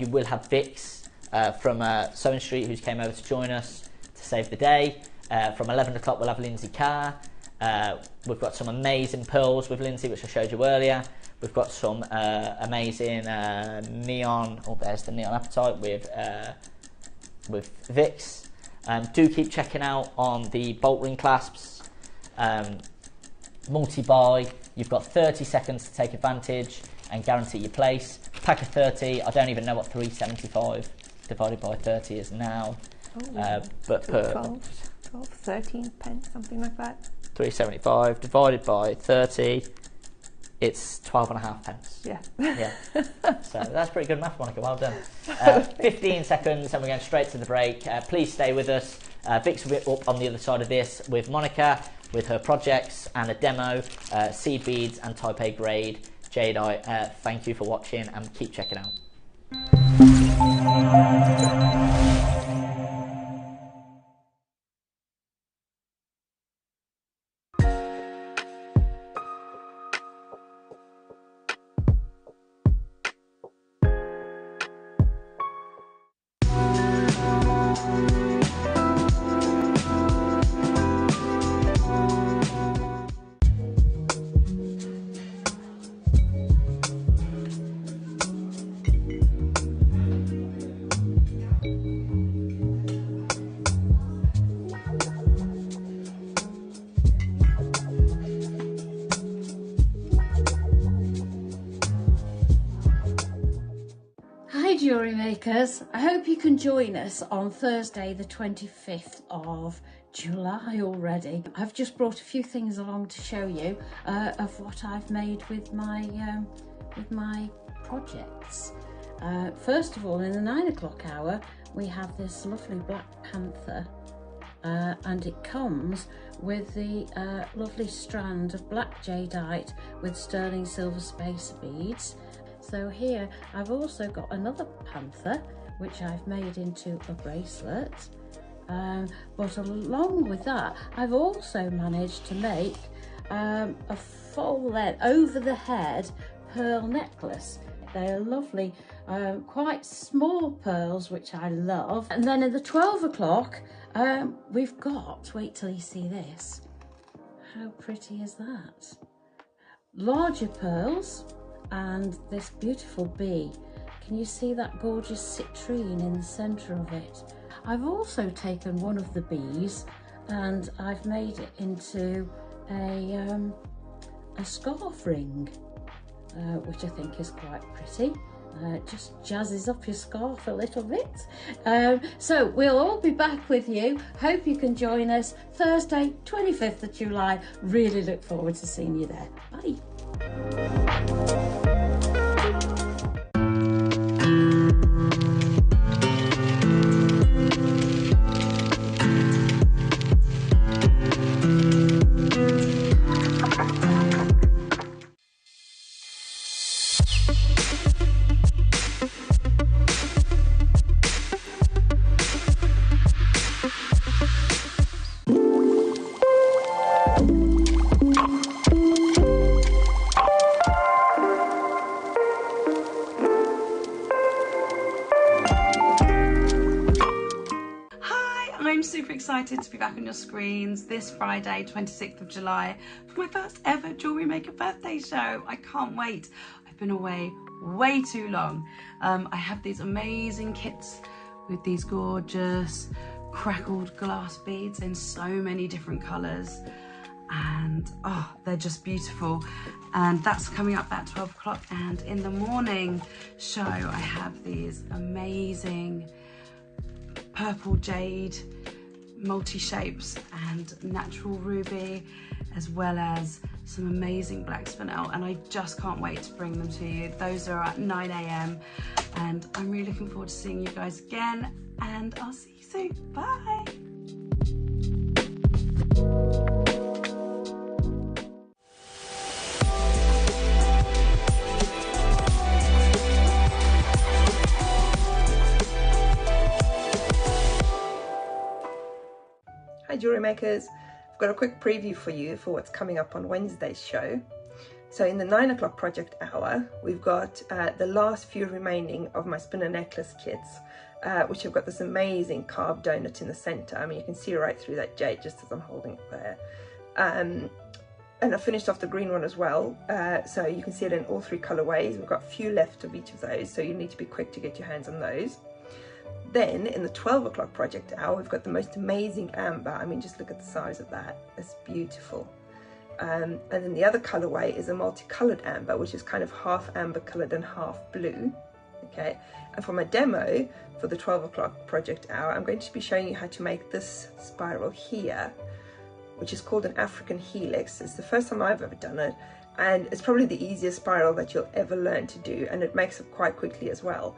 you will have Vix from Sewing Street, who's came over to join us to save the day. From 11 o'clock we'll have Lindsay Carr. We've got some amazing pearls with Lindsay, which I showed you earlier. We've got some amazing neon, oh there's the neon appetite with Vix. Do keep checking out on the bolt ring clasps. Multi-buy, you've got 30 seconds to take advantage and guarantee your place. Pack of 30, I don't even know what 375 divided by 30 is now. But per 12, 13 pence, something like that. 375 divided by 30, it's 12.5 pence. Yeah. Yeah. So that's pretty good math, Monica. Well done. 15 seconds, and we're going straight to the break. Please stay with us. Vix will be up on the other side of this with Monica, with her projects and a demo, seed beads and type A grade jadeite. Thank you for watching and keep checking out. Hi Jewellery Makers, I hope you can join us on Thursday the 25th of July already. I've just brought a few things along to show you of what I've made with my projects. First of all, in the 9 o'clock hour we have this lovely Black Panther and it comes with the lovely strand of black jadeite with sterling silver spacer beads. So here I've also got another panther which I've made into a bracelet, but along with that I've also managed to make a full length over the head pearl necklace. They're lovely, quite small pearls which I love. And then at the 12 o'clock we've got, wait till you see this, how pretty is that? Larger pearls and this beautiful bee. Can you see that gorgeous citrine in the centre of it? I've also taken one of the bees and I've made it into a scarf ring, which I think is quite pretty. It just jazzes up your scarf a little bit. So we'll all be back with you. Hope you can join us Thursday 25th of July. Really look forward to seeing you there. Bye. I'm super excited to be back on your screens this Friday, 26th of July, for my first ever Jewellery Maker birthday show. I can't wait. I've been away way too long. I have these amazing kits with these gorgeous crackled glass beads in so many different colours, and oh, they're just beautiful. And that's coming up at 12 o'clock. And in the morning show, I have these amazing purple jade multi-shapes and natural ruby, as well as some amazing black spinel, and I just can't wait to bring them to you. Those are at 9 AM and I'm really looking forward to seeing you guys again, and I'll see you soon. Bye. Hi Jewellery Makers, I've got a quick preview for you for what's coming up on Wednesday's show. So in the 9 o'clock project hour, we've got the last few remaining of my spinner necklace kits, which have got this amazing carved donut in the center. I mean, you can see right through that jade just as I'm holding it there. And I finished off the green one as well, so you can see it in all 3 colorways. We've got a few left of each of those, so you need to be quick to get your hands on those. Then in the 12 o'clock project hour, we've got the most amazing amber. I mean, just look at the size of that. It's beautiful. And then the other colorway is a multicolored amber, which is kind of half amber colored and half blue. Okay, and for my demo for the 12 o'clock project hour, I'm going to be showing you how to make this spiral here, which is called an African helix. It's the first time I've ever done it, and it's probably the easiest spiral that you'll ever learn to do, and it makes it quite quickly as well.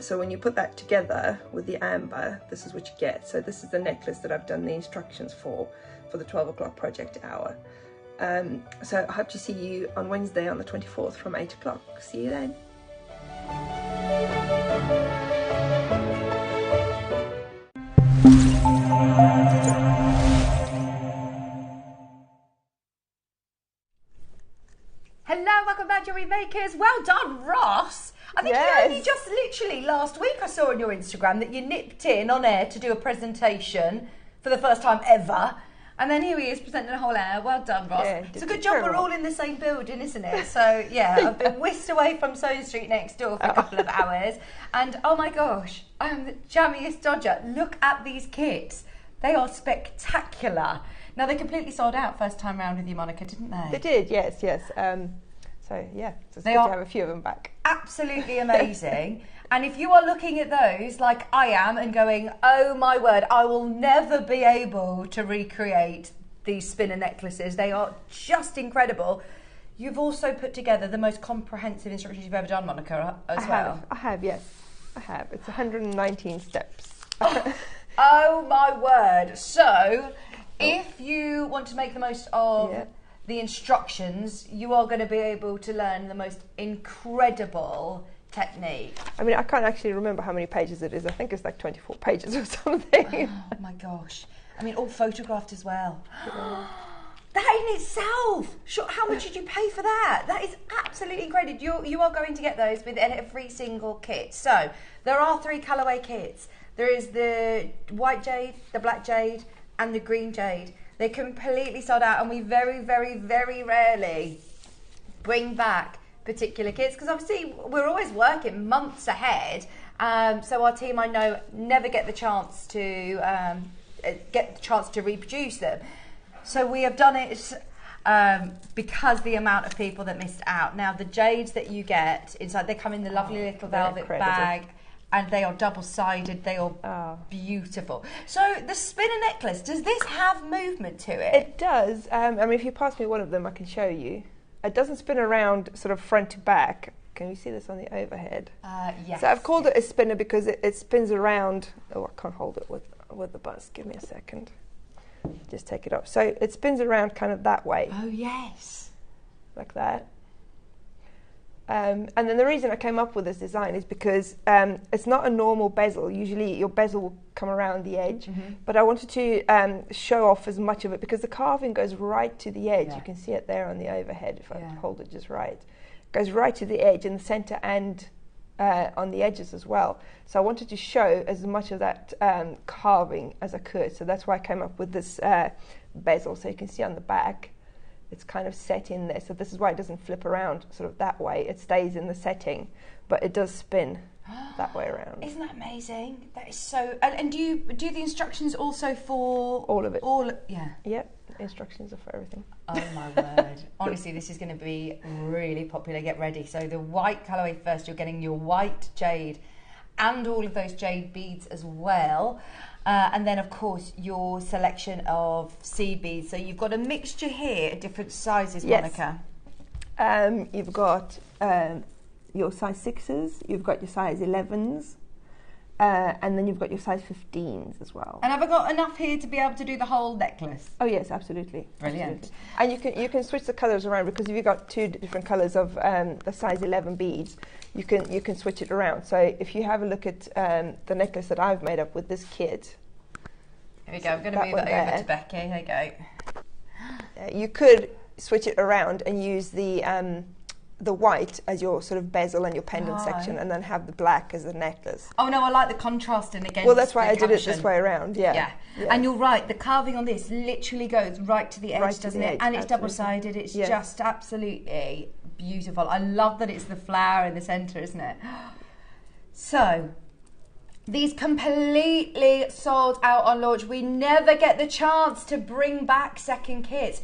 So when you put that together with the amber, this is what you get. So this is the necklace that I've done the instructions for the 12 o'clock project hour. So I hope to see you on Wednesday on the 24th from 8 o'clock. See you then. Hello, welcome back, Jewellery Makers. Well done, Ross. I think you only just literally last week I saw on your Instagram that you nipped in on air to do a presentation for the first time ever. And then here he is presenting a whole hour. Well done, Ross. Yeah, it's a good job we're all in the same building, isn't it? So, yeah, I've been whisked away from Sewing Street next door for a couple of hours. And, oh my gosh, I am the jammiest dodger. Look at these kits. They are spectacular. Now, they completely sold out first time round with you, Monica, didn't they? They did, yes, yes. So, yeah, it's good to have a few of them back. Absolutely amazing. And if you are looking at those like I am and going, oh my word, I will never be able to recreate these spinner necklaces. They are just incredible. You've also put together the most comprehensive instructions you've ever done, Monica, as well. I have, yes. I have. It's 119 steps. Oh my word. So, if you want to make the most of the instructions, you are going to be able to learn the most incredible technique. I mean, I can't actually remember how many pages it is. I think it's like 24 pages or something. Oh my gosh. I mean, all photographed as well. That in itself, how much did you pay for that? That is absolutely incredible. You are going to get those with every single kit. So, there are 3 colourway kits. There is the white jade, the black jade, and the green jade. They're completely sold out, and we very, very, very rarely bring back particular kits because obviously we're always working months ahead. So our team, I know, never get the chance to reproduce them. So we have done it because the amount of people that missed out. Now the jades that you get inside, they come in the lovely little velvet bag. And they are double-sided, they are beautiful. So the spinner necklace, does this have movement to it? It does. I mean, if you pass me one of them, I can show you. It doesn't spin around sort of front to back. Can you see this on the overhead? Yes. So I've called it a spinner because it spins around. Oh, I can't hold it with the bus. Give me a second. Just take it off. So it spins around kind of that way. Oh, yes. Like that. And then the reason I came up with this design is because it's not a normal bezel. Usually your bezel will come around the edge, but I wanted to show off as much of it because the carving goes right to the edge. You can see it there on the overhead if I hold it just right. It goes right to the edge in the center and on the edges as well. So I wanted to show as much of that carving as I could. So that's why I came up with this bezel. So you can see on the back, it's kind of set in there, so this is why it doesn't flip around sort of that way. It stays in the setting, but it does spin that way around. Isn't that amazing? That is so. And do you do the instructions also for all of it? Yep. Instructions are for everything. Oh my word! Honestly, this is going to be really popular. Get ready. So the white colourway first. You're getting your white jade, and all of those jade beads as well. And then, of course, your selection of seed beads. So you've got a mixture here at different sizes, Monica. You've got your size 6s, you've got your size 11s, and then you've got your size 15s as well. And have I got enough here to be able to do the whole necklace? Oh yes, absolutely. Brilliant. Absolutely. And you can switch the colours around because if you've got 2 different colours of the size 11 beads, you can switch it around. So if you have a look at the necklace that I've made up with this kit. Here we go, I'm going to move it over to Becky, here you go. You could switch it around and use the white as your sort of bezel and your pendant section, and then have the black as the necklace. Oh no, I like the contrasting again. Well, that's why I did it this way around. Yeah. And you're right. The carving on this literally goes right to the edge, doesn't it? And it's double-sided. It's just absolutely beautiful. I love that it's the flower in the centre, isn't it? So, these completely sold out on launch. We never get the chance to bring back second kits.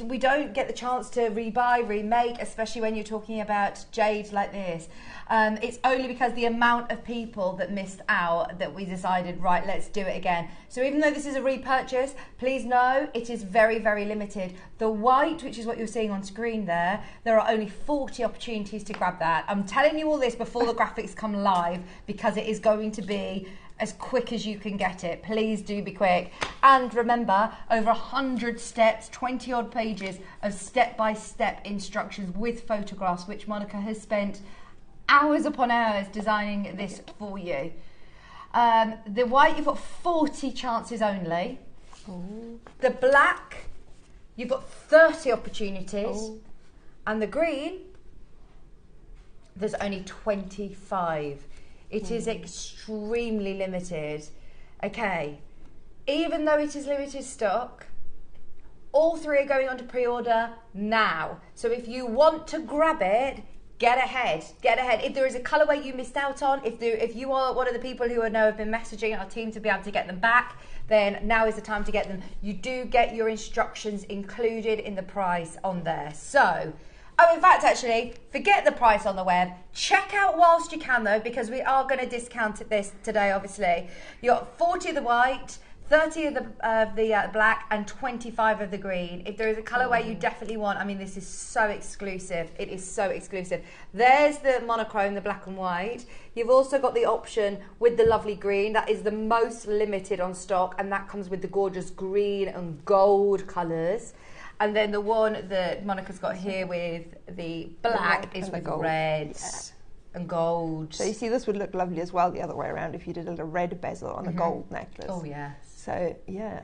We don't get the chance to rebuy, remake, especially when you're talking about jade like this. It's only because the amount of people that missed out that we decided, right, let's do it again. So even though this is a repurchase, please know it is very, very limited. The white, which is what you're seeing on screen there are only 40 opportunities to grab that. I'm telling you all this before the graphics come live because it is going to be as quick as you can get it. Please do be quick. And remember, over 100 steps, 20 odd pages of step-by-step instructions with photographs, which Monica has spent hours upon hours designing this for you. The white, you've got 40 chances only. Ooh. The black, you've got 30 opportunities. Ooh. And the green, there's only 25. It is extremely limited. Okay, even though it is limited stock, all three are going on to pre-order now. So if you want to grab it, get ahead. If there is a colourway you missed out on, if you are one of the people who have been messaging our team to be able to get them back, then now is the time to get them. You do get your instructions included in the price on there. So, in fact, actually, forget the price on the web. Check out whilst you can, though, because we are going to discount this today, obviously. You've got 40 of the white, 30 of the black, and 25 of the green. If there is a colourway you definitely want, I mean, this is so exclusive. It is so exclusive. There's the monochrome, the black and white. You've also got the option with the lovely green. That is the most limited on stock, and that comes with the gorgeous green and gold colours. And then the one that Monica's got here with the black is with reds and gold. So you see, this would look lovely as well the other way around if you did a red bezel on a gold necklace. Oh, yes. So, yeah.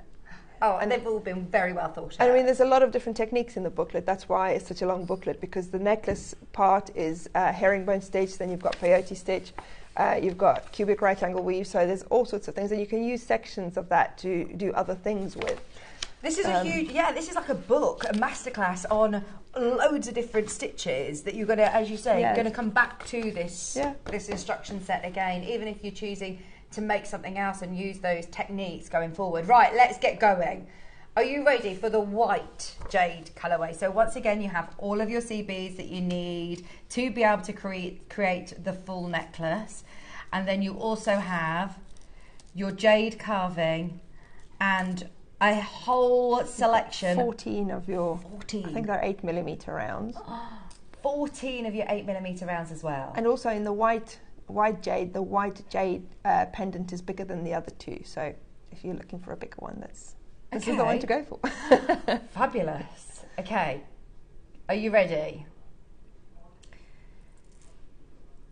Oh, and they've all been very well thought out. And I mean, there's a lot of different techniques in the booklet. That's why it's such a long booklet, because the necklace part is herringbone stitch, then you've got peyote stitch, you've got cubic right angle weave, so there's all sorts of things, and you can use sections of that to do other things with. This is a huge, this is like a book, a masterclass on loads of different stitches that you're going to, as you say, you're going to come back to this instruction set again, even if you're choosing to make something else and use those techniques going forward. Right, let's get going. Are you ready for the white jade colourway? So once again, you have all of your CBs that you need to be able to create the full necklace. And then you also have your jade carving and a whole selection. 14 of your, 14. I think they're 8mm rounds. 14 of your 8mm rounds as well. And also in the white jade, the white jade pendant is bigger than the other two. So if you're looking for a bigger one, this is the one to go for. Fabulous. Okay, are you ready?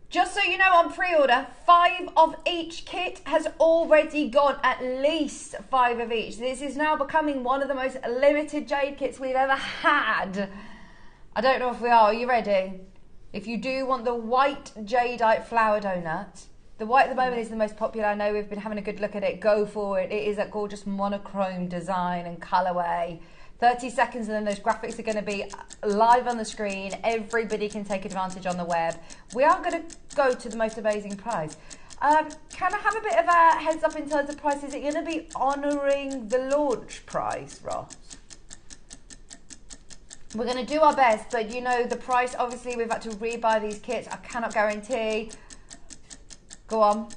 Just so you know, on pre-order, 5 of each kit has already gone, at least 5 of each. This is now becoming one of the most limited jade kits we've ever had. I don't know if we are. Are you ready? If you do want the white jadeite flower donut, the white at the moment is the most popular. I know we've been having a good look at it. Go for it. It is a gorgeous monochrome design and colourway. 30 seconds and then those graphics are going to be live on the screen. Everybody can take advantage on the web. We are going to go to the most amazing price. Can I have a bit of a heads up in terms of price? Is it going to be honouring the launch price, Ross? We're going to do our best, but you know the price, obviously we've had to rebuy these kits. I cannot guarantee. Go on.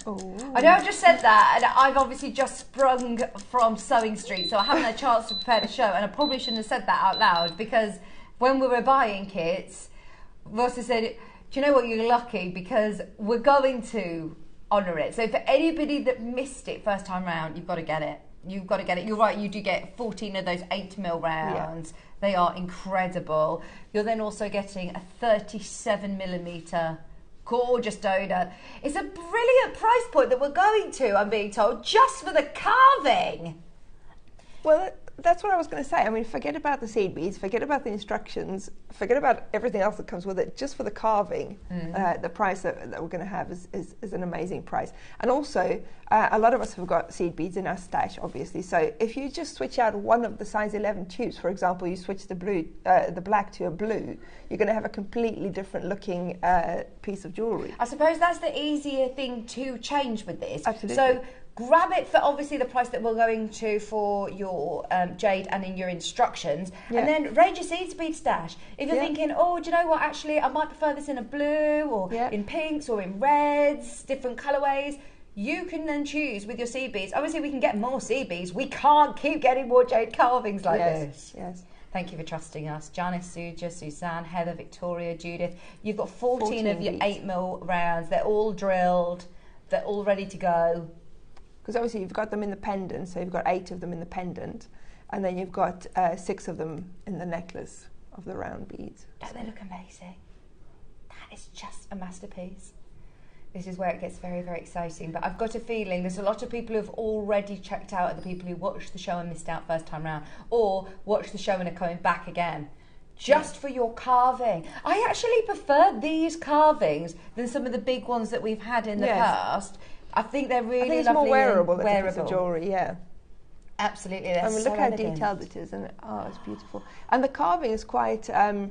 Ooh. I know I've just said that, and I've obviously just sprung from Sewing Street, so I haven't had a chance to prepare the show, and I probably shouldn't have said that out loud, because when we were buying kits, Ross has said, do you know what, you're lucky, because we're going to honour it. So for anybody that missed it first time round, you've got to get it. You've got to get it. You're right, you do get 14 of those 8mm rounds. Yeah. They are incredible. You're then also getting a 37mm gorgeous donut. It's a brilliant price point that we're going to, I'm being told, just for the carving. Well, that's what I was going to say. I mean, forget about the seed beads, forget about the instructions, forget about everything else that comes with it. Just for the carving, the price that we're going to have is an amazing price. And also, a lot of us have got seed beads in our stash, obviously. So if you just switch out one of the size 11 tubes, for example, you switch the black to a blue, you're going to have a completely different looking piece of jewellery. I suppose that's the easier thing to change with this. Absolutely. So grab it for obviously the price that we're going to for your jade and in your instructions, and then raid your seed bead stash. If you're thinking, oh, do you know what, actually I might prefer this in a blue or in pinks or in reds, different colourways, you can then choose with your seed beads. Obviously we can get more seed beads, we can't keep getting more jade carvings like this. Yes. Thank you for trusting us. Janice, Suja, Suzanne, Heather, Victoria, Judith. You've got 14 of your beads. 8mm rounds. They're all drilled. They're all ready to go. Because obviously you've got them in the pendant, so you've got 8 of them in the pendant, and then you've got 6 of them in the necklace of the round beads. Don't they look amazing? That is just a masterpiece. This is where it gets very, very exciting. But I've got a feeling there's a lot of people who've already checked out of the people who watched the show and missed out first time round, or watched the show and are coming back again. Just for your carving. I actually prefer these carvings than some of the big ones that we've had in the past. I think they're really I think it's lovely more wearable than a wearable. piece of jewellery, Absolutely, they're I mean, so look how elegant. detailed it is, and it's beautiful. And the carving is quite, I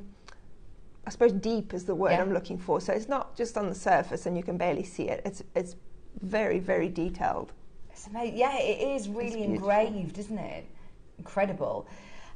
suppose, deep is the word I'm looking for. So it's not just on the surface and you can barely see it. It's very, very detailed. It's amazing. Yeah, it is really engraved, isn't it? Incredible.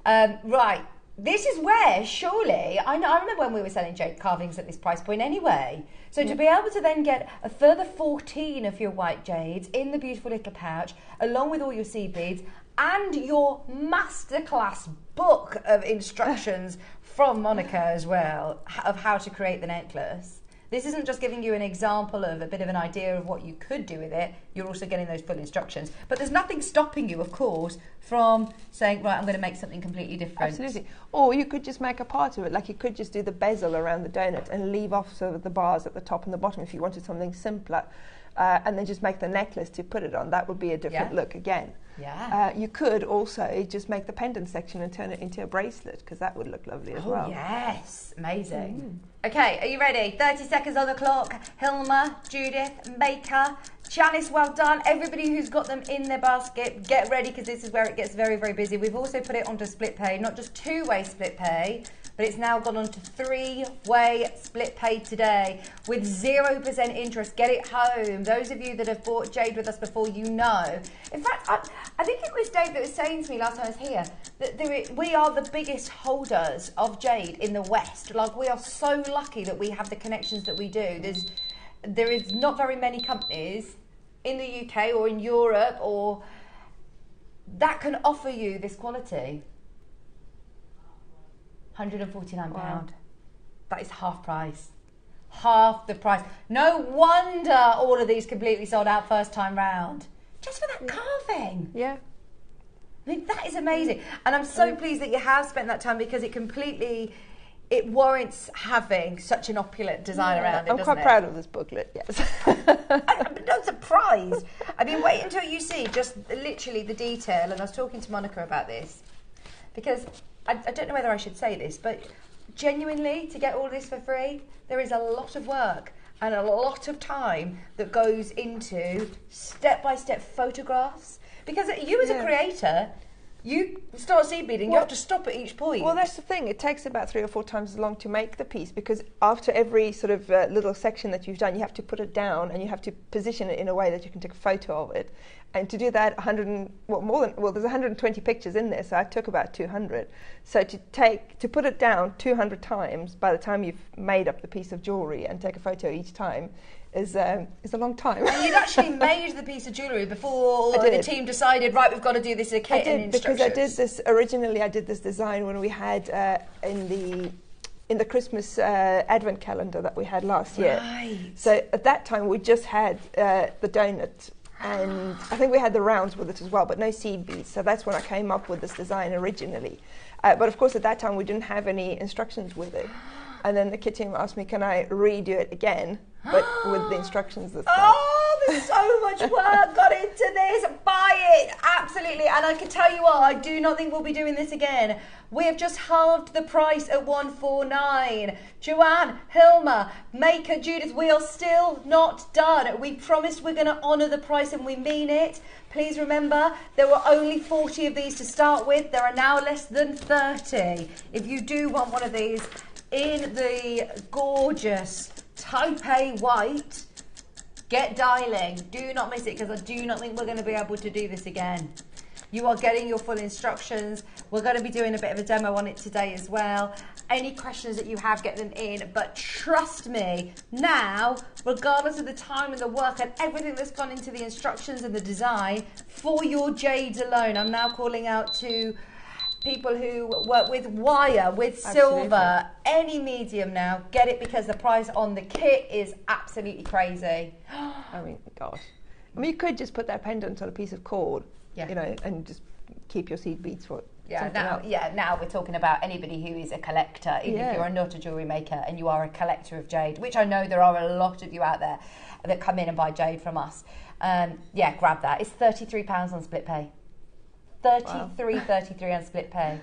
Right. This is where, surely, I remember when we were selling jade carvings at this price point anyway. So to be able to then get a further 14 of your white jades in the beautiful little pouch, along with all your seed beads, and your masterclass book of instructions from Monica as well, of how to create the necklace. This isn't just giving you an example of a bit of an idea of what you could do with it, you're also getting those full instructions. But there's nothing stopping you, of course, from saying, right, I'm going to make something completely different. Absolutely. Or you could just make a part of it, like you could just do the bezel around the donut and leave off sort of the bars at the top and the bottom if you wanted something simpler, and then just make the necklace to put it on. That would be a different look again. Yeah. You could also just make the pendant section and turn it into a bracelet, because that would look lovely as well. Yes, amazing. Okay, are you ready? 30 seconds on the clock. Hilma, Judith, Maker, Janice, well done. Everybody who's got them in their basket, get ready, because this is where it gets very, very busy. We've also put it onto split pay, not just 2-way split pay, but it's now gone on to 3-way split pay today with 0% interest. Get it home. Those of you that have bought jade with us before, you know. In fact, I think it was Dave that was saying to me last time I was here that we are the biggest holders of jade in the West. Like, we are so lucky that we have the connections that we do. There is not very many companies in the UK or in Europe or that can offer you this quality. £149. Wow. That is half price. Half the price. No wonder all of these completely sold out first time round. Just for that carving. Yeah. I mean, that is amazing. And I'm so pleased that you have spent that time, because it warrants having such an opulent design around it, I'm quite proud of this booklet, yes. I'm not surprised. I mean, wait until you see just literally the detail. And I was talking to Monica about this, because I don't know whether I should say this, but genuinely, to get all this for free, there is a lot of work and a lot of time that goes into step-by-step photographs. Because you as a creator, you start seed beading, you have to stop at each point. Well, that's the thing. It takes about 3 or 4 times as long to make the piece, because after every sort of little section that you've done, you have to put it down and you have to position it in a way that you can take a photo of it. And to do that, there's 120 pictures in there, so I took about 200. So to put it down 200 times by the time you've made up the piece of jewellery and take a photo each time is a long time. And you'd actually made the piece of jewellery before the team decided, right, we've got to do this as a kit and instructions. Because I did this originally. I did this design when we had in the Christmas advent calendar that we had last year. Right. So at that time we just had the donut, and I think we had the rounds with it as well, but no seed beads. So that's when I came up with this design originally. But of course at that time we didn't have any instructions with it. And then the kit team asked me, can I redo it again, but with the instructions this time? Oh, so much work got into this. Buy it, absolutely. And I can tell you what, I do not think we'll be doing this again. We have just halved the price at $149. Joanne, Hilma, Maker, Judith, we are still not done. We promised we're going to honour the price and we mean it. Please remember, there were only 40 of these to start with. There are now less than 30. If you do want one of these in the gorgeous Type A white, get dialing. Do not miss it, because I do not think we're going to be able to do this again. You are getting your full instructions. We're going to be doing a bit of a demo on it today as well. Any questions that you have, get them in. But trust me, now, regardless of the time and the work and everything that's gone into the instructions and the design, for your jades alone, I'm now calling out to people who work with wire, with silver, any medium now, get it, because the price on the kit is absolutely crazy. I mean, gosh. I mean, you could just put that pendant on a piece of cord, you know, and just keep your seed beads for it. Now we're talking about anybody who is a collector, even if you're not a jewellery maker and you are a collector of jade, which I know there are a lot of you out there that come in and buy jade from us. Grab that. It's £33 on split pay. 33 on split pay.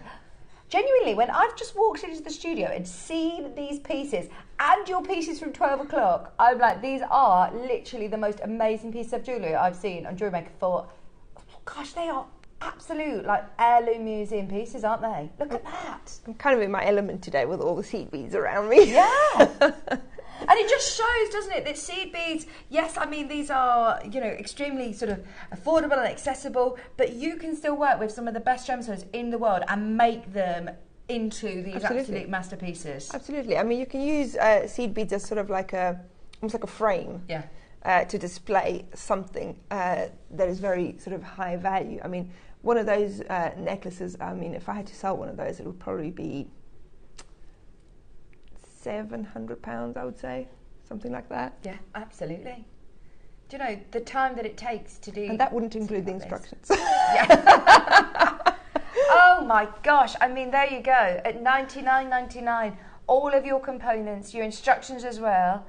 Genuinely, when I've just walked into the studio and seen these pieces and your pieces from 12 o'clock, I'm like, these are literally the most amazing pieces of jewellery I've seen on JewelleryMaker for, gosh, they are absolute, like, heirloom museum pieces, aren't they? Look at that. I'm kind of in my element today with all the seed beads around me. Yeah. And it just shows, doesn't it, that seed beads, yes, I mean, these are, you know, extremely sort of affordable and accessible, but you can still work with some of the best gemstones in the world and make them into these absolute masterpieces. Absolutely. I mean, you can use seed beads as sort of like almost like a frame. To display something that is very sort of high value. I mean, one of those necklaces, I mean, if I had to sell one of those, it would probably be £700, I would say, something like that. Yeah, absolutely. Do you know the time that it takes to do? And that wouldn't include the instructions. Oh my gosh! I mean, there you go. At $99.99, all of your components, your instructions as well.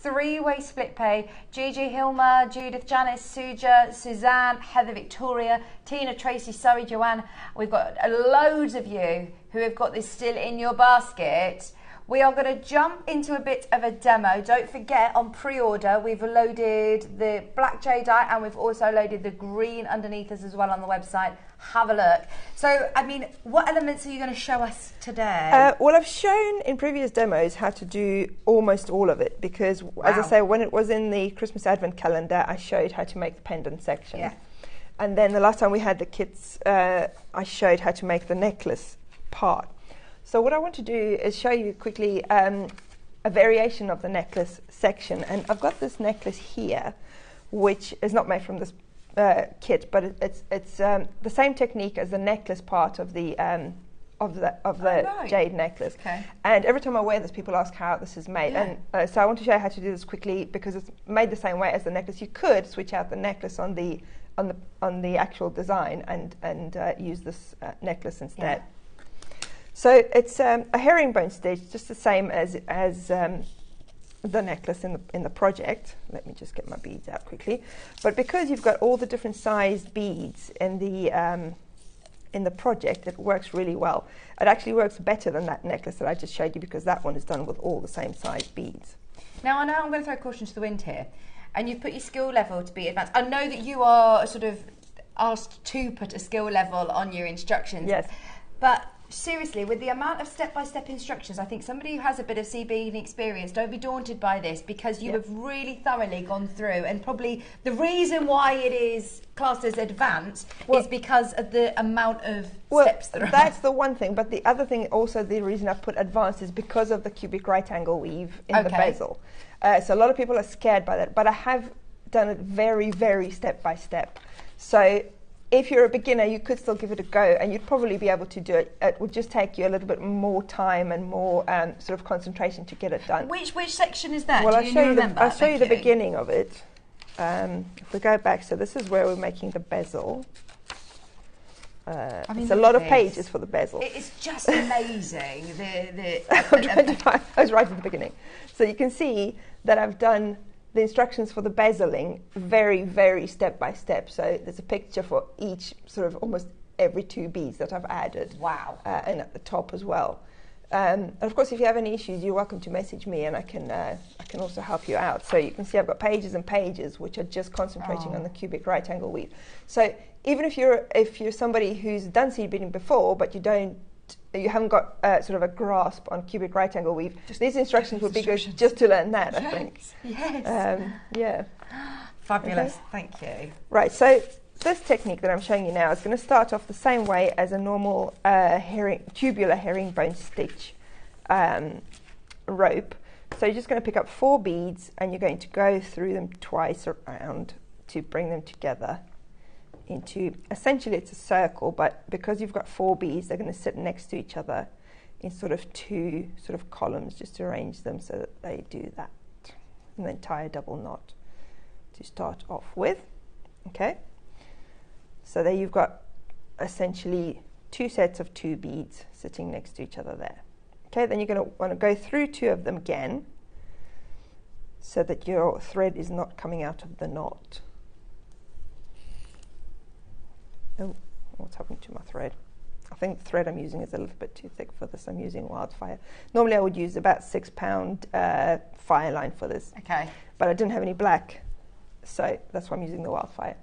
3-way split pay. Gigi, Hilma, Judith, Janice, Suja, Suzanne, Heather, Victoria, Tina, Tracy, Zoe, Joanne. We've got loads of you who have got this still in your basket. We are going to jump into a bit of a demo. Don't forget, on pre-order, we've loaded the black jadeite and we've also loaded the green underneath us as well on the website. Have a look. So, I mean, what elements are you going to show us today? Well, I've shown in previous demos how to do almost all of it because, as I say, when it was in the Christmas Advent calendar, I showed how to make the pendant section. Yeah. And then the last time we had the kits, I showed how to make the necklace part. So what I want to do is show you quickly a variation of the necklace section. And I've got this necklace here, which is not made from this kit, but it's the same technique as the necklace part of the jade necklace. Okay. And every time I wear this, people ask how this is made. Yeah. And so I want to show you how to do this quickly because it's made the same way as the necklace. You could switch out the necklace on the actual design and use this necklace instead. Yeah. So it's a herringbone stitch, just the same as the necklace in the project. Let me just get my beads out quickly. But because you've got all the different sized beads in the project, it works really well. It actually works better than that necklace that I just showed you because that one is done with all the same size beads. Now I know I'm going to throw caution to the wind here, and you've put your skill level to be advanced. I know that you are sort of asked to put a skill level on your instructions. Yes. But seriously, with the amount of step-by-step instructions, I think somebody who has a bit of CB experience, don't be daunted by this because you have really thoroughly gone through, and probably the reason why it is classed as advanced is because of the amount of steps that are. That's the one thing, but the other thing also, the reason I put advanced is because of the cubic right angle weave in the bezel. So a lot of people are scared by that, but I have done it very, very step-by-step. So if you're a beginner, you could still give it a go and you'd probably be able to do it. It would just take you a little bit more time and more sort of concentration to get it done. Which section is that? Well, I'll show you the beginning of it. If we go back, so this is where we're making the bezel. It's a lot of pages for the bezel. It's just amazing. I'm trying to find, I was right at the beginning. So you can see that I've done the instructions for the bezeling very, very step by step. So there's a picture for each sort of almost every 2 beads that I've added. Wow. And at the top as well. And of course, if you have any issues, you're welcome to message me, and I can also help you out. So you can see I've got pages and pages which are just concentrating on the cubic right angle weave. So even if you're somebody who's done seed beading before, but you haven't got sort of a grasp on cubic right angle weave, these instructions would be good just to learn that. I think. Yes. Yeah. Fabulous. Okay. Thank you. Right. So this technique that I'm showing you now is going to start off the same way as a normal tubular herringbone stitch rope. So you're just going to pick up 4 beads and you're going to go through them twice around to bring them together into, essentially it's a circle, but because you've got 4 beads, they're going to sit next to each other in sort of 2 sort of columns, just to arrange them so that they do that. And then tie a double knot to start off with. Okay. So there you've got essentially 2 sets of 2 beads sitting next to each other there. Okay, then you're going to want to go through 2 of them again so that your thread is not coming out of the knot. Oh, what's happened to my thread? I think the thread I'm using is a little bit too thick for this. I'm using Wildfire. Normally I would use about 6 pound fire line for this. Okay. But I didn't have any black, so that's why I'm using the Wildfire.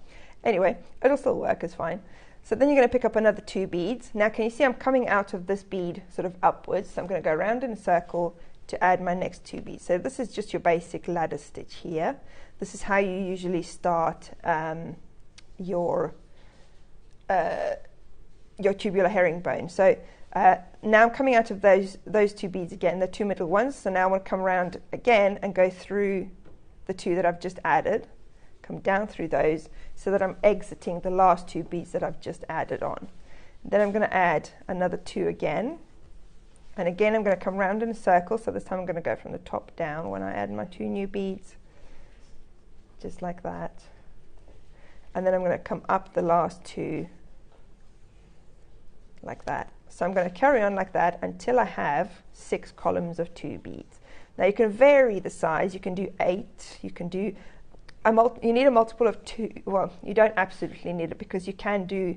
Anyway, it'll still work, it's fine. So then you're going to pick up another 2 beads. Now can you see I'm coming out of this bead sort of upwards, so I'm going to go around in a circle to add my next 2 beads. So this is just your basic ladder stitch here. This is how you usually start your tubular herringbone. So now I'm coming out of those 2 beads again, the 2 middle ones. So now I want to come around again and go through the 2 that I've just added. Come down through those so that I'm exiting the last 2 beads that I've just added on. Then I'm going to add another 2 again, and again I'm going to come round in a circle, so this time I'm going to go from the top down when I add my 2 new beads, just like that. And then I'm going to come up the last 2 like that. So I'm going to carry on like that until I have 6 columns of 2 beads. Now you can vary the size, you can do 8, you can do you need a multiple of 2. Well, you don't absolutely need it, because you can do,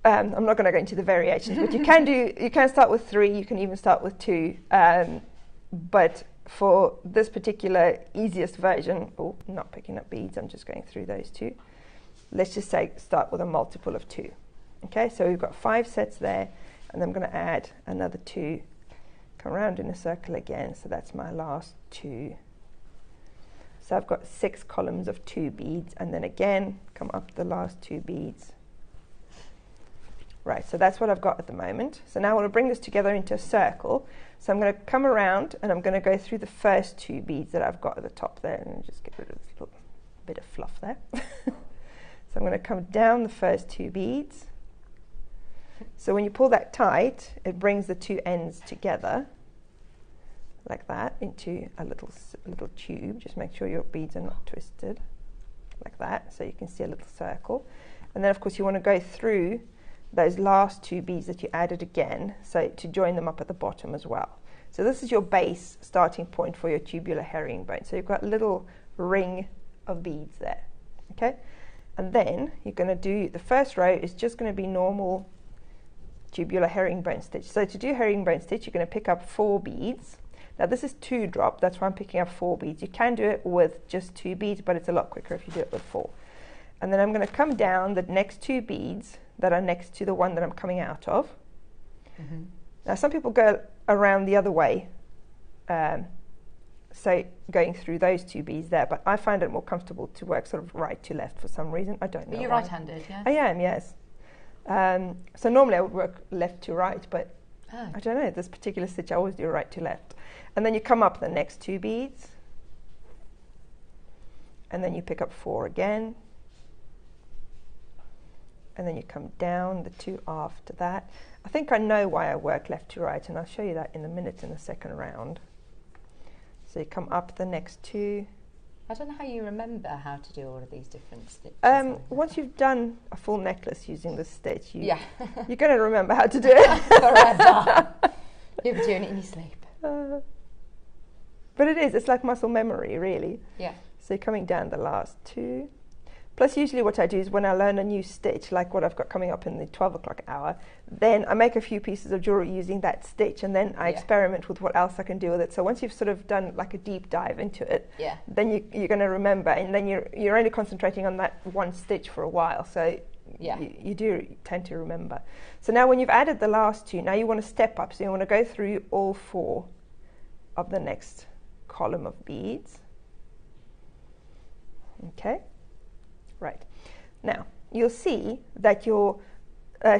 I'm not going to go into the variations, but you can start with 3, you can even start with 2. But for this particular easiest version, not picking up beads, I'm just going through those 2. Let's just say start with a multiple of 2. Okay, so we've got 5 sets there, and I'm going to add another 2, come around in a circle again, so that's my last 2. So I've got 6 columns of 2 beads, and then again come up the last 2 beads. Right, so that's what I've got at the moment. So now I want to bring this together into a circle. So I'm going to come around and I'm going to go through the first 2 beads that I've got at the top there, and just get rid of this little bit of fluff there. So I'm going to come down the first 2 beads. So when you pull that tight, it brings the 2 ends together like that into a little tube. Just make sure your beads are not twisted like that, so you can see a little circle. And then of course you want to go through those last 2 beads that you added again, so to join them up at the bottom as well. So this is your base starting point for your tubular herringbone. So you've got a little ring of beads there, okay? And then you're going to do, the first row is just going to be normal tubular herringbone stitch. So to do herringbone stitch, you're going to pick up 4 beads. Now this is 2 drop, that's why I'm picking up 4 beads. You can do it with just 2 beads, but it's a lot quicker if you do it with 4. And then I'm going to come down the next 2 beads that are next to the one that I'm coming out of. Mm-hmm. Now some people go around the other way, so going through those 2 beads there, but I find it more comfortable to work sort of right to left for some reason. I don't know. Are you why. right-handed? Yes. I am, yes. So normally I would work left to right, but I don't know, this particular stitch I always do right to left. And then you come up the next 2 beads, and then you pick up 4 again, and then you come down the 2 after that. I think I know why I work left to right, and I'll show you that in a minute in the second round. So you come up the next 2. I don't know how you remember how to do all of these different stitches. Once you've done a full necklace using this stitch, you're going to remember how to do it. Forever. You'll be doing it in your sleep. But it's like muscle memory, really. Yeah. So coming down the last 2. Plus, usually what I do is when I learn a new stitch, like what I've got coming up in the 12 o'clock hour, then I make a few pieces of jewelry using that stitch, and then I experiment with what else I can do with it. So once you've sort of done like a deep dive into it, then you're going to remember, and then you're only concentrating on that one stitch for a while. So you do tend to remember. So now when you've added the last 2, now you want to step up. So you want to go through all 4 of the next column of beads. Okay. Right. Now, you'll see that your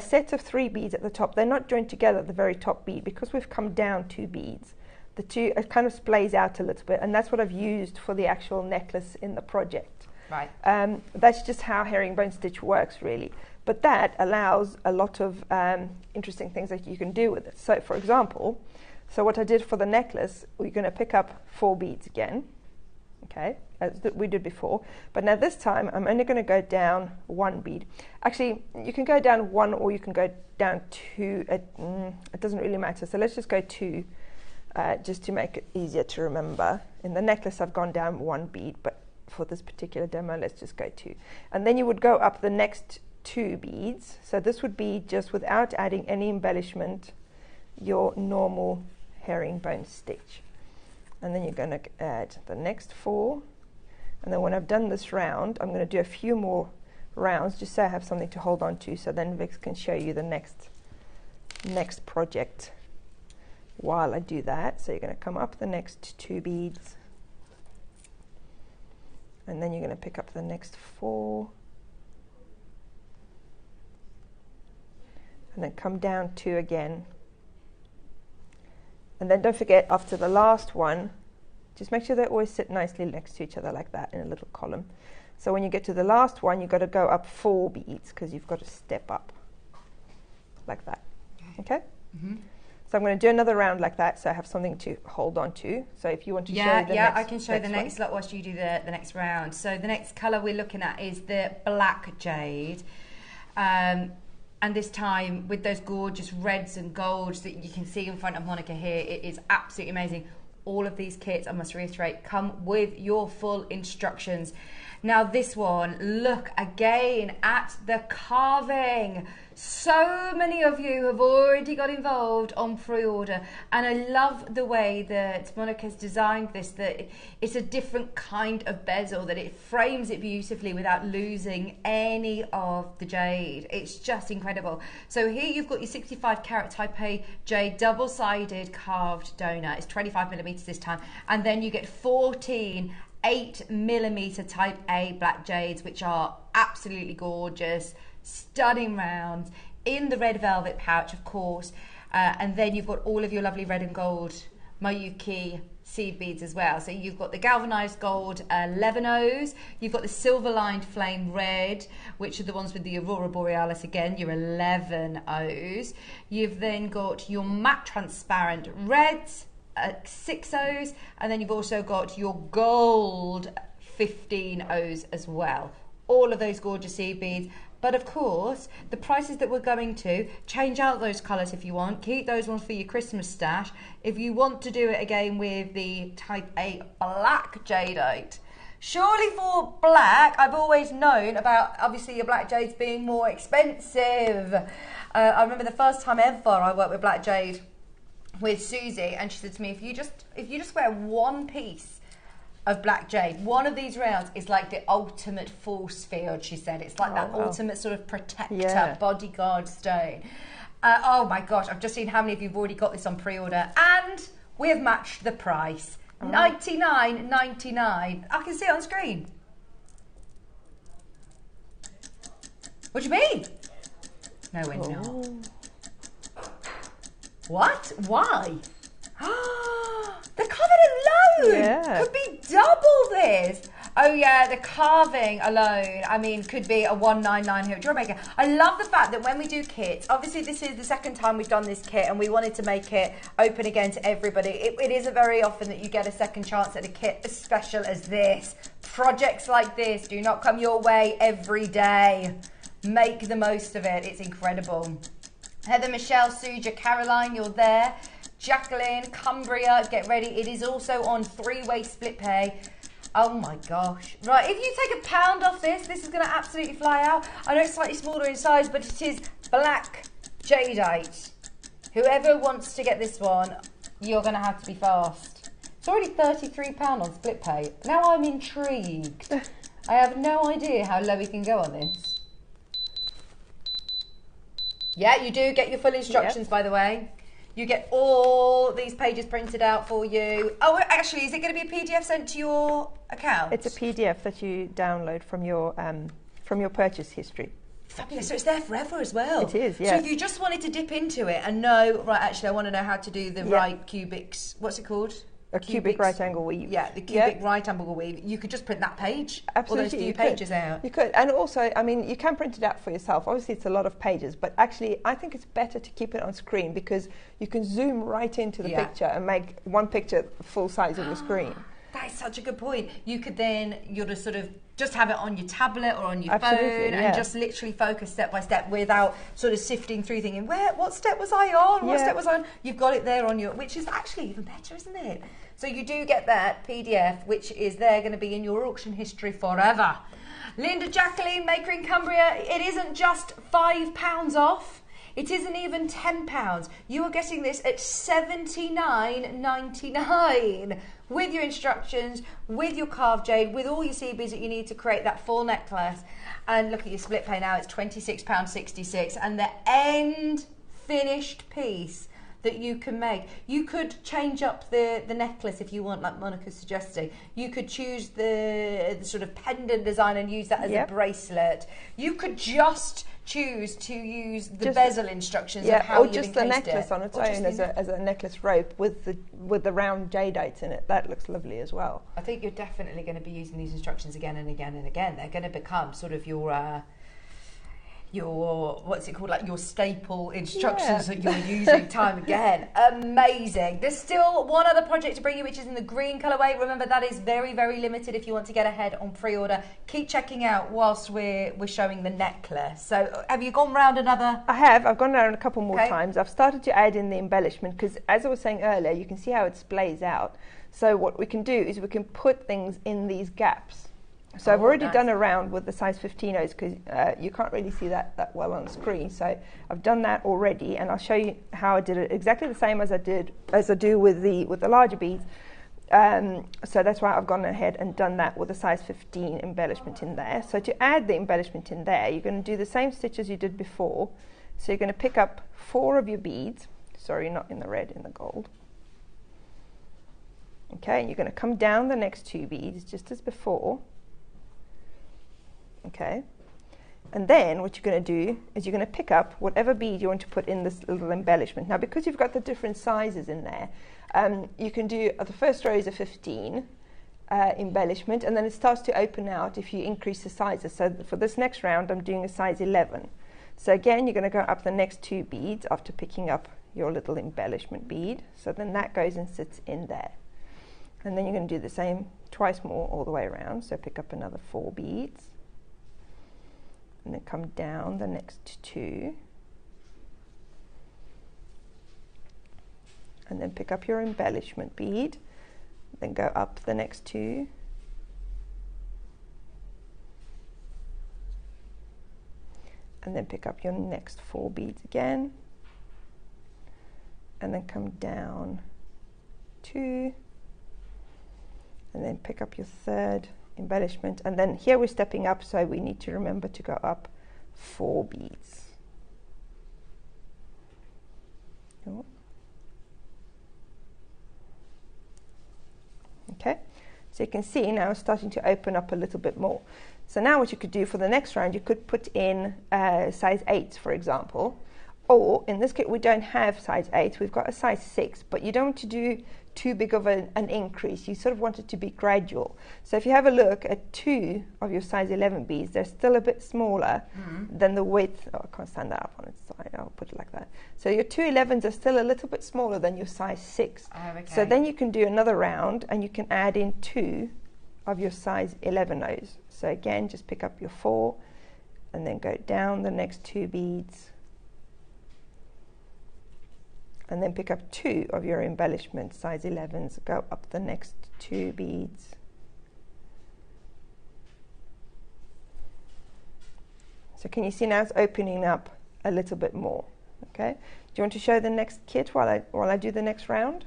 set of 3 beads at the top, they're not joined together at the very top bead, because we've come down 2 beads. The 2, it kind of splays out a little bit, and that's what I've used for the actual necklace in the project. Right. That's just how herringbone stitch works, really. But that allows a lot of interesting things that you can do with it. So, for example, what I did for the necklace, we're going to pick up 4 beads again. Okay, as we did before, but now this time I'm only going to go down 1 bead. Actually, you can go down 1 or you can go down 2. It doesn't really matter. So let's just go 2, just to make it easier to remember. In the necklace, I've gone down 1 bead, but for this particular demo, let's just go 2. And then you would go up the next 2 beads. So this would be just without adding any embellishment, your normal herringbone stitch. And then you're going to add the next 4. And then when I've done this round, I'm going to do a few more rounds just so I have something to hold on to, so then Vix can show you the next project while I do that. So you're going to come up the next 2 beads, and then you're going to pick up the next 4, and then come down 2 again. And then don't forget, after the last one, just make sure they always sit nicely next to each other like that in a little column. So when you get to the last one, you've got to go up 4 beads, because you've got to step up like that. Okay? Mm-hmm. So I'm going to do another round like that, so I have something to hold on to. So if you want to show the next, I can show the next lot whilst you do the next round. So the next colour we're looking at is the black jade. And this time with those gorgeous reds and golds that you can see in front of Monica here, it is absolutely amazing. All of these kits, I must reiterate, come with your full instructions. Now this one, look again at the carving. So many of you have already got involved on pre-order, and I love the way that Monica's designed this, that it's a different kind of bezel, that it frames it beautifully without losing any of the jade. It's just incredible. So here you've got your 65 carat Type A jade double-sided carved donut. It's 25 millimeters this time, and then you get 14 8mm Type A black jades, which are absolutely gorgeous, stunning rounds in the red velvet pouch, of course, and then you've got all of your lovely red and gold Mayuki seed beads as well. So you've got the galvanized gold 11 O's, you've got the silver lined flame red, which are the ones with the aurora borealis, again your 11 O's. You've then got your matte transparent reds, 6 O's, and then you've also got your gold 15 O's as well. All of those gorgeous seed beads. But of course, the prices that we're going to, change out those colours if you want. Keep those ones for your Christmas stash. If you want to do it again with the Type A black jadeite, surely for black, I've always known about, obviously, your black jades being more expensive. I remember the first time ever I worked with black jade with Susie, and she said to me, if you just wear 1 piece of black jade, one of these rounds is like the ultimate force field, she said. It's like ultimate sort of protector, bodyguard stone. Oh my gosh, I've just seen how many of you have already got this on pre-order, and we have matched the price. $99.99. I can see it on screen. What do you mean? No, we're not. What? Why? The carving alone could be double this. Oh yeah, the carving alone, I mean, could be a 199 here at JewelleryMaker. I love the fact that when we do kits, obviously this is the second time we've done this kit, and we wanted to make it open again to everybody. It isn't very often that you get a second chance at a kit as special as this. Projects like this do not come your way every day. Make the most of it. It's incredible. Heather, Michelle, Suja, Caroline, you're there. Jacqueline, Cumbria, get ready. It is also on 3-way split pay. Oh my gosh. Right, if you take £1 off this, this is going to absolutely fly out. I know it's slightly smaller in size, but it is black jadeite. Whoever wants to get this one, you're going to have to be fast. It's already £33 on split pay. Now I'm intrigued. I have no idea how low we can go on this. Yeah, you do get your full instructions, by the way. You get all these pages printed out for you. Oh, actually, is it going to be a PDF sent to your account? It's a PDF that you download from your purchase history. Fabulous. So it's there forever as well. It is, yeah. So if you just wanted to dip into it and know, right, actually, I want to know how to do the right cubics. What's it called? A cubic right angle weave. Yeah, the cubic right angle weave. You could just print that page. Absolutely. All those few pages out. You could. And also, I mean, you can print it out for yourself. Obviously, it's a lot of pages, but actually, I think it's better to keep it on screen because you can zoom right into the picture and make one picture full size of your screen. That is such a good point. You could then, you'll just sort of just have it on your tablet or on your Absolutely, phone and just literally focus step by step without sort of sifting through thinking, what step was I on? What step was I on? You've got it there on your, which is actually even better, isn't it? So you do get that PDF, which is there going to be in your auction history forever. Linda, Jacqueline, Maker in Cumbria, it isn't just £5 off. It isn't even £10. You are getting this at $79.99 with your instructions, with your carved jade, with all your CBs that you need to create that full necklace. And look at your split pay now, it's £26.66. And the end finished piece that you can make. You could change up the necklace if you want, like Monica's suggesting. You could choose the sort of pendant design and use that as a bracelet. You could just choose to use the bezel instructions of how you've encased it. Or just the necklace on its own as a necklace rope with the round jadeite in it. That looks lovely as well. I think you're definitely going to be using these instructions again and again and again. They're going to become sort of your what's it called, like your staple instructions that you're using time again. Amazing. There's still one other project to bring you, which is in the green colorway. Remember, that is very, very limited if you want to get ahead on pre-order. Keep checking out whilst we're showing the necklace. So have you gone round another? I have. I've gone around a couple more times. I've started to add in the embellishment because, as I was saying earlier, you can see how it splays out. So what we can do is we can put things in these gaps. So I've already done a round with the size 15s because you can't really see that well on the screen. So I've done that already, and I'll show you how I did it exactly the same as I do with the larger beads. So that's why I've gone ahead and done that with a size 15 embellishment in there. So to add the embellishment in there, you're going to do the same stitches you did before. So you're going to pick up 4 of your beads. Sorry, not in the red, in the gold. Okay, and you're going to come down the next 2 beads just as before. Okay, and then what you're going to do is you're going to pick up whatever bead you want to put in this little embellishment. Now, because you've got the different sizes in there, you can do the first row is a 15 embellishment, and then it starts to open out if you increase the sizes. So for this next round, I'm doing a size 11. So again, you're going to go up the next 2 beads after picking up your little embellishment bead. So then that goes and sits in there. And then you're going to do the same twice more all the way around. So pick up another 4 beads. And then come down the next 2. And then pick up your embellishment bead. Then go up the next 2. And then pick up your next 4 beads again. And then come down 2. And then pick up your 3rd embellishment, and then here we're stepping up, so we need to remember to go up 4 beads. Okay, so you can see now it's starting to open up a little bit more. So now what you could do for the next round, you could put in size 8, for example, or in this case we don't have size 8, we've got a size 6, but you don't want to do too big of an increase. You sort of want it to be gradual. So if you have a look at 2 of your size 11 beads, they're still a bit smaller than the width. Oh, I can't stand that up on its side. I'll put it like that. So your 2 11s are still a little bit smaller than your size 6. Oh, okay. So then you can do another round and you can add in 2 of your size 11 O's. So again, just pick up your 4 and then go down the next 2 beads. and then pick up 2 of your embellishment size 11s, go up the next 2 beads. So can you see now it's opening up a little bit more? Okay. Do you want to show the next kit while I do the next round?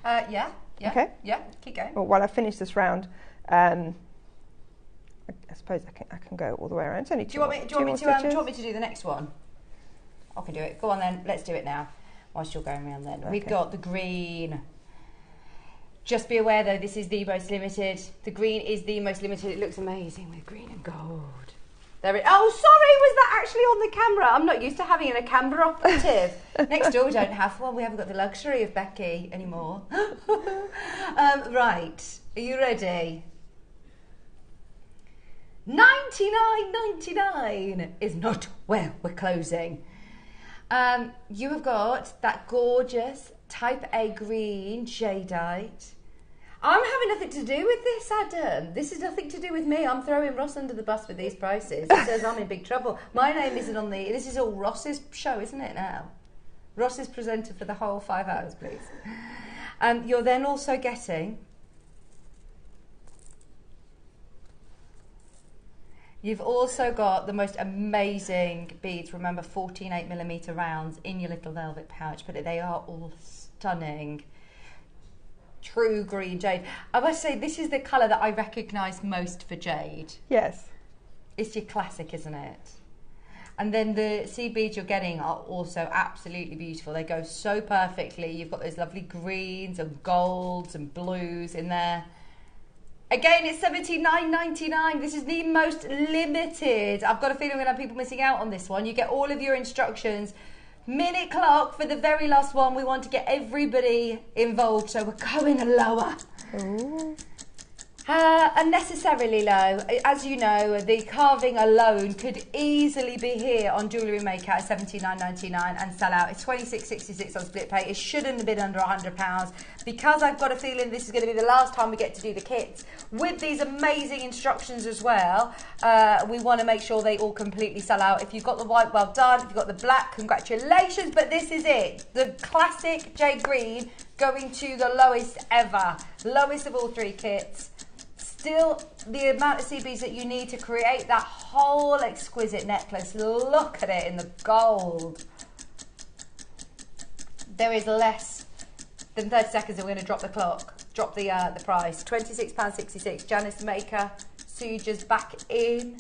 Yeah. Okay. Yeah. Keep going. Well, while I finish this round, I suppose I can go all the way around. It's only do you want me to do the next one? I can do it. Go on then. Let's do it now. Whilst you're going around then, we've got the green. Just be aware though, this is the most limited. The green is the most limited. It looks amazing with green and gold. There it. Oh, sorry, was that actually on the camera? I'm not used to having a camera operative. Next door we don't have one. We haven't got the luxury of Becky anymore. Right, are you ready? $99.99 is not where we're closing. You have got that gorgeous type A green jadeite. I'm having nothing to do with this, Adam. This is nothing to do with me. I'm throwing Ross under the bus with these prices. He says I'm in big trouble. My name isn't on the... This is all Ross's show, isn't it now? Ross is presenter for the whole 5 hours, please. You're then also getting... You've also got the most amazing beads. Remember, 14.8mm rounds in your little velvet pouch, but they are all stunning. True green jade. I must say, this is the colour that I recognise most for jade. Yes. It's your classic, isn't it? And then the seed beads you're getting are also absolutely beautiful. They go so perfectly. You've got those lovely greens and golds and blues in there. Again, it's $79.99. This is the most limited. I've got a feeling we're going to have people missing out on this one. You get all of your instructions. Minute clock for the very last one. We want to get everybody involved, so we're going lower. Ooh. Unnecessarily low. As you know, the carving alone could easily be here on Jewellery Maker at $79.99 and sell out. It's $26.66 on split pay. It shouldn't have been under £100. Because I've got a feeling this is going to be the last time we get to do the kits with these amazing instructions as well. We want to make sure they all completely sell out. If you've got the white, well done. If you've got the black, congratulations. But this is it. The classic jade green going to the lowest ever. Lowest of all 3 kits. Still, the amount of CBs that you need to create that whole exquisite necklace. Look at it in the gold. There is less than 30 seconds and we're going to drop the clock, drop the price. £26.66. Janice Maker, Suja's back in.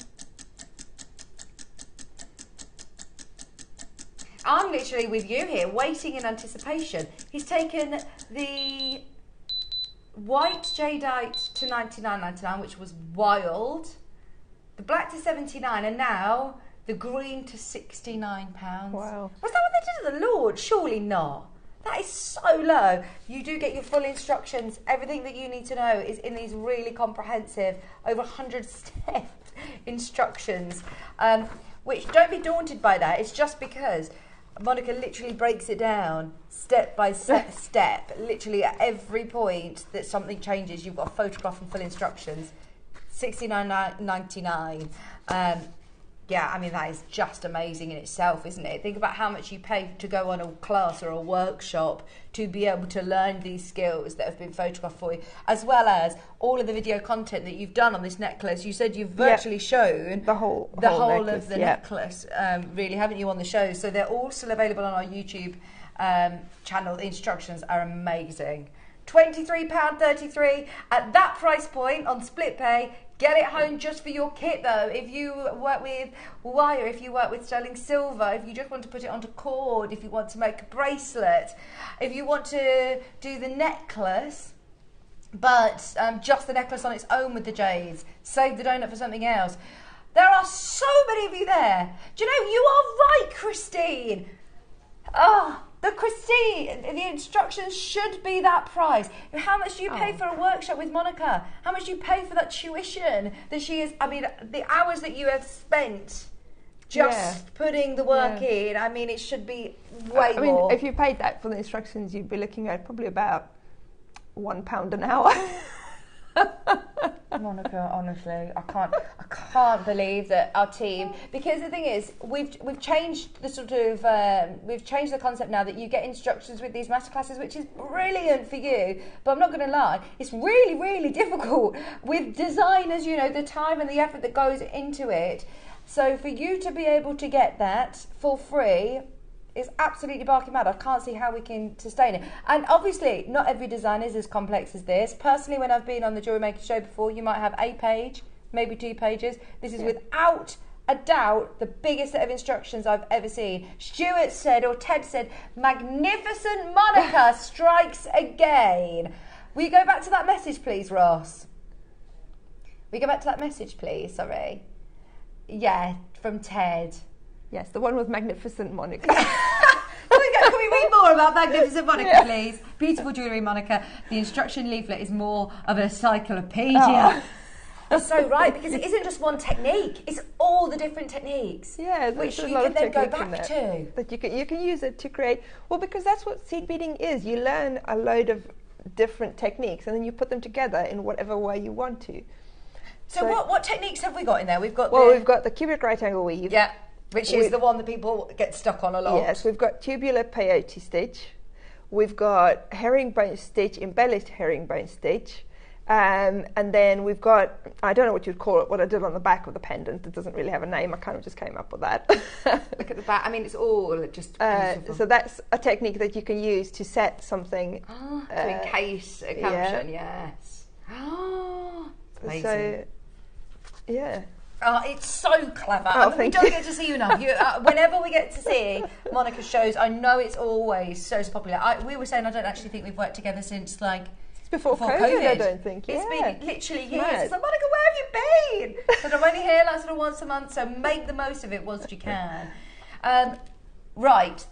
I'm literally with you here, waiting in anticipation. He's taken the white jadeite to $99.99, which was wild. The black to $79, and now the green to £69. Wow. Was that what they did at the Lord? Surely not. That is so low. You do get your full instructions. Everything that you need to know is in these really comprehensive, over 100-step instructions. Which, don't be daunted by that. It's just because Monica literally breaks it down step by step. Literally at every point that something changes, you've got a photograph and full instructions. $69.99. Yeah, I mean, that is just amazing in itself, isn't it? Think about how much you pay to go on a class or a workshop to be able to learn these skills that have been photographed for you, as well as all of the video content that you've done on this necklace. You said you've virtually shown the whole necklace, of the necklace, really, haven't you, on the show? So they're all still available on our YouTube channel. The instructions are amazing. £23.33 at that price point on split pay. Get it home just for your kit though. If you work with wire, if you work with sterling silver, if you just want to put it onto cord, if you want to make a bracelet, if you want to do the necklace, but just the necklace on its own with the jades, save the donut for something else. There are so many of you there. Do you know, you are right, Christine. Oh, the instructions should be that price. How much do you pay for a workshop with Monica? How much do you pay for that tuition that she is? I mean, the hours that you have spent just putting the work in. I mean, it should be way more. I mean, if you paid that for the instructions, you'd be looking at probably about £1 an hour. Monica, honestly, I can't believe that our team, because the thing is, we've changed the sort of we've changed the concept now that you get instructions with these masterclasses, which is brilliant for you. But I'm not going to lie, it's really, really difficult with designers. You know, the time and the effort that goes into it. So for you to be able to get that for free is absolutely barking mad. I can't see how we can sustain it. And obviously, not every design is as complex as this. Personally, when I've been on the JewelleryMaker show before, you might have a page, maybe 2 pages. This is without a doubt the biggest set of instructions I've ever seen. Stuart said, or Ted said, magnificent Monica strikes again. Will you go back to that message, please, Ross? Will you go back to that message, please? Sorry. Yeah, from Ted. Yes, the one with magnificent Monica. Can we read more about Magnificent Monica, please? Beautiful jewellery, Monica. The instruction leaflet is more of an encyclopedia. Oh. That's so right, because it isn't just one technique. It's all the different techniques. Yeah, which there's you a lot can of then go technique in back there to. that you can use it to create. Well, because that's what seed beading is. You learn a load of different techniques, and then you put them together in whatever way you want to. So what techniques have we got in there? We've got we've got the cubic right angle weave. Yeah. Which is the one that people get stuck on a lot. Yes, we've got tubular peyote stitch. We've got herringbone stitch, embellished herringbone stitch. And then we've got, I don't know what you'd call it, what I did on the back of the pendant. It doesn't really have a name. I kind of just came up with that. Look at the back. I mean, it's all just beautiful. So that's a technique that you can use to set something. To encase a caption, yes. It's amazing. So, yeah. Oh, it's so clever. Oh, we don't get to see you enough. Whenever we get to see Monica's shows, I know it's always so popular. We were saying I don't actually think we've worked together since before COVID, I don't think. It's been literally years. Right. It's like, Monica, where have you been? But I'm only here sort of once a month, so make the most of it whilst you can. Right.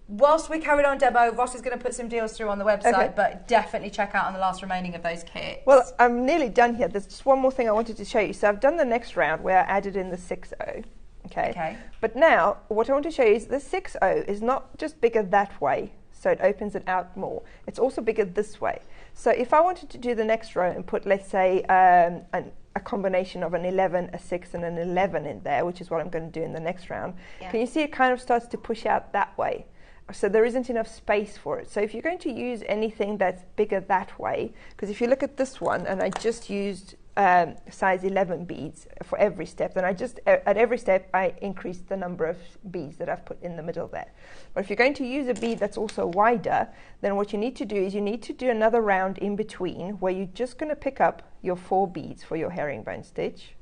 Whilst we carried on demo, Ross is going to put some deals through on the website, but definitely check out on the last remaining of those kits. Well, I'm nearly done here. There's just one more thing I wanted to show you. So I've done the next round where I added in the 6/0. Okay. But now, what I want to show you is the 6/0 is not just bigger that way, so it opens it out more. It's also bigger this way. So if I wanted to do the next row and put, let's say, a combination of an 11, a 6, and an 11 in there, which is what I'm going to do in the next round, can you see it kind of starts to push out that way? So there isn't enough space for it. So if you're going to use anything that's bigger that way, because if you look at this one, and I just used size 11 beads for every step, then at every step I increased the number of beads that I've put in the middle there. But if you're going to use a bead that's also wider, then what you need to do is you need to do another round in between where you're just going to pick up your 4 beads for your herringbone stitch.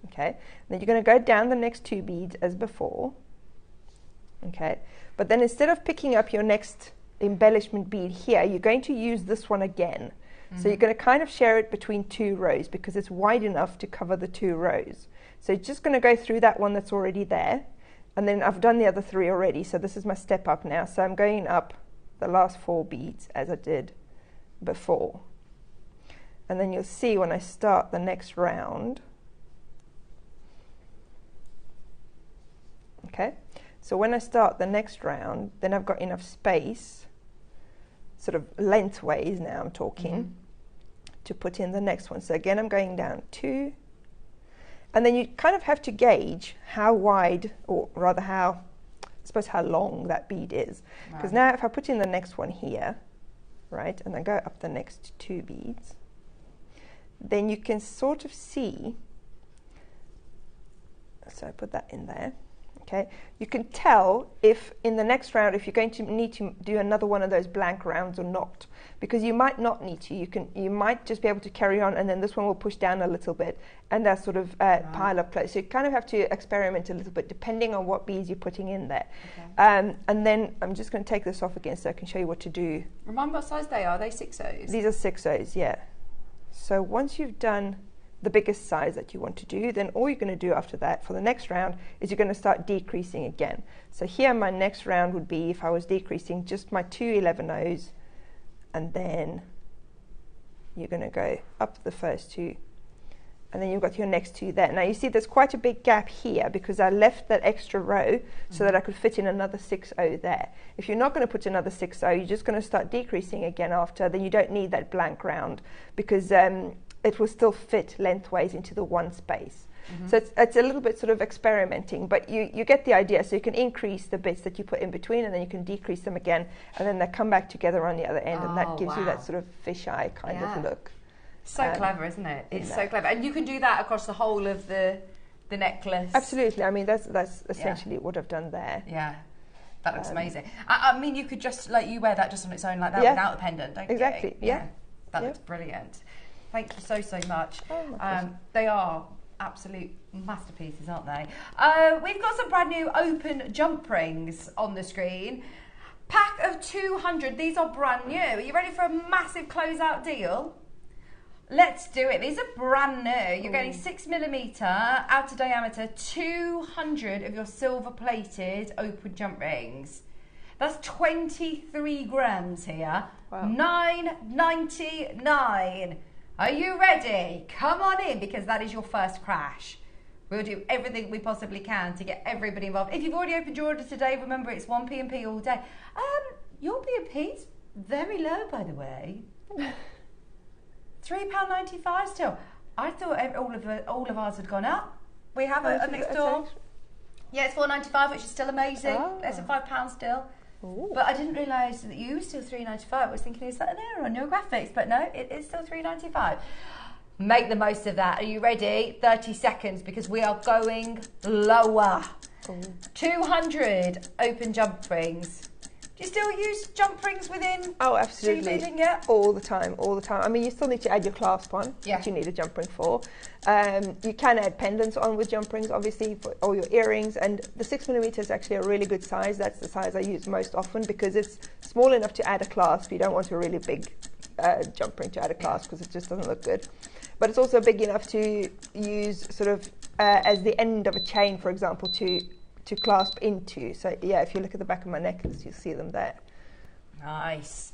Okay, then you're going to go down the next 2 beads as before. Okay, but then instead of picking up your next embellishment bead here, you're going to use this one again. So you're going to kind of share it between 2 rows because it's wide enough to cover the 2 rows. So you're just going to go through that one that's already there, and then I've done the other 3 already, so this is my step up now. So I'm going up the last 4 beads as I did before. And then you'll see when I start the next round. Okay. So when I start the next round, then I've got enough space, sort of lengthways now I'm talking, to put in the next one. So again, I'm going down 2. And then you kind of have to gauge how wide, or rather how long that bead is. Because now if I put in the next one here, right, and then go up the next 2 beads, then you can sort of see, so I put that in there. Okay, you can tell if in the next round if you're going to need to do another one of those blank rounds or not, because you might not need to. You might just be able to carry on, and then this one will push down a little bit, and that sort of pile up close. So you kind of have to experiment a little bit depending on what beads you're putting in there. Okay. And then I'm just going to take this off again so I can show you what to do. Remind me what size they are. Are they 6/0s? These are 6/0s, yeah. So once you've done the biggest size that you want to do, then all you're going to do after that for the next round is you're going to start decreasing again. So here my next round would be, if I was decreasing, just my 2 11/0s, and then you're going to go up the first 2, and then you've got your next 2 there. Now you see there's quite a big gap here because I left that extra row so that I could fit in another 6/0 there. If you're not going to put another 6/0, you're just going to start decreasing again after, then you don't need that blank round, because it will still fit lengthways into the one space. So it's a little bit sort of experimenting, but you get the idea. So you can increase the bits that you put in between, and then you can decrease them again, and then they come back together on the other end, and that gives you that sort of fisheye kind of look. So clever, isn't it? It's so clever. And you can do that across the whole of the necklace. Absolutely. I mean, that's essentially what I've done there. Yeah. That looks amazing. I mean, you could just, like, you wear that just on its own like that without a pendant, don't you? Exactly, yeah. That looks brilliant. Thank you so much. Oh, they are absolute masterpieces, aren't they? We've got some brand new open jump rings on the screen. Pack of 200. These are brand new. Are you ready for a massive closeout deal? Let's do it. These are brand new. You're getting 6mm outer diameter, 200 of your silver plated open jump rings. That's 23 grams here. Wow. $9.99. Are you ready? Come on in, because that is your first crash. We'll do everything we possibly can to get everybody involved. If you've already opened your order today, remember it's 1 P&P all day. Your P&P's very low, by the way. £3.95 still. I thought all of ours had gone up. We have it next door. Yeah, it's £4.95, which is still amazing. Less than £5 still. Ooh. But I didn't realise that you were still £3.95. I was thinking, is that an error on your graphics? But no, it is still £3.95. Make the most of that. Are you ready? 30 seconds, because we are going lower. Ooh. 200 open jump rings. Do you still use jump rings within? Oh, absolutely. Yeah? All the time. I mean, you still need to add your clasp on, which you need a jump ring for. You can add pendants on with jump rings, obviously, for all your earrings. And the 6mm is actually a really good size. That's the size I use most often, because it's small enough to add a clasp. You don't want a really big jump ring to add a clasp, because it just doesn't look good. But it's also big enough to use sort of as the end of a chain, for example, to clasp into. So yeah, if you look at the back of my necklace, you'll see them there. Nice.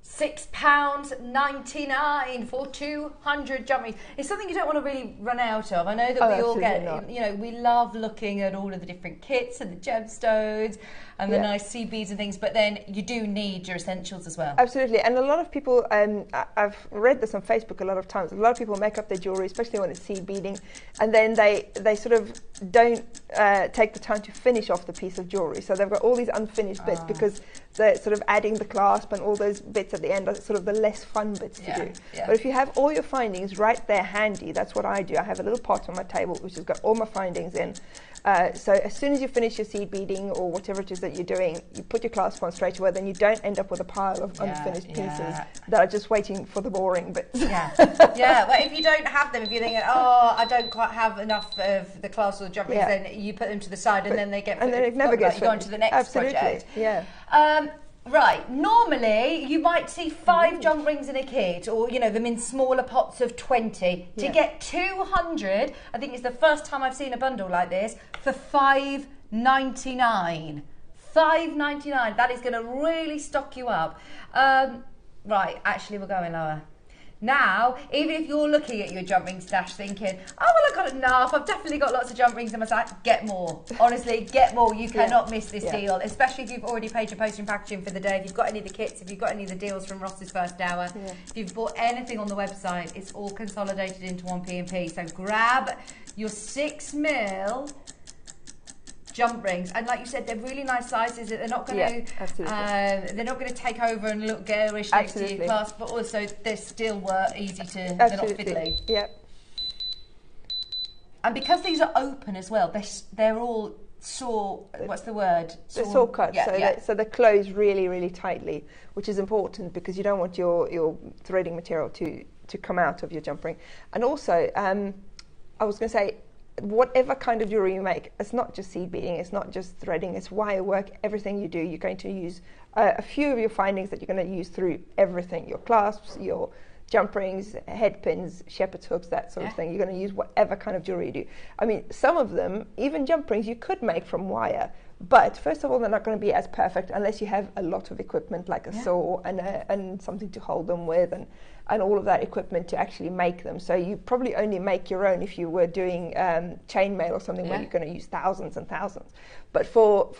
£6.99 for 200 jump rings. It's something you don't want to really run out of. I know that we all get, you know, we love looking at all of the different kits and the gemstones and the nice seed beads and things, but then you do need your essentials as well. Absolutely. And a lot of people, I've read this on Facebook a lot of times, a lot of people make up their jewellery, especially when it's seed beading, and then they sort of don't take the time to finish off the piece of jewellery. So they've got all these unfinished bits, because they're sort of adding the clasp and all those bits at the end are sort of the less fun bits to do. Yeah. But if you have all your findings right there handy, that's what I do. I have a little pot on my table which has got all my findings in. So as soon as you finish your seed beading or whatever it is that you're doing, you put your clasp on straight away, then you don't end up with a pile of unfinished pieces that are just waiting for the boring bits. Yeah, well, if you don't have them, if you're thinking, oh, I don't quite have enough of the clasp or the jump rings, then you put them to the side, and then they get... And then it never gets... You go on to the next project. Yeah. Right, normally you might see 5 jump rings in a kit, or you know, them in smaller pots of 20. To get 200, I think it's the first time I've seen a bundle like this, for $5.99. $5.99, that is going to really stock you up. Right, actually we're going lower. Now, even if you're looking at your jump ring stash thinking, oh, well, I've got enough, I've definitely got lots of jump rings in my stash, get more. Honestly, get more. You cannot miss this deal, especially if you've already paid your postage and packaging for the day, if you've got any of the kits, if you've got any of the deals from Ross's first hour, if you've bought anything on the website, it's all consolidated into one P&P. So grab your 6mm jump rings, and like you said, they're really nice sizes. They're not going to they're not going to take over and look garish next to your clasp, but also they still were easy to. They're not fiddly. And because these are open as well, they're all what's the word? They're saw cut, so they close really, really tightly, which is important because you don't want your threading material to come out of your jump ring. And also, I was going to say, whatever kind of jewellery you make, it's not just seed beading, it's not just threading, it's wire work, everything you do, you're going to use a few of your findings that you're going to use through everything, your clasps, your jump rings, head pins, shepherd's hooks, that sort of thing. You're going to use whatever kind of jewellery you do. I mean, some of them, even jump rings, you could make from wire, But first of all, they're not going to be as perfect unless you have a lot of equipment like a saw and something to hold them with and all of that equipment to actually make them. So you probably only make your own if you were doing chainmail or something where you're going to use thousands and thousands. But for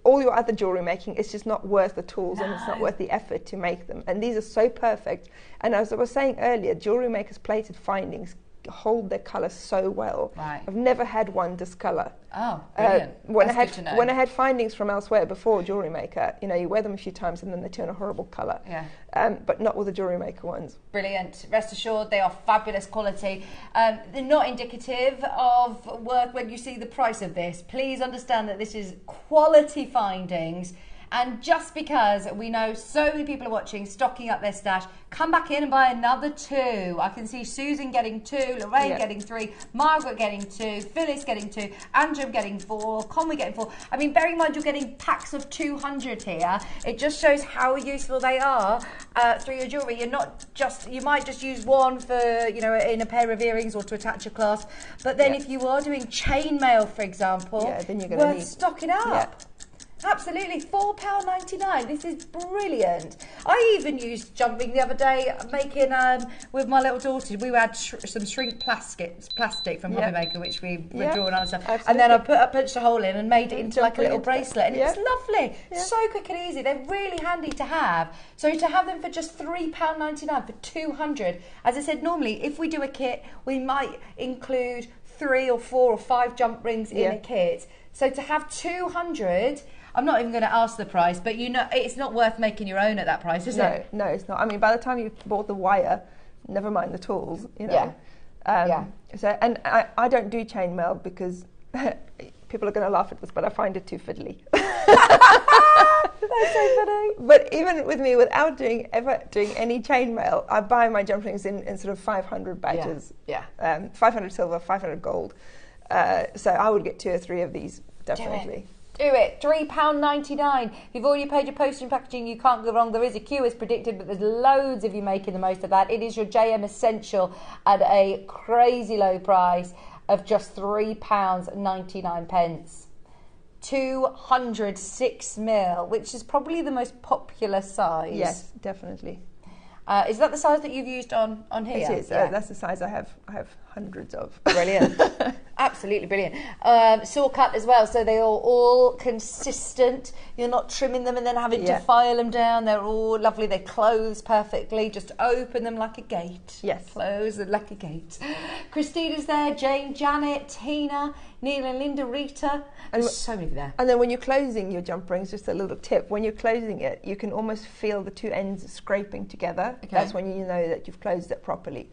all your other jewelry making, it's just not worth the tools and it's not worth the effort to make them. And these are so perfect. And as I was saying earlier, JewelleryMaker's plated findings hold their colour so well. Right. I've never had one discolour. Oh, brilliant. When That's good to know. I had findings from elsewhere before JewelleryMaker, you wear them a few times and then they turn a horrible colour. Yeah. But not with the JewelleryMaker ones. Brilliant. Rest assured, they are fabulous quality. They're not indicative of work when you see the price of this. Please understand that this is quality findings. And just because we know so many people are watching, stocking up their stash, come back in and buy another 2. I can see Susan getting 2, Lorraine getting 3, Margaret getting 2, Phyllis getting 2, Andrew getting 4, Conway getting 4. I mean, bearing in mind you're getting packs of 200 here. It just shows how useful they are through your jewellery. You might just use one for, in a pair of earrings or to attach a clasp. But then if you are doing chainmail, for example, then you're going to need stocking up. Yeah. Absolutely, £4.99. This is brilliant. I even used jumping the other day, making with my little daughter. We had some shrink plastic from JewelleryMaker, which we were drawing on and stuff. Absolutely. And then I punched a hole in and made it into like a little bracelet, and it's lovely. Yeah. So quick and easy. They're really handy to have. So to have them for just £3.99 for 200. As I said, normally if we do a kit, we might include 3 or 4 or 5 jump rings in a kit. So to have 200. I'm not even going to ask the price, but it's not worth making your own at that price, is it? No, it's not. I mean, by the time you've bought the wire, never mind the tools, Yeah. So, and I don't do chainmail because people are going to laugh at this, but I find it too fiddly. That's so funny. But even with me, without ever doing any chainmail, I buy my jump rings in sort of 500 batches. Yeah. 500 silver, 500 gold. So I would get 2 or 3 of these, definitely. Do it. £3.99. If you've already paid your postage and packaging, you can't go wrong. There is a queue as predicted, but there's loads of you making the most of that. It is your JM Essential at a crazy low price of just £3.99. 206mm, which is probably the most popular size. Yes, definitely. Is that the size that you've used on here? It is. Yeah. That's the size I have hundreds of. Brilliant. Absolutely brilliant. Saw cut as well, so they are all consistent. You're not trimming them and then having to file them down. They're all lovely. They close perfectly. Just open them like a gate. Yes. Close them like a gate. Christina's there, Jane, Janet, Tina, Neil and Linda, Rita. There's so many there. And then when you're closing your jump rings, just a little tip, when you're closing it, you can almost feel the 2 ends scraping together. Okay. That's when you know that you've closed it properly.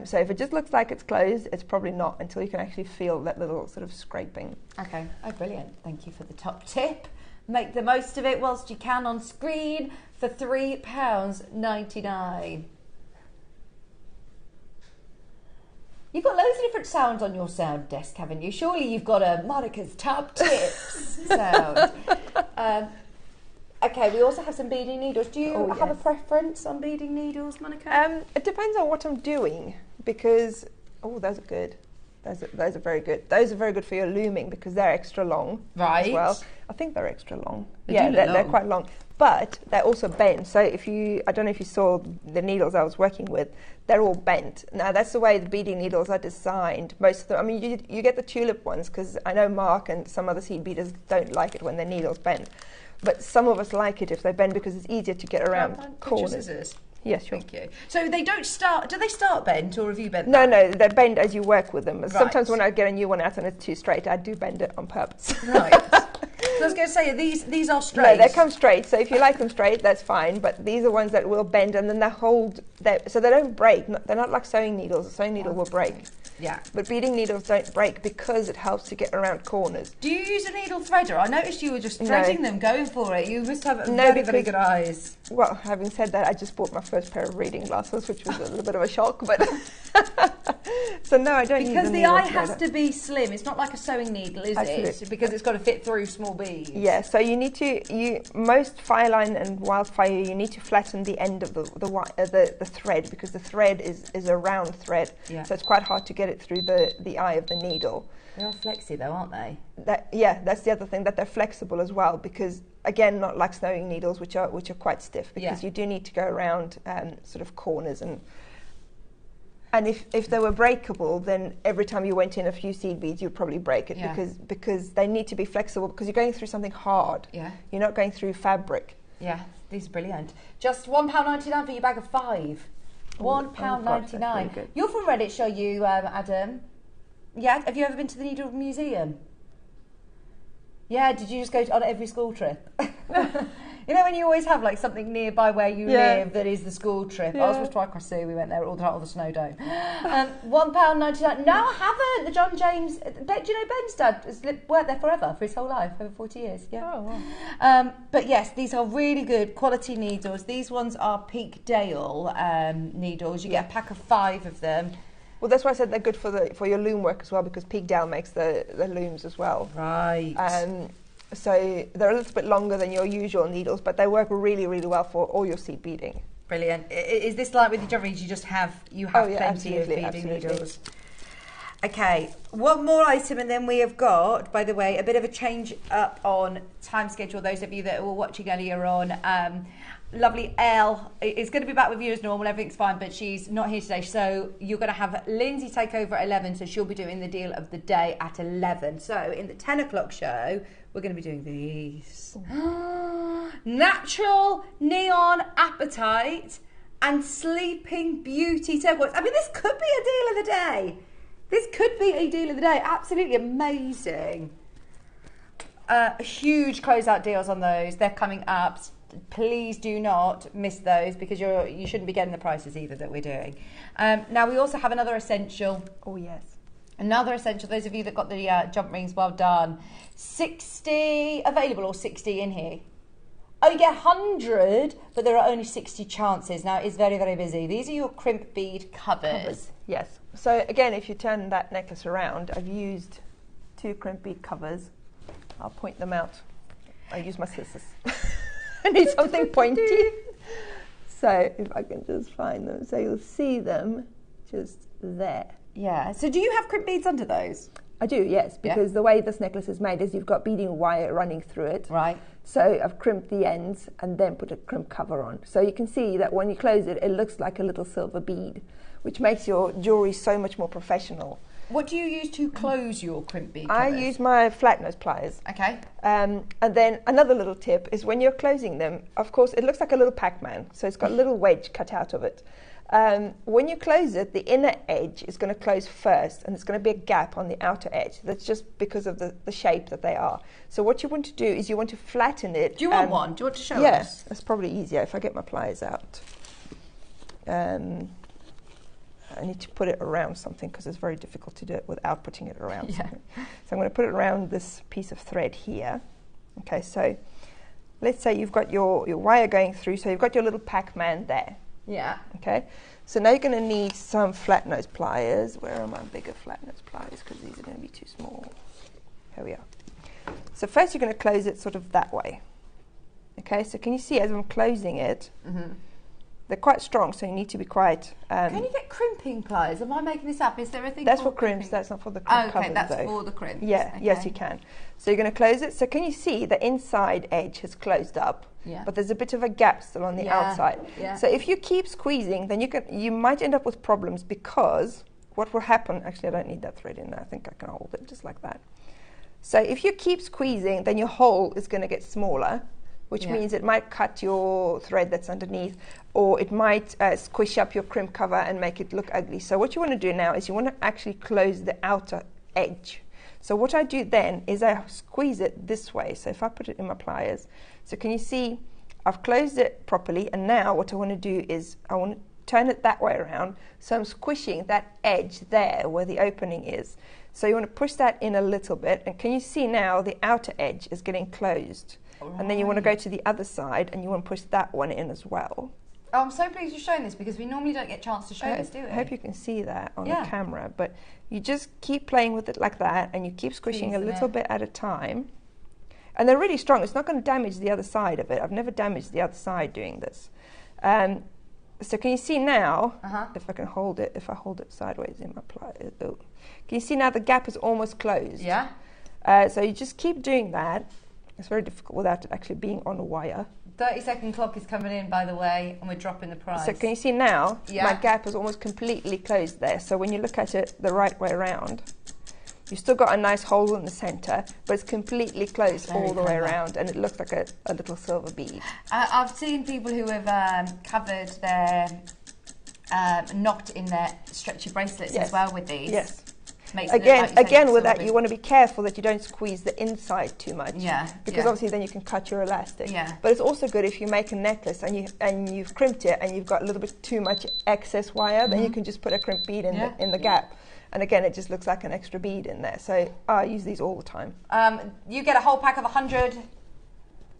So if it just looks like it's closed, it's probably not until you can actually feel that little sort of scraping. Okay. Oh, brilliant. Thank you for the top tip. Make the most of it whilst you can on screen for £3.99. You've got loads of different sounds on your sound desk, haven't you? Surely you've got a Monica's top tips sound. Okay, we also have some beading needles. Do you have a preference on beading needles, Monica? It depends on what I'm doing because, those are good. Those are very good. Those are very good for your looming because they're extra long as well. I think they're extra long. They're quite long. But they're also bent. So I don't know if you saw the needles I was working with, they're all bent. Now that's the way the beading needles are designed. Most of them, I mean, you get the tulip ones because I know Mark and some other seed beaters don't like it when their needles bend. But some of us like it if they bend because it's easier to get around corners. Scissors. Yes, sure. Thank you. So they don't start, do they start bent or have you bent No, they bend as you work with them. Right. Sometimes when I get a new one out and it's too straight, I do bend it on purpose. Right. So I was going to say, these are straight? No, they come straight. So if you like them straight, that's fine. But these are ones that will bend and then they hold, so they don't break. They're not like sewing needles. A sewing needle will break. Yeah. But beading needles don't break because it helps to get around corners. Do you use a needle threader? I noticed you were just threading them, going for it. You must have very good eyes. Well, having said that, I just bought my first pair of reading glasses, which was a little bit of a shock. But So no, I don't use Because a the needle eye threader. has to be slim. It's not like a sewing needle, is Absolutely. it? Because it's got to fit through small beads. Yeah, so you need to, most fireline and wildfire, you need to flatten the end of the thread, because the thread is a round thread. Yeah. So it's quite hard to get it through the eye of the needle. They are flexy though, aren't they? That's the other thing, that they're flexible as well, because again, not like sewing needles, which are quite stiff, because you do need to go around sort of corners, and if they were breakable, then every time you went in a few seed beads, you'd probably break it, because they need to be flexible, because you're going through something hard. Yeah. You're not going through fabric. Yeah, these are brilliant. Just £1.99 for your bag of 5. £1.99. Good. You're from Redditch, are you, Adam? Yeah. Have you ever been to the Needle Museum? Yeah. Did you just go on every school trip? You know when you always have like something nearby where you live that is the school trip. I was with Twycross Zoo. We went there all the time, all the snow dome. £1.99. No, I haven't. The John James. Do you know Ben's dad has worked there forever for his whole life, over 40 years. Yeah. Oh, wow. But yes, these are really good quality needles. These ones are Peakdale needles. You get a pack of 5 of them. Well, that's why I said they're good for your loom work as well, because Peakdale makes the looms as well. Right. So they're a little bit longer than your usual needles, but they work really, really well for all your seed beading. Brilliant. Is this like with your jewellery? You have plenty of beading needles. Okay, one more item, and then we have got, by the way, a bit of a change up on time schedule. Those of you that were watching earlier on, lovely Elle is going to be back with you as normal. Everything's fine, but she's not here today. So you're going to have Lindsay take over at 11. So she'll be doing the deal of the day at 11. So in the 10 o'clock show, we're going to be doing these. Natural Neon Appetite and Sleeping Beauty turquoise. I mean, this could be a deal of the day. This could be a deal of the day. Absolutely amazing. Huge closeout deals on those. They're coming up. Please do not miss those, because you shouldn't be getting the prices either that we're doing. Now we also have another essential. Oh yes. Another essential. Those of you that got the jump rings, well done. 60 available, or 60 in here. Oh, you get 100, but there are only 60 chances. Now it's very, very busy. These are your crimp bead covers. Yes. So again, if you turn that necklace around, I've used 2 crimp bead covers. I'll point them out. I use my scissors. I need something pointy. So if I can just find them, so you'll see them just there. Yeah. So do you have crimp beads under those? I do, yes, because the way this necklace is made is you've got beading wire running through it. Right. So I've crimped the ends and then put a crimp cover on. So you can see that when you close it, it looks like a little silver bead, which makes your jewellery so much more professional. What do you use to close your crimp bead covers? I use my flat nose pliers. Okay. And then another little tip is when you're closing them, of course, it looks like a little Pac-Man. So it's got a little wedge cut out of it. When you close it, the inner edge is going to close first, and it's going to be a gap on the outer edge. That's just because of the shape that they are. So what you want to do is you want to flatten it. Do you want one? Do you want to show us? Yes, that's probably easier if I get my pliers out. I need to put it around something, because it's very difficult to do it without putting it around something. So I'm going to put it around this piece of thread here. Okay, so let's say you've got your wire going through, so you've got your little Pac-Man there. Yeah. Okay, so now you're going to need some flat nose pliers. Where are my bigger flat nose pliers? Because these are going to be too small. Here we are. So first you're going to close it sort of that way. Okay, so can you see as I'm closing it, they're quite strong, so you need to be quite... Can you get crimping pliers? Am I making this up? Is there a thing That's for called crimps, that's not for the crimp covers, okay, that's though. for the crimps. Yeah, okay. yes you can. So you're going to close it. So can you see the inside edge has closed up, but there's a bit of a gap still on the outside. Yeah. So if you keep squeezing, then you might end up with problems, because what will happen... Actually, I don't need that thread in there. I think I can hold it just like that. So if you keep squeezing, then your hole is going to get smaller, which means it might cut your thread that's underneath, or it might squish up your crimp cover and make it look ugly. So what you want to do now is you want to actually close the outer edge. So what I do then is I squeeze it this way. So if I put it in my pliers, so can you see I've closed it properly, and now what I want to do is I want to turn it that way around. So I'm squishing that edge there where the opening is. So you want to push that in a little bit, and can you see now the outer edge is getting closed? Right. And then you want to go to the other side and you want to push that one in as well. Oh, I'm so pleased you're showing this because we normally don't get a chance to show this, do we? I hope you can see that on the camera, but you just keep playing with it like that and you keep squishing a little bit at a time. And they're really strong. It's not going to damage the other side of it. I've never damaged the other side doing this. So can you see now, if I can hold it, if I hold it sideways in my pliers, can you see now the gap is almost closed? Yeah. So you just keep doing that. It's very difficult without it actually being on a wire. 30-second clock is coming in, by the way, and we're dropping the price. So can you see now, my gap is almost completely closed there. So when you look at it the right way around, you've still got a nice hole in the centre, but it's completely closed all the way around, and it looks like a little silver bead. I've seen people who have covered their knot in their stretchy bracelets as well with these. Yes. Again, with that, you want to be careful that you don't squeeze the inside too much. Yeah. Because obviously then you can cut your elastic. Yeah. But it's also good if you make a necklace and you've crimped it and you've got a little bit too much excess wire, then you can just put a crimp bead in the gap. And again, it just looks like an extra bead in there. So I use these all the time. You get a whole pack of 100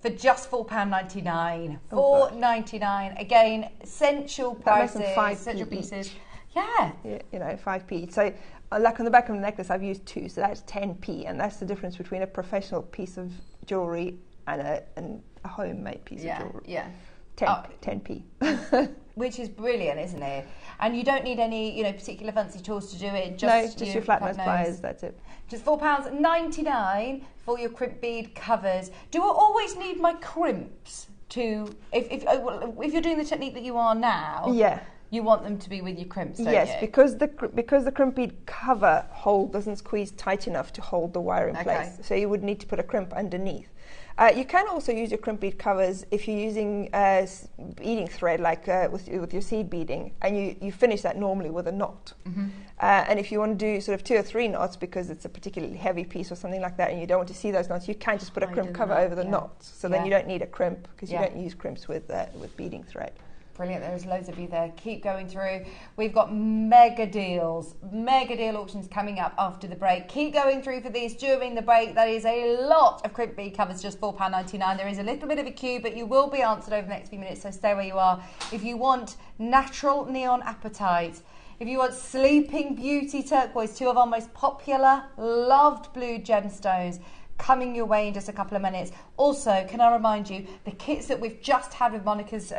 for just £4.99. £4.99. Again, essential prices, essential pieces. Yeah. You know, 5p. So like on the back of the necklace, I've used 2, so that's 10p, and that's the difference between a professional piece of jewellery and a homemade piece of jewellery. Yeah. 10p. Which is brilliant, isn't it? And you don't need any, particular fancy tools to do it. Just your flat nose pliers, that's it. Just £4.99 for your crimp bead covers. Do I always need my crimps to, if you're doing the technique that you are now? Yeah. You want them to be with your crimps, don't you? Yes, because the crimp bead cover hole doesn't squeeze tight enough to hold the wire in place. So you would need to put a crimp underneath. You can also use your crimp bead covers if you're using beading thread, like with your seed beading, and you finish that normally with a knot. And if you want to do sort of 2 or 3 knots because it's a particularly heavy piece or something like that, and you don't want to see those knots, you can just put a crimp cover over the knots. So then you don't need a crimp because you don't use crimps with beading thread. Brilliant, there's loads of you there. Keep going through. We've got mega deal auctions coming up after the break. Keep going through for these during the break. That is a lot of crimp bead covers, just £4.99. There is a little bit of a queue, but you will be answered over the next few minutes, so stay where you are. If you want natural neon apatite, if you want sleeping beauty turquoise, 2 of our most popular, loved blue gemstones, coming your way in just a couple of minutes. Also, can I remind you, the kits that we've just had with Monica's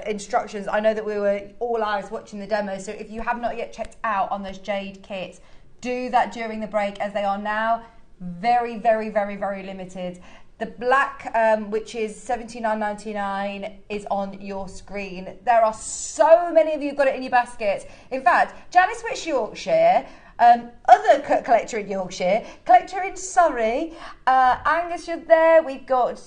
instructions, I know that we were all eyes watching the demo, so if you have not yet checked out on those jade kits, do that during the break, as they are now very, very, very, very limited. The black, which is $79.99, is on your screen. There are so many of you who've got it in your baskets. In fact, Janice Witch Yorkshire, other collector in Yorkshire, collector in Surrey, Angus, you're there. We've got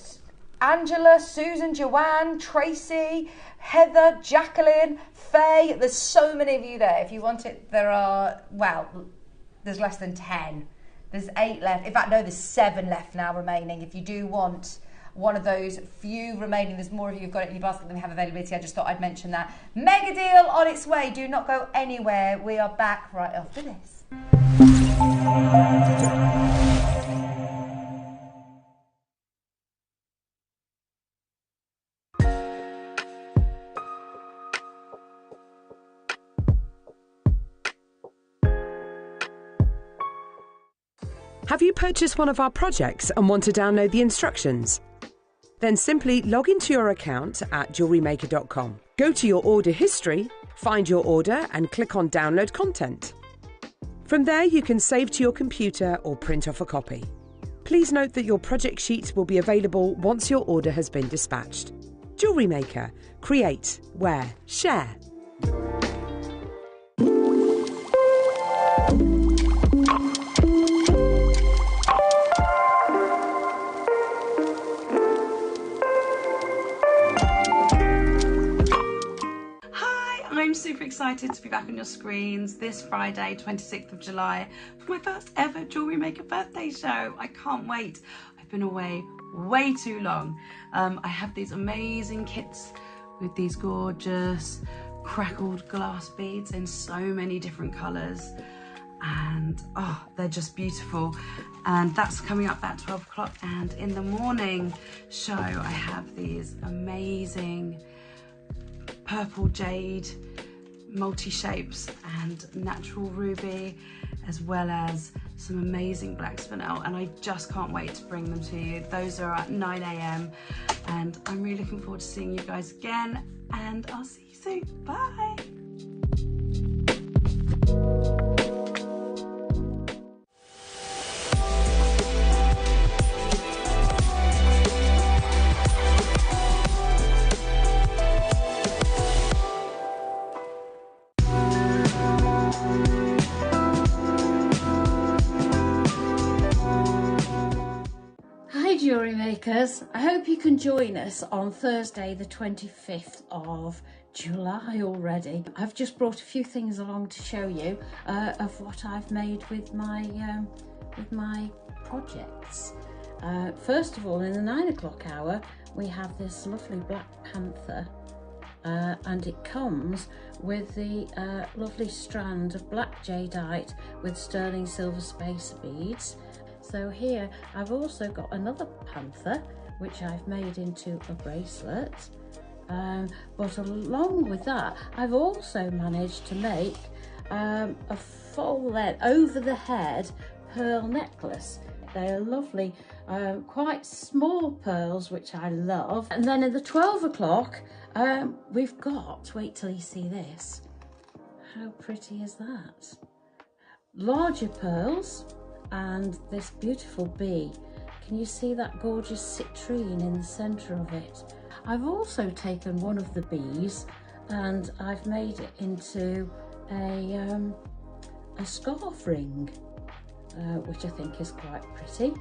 Angela, Susan, Joanne, Tracy, Heather, Jacqueline, Faye. There's so many of you there. If you want it, there are, well, there's less than 10. There's 8 left. In fact, no, there's 7 left now remaining. If you do want one of those few remaining, there's more of you who've got it in your basket than we have availability. I just thought I'd mention that. Mega deal on its way. Do not go anywhere. We are back right after this. Have you purchased one of our projects and want to download the instructions? Then simply log into your account at JewelleryMaker.com. Go to your order history, find your order and click on Download Content. From there you can save to your computer or print off a copy. Please note that your project sheet will be available once your order has been dispatched. Jewellery Maker. Create, wear, share. I'm super excited to be back on your screens this Friday, 26th of July, for my first ever JewelleryMaker birthday show. I can't wait. I've been away way too long. I have these amazing kits with these gorgeous crackled glass beads in so many different colours, and oh, they're just beautiful. And that's coming up at 12 o'clock. And in the morning show, I have these amazing purple jade, multi-shapes and natural ruby, as well as some amazing black spinel, and I just can't wait to bring them to you. Those are at 9 AM and I'm really looking forward to seeing you guys again, and I'll see you soon. Bye. Jewellery makers, I hope you can join us on Thursday the 25th of July already. I've just brought a few things along to show you of what I've made with my projects. First of all, in the 9 o'clock hour we have this lovely Black Panther, and it comes with the lovely strand of black jadeite with sterling silver spacer beads. So here I've also got another panther which I've made into a bracelet, but along with that I've also managed to make a full length over the head pearl necklace. They're lovely, quite small pearls which I love. And then at the 12 o'clock we've got, wait till you see this, how pretty is that? Larger pearls and this beautiful bee. Can you see that gorgeous citrine in the centre of it? I've also taken one of the bees and I've made it into a scarf ring, which I think is quite pretty.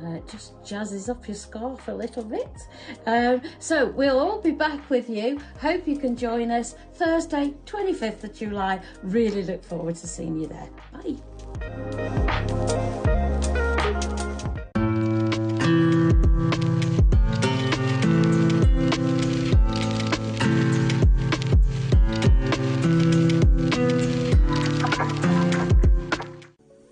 It just jazzes up your scarf a little bit. So we'll all be back with you. Hope you can join us Thursday 25th of July. Really look forward to seeing you there. Bye.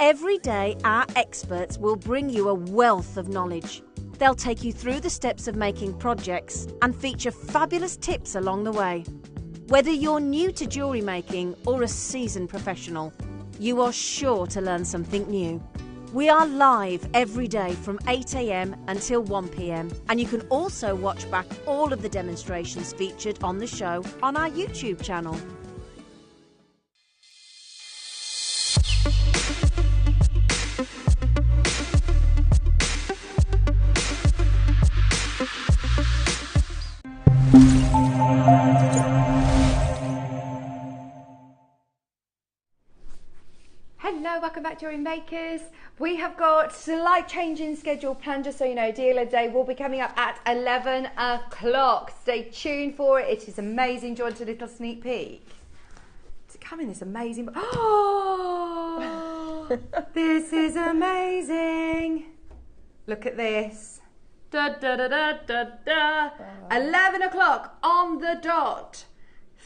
Every day, our experts will bring you a wealth of knowledge. They'll take you through the steps of making projects and feature fabulous tips along the way. Whether you're new to jewellery making or a seasoned professional, you are sure to learn something new. We are live every day from 8 AM until 1 PM, and you can also watch back all of the demonstrations featured on the show on our YouTube channel. Hello, welcome back to Jewellery Makers. We have got a slight change in schedule planned, just so you know. Deal of the day will be coming up at 11 o'clock. Stay tuned for it. It is amazing. Do you want a little sneak peek? It's coming, this amazing. Oh, this is amazing. Look at this. Da, da, da, da, da, da. 11 o'clock on the dot.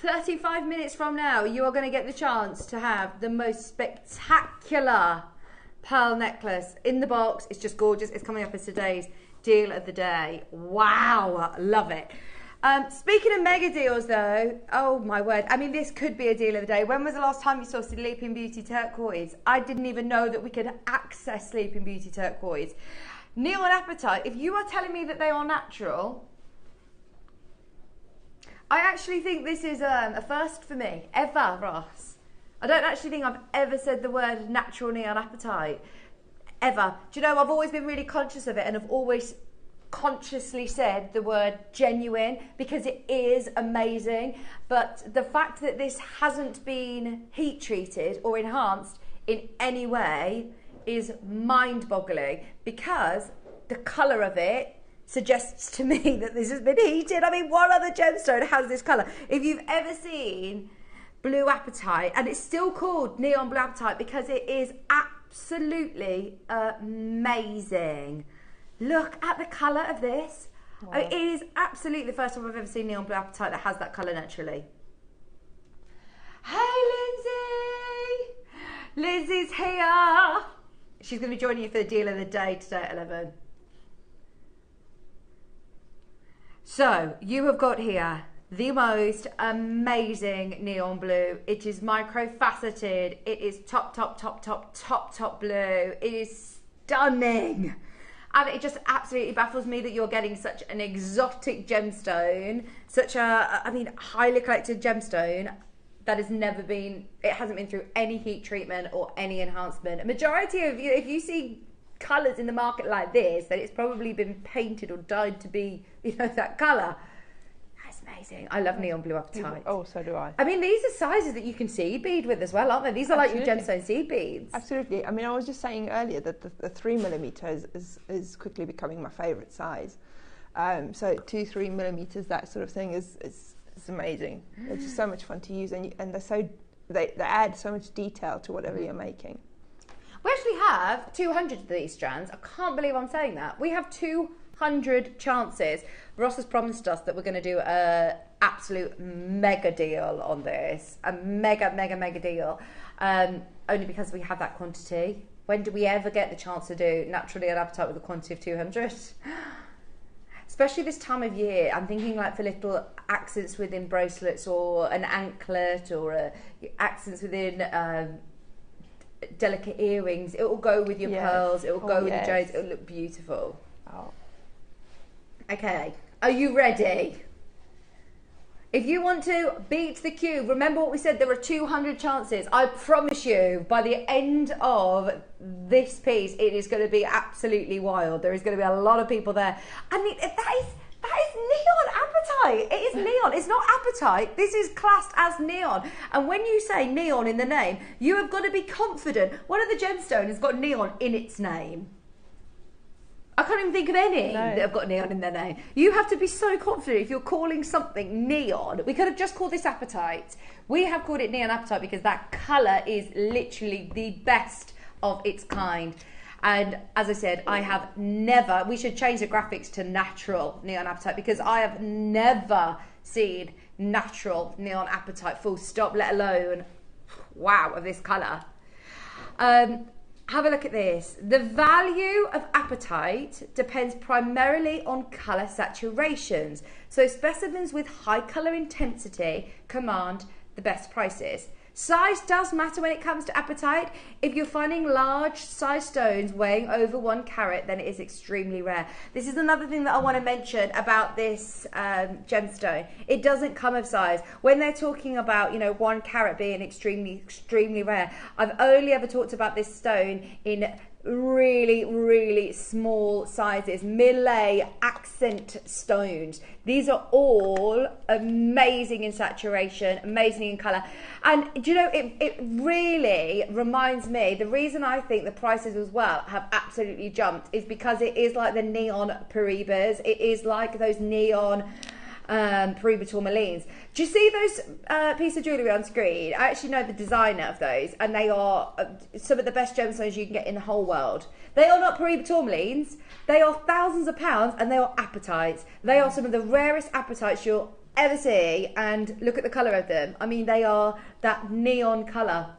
35 minutes from now, you are going to get the chance to have the most spectacular pearl necklace in the box. It's just gorgeous. It's coming up as today's deal of the day. Wow, love it. Speaking of mega deals though, oh my word, I mean, this could be a deal of the day. When was the last time you saw Sleeping Beauty turquoise? I didn't even know that we could access Sleeping Beauty turquoise. Neon Apatite, if you are telling me that they are natural, I actually think this is a first for me, ever, Ross. I don't actually think I've ever said the word natural neon apatite, ever. Do you know, I've always been really conscious of it, and I've always consciously said the word genuine because it is amazing. But the fact that this hasn't been heat treated or enhanced in any way is mind-boggling, because the colour of it suggests to me that this has been heated. I mean, what other gemstone has this colour? If you've ever seen blue apatite, and it's still called neon blue apatite because it is absolutely amazing. Look at the colour of this. Wow. I mean, it is absolutely the first time I've ever seen neon blue apatite that has that colour naturally. Hey, Lindsay! Lizzie's here. She's going to be joining you for the deal of the day today at 11. So, you have got here the most amazing neon blue. It is micro-faceted. It is top blue. It is stunning. And it just absolutely baffles me that you're getting such an exotic gemstone, such a, I mean, highly collected gemstone that has never been, it hasn't been through any heat treatment or any enhancement. A majority of you, if you see colours in the market like this, then it's probably been painted or dyed to be, you know, that colour. That's amazing. I love neon blue apatite. Oh, so do I. I mean, these are sizes that you can seed bead with as well, aren't they? These are like your gemstone seed beads. Absolutely. I mean, I was just saying earlier that the 3mm is quickly becoming my favourite size. So 2-3 millimeters, that sort of thing is amazing. It's just so much fun to use, and they add so much detail to whatever you're making. We actually have 200 of these strands. I can't believe I'm saying that. We have 200 chances. Ross has promised us that we're going to do a absolute mega deal on this. A mega deal. Only because we have that quantity. When do we ever get the chance to do naturally an apatite with a quantity of 200? Especially this time of year. I'm thinking like for little accents within bracelets or an anklet or accents within delicate earrings. It will go with your pearls. It will go with your jades. It will look beautiful. Oh. Okay, are you ready? If you want to beat the queue, remember what we said, there are 200 chances. I promise you, by the end of this piece, it is going to be absolutely wild. There is going to be a lot of people there. I mean, that is neon apatite. It is neon. It's not apatite. This is classed as neon. And when you say neon in the name, you have got to be confident. One of the gemstones has got neon in its name. I can't even think of any that have got neon in their name. You have to be so confident if you're calling something neon. We could have just called this apatite. We have called it neon apatite because that colour is literally the best of its kind. And as I said, I have never, we should change the graphics to natural neon apatite because I have never seen natural neon apatite full stop, let alone, wow, of this colour. Have a look at this. The value of apatite depends primarily on colour saturations. So specimens with high colour intensity command the best prices. Size does matter when it comes to apatite. If you're finding large size stones weighing over 1 carat, then it is extremely rare. This is another thing that I want to mention about this gemstone. It doesn't come of size. When they're talking about, you know, 1 carat being extremely rare, I've only ever talked about this stone in really small sizes, Millet accent stones. These are all amazing in saturation, amazing in colour. And do you know, it really reminds me, the reason I think the prices as well have absolutely jumped is because it is like the neon Paribas. It is like those neon Pariba tourmalines. Do you see those pieces of jewellery on screen? I actually know the designer of those, and they are some of the best gemstones you can get in the whole world. They are not Pariba tourmalines. They are thousands of pounds, and they are apatites. They are some of the rarest apatites you'll ever see, and look at the colour of them. I mean, they are that neon colour.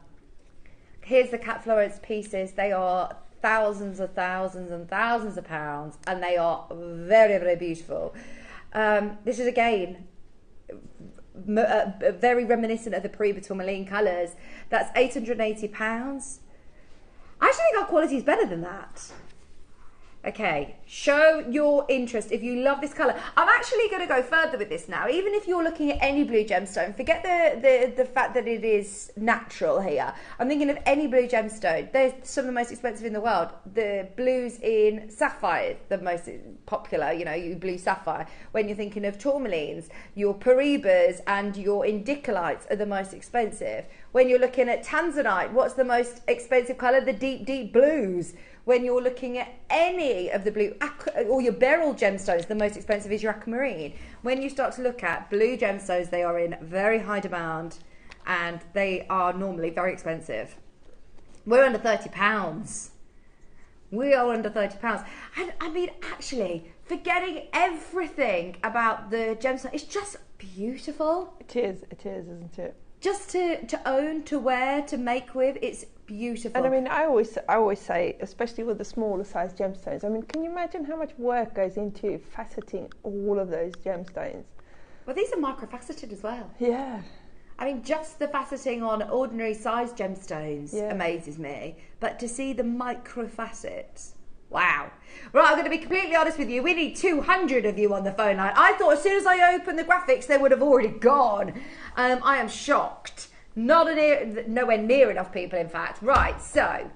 Here's the Cat Florence pieces. They are thousands and thousands of pounds, and they are very beautiful. This is again very reminiscent of the Pariba tourmaline colours. That's £880. I actually think our quality is better than that. Okay, show your interest if you love this colour. I'm actually going to go further with this now. Even if you're looking at any blue gemstone, forget the fact that it is natural here. I'm thinking of any blue gemstone. They're some of the most expensive in the world. The blues in sapphire, the most popular, you know, your blue sapphire. When you're thinking of tourmalines, your Paribas and your indicolites are the most expensive. When you're looking at tanzanite, what's the most expensive colour? The deep blues. When you're looking at any of the blue, or your beryl gemstones, the most expensive is your aquamarine. When you start to look at blue gemstones, they are in very high demand and they are normally very expensive. We're under £30. We are under £30. And I mean, actually, forgetting everything about the gemstone, it's just beautiful. It is, isn't it? Just to own, to wear, to make with, it's beautiful. And I mean, I always say, especially with the smaller size gemstones, I mean, can you imagine how much work goes into faceting all of those gemstones? Well, these are microfaceted as well. Yeah. I mean, just the faceting on ordinary size gemstones amazes me. But to see the microfacets, wow. Right, I'm going to be completely honest with you. We need 200 of you on the phone line. I thought as soon as I opened the graphics, they would have already gone. I am shocked. Nowhere near enough people, in fact. Right, so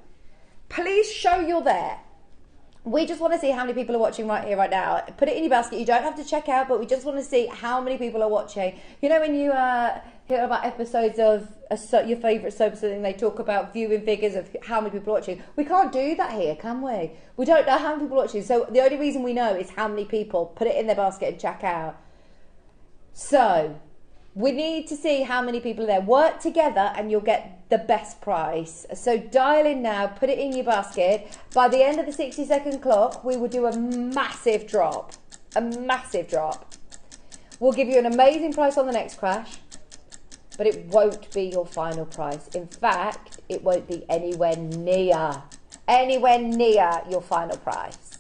please show you're there. We just want to see how many people are watching right here, right now. Put it in your basket. You don't have to check out, but we just want to see how many people are watching. You know when you hear about episodes of your favourite soap, something they talk about viewing figures of how many people are watching. We can't do that here, can we? We don't know how many people are watching. So the only reason we know is how many people. Put it in their basket and check out. So we need to see how many people are there. Work together and you'll get the best price. So dial in now, put it in your basket. By the end of the 60-second clock, we will do a massive drop. A massive drop. We'll give you an amazing price on the next crash, but it won't be your final price. In fact, it won't be anywhere near your final price.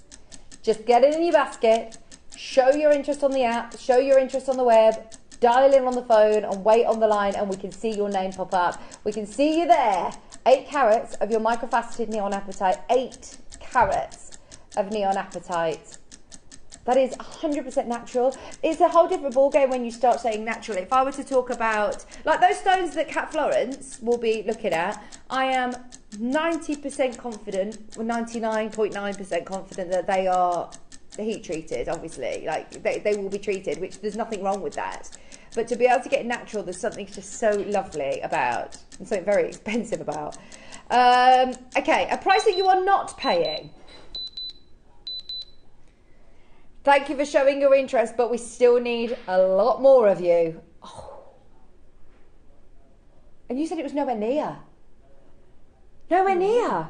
Just get it in your basket, show your interest on the app, show your interest on the web, dial in on the phone and wait on the line and we can see your name pop up. We can see you there. 8 carats of your microfaceted neon apatite. 8 carats of neon apatite. That is 100% natural. It's a whole different ballgame when you start saying natural. If I were to talk about, like those stones that Kat Florence will be looking at, I am 90% confident, or 99.9% confident that they are heat treated, obviously. Like they will be treated, which there's nothing wrong with that. But to be able to get natural, there's something just so lovely about, and something very expensive about. Okay, a price that you are not paying. Thank you for showing your interest, but we still need a lot more of you. Oh. And you said it was nowhere near. Nowhere near.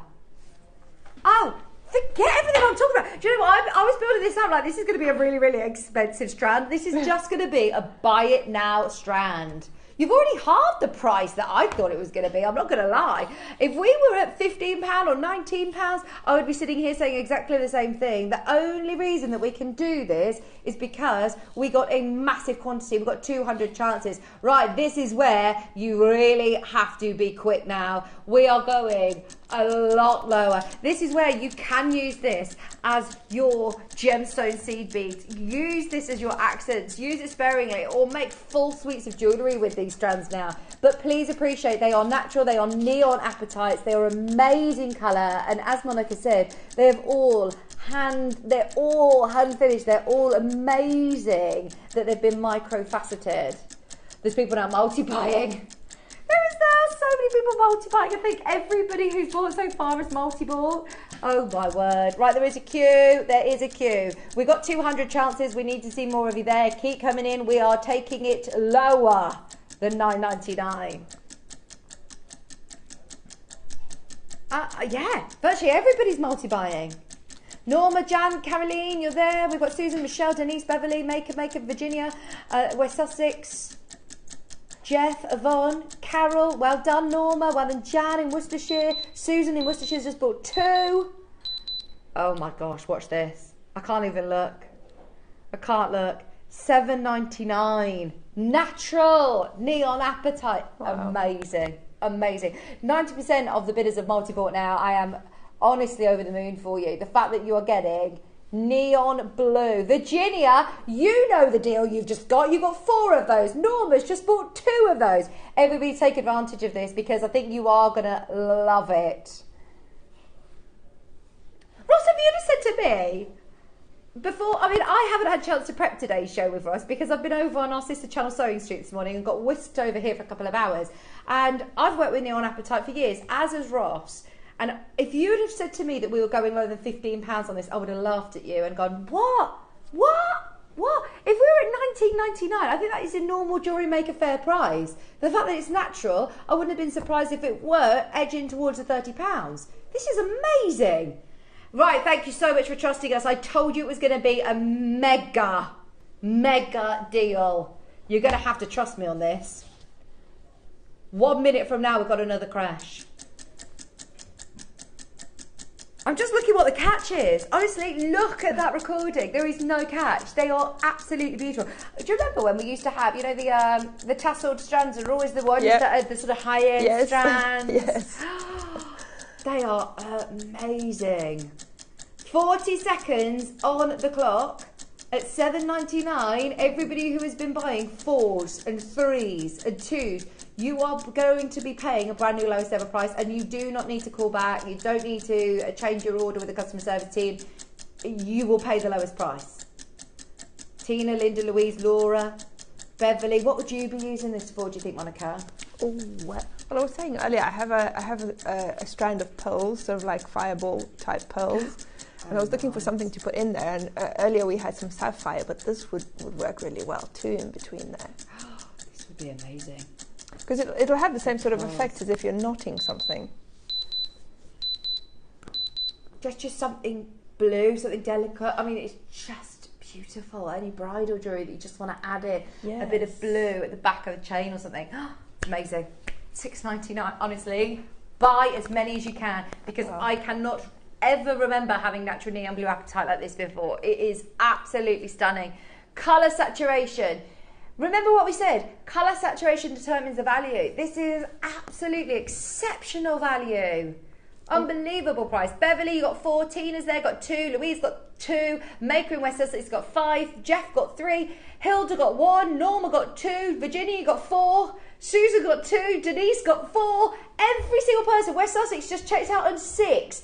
Oh, forget everything I'm talking about. Do you know what? I was building this up like this is going to be a really, really expensive strand. This is just going to be a buy it now strand. You've already halved the price that I thought it was going to be. I'm not going to lie. If we were at £15 or £19, I would be sitting here saying exactly the same thing. The only reason that we can do this is because we got a massive quantity. We've got 200 chances. Right, this is where you really have to be quick now. We are going a lot lower. This is where you can use this as your gemstone seed beads. Use this as your accents. Use it sparingly or make full suites of jewellery with these strands now. But please appreciate they are natural, they are neon apatites, they are amazing colour, and as Monica said, they're all hand finished, they're all amazing that they've been micro-faceted. There's people now multi-buying. There is now so many people multi-buying. I think everybody who's bought so far is multi-bought. Oh my word. Right, there is a queue. There is a queue. We've got 200 chances. We need to see more of you there. Keep coming in. We are taking it lower than $9.99. Yeah, virtually everybody's multi-buying. Norma, Jan, Caroline, you're there. We've got Susan, Michelle, Denise, Beverly, Maker, Virginia, West Sussex, Jeff, Yvonne, Carol, well done Norma, well done Jan in Worcestershire, Susan in Worcestershire's just bought 2. Oh my gosh, watch this. I can't even look. I can't look. $7.99. Natural neon apatite. Wow. Amazing. Amazing. 90% of the bidders have multi-bought now. I am honestly over the moon for you. The fact that you are getting neon blue. Virginia, you know the deal you've just got. You've got 4 of those. Norma's just bought 2 of those. Everybody take advantage of this because I think you are going to love it. Ross, have you just said to me before, I mean, I haven't had a chance to prep today's show with Ross because I've been over on our sister channel Sewing Street this morning and got whisked over here for a couple of hours. And I've worked with Neon Apatite for years, as has Ross. And if you would have said to me that we were going lower than £15 on this, I would have laughed at you and gone, what? If we were at $19.99, I think that is a normal Jewellery Maker fair price. The fact that it's natural, I wouldn't have been surprised if it were edging towards the £30. This is amazing. Right, thank you so much for trusting us. I told you it was going to be a mega deal. You're going to have to trust me on this. 1 minute from now, we've got another crash. I'm just looking what the catch is. Honestly, look at that recording. There is no catch. They are absolutely beautiful. Do you remember when we used to have, you know, the tasselled strands are always the ones that are the sort of high-end strands? Yes. They are amazing. 40 seconds on the clock. At $7.99, everybody who has been buying 4s and 3s and 2s, you are going to be paying a brand new lowest ever price, and you do not need to call back. You don't need to change your order with the customer service team. You will pay the lowest price. Tina, Linda, Louise, Laura, Beverly, what would you be using this for, do you think, Monica? Oh, well, I was saying earlier, I have a strand of pearls, sort of like fireball type pearls. And I was looking for something to put in there, and earlier we had some sapphire, but this would work really well too in between there. This would be amazing. Because it'll have the same sort of effect as if you're knotting something. Just something blue, something delicate. I mean, it's just beautiful. Any bridal jewellery that you just want to add in a bit of blue at the back of the chain or something. Amazing. $6.99, honestly. Buy as many as you can, because I cannot ever remember having natural neon blue apatite like this before. It is absolutely stunning. Colour saturation. Remember what we said, colour saturation determines the value. This is absolutely exceptional value. Unbelievable price. Beverly, you got 4, Tina's there, got 2, Louise got 2, Maker in West Sussex got 5, Jeff got 3, Hilda got 1, Norma got 2, Virginia got 4, Susan got 2, Denise got 4, every single person, West Sussex just checked out on 6.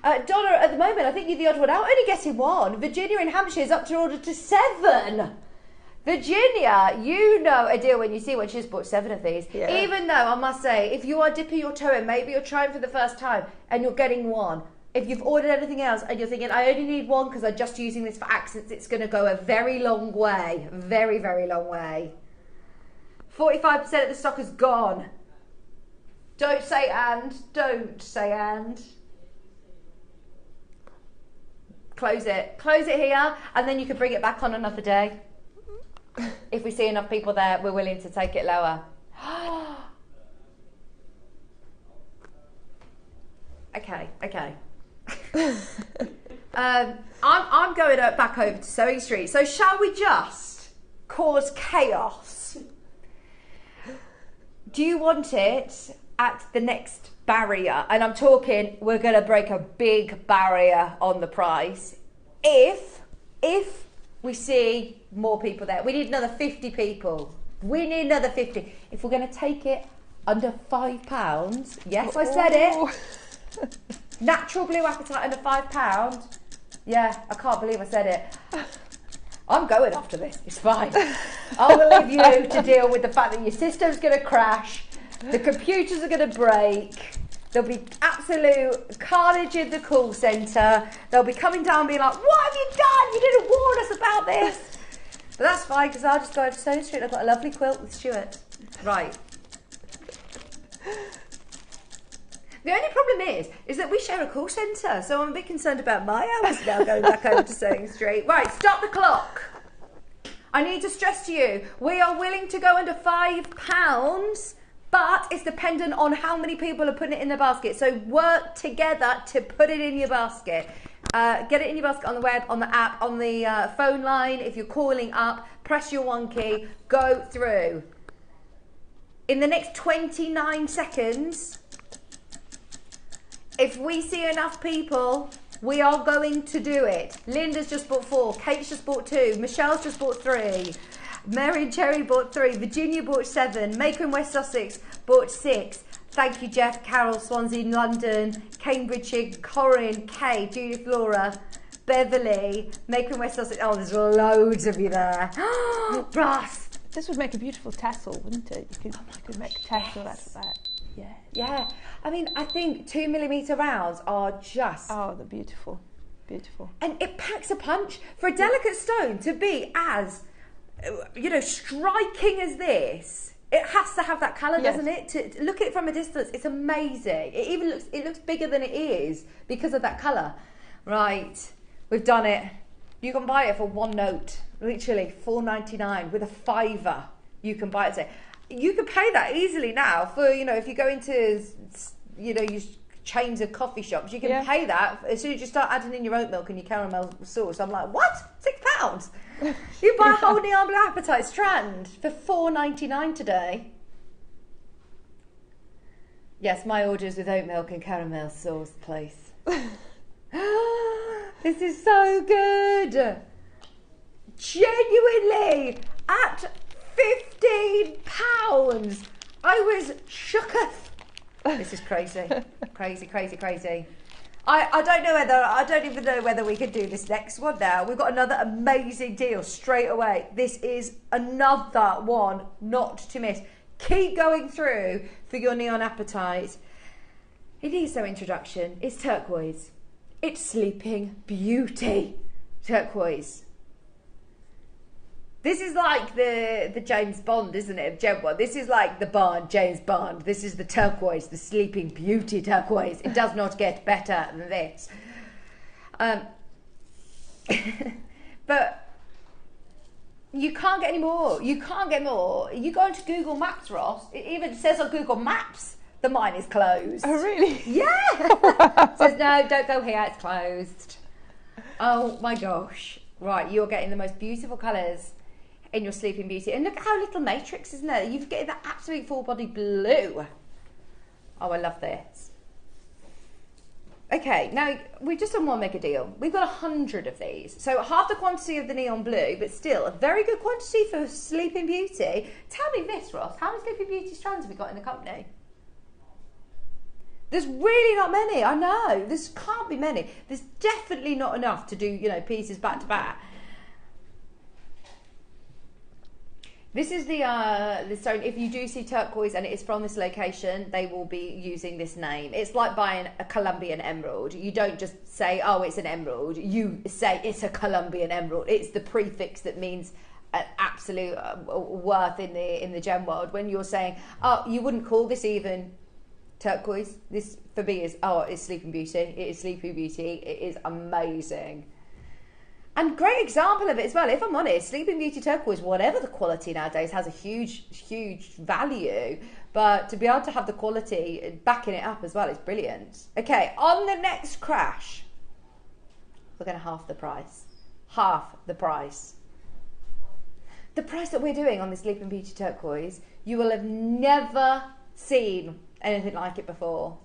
Donna, at the moment, I think you're the odd one out, only getting 1. Virginia in Hampshire is up to order to 7. Virginia, you know a deal when you see one. She's bought 7 of these. Yeah. Even though, I must say, if you are dipping your toe in, maybe you're trying for the first time and you're getting 1. If you've ordered anything else and you're thinking, I only need 1 because I'm just using this for accents, it's going to go a very long way. Very, very long way. 45% of the stock is gone. Don't say and. Don't say and. Close it. Close it here, and then you can bring it back on another day. If we see enough people there, we're willing to take it lower. Okay. I'm going back over to Sewing Street. So shall we just cause chaos? Do you want it at the next barrier? And I'm talking, we're going to break a big barrier on the price. If we see more people there, we need another 50 people. We need another 50. If we're going to take it under £5, yes, I said it. Natural blue apatite under £5. Yeah, I can't believe I said it. I'm going after this. It's fine. I will leave you to deal with the fact that your system's going to crash, the computers are going to break. There'll be absolute carnage in the call centre. They'll be coming down being like, what have you done? You didn't warn us about this. But that's fine, because I'll just go over to Stone Street. I've got a lovely quilt with Stuart. Right. The only problem is that we share a call centre, so I'm a bit concerned about my hours now going back over to Stone Street. Right, stop the clock. I need to stress to you, we are willing to go under £5, but it's dependent on how many people are putting it in the basket. So work together to put it in your basket. Get it in your basket on the web, on the app, on the phone line. If you're calling up, press your 1 key, go through. In the next 29 seconds, if we see enough people, we are going to do it. Linda's just bought 4, Kate's just bought 2, Michelle's just bought 3. Mary and Cherry bought 3, Virginia bought 7, Maker in West Sussex bought 6. Thank you, Jeff, Carol, Swansea, London, Cambridgeshire, Corinne, Kay, Judith, Laura, Beverly, Maker in West Sussex. Oh, there's loads of you there. Ross. This would make a beautiful tassel, wouldn't it? You could make a tassel out of that. Yeah. Yeah. I mean, I think 2mm rounds are just... Oh, they're beautiful. Beautiful. And it packs a punch. For a delicate stone to be as... striking as this, it has to have that colour, doesn't it? To look at it from a distance, it's amazing. It looks bigger than it is because of that colour. Right, we've done it. You can buy it for 1 note, literally $4.99 with a £5. You can buy it. You can pay that easily now for if you go into chains of coffee shops. You can pay that as soon as you start adding in your oat milk and your caramel sauce. I'm like, what? £6? You buy a whole Neon Blue Appetite strand for $4.99 today. Yes, my order is with oat milk and caramel sauce, please. This is so good. Genuinely, at £15, I was shooketh. This is crazy. Crazy, crazy, crazy. I don't even know whether we can do this next one now. We've got another amazing deal straight away. This is another one not to miss. Keep going through for your Neon Appetite. It needs no introduction. It's turquoise. It's Sleeping Beauty turquoise. This is like the James Bond, isn't it, of Gemworld? This is like the Bond, James Bond. This is the turquoise, the Sleeping Beauty turquoise. It does not get better than this. But you can't get any more. You can't get more. You go into Google Maps, Ross. It even says on Google Maps the mine is closed. Oh, really? Yeah. It says, no, don't go here. It's closed. Oh, my gosh. Right, you're getting the most beautiful colours in your Sleeping Beauty. And look at how little matrix, isn't it? You've getting that absolute full body blue. Oh, I love this. Okay, now we've just done one mega deal. We've got 100 of these. So half the quantity of the neon blue, but still a very good quantity for Sleeping Beauty. Tell me this, Ross, how many Sleeping Beauty strands have we got in the company? There's really not many, I know. There can't be many. There's definitely not enough to do, you know, pieces back to back. This is the stone. If you do see turquoise and it is from this location, they will be using this name. It's like buying a Colombian emerald. You don't just say, oh, it's an emerald. You say it's a Colombian emerald. It's the prefix that means an absolute worth in the gem world. When you're saying, oh, you wouldn't call this even turquoise. This for me is, oh, it's Sleeping Beauty. It is Sleeping Beauty. It is amazing. And great example of it as well. If I'm honest, Sleeping Beauty turquoise, whatever the quality nowadays, has a huge, huge value. But to be able to have the quality backing it up as well is brilliant. Okay, on the next crash, we're going to half the price. Half the price. The price that we're doing on the Sleeping Beauty turquoise, you will have never seen anything like it before.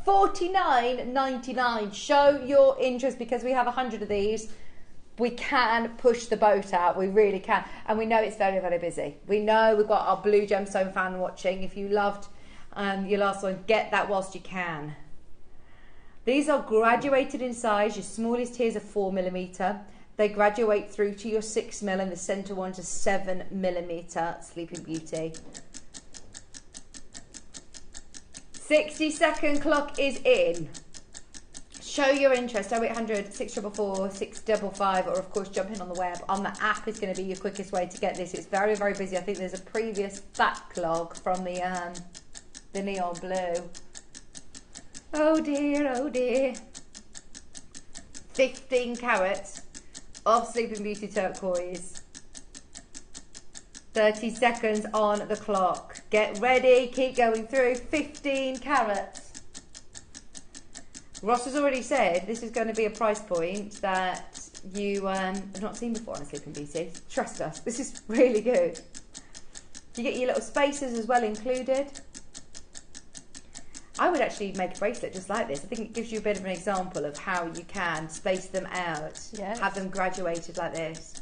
$49.99. Show your interest because we have 100 of these. We can push the boat out. We really can. And we know it's very, very busy. We know we've got our blue gemstone fan watching. If you loved your last one, get that whilst you can. These are graduated in size. Your smallest here is a 4mm. They graduate through to your 6mm and the centre one's a 7mm Sleeping Beauty. 60-second clock is in. Show your interest. 0800 644 655, or of course jump in on the web. On the app is going to be your quickest way to get this. It's very, very busy. I think there's a previous backlog from the neon blue. Oh dear, oh dear. 15 carats of Sleeping Beauty turquoise. 30 seconds on the clock. Get ready, keep going through. 15 carats. Ross has already said this is going to be a price point that you have not seen before on Sleeping Beauty. Trust us, this is really good. You get your little spacers as well included. I would actually make a bracelet just like this. I think it gives you a bit of an example of how you can space them out, yes. Have them graduated like this.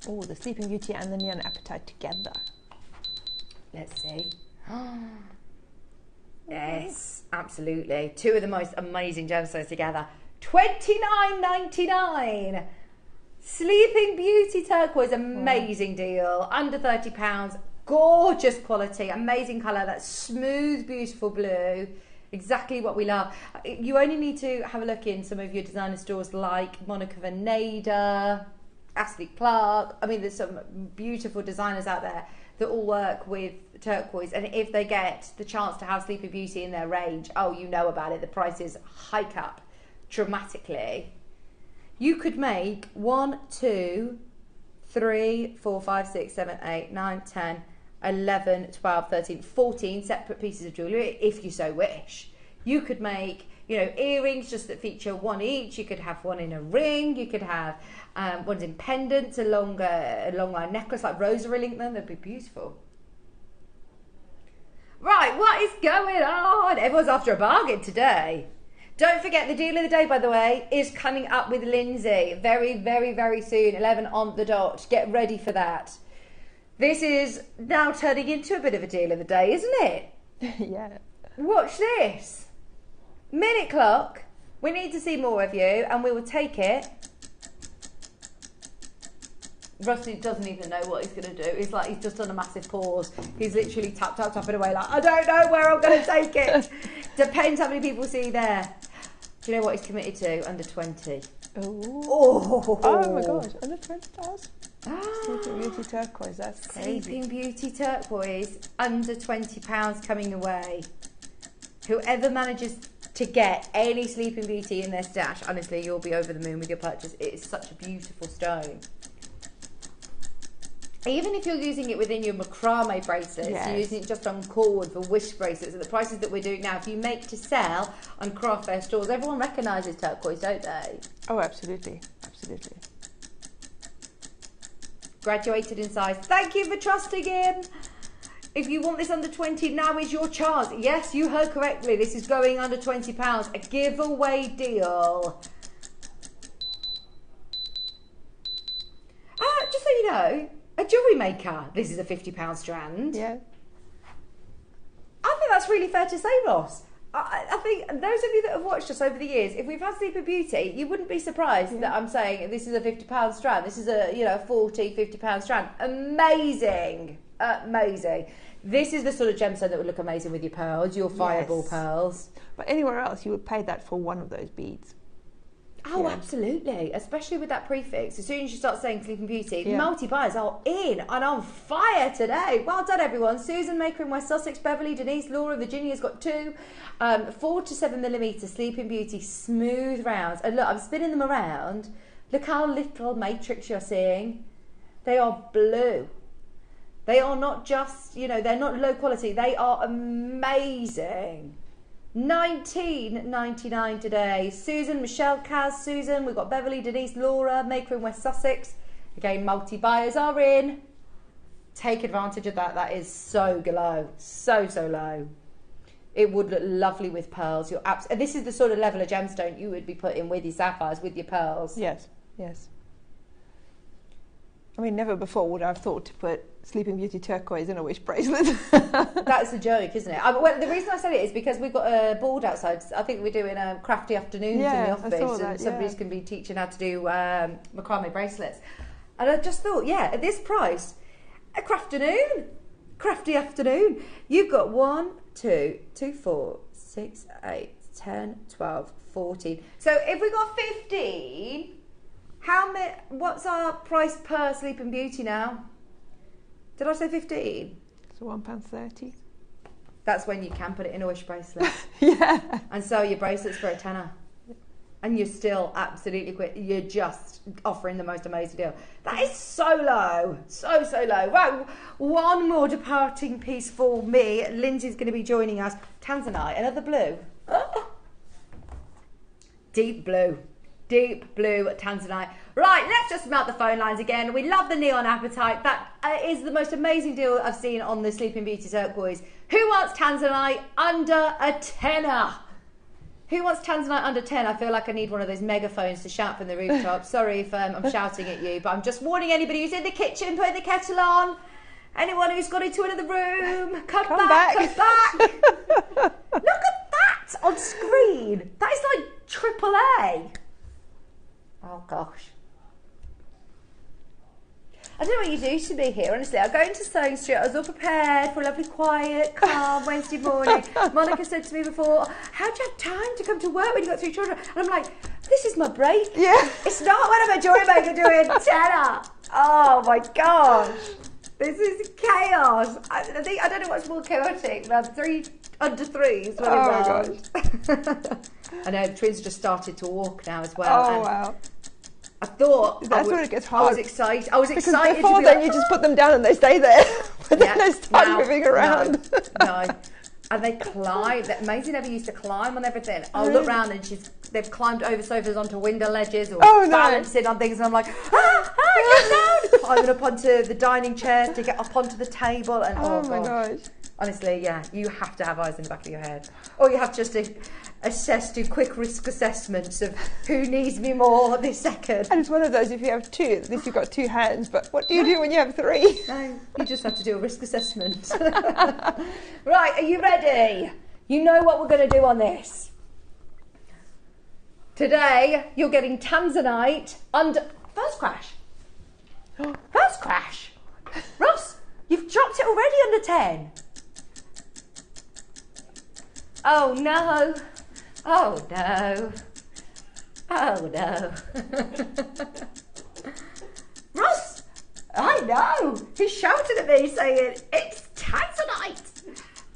Oh, the Sleeping Beauty and the Neon Appetite together. Let's see. Yes, absolutely. Two of the most amazing gemstones together. $29.99. Sleeping Beauty turquoise, amazing deal. Under £30. Gorgeous quality, amazing colour. That smooth, beautiful blue. Exactly what we love. You only need to have a look in some of your designer stores like Monica Veneda, Ashley Clark. I mean, there's some beautiful designers out there that all work with turquoise, and if they get the chance to have Sleeping Beauty in their range, oh, you know about it, the prices hike up dramatically. You could make 1, 2, 3, 4, 5, 6, 7, 8, 9, 10, 11, 12, 13, 14 separate pieces of jewellery if you so wish. You could make, you know, earrings just that feature one each. You could have one in a ring. You could have ones in pendants, a long line necklace like rosary link them. They'd be beautiful. Right, what is going on? Everyone's after a bargain today. Don't forget the deal of the day, by the way, is coming up with Lindsay very, very, very soon. 11 on the dot. Get ready for that. This is now turning into a bit of a deal of the day, isn't it? Yeah. Watch this. Minute clock. We need to see more of you, and we will take it. Rusty doesn't even know what he's going to do. He's like, he's just done a massive pause. He's literally tapping away like, I don't know where I'm going to take it. Depends how many people see there. Do you know what he's committed to? Under 20. Oh my gosh, under 20,000? Sleeping Beauty turquoise, that's crazy. Sleeping Beauty turquoise, under £20 coming away. Whoever manages to get any Sleeping Beauty in their stash, honestly, you'll be over the moon with your purchase. It is such a beautiful stone. Even if you're using it within your macrame bracelets, yes. You're using it just on cord for wish bracelets, at the prices that we're doing now, if you make to sell on craft fair stores, everyone recognises turquoise, don't they? Oh, absolutely, absolutely. Graduated in size. Thank you for trusting him. If you want this under 20, now is your chance. Yes, you heard correctly. This is going under £20. A giveaway deal. Just so you know, a jewellery maker. This is a £50 strand. Yeah. I think that's really fair to say, Ross. I think those of you that have watched us over the years, if we've had Sleeping Beauty, you wouldn't be surprised that I'm saying this is a £50 strand. This is a, you know, £40, £50 strand. Amazing. Amazing. This is the sort of gemstone that would look amazing with your pearls, your fireball pearls. But anywhere else, you would pay that for one of those beads. Oh, absolutely. Especially with that prefix. As soon as you start saying Sleeping Beauty, Yeah. multi-buyers are in and on fire today. Well done, everyone. Susan Maker in West Sussex, Beverly, Denise, Laura, Virginia's got 2 4 to 7mm Sleeping Beauty smooth rounds. And look, I'm spinning them around. Look how little matrix you're seeing. They are blue. They are not just, you know, they're not low quality. They are amazing. $19.99 today. Susan, Michelle, Kaz, Susan. We've got Beverly, Denise, Laura, Maker in West Sussex. Again, multi-buyers are in. Take advantage of that. That is so low. So low. It would look lovely with pearls. And this is the sort of level of gemstone you would be putting with your sapphires, with your pearls. Yes, yes. I mean, never before would I have thought to put Sleeping Beauty turquoise in a wish bracelet. That's a joke, isn't it? Well, the reason I said it is because we've got a board outside. I think we're doing crafty afternoons in the office, and somebody's going to be teaching how to do macrame bracelets. And I just thought, yeah, at this price, a crafty afternoon. You've got 1, 2, 4, 6, 8, 10, 12, 14. So if we got 15. What's our price per Sleeping Beauty now? Did I say 15? So £1.30. That's when you can put it in a wish bracelet. Yeah. And sell your bracelets for a tenner. And you're still absolutely quit. You're just offering the most amazing deal. That is so low. So low. Right, one more departing piece for me. Lindsay's going to be joining us. Tanzanite, another blue. Deep blue. Deep blue Tanzanite. Right, let's just melt the phone lines again. We love the neon apatite. That is the most amazing deal I've seen on the Sleeping Beauty turquoise. Who wants Tanzanite under a tenner? Who wants Tanzanite under 10? I feel like I need one of those megaphones to shout from the rooftop. Sorry if I'm shouting at you, but I'm just warning anybody who's in the kitchen, putting the kettle on. Anyone who's got into another room, come back. Look at that on screen. That is like AAA. Oh gosh. I don't know what you do to me here, honestly. I go into Sewing Street, I was all prepared for a lovely, quiet, calm Wednesday morning. Monica said to me before, how do you have time to come to work when you've got 3 children? And I'm like, this is my break. Yeah. It's not when I'm a JewelleryMaker doing tenner. Oh my gosh. This is chaos. I don't know what's more chaotic than 3 under 3s. Oh my gosh. I know, the twins just started to walk now as well. Oh, wow. I thought that's when it gets hard. I was excited. Because before then you just put them down and they stay there. but then they start moving around. No. And they climb. Maisie never used to climb on everything. I'll look round and they've climbed over sofas onto window ledges or balancing on things, and I'm like, get down! Climbing up onto the dining chairs to get up onto the table, and oh my gosh. Honestly, yeah, you have to have eyes in the back of your head. Or you have to just do quick risk assessments of who needs me more this second. And it's one of those, if you have two, at least you've got two hands, but what do you do when you have three? No, you just have to do a risk assessment. Right, are you ready? You know what we're going to do on this. Today, you're getting Tanzanite under... First crash. First crash. Ross, you've dropped it already under 10. Oh no. Oh no. Oh no. Ross, I know. He's shouting at me saying, it's Tanzanite.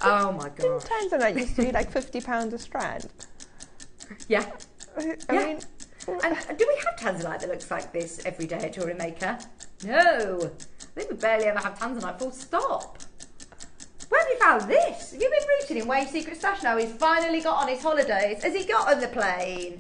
Oh my God. Tanzanite used to be like £50 a strand. Yeah. I mean... And do we have Tanzanite that looks like this every day at JewelleryMaker? No. I think we barely ever have Tanzanite, full stop. Where have you found this? Have you been rooting in Wayne's secret stash now? He's finally got on his holidays. Has he got on the plane?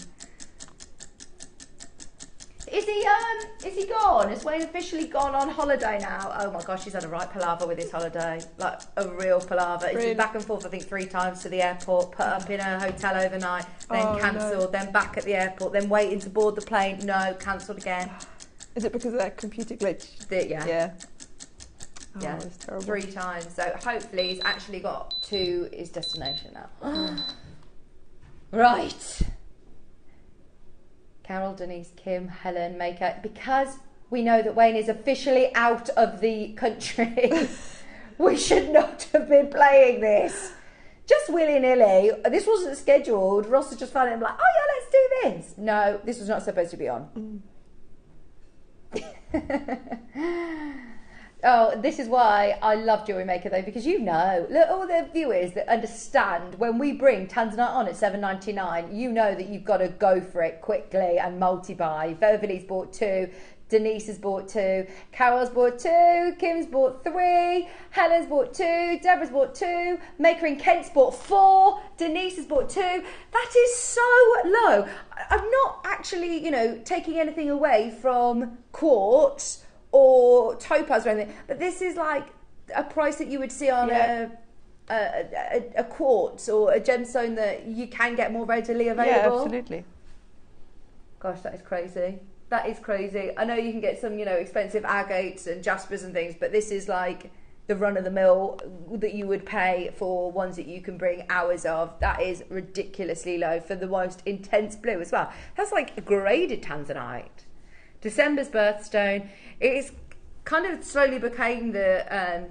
Is he gone? Has Wayne officially gone on holiday now? Oh my gosh, he's had a right palaver with his holiday. Like a real palaver. He's been back and forth, I think, 3 times to the airport, put up in a hotel overnight, then cancelled, then back at the airport, then waiting to board the plane. No, cancelled again. Is it because of that computer glitch? Yeah. Oh, yeah, it's terrible. 3 times. So hopefully he's actually got to his destination now. Right. Carol, Denise, Kim, Helen, Maker. Because we know that Wayne is officially out of the country, we should not have been playing this. Just willy-nilly. This wasn't scheduled. Ross has just found it and like, oh yeah, let's do this. No, this was not supposed to be on. Oh, this is why I love JewelleryMaker though, because you know, look, all the viewers that understand when we bring Tanzanite on at $7.99, you know that you've got to go for it quickly and multi-buy. Beverly's bought 2, Denise has bought 2, Carol's bought 2, Kim's bought 3, Helen's bought 2, Deborah's bought 2, Maker in Kent's bought 4, Denise has bought 2. That is so low. I'm not actually, you know, taking anything away from quartz or topaz or anything, but this is like a price that you would see on a quartz or a gemstone that you can get more readily available. Yeah, absolutely. Gosh, that is crazy. That is crazy. I know you can get some, you know, expensive agates and jaspers and things, but this is like the run-of-the-mill that you would pay for ones that you can bring hours of. That is ridiculously low for the most intense blue as well. That's like a graded Tanzanite. December's birthstone. It is kind of slowly became the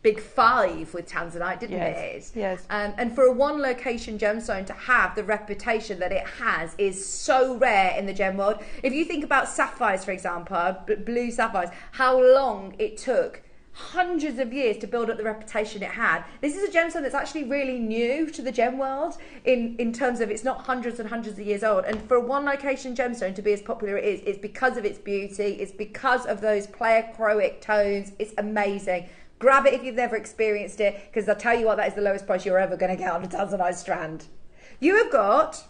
big 5 with Tanzanite, didn't it? Yes. And for a one location gemstone to have the reputation that it has is so rare in the gem world. If you think about sapphires, for example, blue sapphires, how long it took, hundreds of years to build up the reputation it had. This is a gemstone that's actually really new to the gem world in terms of it's not hundreds and hundreds of years old. And for a one location gemstone to be as popular as it is, it's because of its beauty, it's because of those pleochroic tones. It's amazing. Grab it if you've never experienced it, because I'll tell you what, that is the lowest price you're ever going to get on a Tanzanite strand. You have got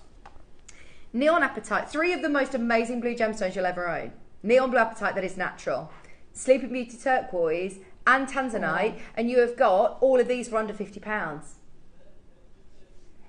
Neon Apatite, 3 of the most amazing blue gemstones you'll ever own. Neon Blue Apatite that is natural, Sleeping Beauty Turquoise, and Tanzanite, and you have got all of these for under £50.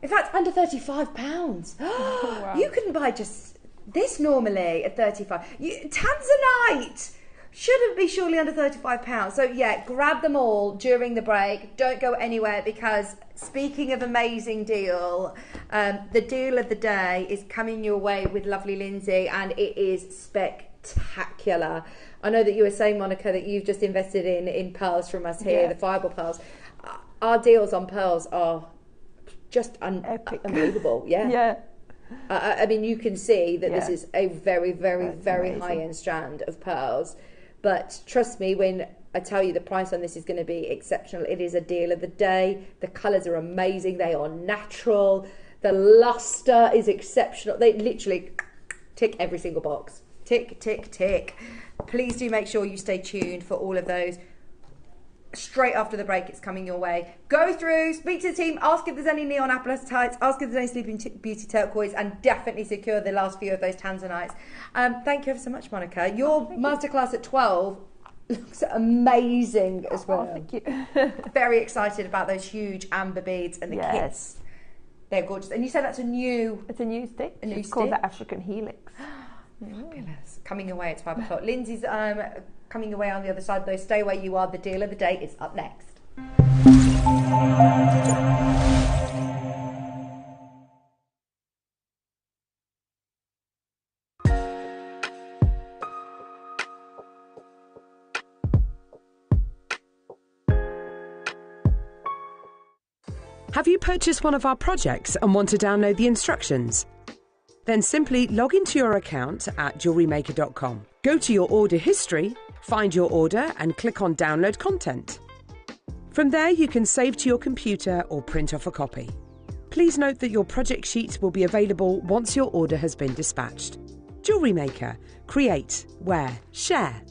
In fact, under £35. Oh, wow. You couldn't buy just this normally at £35. Tanzanite shouldn't be surely under £35. So yeah, grab them all during the break. Don't go anywhere, because speaking of amazing deal, the deal of the day is coming your way with lovely Lindsay, and it is spectacular. I know that you were saying, Monica, that you've just invested in pearls from us here, the fibre pearls. Our deals on pearls are just unbelievable. Yeah. I mean, you can see that this is a very, very, very high-end strand of pearls. But trust me, when I tell you the price on this is going to be exceptional, it is a deal of the day. The colours are amazing. They are natural. The lustre is exceptional. They literally tick every single box. Tick, tick, tick. Please do make sure you stay tuned for all of those. straight after the break. It's coming your way. Go through, speak to the team, ask if there's any neon apathites, ask if there's any Sleeping Beauty turquoise, and definitely secure the last few of those tanzanites. Thank you ever so much, Monica. Your masterclass at 12 looks amazing as well. Oh, thank you. Very excited about those huge amber beads and the kits. They're gorgeous. And you said that's a new... It's a new stick. It's called the African Helix. Fabulous. Coming your way at 5 o'clock. Lindsay's coming your way on the other side, though. Stay where you are. The deal of the day is up next. Have you purchased one of our projects and want to download the instructions? Then simply log into your account at JewelleryMaker.com. Go to your order history, find your order and click on Download Content. From there you can save to your computer or print off a copy. Please note that your project sheet will be available once your order has been dispatched. Jewellery Maker. Create, wear, share.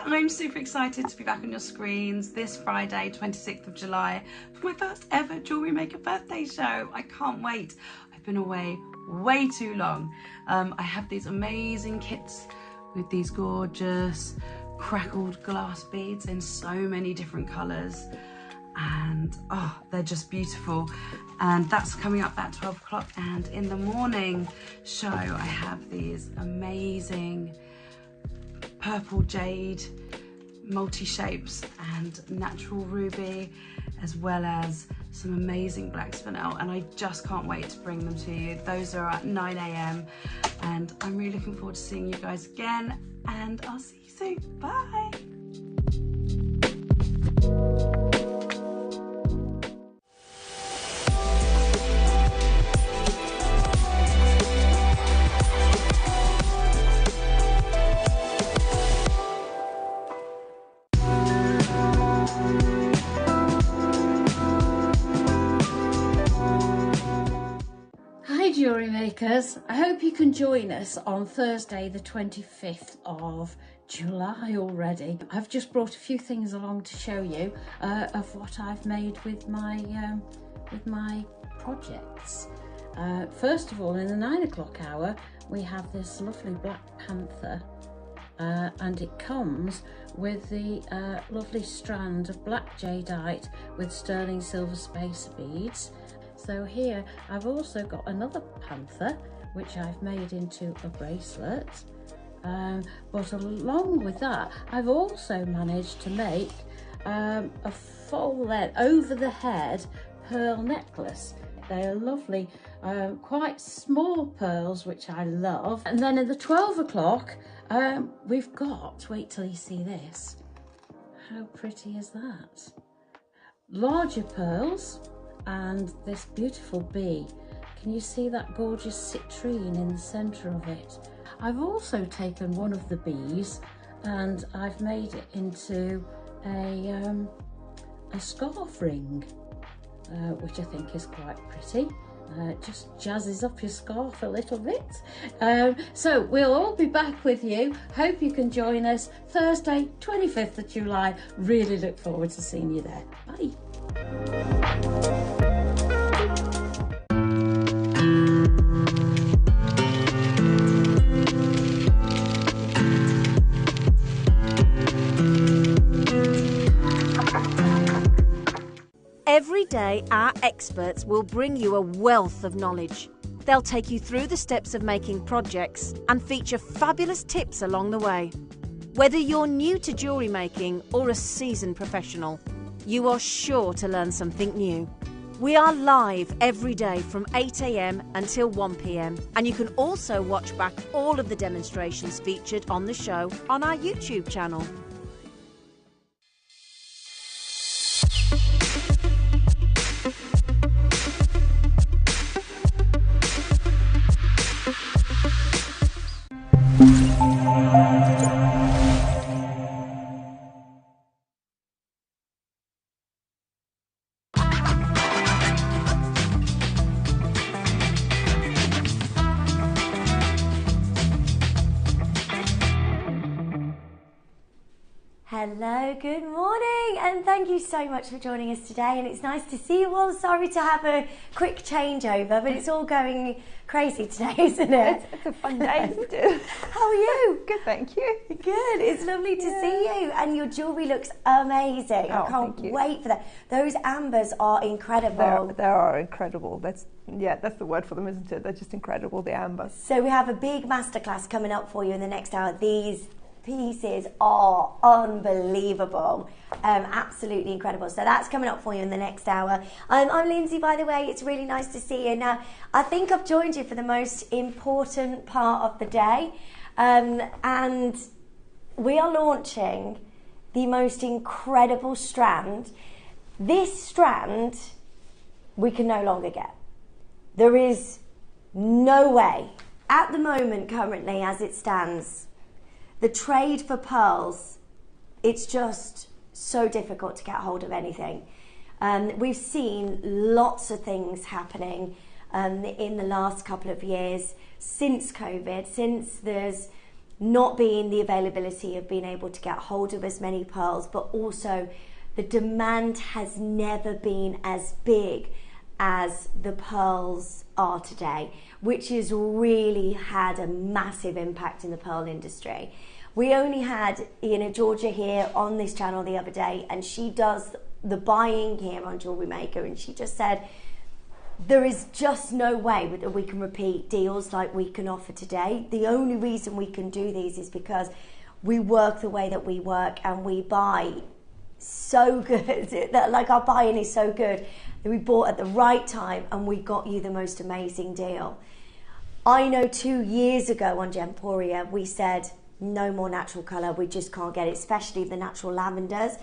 I'm super excited to be back on your screens this Friday, 26th of July, for my first ever Jewellery Maker birthday show. I can't wait. I've been away way too long. I have these amazing kits with these gorgeous crackled glass beads in so many different colours. And oh, they're just beautiful. And that's coming up at 12 o'clock. And in the morning show, I have these amazing purple jade multi-shapes and natural ruby, as well as some amazing black spinel, and I just can't wait to bring them to you. Those are at 9 AM and I'm really looking forward to seeing you guys again, and I'll see you soon. Bye. Jewellery makers, I hope you can join us on Thursday the 25th of July already. I've just brought a few things along to show you of what I've made with my projects. First of all, in the 9 o'clock hour we have this lovely Black Panther, and it comes with the lovely strand of black jadeite with sterling silver spacer beads. So here I've also got another panther which I've made into a bracelet, but along with that I've also managed to make a full length over the head pearl necklace. They are lovely, quite small pearls which I love. And then at the 12 o'clock we've got, wait till you see this, how pretty is that? Larger pearls and this beautiful bee. Can you see that gorgeous citrine in the centre of it? I've also taken one of the bees and I've made it into a scarf ring, which I think is quite pretty. It just jazzes up your scarf a little bit. So we'll all be back with you. Hope you can join us Thursday, 25th of July. Really look forward to seeing you there. Bye. Every day, our experts will bring you a wealth of knowledge. They'll take you through the steps of making projects and feature fabulous tips along the way. Whether you're new to jewellery making or a seasoned professional, you are sure to learn something new. We are live every day from 8 AM until 1 PM, and you can also watch back all of the demonstrations featured on the show on our YouTube channel. Hello, good morning, and thank you so much for joining us today. And it's nice to see you all. Sorry to have a quick changeover, but it's all going crazy today, isn't it? It's a fun day, isn't it? How are you? Good, thank you. Good. It's lovely to see you, and your jewellery looks amazing. I can't wait for that. Those ambers are incredible. They are incredible. That's the word for them, isn't it? They're just incredible, the ambers. So we have a big masterclass coming up for you in the next hour. These pieces are unbelievable, absolutely incredible. So that's coming up for you in the next hour. I'm Lindsay, by the way. It's really nice to see you. Now, I think I've joined you for the most important part of the day, and we are launching the most incredible strand. This strand we can no longer get. There is no way, at the moment, currently, as it stands, the trade for pearls, it's just so difficult to get hold of anything. We've seen lots of things happening in the last couple of years since COVID, since there's not been the availability of being able to get hold of as many pearls, but also the demand has never been as big as the pearls are today, which has really had a massive impact in the pearl industry. We only had, Georgia here on this channel the other day, and she does the buying here on JewelleryMaker, and she just said there is just no way that we can repeat deals like we can offer today. The only reason we can do these is because we work the way that we work, and we buy so good, like our buying is so good that we bought at the right time and we got you the most amazing deal. I know 2 years ago on Gemporia we said no more natural colour, we just can't get it, especially the natural lavenders.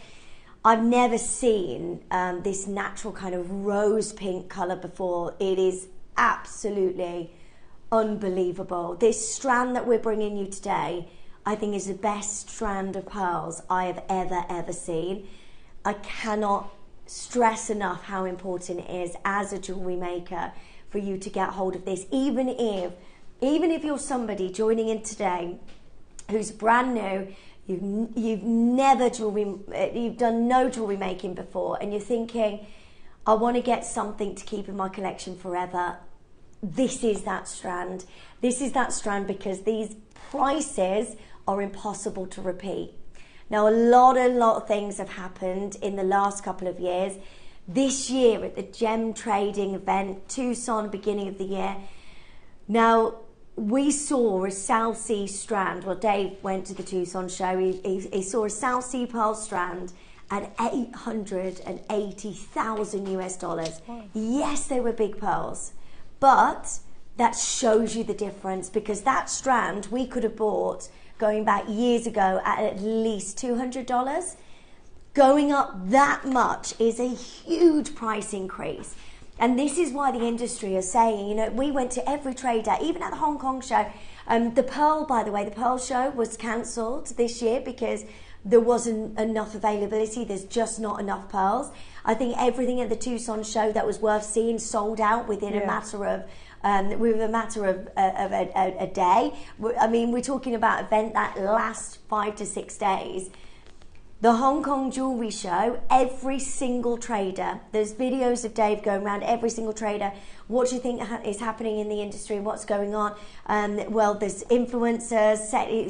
I've never seen this natural kind of rose pink colour before. It is absolutely unbelievable. This strand that we're bringing you today, I think, is the best strand of pearls I have ever seen. I cannot stress enough how important it is as a jewellery maker for you to get hold of this. Even if you're somebody joining in today who's brand new, you've done no jewellery making before, and you're thinking, I want to get something to keep in my collection forever. This is that strand. This is that strand because these prices are impossible to repeat. Now, a lot of things have happened in the last couple of years. This year at the gem trading event, Tucson, beginning of the year. Now, we saw a South Sea strand. Well, Dave went to the Tucson show. He saw a South Sea pearl strand at $880,000 US. Wow. Yes, they were big pearls, but that shows you the difference, because that strand we could have bought going back years ago at least $200. Going up that much is a huge price increase. And this is why the industry is saying, we went to every trader, even at the Hong Kong show. The pearl, by the way, the pearl show was cancelled this year because there wasn't enough availability. There's just not enough pearls. I think everything at the Tucson show that was worth seeing sold out within a matter of a day. I mean, we're talking about an event that lasts 5 to 6 days. The Hong Kong Jewellery Show, every single trader, there's videos of Dave going around every single trader. What do you think is happening in the industry? What's going on? Well, there's influencers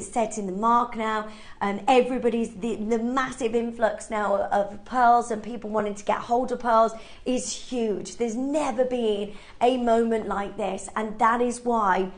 setting the mark now. Everybody's, the massive influx now of pearls and people wanting to get hold of pearls is huge. There's never been a moment like this, and that is why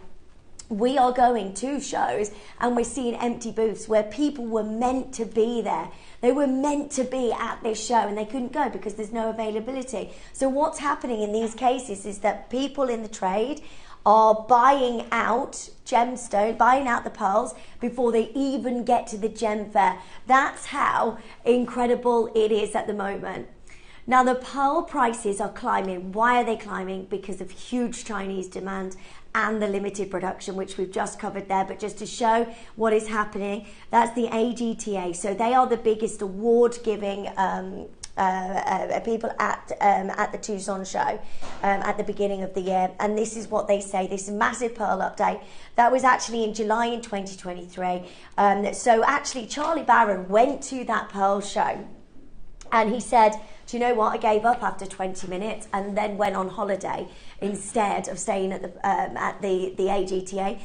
we are going to shows and we're seeing empty booths where people were meant to be there. They were meant to be at this show and they couldn't go because there's no availability. So what's happening in these cases is that people in the trade are buying out gemstone, buying out the pearls before they even get to the gem fair. That's how incredible it is at the moment. Now, the pearl prices are climbing. Why are they climbing? Because of huge Chinese demand and the limited production, which we've just covered there. But just to show what is happening, that's the AGTA. So they are the biggest award-giving people at the Tucson show at the beginning of the year, and this is what they say. This massive pearl update that was actually in July in 2023. So actually, Charlie Barron went to that pearl show, and he said, "Do you know what? I gave up after 20 minutes and then went on holiday instead of staying at the AGTA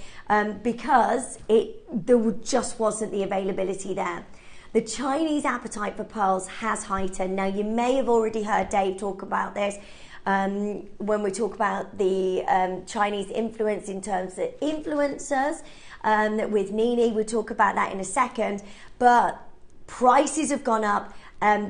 because there just wasn't the availability there." The Chinese appetite for pearls has heightened. Now, you may have already heard Dave talk about this when we talk about the Chinese influence in terms of influencers with Nini. We'll talk about that in a second. But prices have gone up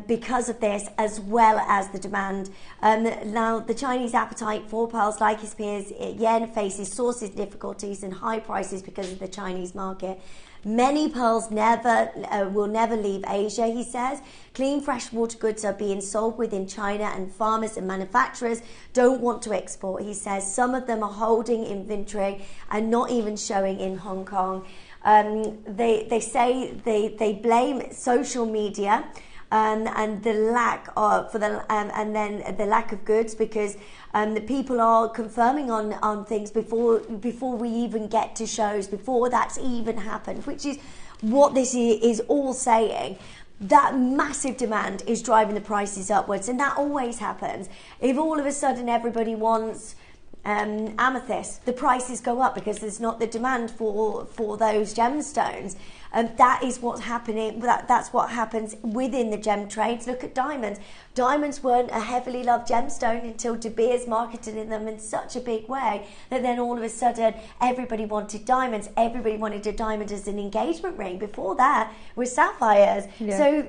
because of this, as well as the demand. Now, the Chinese appetite for pearls, like his peers, yen faces sourcing difficulties and high prices because of the Chinese market. Many pearls will never leave Asia, he says. Clean freshwater goods are being sold within China, and farmers and manufacturers don't want to export, he says. Some of them are holding inventory and not even showing in Hong Kong. They say they blame social media and the lack of and then the lack of goods, because the people are confirming on things before we even get to shows, before that's even happened, which is what this is all saying. That massive demand is driving the prices upwards, and that always happens. If all of a sudden everybody wants amethyst, the prices go up because there's not the demand for those gemstones. That is what's happening. That's what happens within the gem trades. Look at diamonds. Diamonds weren't a heavily loved gemstone until De Beers marketed them in such a big way that then all of a sudden everybody wanted diamonds. Everybody wanted a diamond as an engagement ring. Before that was sapphires. Yeah. So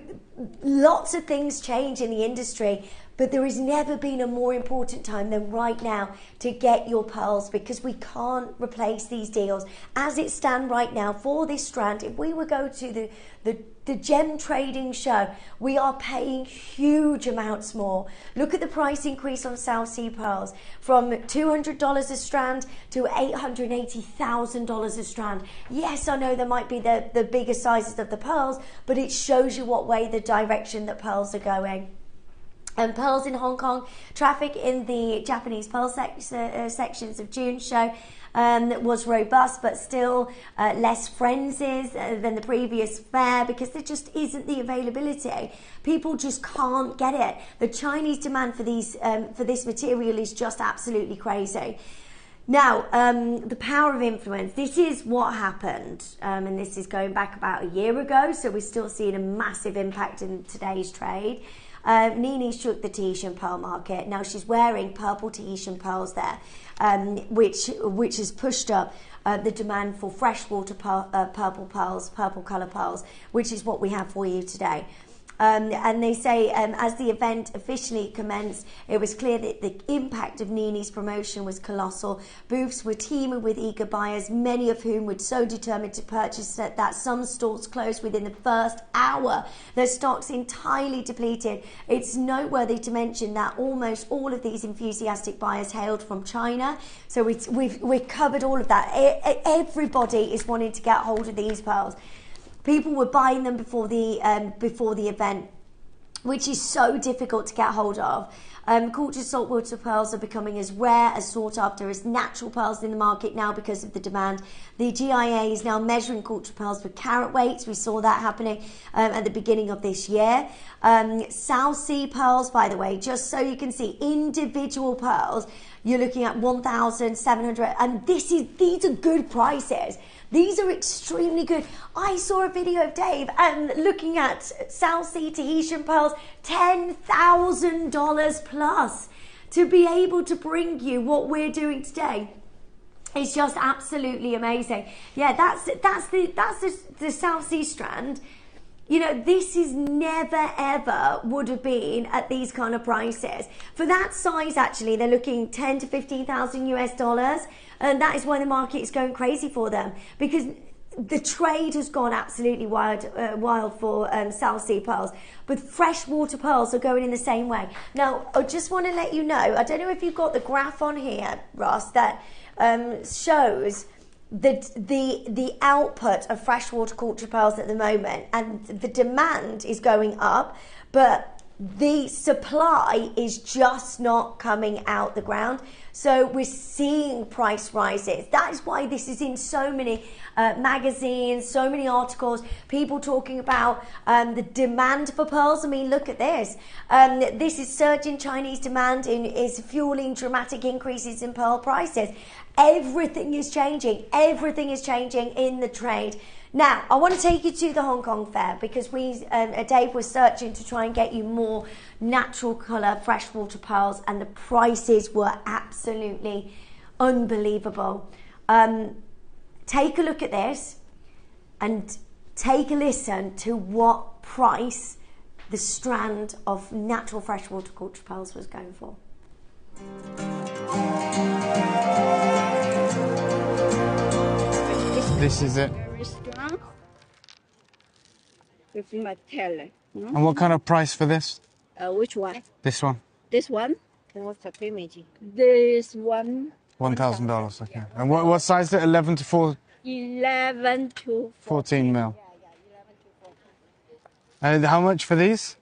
lots of things change in the industry, but there has never been a more important time than right now to get your pearls, because we can't replace these deals. As it stands right now for this strand, if we were go to the gem trading show, we are paying huge amounts more. Look at the price increase on South Sea pearls from $200 a strand to $880,000 a strand. Yes, I know there might be the bigger sizes of the pearls, but it shows you what way the direction that pearls are going. And pearls in Hong Kong, traffic in the Japanese pearl sections of June show was robust, but still less frenzies than the previous fair, because there just isn't the availability. People just can't get it. The Chinese demand for this material is just absolutely crazy. Now, the power of influence. This is what happened, and this is going back about a year ago, so we're still seeing a massive impact in today's trade. Nini shook the Tahitian pearl market. Now she's wearing purple Tahitian pearls there, which has pushed up the demand for freshwater purple pearls, purple colour pearls, which is what we have for you today. And they say as the event officially commenced, it was clear that the impact of Nini's promotion was colossal. Booths were teeming with eager buyers, many of whom were so determined to purchase that some stores closed within the first hour. Their stocks entirely depleted. It's noteworthy to mention that almost all of these enthusiastic buyers hailed from China. So we've covered all of that. Everybody is wanting to get hold of these pearls. People were buying them before the event, which is so difficult to get hold of. Cultured saltwater pearls are becoming as rare, as sought after as natural pearls in the market now because of the demand. The GIA is now measuring cultured pearls with carat weights. We saw that happening at the beginning of this year. South Sea pearls, by the way, just so you can see, individual pearls, you're looking at 1,700, and these are good prices. These are extremely good. I saw a video of Dave looking at South Sea Tahitian pearls, $10,000 plus, to be able to bring you what we're doing today. It's just absolutely amazing. Yeah, that's the South Sea strand. You know, this is never ever would have been at these kind of prices. For that size, actually, they're looking 10 to 15,000 US dollars. And that is why the market is going crazy for them, because the trade has gone absolutely wild for South Sea pearls. But freshwater pearls are going in the same way. Now, I just want to let you know, I don't know if you've got the graph on here, Ross, that shows the output of freshwater cultured pearls at the moment, and the demand is going up, but the supply is just not coming out the ground. So we're seeing price rises. That is why this is in so many magazines, so many articles, people talking about the demand for pearls. I mean, look at this. This is surging Chinese demand is fueling dramatic increases in pearl prices. Everything is changing. Everything is changing in the trade. Now, I want to take you to the Hong Kong fair because Dave was searching to try and get you more natural colour freshwater pearls, and the prices were absolutely unbelievable. Take a look at this and take a listen to what price the strand of natural freshwater culture pearls was going for. This is it. Very strong. With metallic. And what kind of price for this? Which one? This one. This one? This one. $1,000. Okay. And what size is it? 11 to 4? 11 to 14 mil. And how much for these?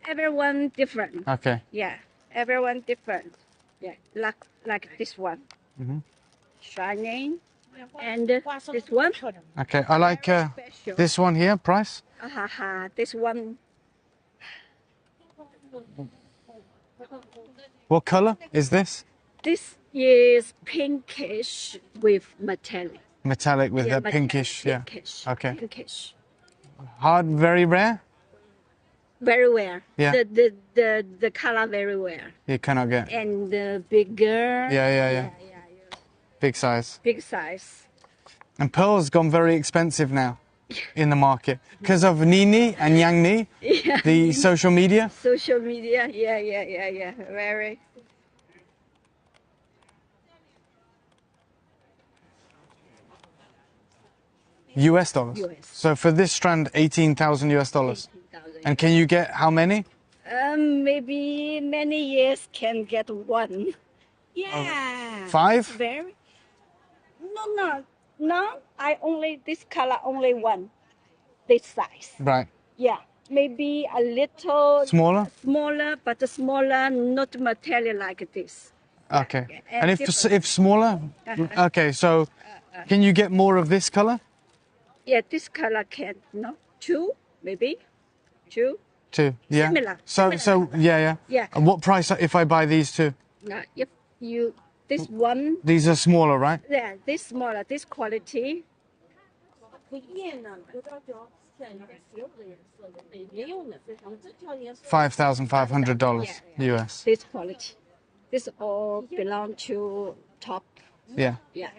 Everyone different. Okay. Yeah, everyone different. Yeah, like this one. Shining. And this one. Okay. I like this one here. Price? This one. What color is this? This is pinkish with metallic. Metallic with Yeah, a pinkish. pinkish. Yeah. Okay. Pinkish. Hard, very rare? Very rare. Yeah. The color very rare. You cannot get. And bigger. Yeah. Big size. Big size. And pearl's gone very expensive now in the market because of Nini and Yang Ni, Yeah. the social media. Social media. Yeah. Very. US dollars. US. So for this strand, 18,000 US dollars. 18,000. And can you get how many? Maybe many years can get one. Yeah. 5? Very. No. I only this color only one. This size. Right. Yeah. Maybe a little Smaller? smaller, but the smaller, not material like this. Okay. And And different. if smaller? Okay, so can you get more of this color? Yeah, this color can two maybe, two. 2. Yeah. Similar. So yeah. Yeah. And what price if I buy these 2? If you this one, These are smaller, right? yeah, this smaller, this quality. $5,500 US. This quality. This all belong to top. Yeah. Yeah.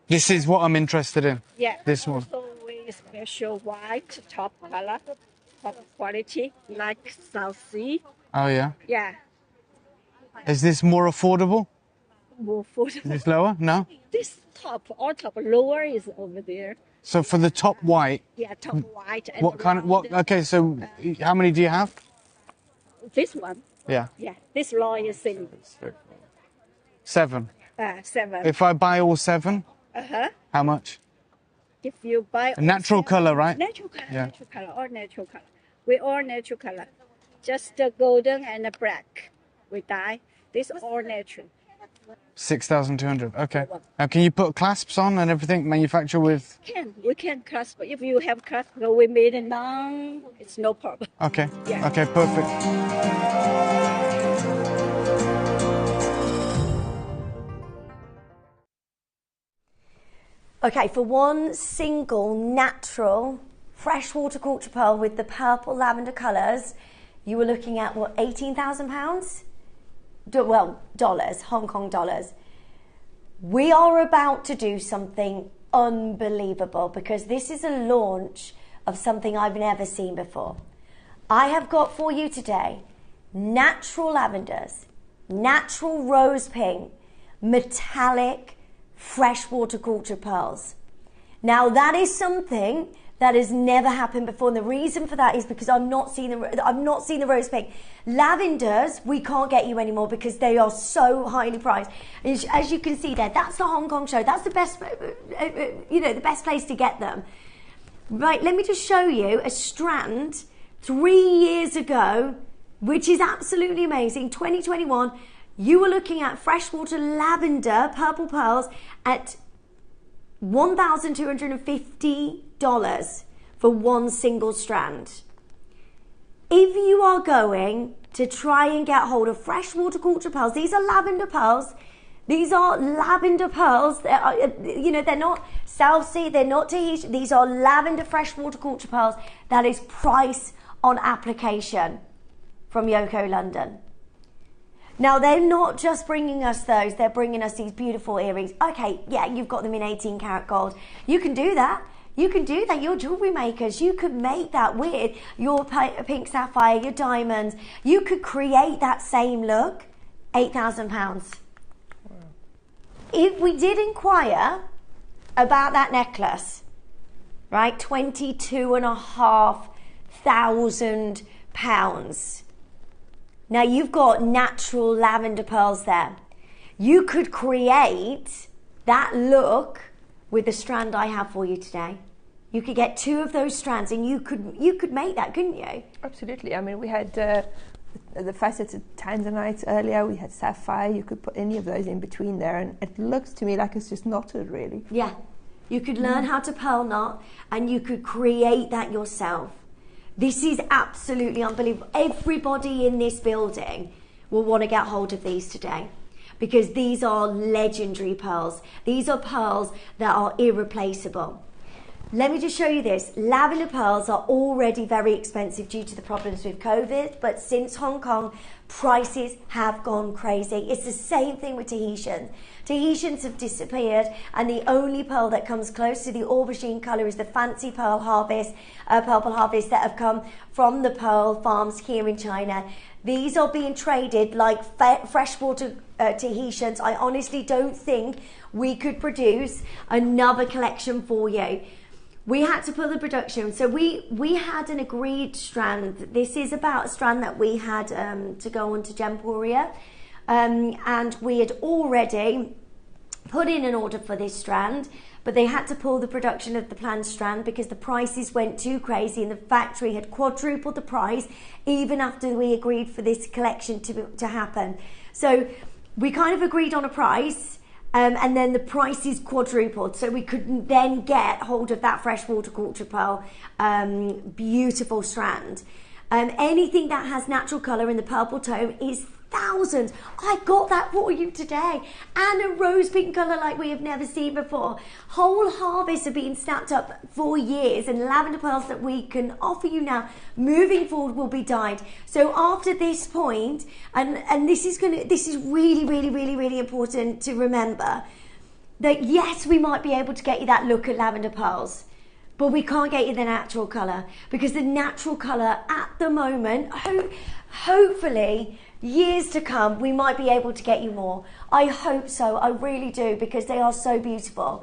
This is what I'm interested in. Yeah. This one. Also with special white top color, top quality, like South Sea. Oh yeah. Yeah. Is this more affordable? More affordable. Is this lower? No. This top, all top, lower is over there. So for the top white, Yeah, top white. And what kind of what? round. Okay, so how many do you have? This one. Yeah. Yeah. This law is in 7. 7. If I buy all 7, how much? If you buy A natural color, right? Natural color, Yeah. natural color, all natural color. We all natural color. Just the golden and the black. We dye. This all natural. 6,200. Okay. Now can you put clasps on and everything? Manufacture with? We can clasp. If you have clasp, we made it now. It's no problem. Okay. Yeah. Okay. Perfect. Okay, for one single natural freshwater culture pearl with the purple lavender colours, you were looking at what, £18,000? Well, dollars, Hong Kong dollars. We are about to do something unbelievable because this is a launch of something I've never seen before. I have got for you today natural lavenders, natural rose pink, metallic freshwater culture pearls. Now that is something that has never happened before, and the reason for that is because I've not seen the rose pink. Lavenders we can't get you anymore because they are so highly priced. As you can see there, that's the Hong Kong show. That's the best, the best place to get them. Right, let me just show you a strand 3 years ago, which is absolutely amazing, 2021, you were looking at freshwater lavender purple pearls at $1,250 for one single strand. If you are going to try and get hold of freshwater culture pearls, these are lavender pearls. These are lavender pearls. They're not South Sea, they're not Tahitian. These are lavender freshwater culture pearls. That is price on application from Yoko London. Now, they're not just bringing us those, they're bringing us these beautiful earrings. Okay, yeah, you've got them in 18 karat gold. You can do that. You can do that. You're jewellery makers. You could make that with your pink sapphire, your diamonds. You could create that same look, £8,000. Wow. If we did inquire about that necklace, right, £22,500. Now you've got natural lavender pearls there. You could create that look with the strand I have for you today. You could get 2 of those strands and you could make that, couldn't you? Absolutely. I mean, we had the faceted tanzanite earlier, we had sapphire. You could put any of those in between there and it looks to me like it's just knotted, really. Yeah. You could learn how to pearl knot and you could create that yourself. This is absolutely unbelievable. Everybody in this building will want to get hold of these today because these are legendary pearls. These are pearls that are irreplaceable. Let me just show you this. Lavender pearls are already very expensive due to the problems with COVID, but since Hong Kong, prices have gone crazy. It's the same thing with Tahitians. Tahitians have disappeared, and the only pearl that comes close to the aubergine colour is the fancy pearl harvest, purple harvest that have come from the pearl farms here in China. These are being traded like freshwater Tahitians. I honestly don't think we could produce another collection for you. We had to put the production, so we had an agreed strand. This is about a strand that we had to go on to Gemporia, and we had already put in an order for this strand, but they had to pull the production of the planned strand because the prices went too crazy and the factory had quadrupled the price even after we agreed for this collection to happen. So we kind of agreed on a price, and then the prices quadrupled, so we could then get hold of that freshwater culture pearl beautiful strand. Anything that has natural colour in the purple tone is thousands. I got that for you today, and a rose pink colour like we have never seen before. Whole harvests are being snapped up for years, and lavender pearls that we can offer you now moving forward will be dyed. So after this point, and this is really important to remember, that yes, we might be able to get you that look at lavender pearls, but we can't get you the natural colour because the natural colour at the moment, hopefully years to come, we might be able to get you more. I hope so, I really do, because they are so beautiful.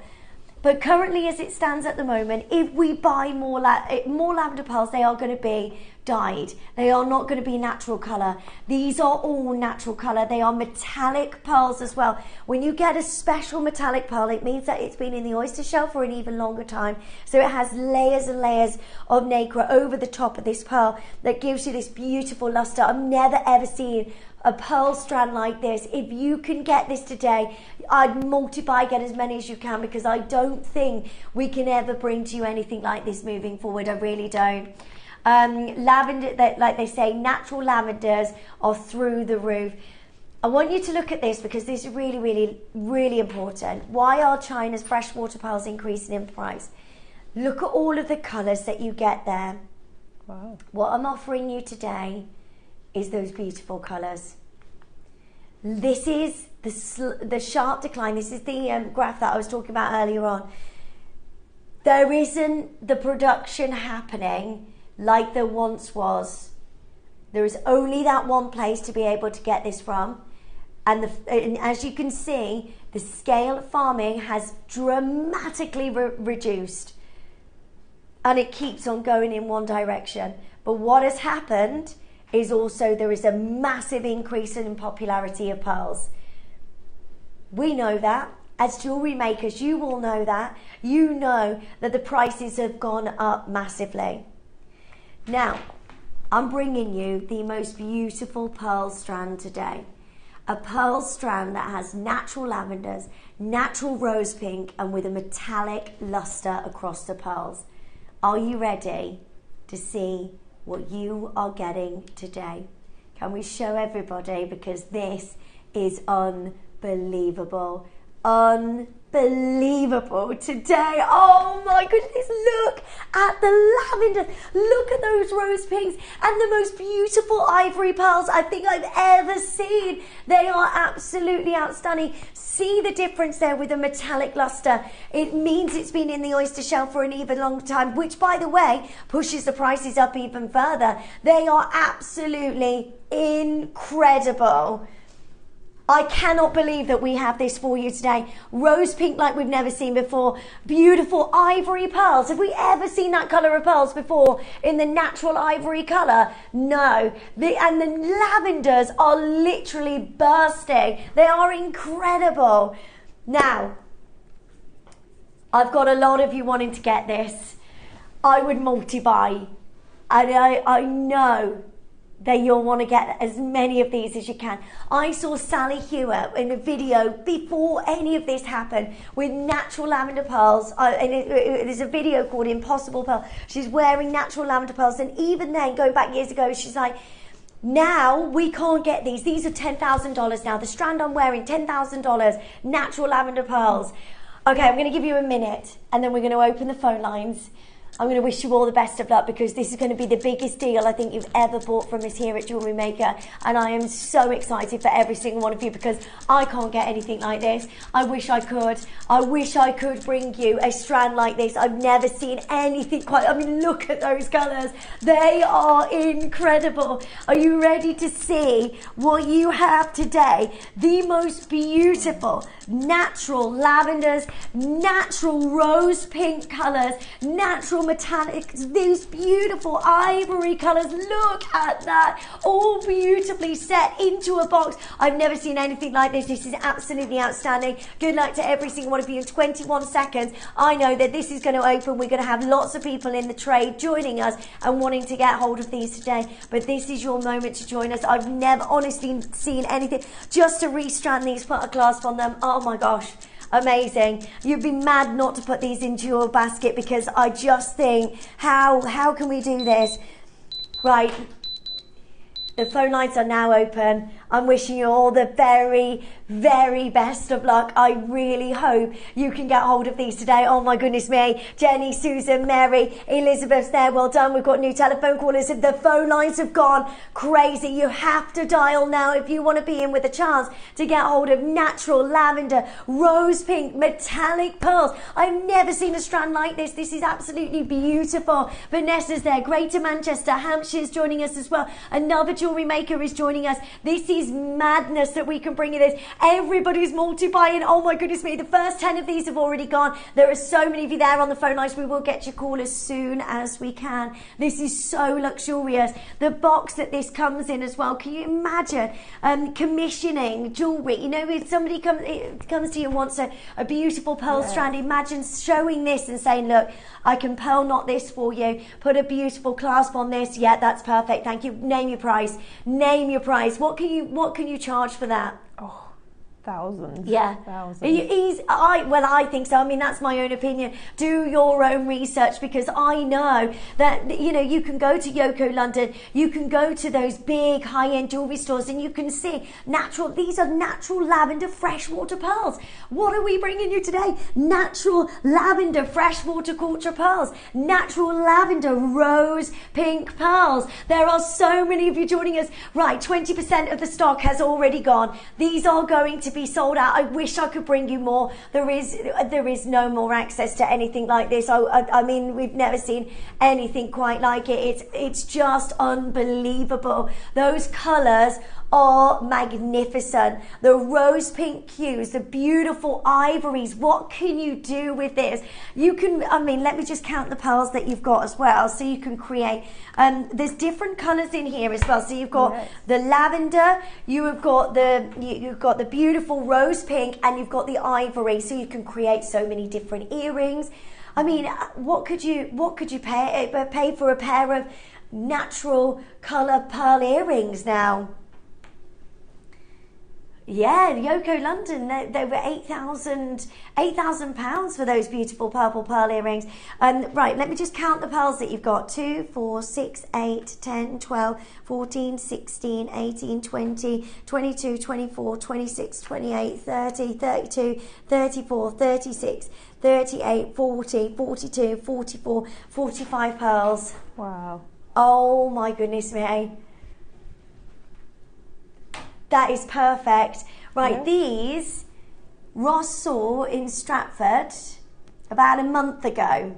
But currently, as it stands at the moment, if we buy more lavender pearls, they are going to be dyed. They are not going to be natural colour. These are all natural colour. They are metallic pearls as well. When you get a special metallic pearl, it means that it's been in the oyster shell for an even longer time. So it has layers and layers of nacre over the top of this pearl that gives you this beautiful lustre. I've never ever seen a pearl strand like this. If you can get this today, I'd multiply, get as many as you can, because I don't think we can ever bring to you anything like this moving forward. I really don't. Lavender, like they say, natural lavenders are through the roof. I want you to look at this because this is really important. Why are China's freshwater pearls increasing in price? Look at all of the colours that you get there. Wow. What I'm offering you today is those beautiful colours. This is the sharp decline. This is the graph that I was talking about earlier on. There isn't the production happening like there once was. There is only that one place to be able to get this from, and as you can see, the scale of farming has dramatically reduced, and it keeps on going in one direction. But what has happened is also there is a massive increase in popularity of pearls. We know that. As jewellery makers, you will know that. You know that the prices have gone up massively. Now, I'm bringing you the most beautiful pearl strand today. A pearl strand that has natural lavenders, natural rose pink, and with a metallic luster across the pearls. Are you ready to see what you are getting today? Can we show everybody? Because this is unbelievable. Unbelievable today. Oh my goodness, look at the lavender. Look at those rose pinks and the most beautiful ivory pearls I think I've ever seen. They are absolutely outstanding. See the difference there with the metallic luster. It means it's been in the oyster shell for an even longer time, which by the way pushes the prices up even further. They are absolutely incredible. I cannot believe that we have this for you today. Rose pink like we've never seen before. Beautiful ivory pearls. Have we ever seen that colour of pearls before in the natural ivory colour? No. And the lavenders are literally bursting. They are incredible. Now, I've got a lot of you wanting to get this. I would multi-buy. And I know that you'll want to get as many of these as you can. I saw Sally Hewitt in a video before any of this happened with natural lavender pearls, and there's a video called Impossible Pearl. She's wearing natural lavender pearls, and even then, going back years ago, she's like, now we can't get these. These are $10,000 now. The strand I'm wearing, $10,000, natural lavender pearls. Okay, I'm going to give you a minute, and then we're going to open the phone lines. I'm going to wish you all the best of luck because this is going to be the biggest deal I think you've ever bought from us here at Jewellery Maker, and I am so excited for every single one of you because I can't get anything like this. I wish I could. I wish I could bring you a strand like this. I've never seen anything quite. I mean, look at those colours. They are incredible. Are you ready to see what you have today? The most beautiful natural lavenders, natural rose pink colours, natural metallics, these beautiful ivory colours. Look at that, all beautifully set into a box. I've never seen anything like this. This is absolutely outstanding. Good luck to every single one of you. In 21 seconds, I know that this is going to open. We're going to have lots of people in the trade joining us and wanting to get hold of these today, but this is your moment to join us. I've never honestly seen anything. Just to restrand these, put a clasp on them, oh my gosh, amazing. You'd be mad not to put these into your basket because I just think, how can we do this? Right, the phone lines are now open. I'm wishing you all the very, very best of luck. I really hope you can get hold of these today. Oh my goodness me. Jenny, Susan, Mary, Elizabeth's there. Well done. We've got new telephone callers. The phone lines have gone crazy. You have to dial now if you want to be in with a chance to get hold of natural lavender, rose pink, metallic pearls. I've never seen a strand like this. This is absolutely beautiful. Vanessa's there. Greater Manchester, Hampshire's joining us as well. Another jewellery maker is joining us. This is madness that we can bring you this. Everybody's multi-buying. Oh my goodness me. The first 10 of these have already gone. There are so many of you there on the phone lines. We will get your call as soon as we can. This is so luxurious. The box that this comes in as well. Can you imagine commissioning jewellery? You know, if somebody comes to you and wants a beautiful pearl strand, imagine showing this and saying, look, I can pearl knot this for you. Put a beautiful clasp on this. Yeah, that's perfect. Thank you. Name your price. Name your price. What can you charge for that? Oh, thousands. Yeah. Thousands. I think so. I mean, that's my own opinion. Do your own research because I know that, you know, you can go to Yoko London, you can go to those big high-end jewellery stores and you can see these are natural lavender freshwater pearls. What are we bringing you today? Natural lavender freshwater culture pearls. Natural lavender rose pink pearls. There are so many of you joining us. Right, 20% of the stock has already gone. These are going to be sold out. I wish I could bring you more. There is no more access to anything like this. I mean, we've never seen anything quite like it. It's just unbelievable. Those colours are magnificent. The rose pink hues, the beautiful ivories. What can you do with this? You can, I mean, let me just count the pearls that you've got as well, so you can create. There's different colours in here as well. So you've got the lavender, you've got the beautiful rose pink, and you've got the ivory. So you can create so many different earrings. I mean, what could you pay for a pair of natural colour pearl earrings now. Yeah, Yoko London, they were £8,000 for those beautiful purple pearl earrings. Right, let me just count the pearls that you've got. 2, 4, 6, 8, 10, 12, 14, 16, 18, 20, 22, 24, 26, 28, 30, 32, 34, 36, 38, 40, 42, 44, 45 pearls. Wow. Oh my goodness me. That is perfect. Right, these Ross saw in Stratford about a month ago.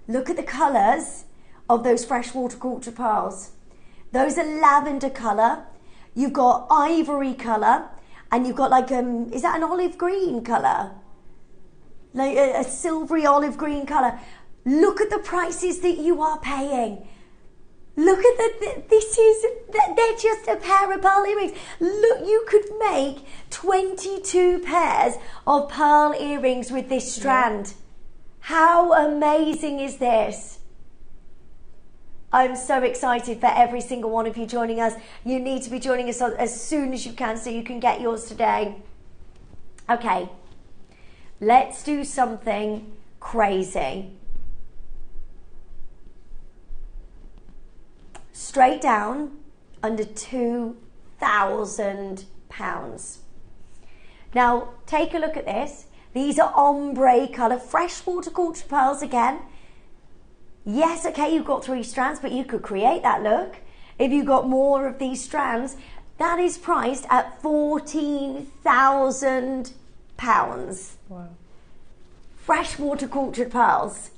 Look at the colours of those freshwater culture pearls. Those are lavender colour. You've got ivory colour, and you've got like is that an olive green colour? Like a silvery olive green colour. Look at the prices that you are paying. Look at they're just a pair of pearl earrings. Look, you could make 22 pairs of pearl earrings with this strand. How amazing is this? I'm so excited for every single one of you joining us. You need to be joining us as soon as you can so you can get yours today. Okay, let's do something crazy. Straight down, under £2,000. Now, take a look at this. These are ombre colour, freshwater culture pearls again. Yes, okay, you've got 3 strands, but you could create that look. If you got more of these strands, that is priced at £14,000. Wow. Freshwater cultured pearls.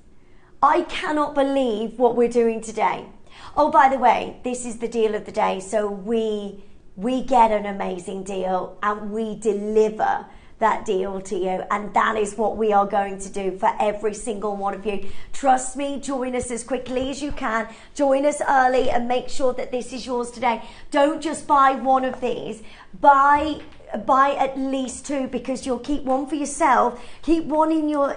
I cannot believe what we're doing today. Oh, by the way, this is the deal of the day. So we get an amazing deal and we deliver that deal to you. And that is what we are going to do for every single one of you. Trust me, join us as quickly as you can. Join us early and make sure that this is yours today. Don't just buy one of these. Buy at least 2, because you'll keep one for yourself, keep one in your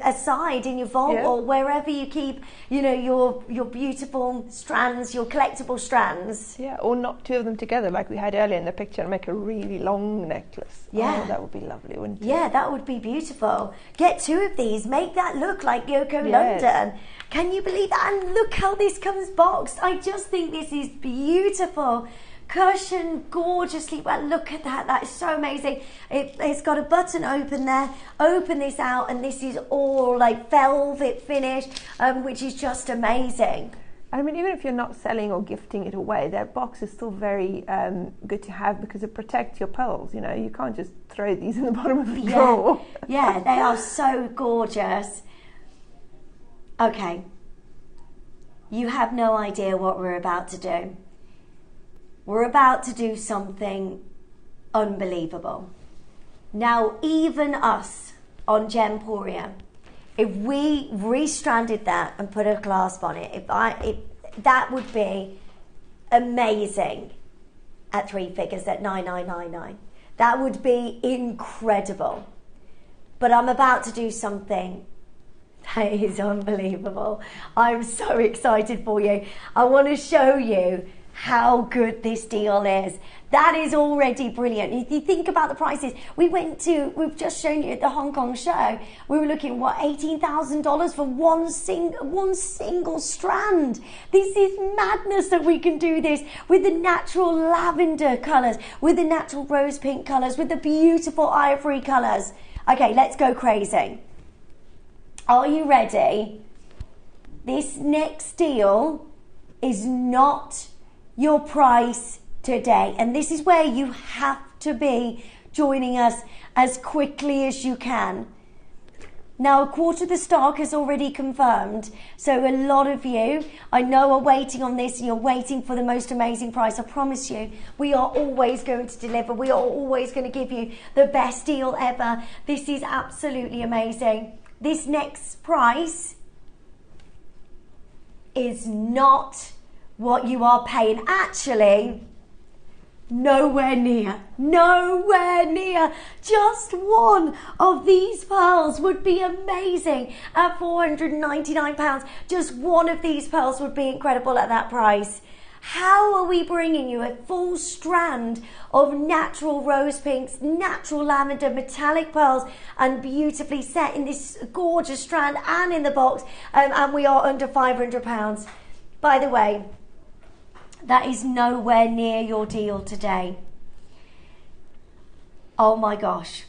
aside in your vault, or wherever you keep your beautiful strands, your collectible strands. Or knot 2 of them together like we had earlier in the picture and make a really long necklace. That would be lovely, wouldn't it? That would be beautiful. Get 2 of these, make that look like Yoko London. Can you believe that? And look how this comes boxed. I just think this is beautiful. Cushioned gorgeously well. Look at that, that is so amazing. It's got a button open there. Open this out and this is all like velvet finish, which is just amazing. I mean, even if you're not selling or gifting it away, that box is still very good to have because it protects your pearls. You can't just throw these in the bottom of the drawer. They are so gorgeous. Okay, you have no idea what we're about to do. We're about to do something unbelievable. Now, even us on Gemporia, if we restranded that and put a clasp on it, that would be amazing at 3 figures at 9999. That would be incredible. But I'm about to do something that is unbelievable. I'm so excited for you. I want to show you how good this deal is. That is already brilliant. If you think about the prices, we've just shown you at the Hong Kong show, we were looking at $18,000 for one single strand. This is madness that we can do this with the natural lavender colours, with the natural rose pink colours, with the beautiful ivory colours. Okay, let's go crazy. Are you ready? This next deal is not your price today, and this is where you have to be joining us as quickly as you can. Now, a quarter of the stock is already confirmed, so a lot of you I know are waiting on this and you're waiting for the most amazing price. I promise you, we are always going to deliver. We are always going to give you the best deal ever. This is absolutely amazing. This next price is not what you are paying. Actually, Nowhere near, nowhere near. Just one of these pearls would be amazing at £499. Just one of these pearls would be incredible at that price. How are we bringing you a full strand of natural rose pinks, natural lavender, metallic pearls, and beautifully set in this gorgeous strand and in the box, and we are under £500? By the way, that is nowhere near your deal today. Oh my gosh.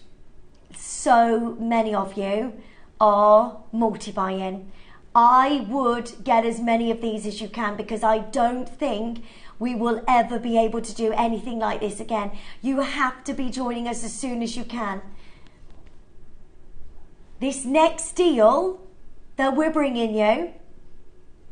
So many of you are multi-buying. I would get as many of these as you can, because I don't think we will ever be able to do anything like this again. You have to be joining us as soon as you can. This next deal that we're bringing you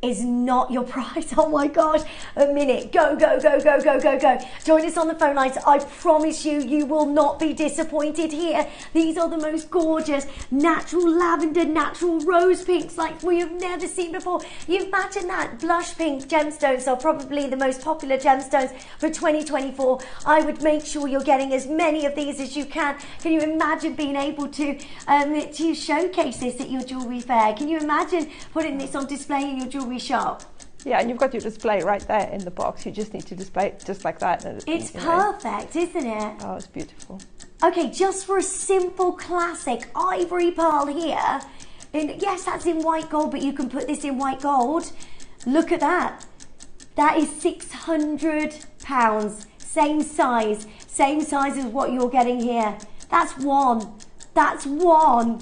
is not your price. Oh my gosh, a minute. Go, go, go, go, go, go, go. Join us on the phone lines. I promise you, you will not be disappointed here. These are the most gorgeous natural lavender, natural rose pinks like we have never seen before. You imagine that. Blush pink gemstones are probably the most popular gemstones for 2024. I would make sure you're getting as many of these as you can. Can you imagine being able to showcase this at your jewellery fair? Can you imagine putting this on display in your jewellery shop? Yeah, and you've got your display right there in the box. You just need to display it just like that. It's perfect, isn't it? Oh, it's beautiful. Okay, just for a simple classic ivory pearl here. Yes, that's in white gold, but you can put this in white gold. Look at that. That is £600. Same size as what you're getting here. That's one. That's one.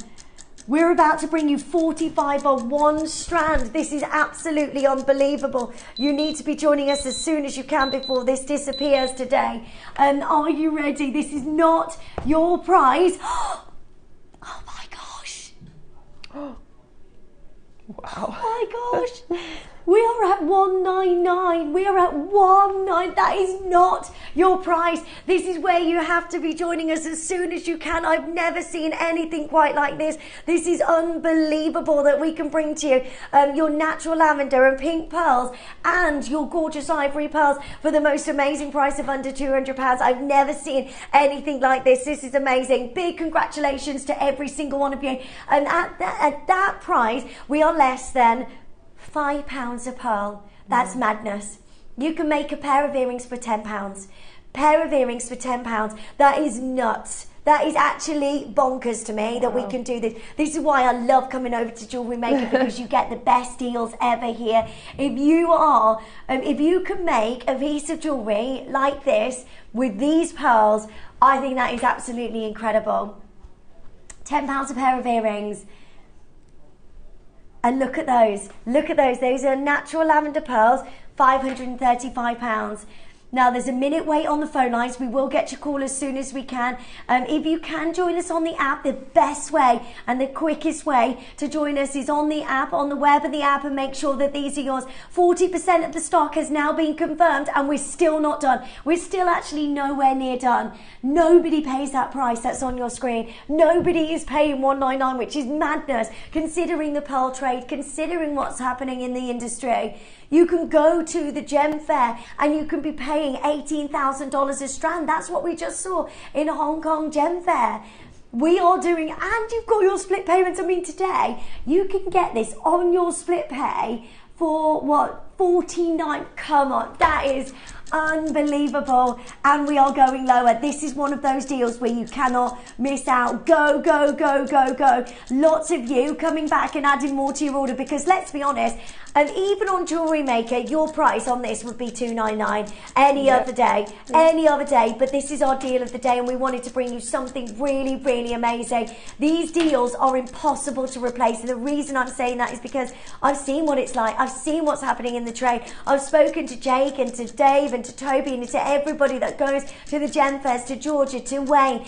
We're about to bring you 45 on one strand. This is absolutely unbelievable. You need to be joining us as soon as you can before this disappears today. Are you ready? This is not your prize. Oh my gosh. Wow. Oh my gosh. We are at 199. We are at 19. That is not your price. This is where you have to be joining us as soon as you can. I've never seen anything quite like this. This is unbelievable that we can bring to you your natural lavender and pink pearls and your gorgeous ivory pearls for the most amazing price of under £200. I've never seen anything like this. This is amazing. Big congratulations to every single one of you. And at that price, we are less than £5 a pearl. That's madness. You can make a pair of earrings for £10. Pair of earrings for £10. That is nuts. That is actually bonkers to me that we can do this. This is why I love coming over to JewelleryMaker, because you get the best deals ever here. If you can make a piece of jewellery like this with these pearls, I think that is absolutely incredible. £10 a pair of earrings. And look at those. Look at those. Those are natural lavender pearls, £535. Now, there's a minute wait on the phone lines. We will get your call as soon as we can. If you can join us on the app, the best way and the quickest way to join us is on the app, on the web of the app, and make sure that these are yours. 40% of the stock has now been confirmed, and we're still not done. We're still actually nowhere near done. Nobody pays that price that's on your screen. Nobody is paying $199, which is madness, considering the pearl trade, considering what's happening in the industry. You can go to the gem fair and you can be paying $18,000 a strand. That's what we just saw in Hong Kong Gem Fair. We are doing, and you've got your split payments. I mean, today you can get this on your split pay for what, $49? Come on, that is unbelievable. And we are going lower. This is one of those deals where you cannot miss out. Go, go, go, go, go. Lots of you coming back and adding more to your order, because let's be honest, and even on JewelleryMaker, your price on this would be $299 any other day, but this is our deal of the day, and we wanted to bring you something really, really amazing. These deals are impossible to replace, and the reason I'm saying that is because I've seen what it's like. I've seen what's happening in the trade. I've spoken to Jake and to Dave and to Toby and to everybody that goes to the gem fairs, to Georgia, to Wayne.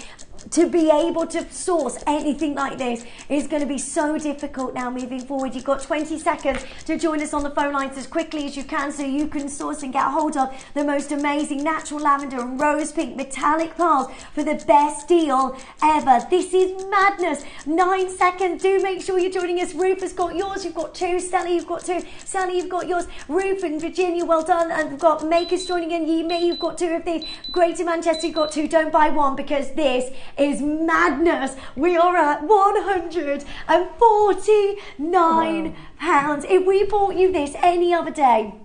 to be able to source anything like this is going to be so difficult now moving forward. You've got 20 seconds to join us on the phone lines as quickly as you can so you can source and get hold of the most amazing natural lavender and rose pink metallic pearls for the best deal ever. This is madness. 9 seconds. Do make sure you're joining us. Ruth has got yours. You've got 2. Stella, you've got 2. Sally, you've got yours. Ruth and Virginia, well done. And we've got Makers joining in. Yime, you've got 2 of these. Greater Manchester, you've got 2. Don't buy one because this is madness. We are at £149. If we bought you this any other day,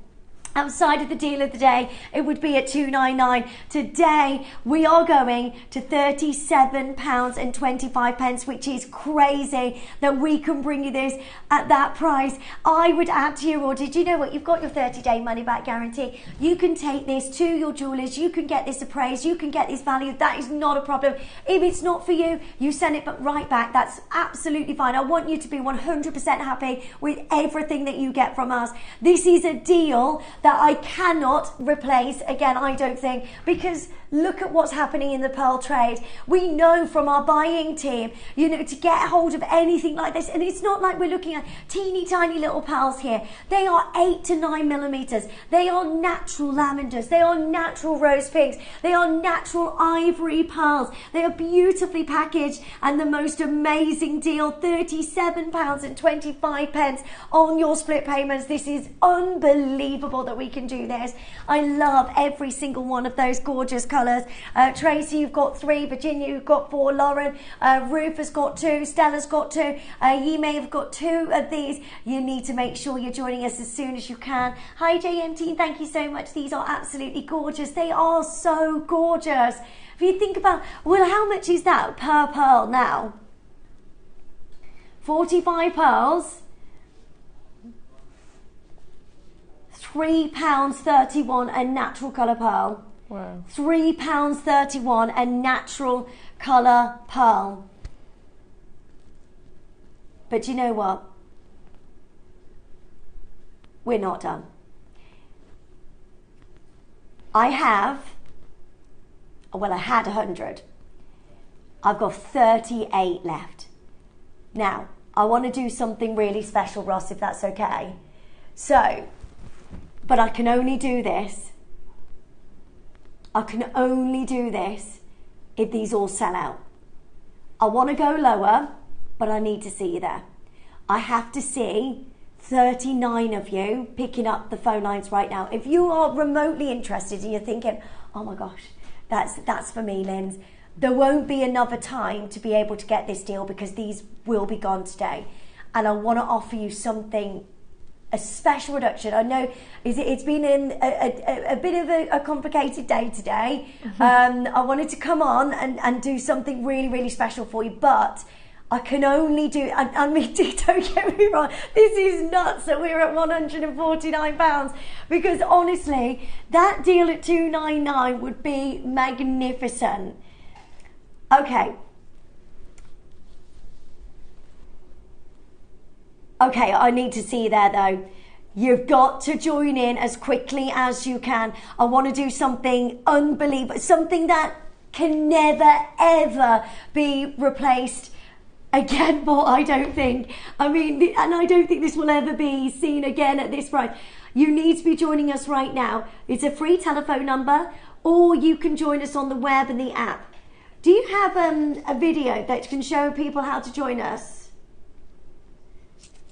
outside of the deal of the day, it would be at £299. Today, we are going to £37.25, which is crazy that we can bring you this at that price. I would add to your order. Do you know what? You've got your 30-day money-back guarantee. You can take this to your jewellers. You can get this appraised. You can get this valued. That is not a problem. If it's not for you, you send it right back. That's absolutely fine. I want you to be 100% happy with everything that you get from us. This is a deal that I cannot replace again, I don't think, because look at what's happening in the pearl trade. We know from our buying team, you know, to get hold of anything like this, and it's not like we're looking at teeny tiny little pearls here. They are 8 to 9 millimeters. They are natural lavenders. They are natural rose pinks. They are natural ivory pearls. They are beautifully packaged, and the most amazing deal, £37.25 on your split payments. This is unbelievable that we can do this. I love every single one of those gorgeous colours. Tracy, you've got 3. Virginia, you've got 4. Lauren, Ruth has got 2. Stella's got 2. You may have got 2 of these. You need to make sure you're joining us as soon as you can. Hi JMT, thank you so much. These are absolutely gorgeous. They are so gorgeous. If you think about, well, how much is that per pearl now? 45 pearls. £3.31 a natural colour pearl. Wow. £3.31 a natural colour pearl. But you know what? We're not done. I had 100. I've got 38 left. Now, I want to do something really special, Ross, if that's okay. So, but I can only do this. I can only do this if these all sell out. I want to go lower, but I need to see you there. I have to see 39 of you picking up the phone lines right now. If you are remotely interested and you're thinking, oh my gosh, that's for me, Linz, there won't be another time to be able to get this deal because these will be gone today. And I want to offer you something, a special reduction. I know it's been a bit of a complicated day today. I wanted to come on and do something really, really special for you, but I can only do, I mean, don't get me wrong, this is nuts that we're at £149 because honestly, that deal at $299 would be magnificent. Okay, I need to see you there though. You've got to join in as quickly as you can. I want to do something unbelievable, something that can never ever be replaced again, but I don't think. I mean, and I don't think this will ever be seen again at this price. You need to be joining us right now. It's a free telephone number, or you can join us on the web and the app. Do you have a video that can show people how to join us?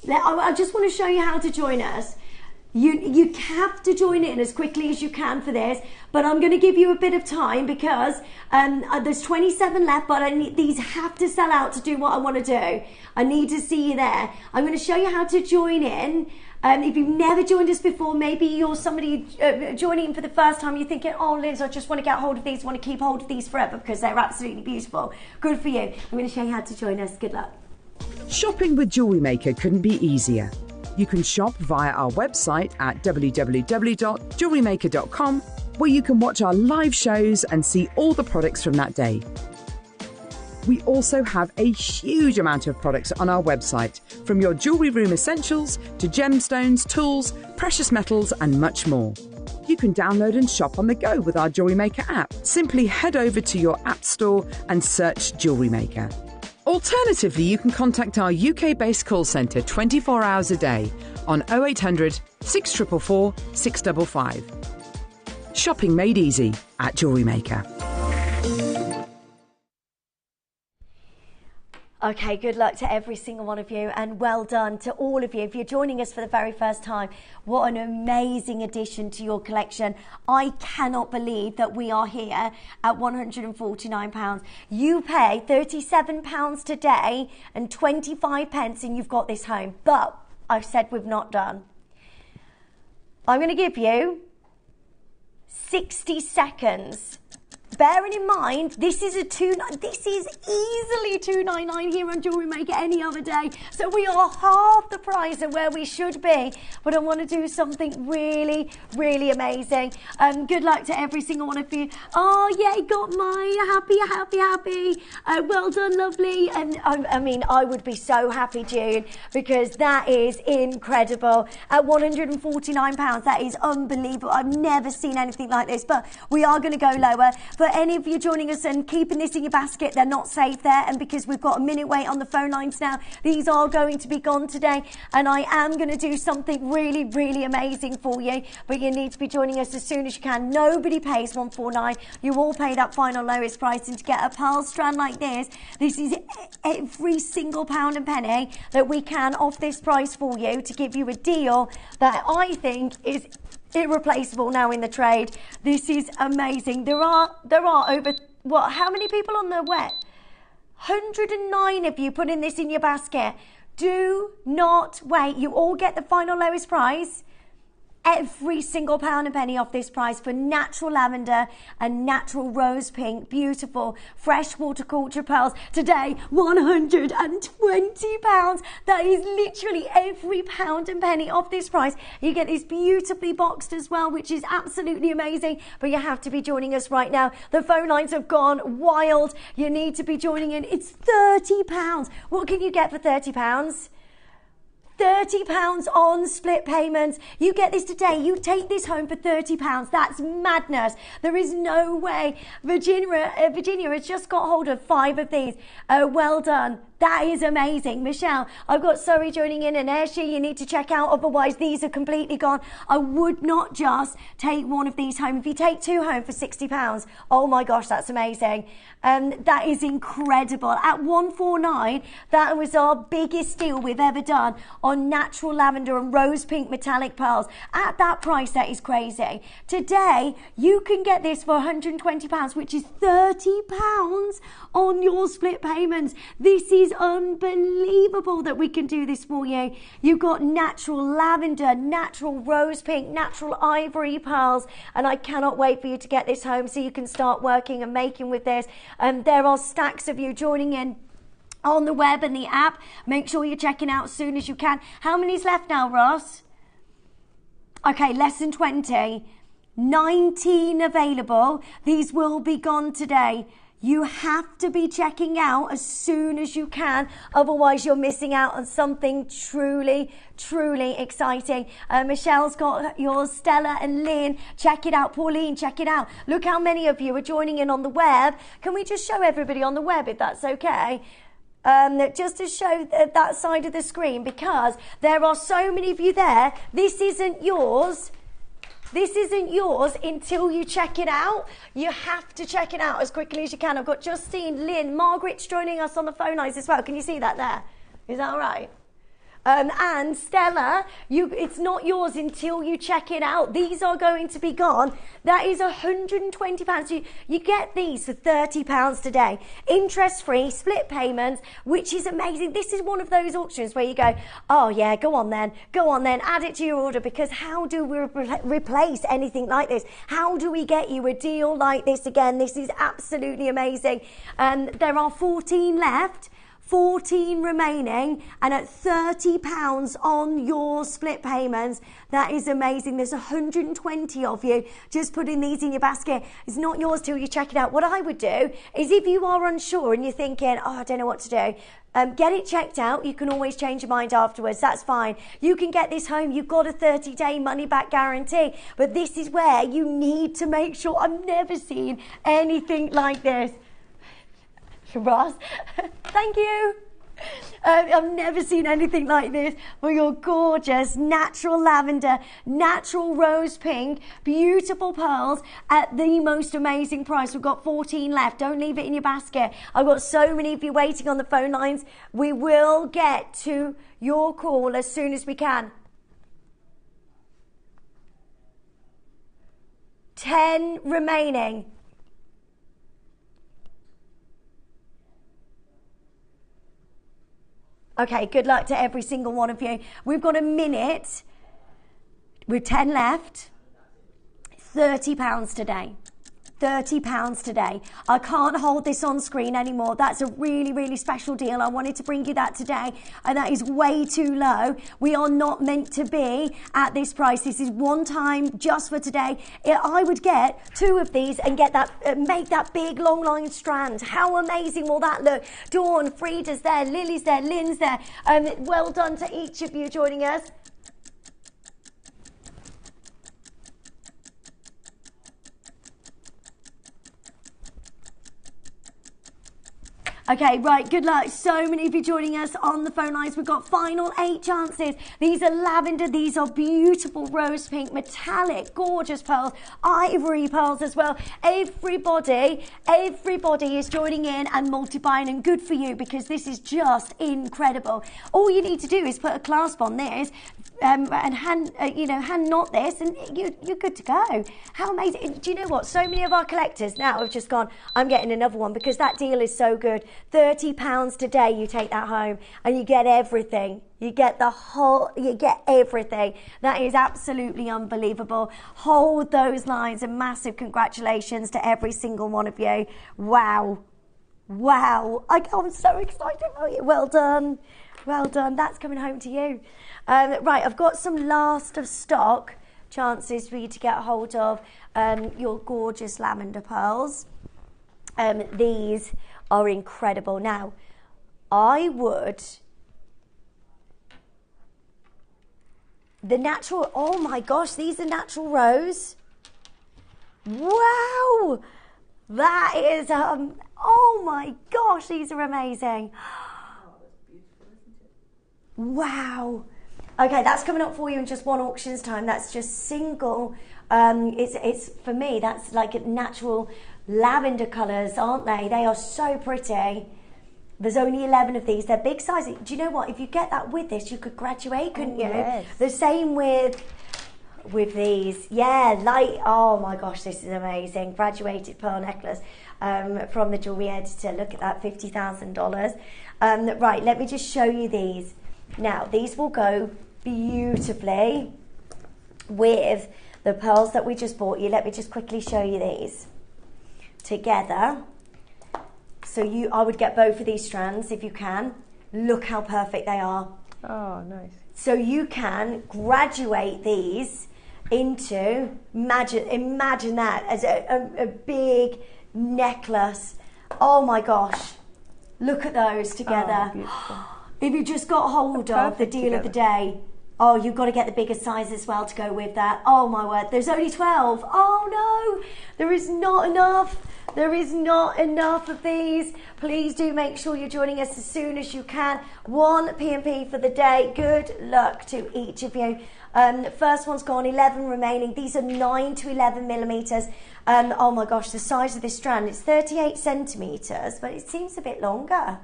I just want to show you how to join us. You have to join in as quickly as you can for this, but I'm going to give you a bit of time because there's 27 left, but these have to sell out to do what I want to do. I need to see you there. I'm going to show you how to join in. If you've never joined us before, maybe you're somebody joining in for the first time, you're thinking, oh Liz, I just want to get hold of these, want to keep hold of these forever because they're absolutely beautiful. Good for you. I'm going to show you how to join us. Good luck. Shopping with Jewellery Maker couldn't be easier. You can shop via our website at www.jewellerymaker.com, where you can watch our live shows and see all the products from that day. We also have a huge amount of products on our website, from your jewellery room essentials to gemstones, tools, precious metals and much more. You can download and shop on the go with our Jewellery Maker app. Simply head over to your app store and search Jewellery Maker. Alternatively, you can contact our UK-based call centre 24 hours a day on 0800 644 655. Shopping made easy at Jewellery Maker. Okay, good luck to every single one of you, and well done to all of you. If you're joining us for the very first time, what an amazing addition to your collection. I cannot believe that we are here at £149. You pay £37 today and 25 pence and you've got this home. But I've said we've not done. I'm going to give you 60 seconds. Bearing in mind, this is easily $2.99 here on Jewellery Maker any other day. So we are half the price of where we should be. But I want to do something really, really amazing. Good luck to every single one of you. Oh, yeah, got mine. Happy. Well done, lovely. And I mean, I would be so happy, June, because that is incredible. At £149, that is unbelievable. I've never seen anything like this. But we are going to go lower. For any of you joining us and keeping this in your basket, they're not safe there. And because we've got a minute wait on the phone lines now, these are going to be gone today. And I am going to do something really, really amazing for you. But you need to be joining us as soon as you can. Nobody pays $149. You all pay that final lowest price. And to get a pearl strand like this is every single pound and penny that we can off this price for you to give you a deal that I think is irreplaceable now in the trade. This is amazing. There are over, how many people on the web? 109 of you putting this in your basket. Do not wait. You all get the final lowest price. Every single pound and penny off this price for natural lavender and natural rose pink, beautiful freshwater culture pearls. Today, £120. That is literally every pound and penny off this price. You get this beautifully boxed as well, which is absolutely amazing. But you have to be joining us right now. The phone lines have gone wild. You need to be joining in. It's £30. What can you get for £30? £30 on split payments. You get this today. You take this home for £30. That's madness. There is no way. Virginia has just got hold of 5 of these. Well done. That is amazing. Michelle, I've got Surrey joining in and Ayrshire you need to check out. Otherwise, these are completely gone. I would not just take one of these home. If you take 2 home for £60, oh my gosh, that's amazing. That is incredible. At $149, that was our biggest deal we've ever done on natural lavender and rose pink metallic pearls. At that price, that is crazy. Today, you can get this for £120, which is £30 on your split payments. This is unbelievable that we can do this for you. You've got natural lavender, natural rose pink, natural ivory pearls, and I cannot wait for you to get this home so you can start working and making with this. There are stacks of you joining in on the web and the app. Make sure you're checking out as soon as you can. How many's left now, Ross? Okay, less than 20. 19 available. These will be gone today. You have to be checking out as soon as you can. Otherwise, you're missing out on something truly, truly exciting. Michelle's got yours, Stella and Lynn. Check it out. Pauline, check it out. Look how many of you are joining in on the web. Can we just show everybody on the web, if that's okay? Just to show that side of the screen, because there are so many of you there. This isn't yours. This isn't yours until you check it out. You have to check it out as quickly as you can. I've got Justine, Lynn, Margaret's joining us on the phone lines as well. Can you see that there? Is that all right? And Stella, it's not yours until you check it out. These are going to be gone. That is £120. You get these for £30 today. Interest-free, split payments, which is amazing. This is one of those auctions where you go, oh yeah, go on then, add it to your order, because how do we replace anything like this? How do we get you a deal like this again? This is absolutely amazing. There are 14 left. 14 remaining, and at £30 on your split payments. That is amazing. There's 120 of you just putting these in your basket. It's not yours till you check it out. What I would do is, if you are unsure and you're thinking, oh, I don't know what to do, get it checked out. You can always change your mind afterwards. That's fine. You can get this home. You've got a 30-day money-back guarantee. But this is where you need to make sure. I've never seen anything like this. Ross, thank you. I've never seen anything like this for your gorgeous natural lavender, natural rose pink, beautiful pearls at the most amazing price. We've got 14 left. Don't leave it in your basket. I've got so many of you waiting on the phone lines. We will get to your call as soon as we can. 10 remaining. Okay, good luck to every single one of you. We've got a minute with 10 left. £30 today. £30 today. I can't hold this on screen anymore. That's a really, really special deal. I wanted to bring you that today, and that is way too low. We are not meant to be at this price. This is one time just for today. I would get 2 of these and get that, make that big long line strand. How amazing will that look? Dawn, Frida's there, Lily's there, Lynn's there. Well done to each of you joining us. Okay, right, good luck. So many of you joining us on the phone lines. We've got final 8 chances. These are lavender. These are beautiful rose pink, metallic, gorgeous pearls, ivory pearls as well. Everybody is joining in and multiplying, and good for you, because this is just incredible. All you need to do is put a clasp on this, and hand knot this, and you're good to go. How amazing. Do you know what? So many of our collectors now have just gone, I'm getting another one, because that deal is so good. £30 today, you take that home and you get everything. You get everything. That is absolutely unbelievable. Hold those lines, and massive congratulations to every single one of you. Wow. I'm so excited about you. Well done. That's coming home to you. Right, I've got some last of stock chances for you to get a hold of your gorgeous lavender pearls. These are incredible. Now, the natural, oh my gosh, these are natural rose. Wow, that is, oh my gosh, these are amazing. Wow. Okay, that's coming up for you in just one auction's time. That's just single. It's for me, that's like natural lavender colours, aren't they? They are so pretty. There's only 11 of these. They're big sizes. Do you know what? If you get that with this, you could graduate, couldn't you? Yes. The same with these. Yeah, oh my gosh, this is amazing. Graduated pearl necklace from the jewellery editor. Look at that, $50,000. Right, let me just show you these. Now, these will go beautifully with the pearls that we just bought you. Let me just quickly show you these together. So I would get both of these strands if you can. Look how perfect they are. Oh, nice. So you can graduate these into, imagine that as a big necklace. Oh my gosh. Look at those together. Oh, if you just got hold of the deal of the day, oh, you've got to get the biggest size as well to go with that. Oh my word, there's only 12. Oh no, there is not enough. There is not enough of these. Please do make sure you're joining us as soon as you can. 1 P&P for the day. Good luck to each of you. First one's gone, 11 remaining. These are 9 to 11 millimeters. Oh my gosh, the size of this strand, it's 38 centimeters, but it seems a bit longer.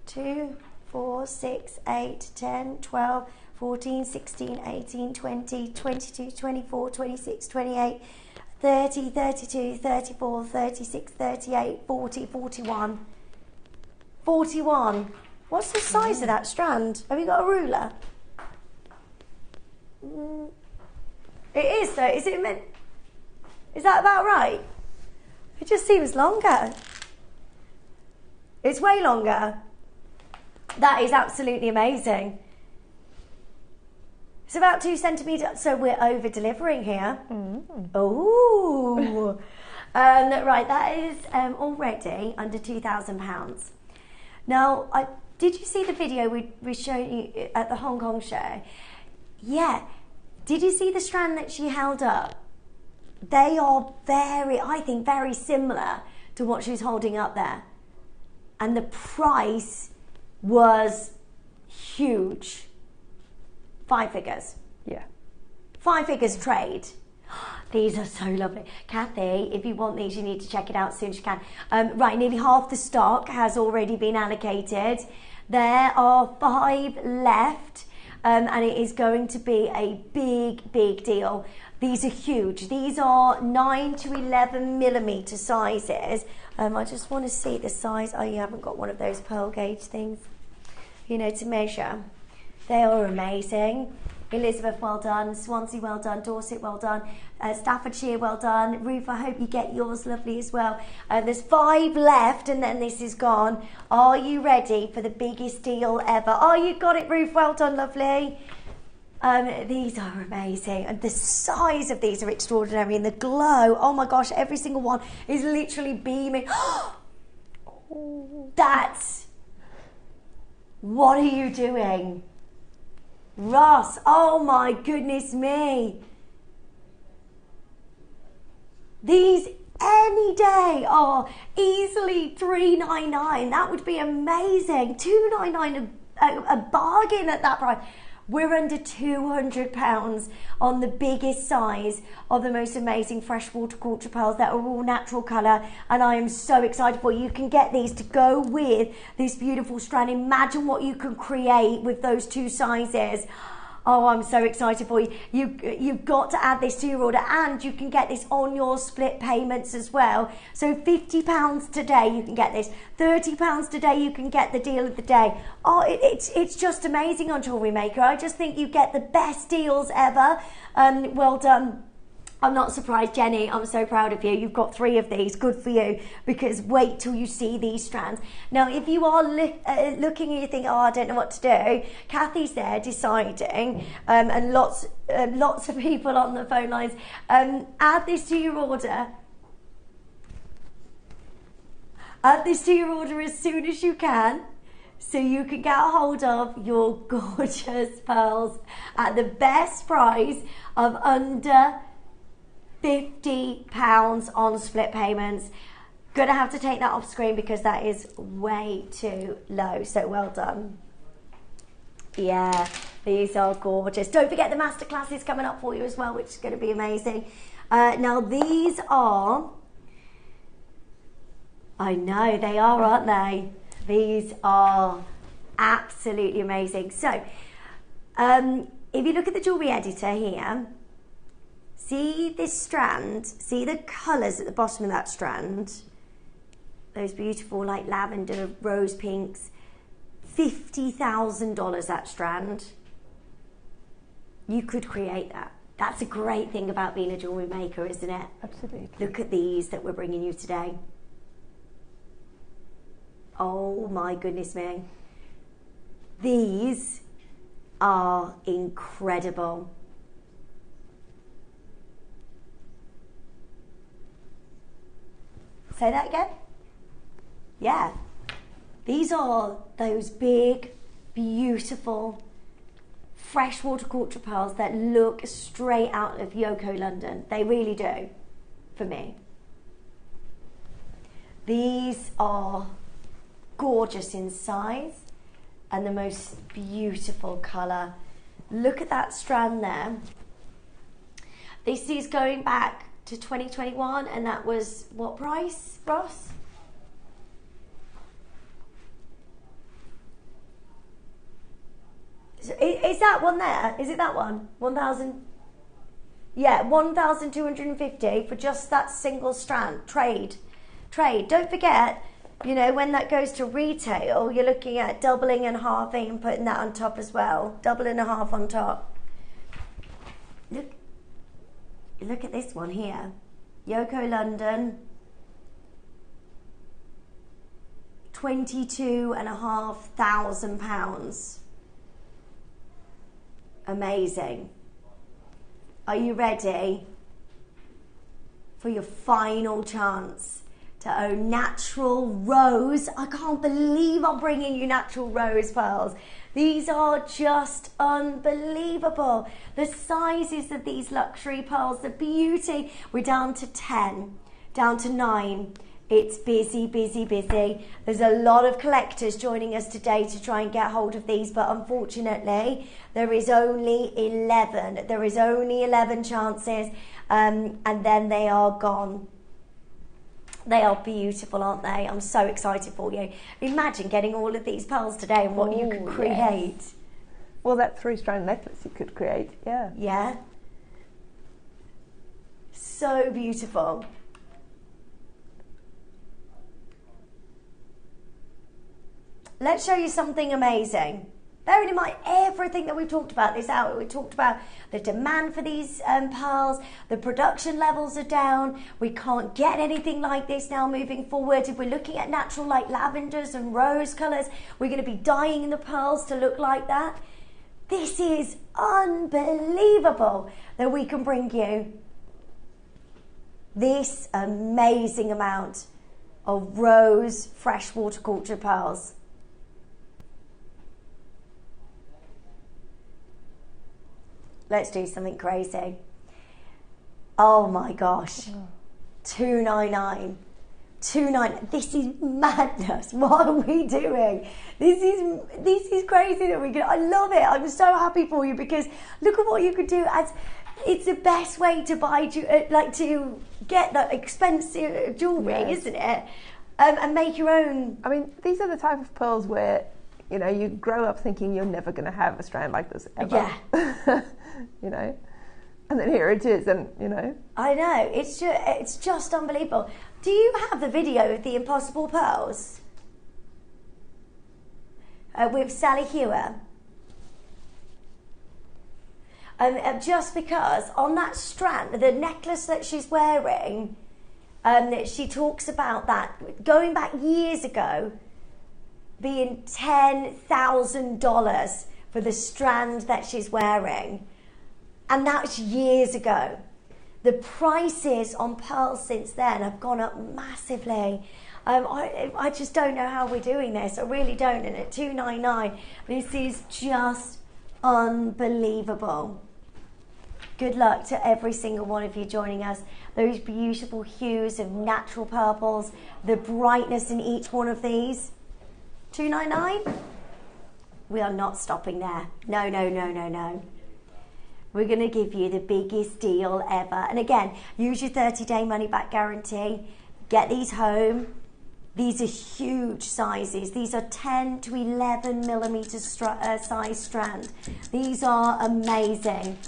2, 4, 6, 8, 10, 12, 14, 16, 18, 20, 22, 24, 26, 28, 30, 32, 34, 36, 38, 40, 41. 41. What's the size of that strand? Have you got a ruler? It is though. Is it meant? Is that about right? It just seems longer. It's way longer. That is absolutely amazing. It's about 2 centimetres, so we're over delivering here. Ooh. Right, that is already under £2,000. Now, did you see the video we showed you at the Hong Kong show? Yeah. Did you see the strand that she held up? They are I think, very similar to what she's holding up there. And the price was huge. 5 figures. Yeah. 5 figures trade. These are so lovely. Kathy, if you want these, you need to check it out as soon as you can. Right, nearly half the stock has already been allocated. There are 5 left, and it is going to be a big, big deal. These are huge. These are 9 to 11 millimeter sizes. I just want to see the size. Oh, you haven't got one of those pearl gauge things, you know, to measure. They are amazing. Elizabeth, well done. Swansea, well done. Dorset, well done. Staffordshire, well done. Ruth, I hope you get yours, lovely as well. There's 5 left and then this is gone. Are you ready for the biggest deal ever? Oh, you got it, Ruth. Well done, lovely. These are amazing. And the size of these are extraordinary. And the glow, oh my gosh, every single one is literally beaming. That's... What are you doing? Ross, oh my goodness me. These any day are easily $399. That would be amazing. $299, a bargain at that price. We're under £200 on the biggest size of the most amazing freshwater culture pearls that are all natural colour, and I am so excited for you. You can get these to go with this beautiful strand. Imagine what you can create with those 2 sizes. Oh, I'm so excited for you. You've got to add this to your order, and you can get this on your split payments as well. So £50 today, you can get this. £30 today, you can get the deal of the day. Oh, it's just amazing on Jewellery Maker. I just think you get the best deals ever. Well done. I'm not surprised, Jenny. I'm so proud of you. You've got 3 of these. Good for you. Because wait till you see these strands. Now, if you are looking and you think, oh, I don't know what to do, Kathy's there deciding, and lots of people on the phone lines. Add this to your order. Add this to your order as soon as you can, so you can get a hold of your gorgeous pearls at the best price of under £50 on split payments. Gonna have to take that off screen because that is way too low, so well done. Yeah, these are gorgeous. Don't forget the masterclass is coming up for you as well, which is going to be amazing. Now these are, I know they are, aren't they? These are absolutely amazing. So if you look at the jewellery editor here, see this strand, see the colours at the bottom of that strand, those beautiful like lavender, rose pinks, $50,000 that strand. You could create that. That's a great thing about being a jewellery maker, isn't it? Absolutely. Look at these that we're bringing you today. Oh my goodness me. These are incredible. Say that again? Yeah. These are those big, beautiful, freshwater culture pearls that look straight out of Yoko London. They really do, for me. These are gorgeous in size and the most beautiful colour. Look at that strand there. This is going back to 2021, and that was what price, Ross? Is that one there? Is it that one? 1,000? Yeah, 1,250 for just that single strand. Trade. Don't forget, you know, when that goes to retail, you're looking at doubling and halving and putting that on top as well. Double and a half on top. Look at this one here. Yoko London. £22,500. Amazing. Are you ready for your final chance to own natural rose? I can't believe I'm bringing you natural rose pearls. These are just unbelievable. The sizes of these luxury pearls, the beauty. We're down to 10, down to 9. It's busy, busy, busy. There's a lot of collectors joining us today to try and get hold of these, but unfortunately, there is only 11. There is only 11 chances, and then they are gone. They are beautiful, aren't they? I'm so excited for you. Imagine getting all of these pearls today and what you could create. Yes. Well, that 3-strand necklace you could create, yeah. Yeah. So beautiful. Let's show you something amazing. Bearing in mind everything that we've talked about this hour, we talked about the demand for these pearls, the production levels are down, we can't get anything like this now moving forward. If we're looking at natural like lavenders and rose colours, we're going to be dyeing the pearls to look like that. This is unbelievable that we can bring you this amazing amount of rose freshwater culture pearls. Let's do something crazy. Oh my gosh. $299. $299. This is madness. What are we doing? This is crazy that we can. I love it. I'm so happy for you because look at what you could do. As it's the best way to buy, like to get that expensive jewelry, yes, isn't it? And make your own. I mean, these are the type of pearls where, you know, you grow up thinking you're never going to have a strand like this ever. Yeah. You know, and then here it is, and you know. I know, it's just unbelievable. Do you have the video of the Impossible Pearls? With Sally Hewer? Just because on that strand, the necklace that she's wearing, she talks about that going back years ago being $10,000 for the strand that she's wearing. And that's years ago. The prices on pearls since then have gone up massively. I just don't know how we're doing this. I really don't. And at $299, this is just unbelievable. Good luck to every single one of you joining us. Those beautiful hues of natural purples, the brightness in each one of these. $299? We are not stopping there. No, no, no, no, no. We're going to give you the biggest deal ever. And again, use your 30-day money-back guarantee. Get these home. These are huge sizes. These are 10 to 11 millimeter size strand. These are amazing.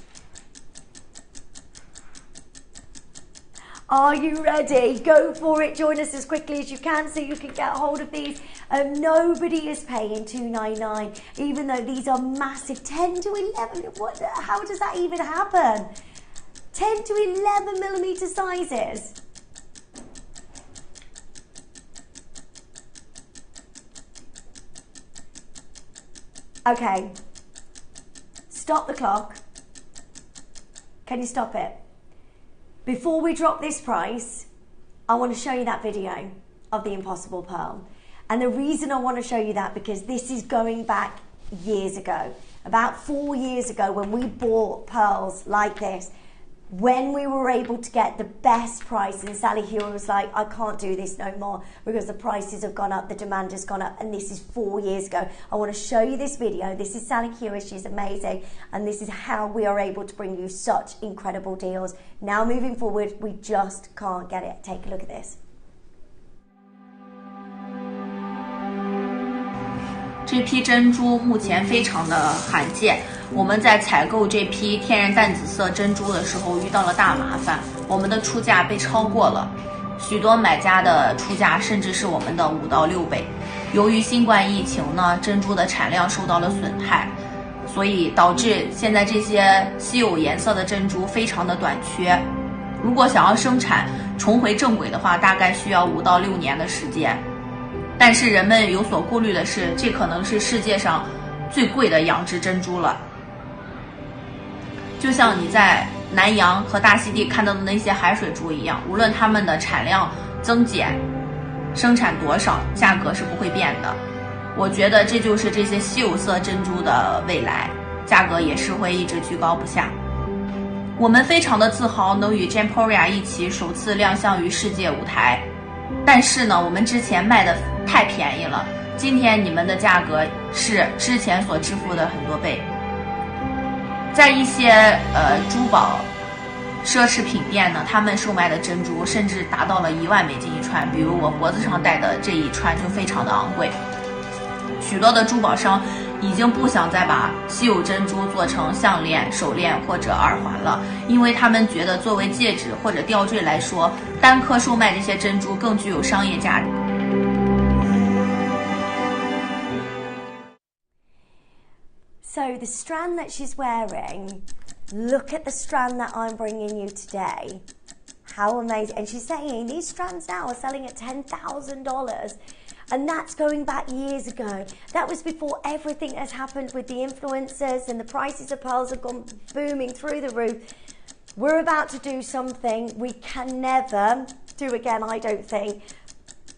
Are you ready? Go for it. Join us as quickly as you can so you can get hold of these. Nobody is paying $299, even though these are massive. 10 to 11. How does that even happen? 10 to 11 millimeter sizes. Okay. Stop the clock. Can you stop it? Before we drop this price, I want to show you that video of the Impossible Pearl. And the reason I want to show you that, because this is going back years ago, about 4 years ago when we bought pearls like this, when we were able to get the best price, and Sally Hewer was like, I can't do this no more because the prices have gone up, the demand has gone up, and this is 4 years ago. I want to show you this video. This is Sally Hewer, she's amazing, and this is how we are able to bring you such incredible deals. Now moving forward, we just can't get it. Take a look at this. 这批珍珠目前非常的罕见，我们在采购这批天然淡紫色珍珠的时候遇到了大麻烦，我们的出价被超过了，许多买家的出价甚至是我们的5到6倍。由于新冠疫情呢，珍珠的产量受到了损害，所以导致现在这些稀有颜色的珍珠非常的短缺。如果想要生产重回正轨的话，大概需要5到6年的时间。但是人们有所顾虑的是，这可能是世界上最贵的养殖珍珠了。就像你在南洋和大溪地看到的那些海水珠一样，无论它们的产量增减、生产多少，价格是不会变的。我觉得这就是这些稀有色珍珠的未来，价格也是会一直居高不下。我们非常的自豪能与 Jamporia 一起首次亮相于世界舞台，但是呢，我们之前卖的太便宜了，今天你们的价格是之前所支付的很多倍。在一些珠宝奢侈品店呢，他们售卖的珍珠甚至达到了1万美金一串，比如我脖子上戴的这一串就非常的昂贵。许多的珠宝商已经不想再把稀有珍珠做成项链、手链或者耳环了，因为他们觉得作为戒指或者吊坠来说，单颗售卖这些珍珠更具有商业价值。So the strand that she's wearing, look at the strand that I'm bringing you today. How amazing. And she's saying these strands now are selling at $10,000. And that's going back years ago. That was before everything has happened with the influencers and the prices of pearls have gone booming through the roof. We're about to do something we can never do again, I don't think.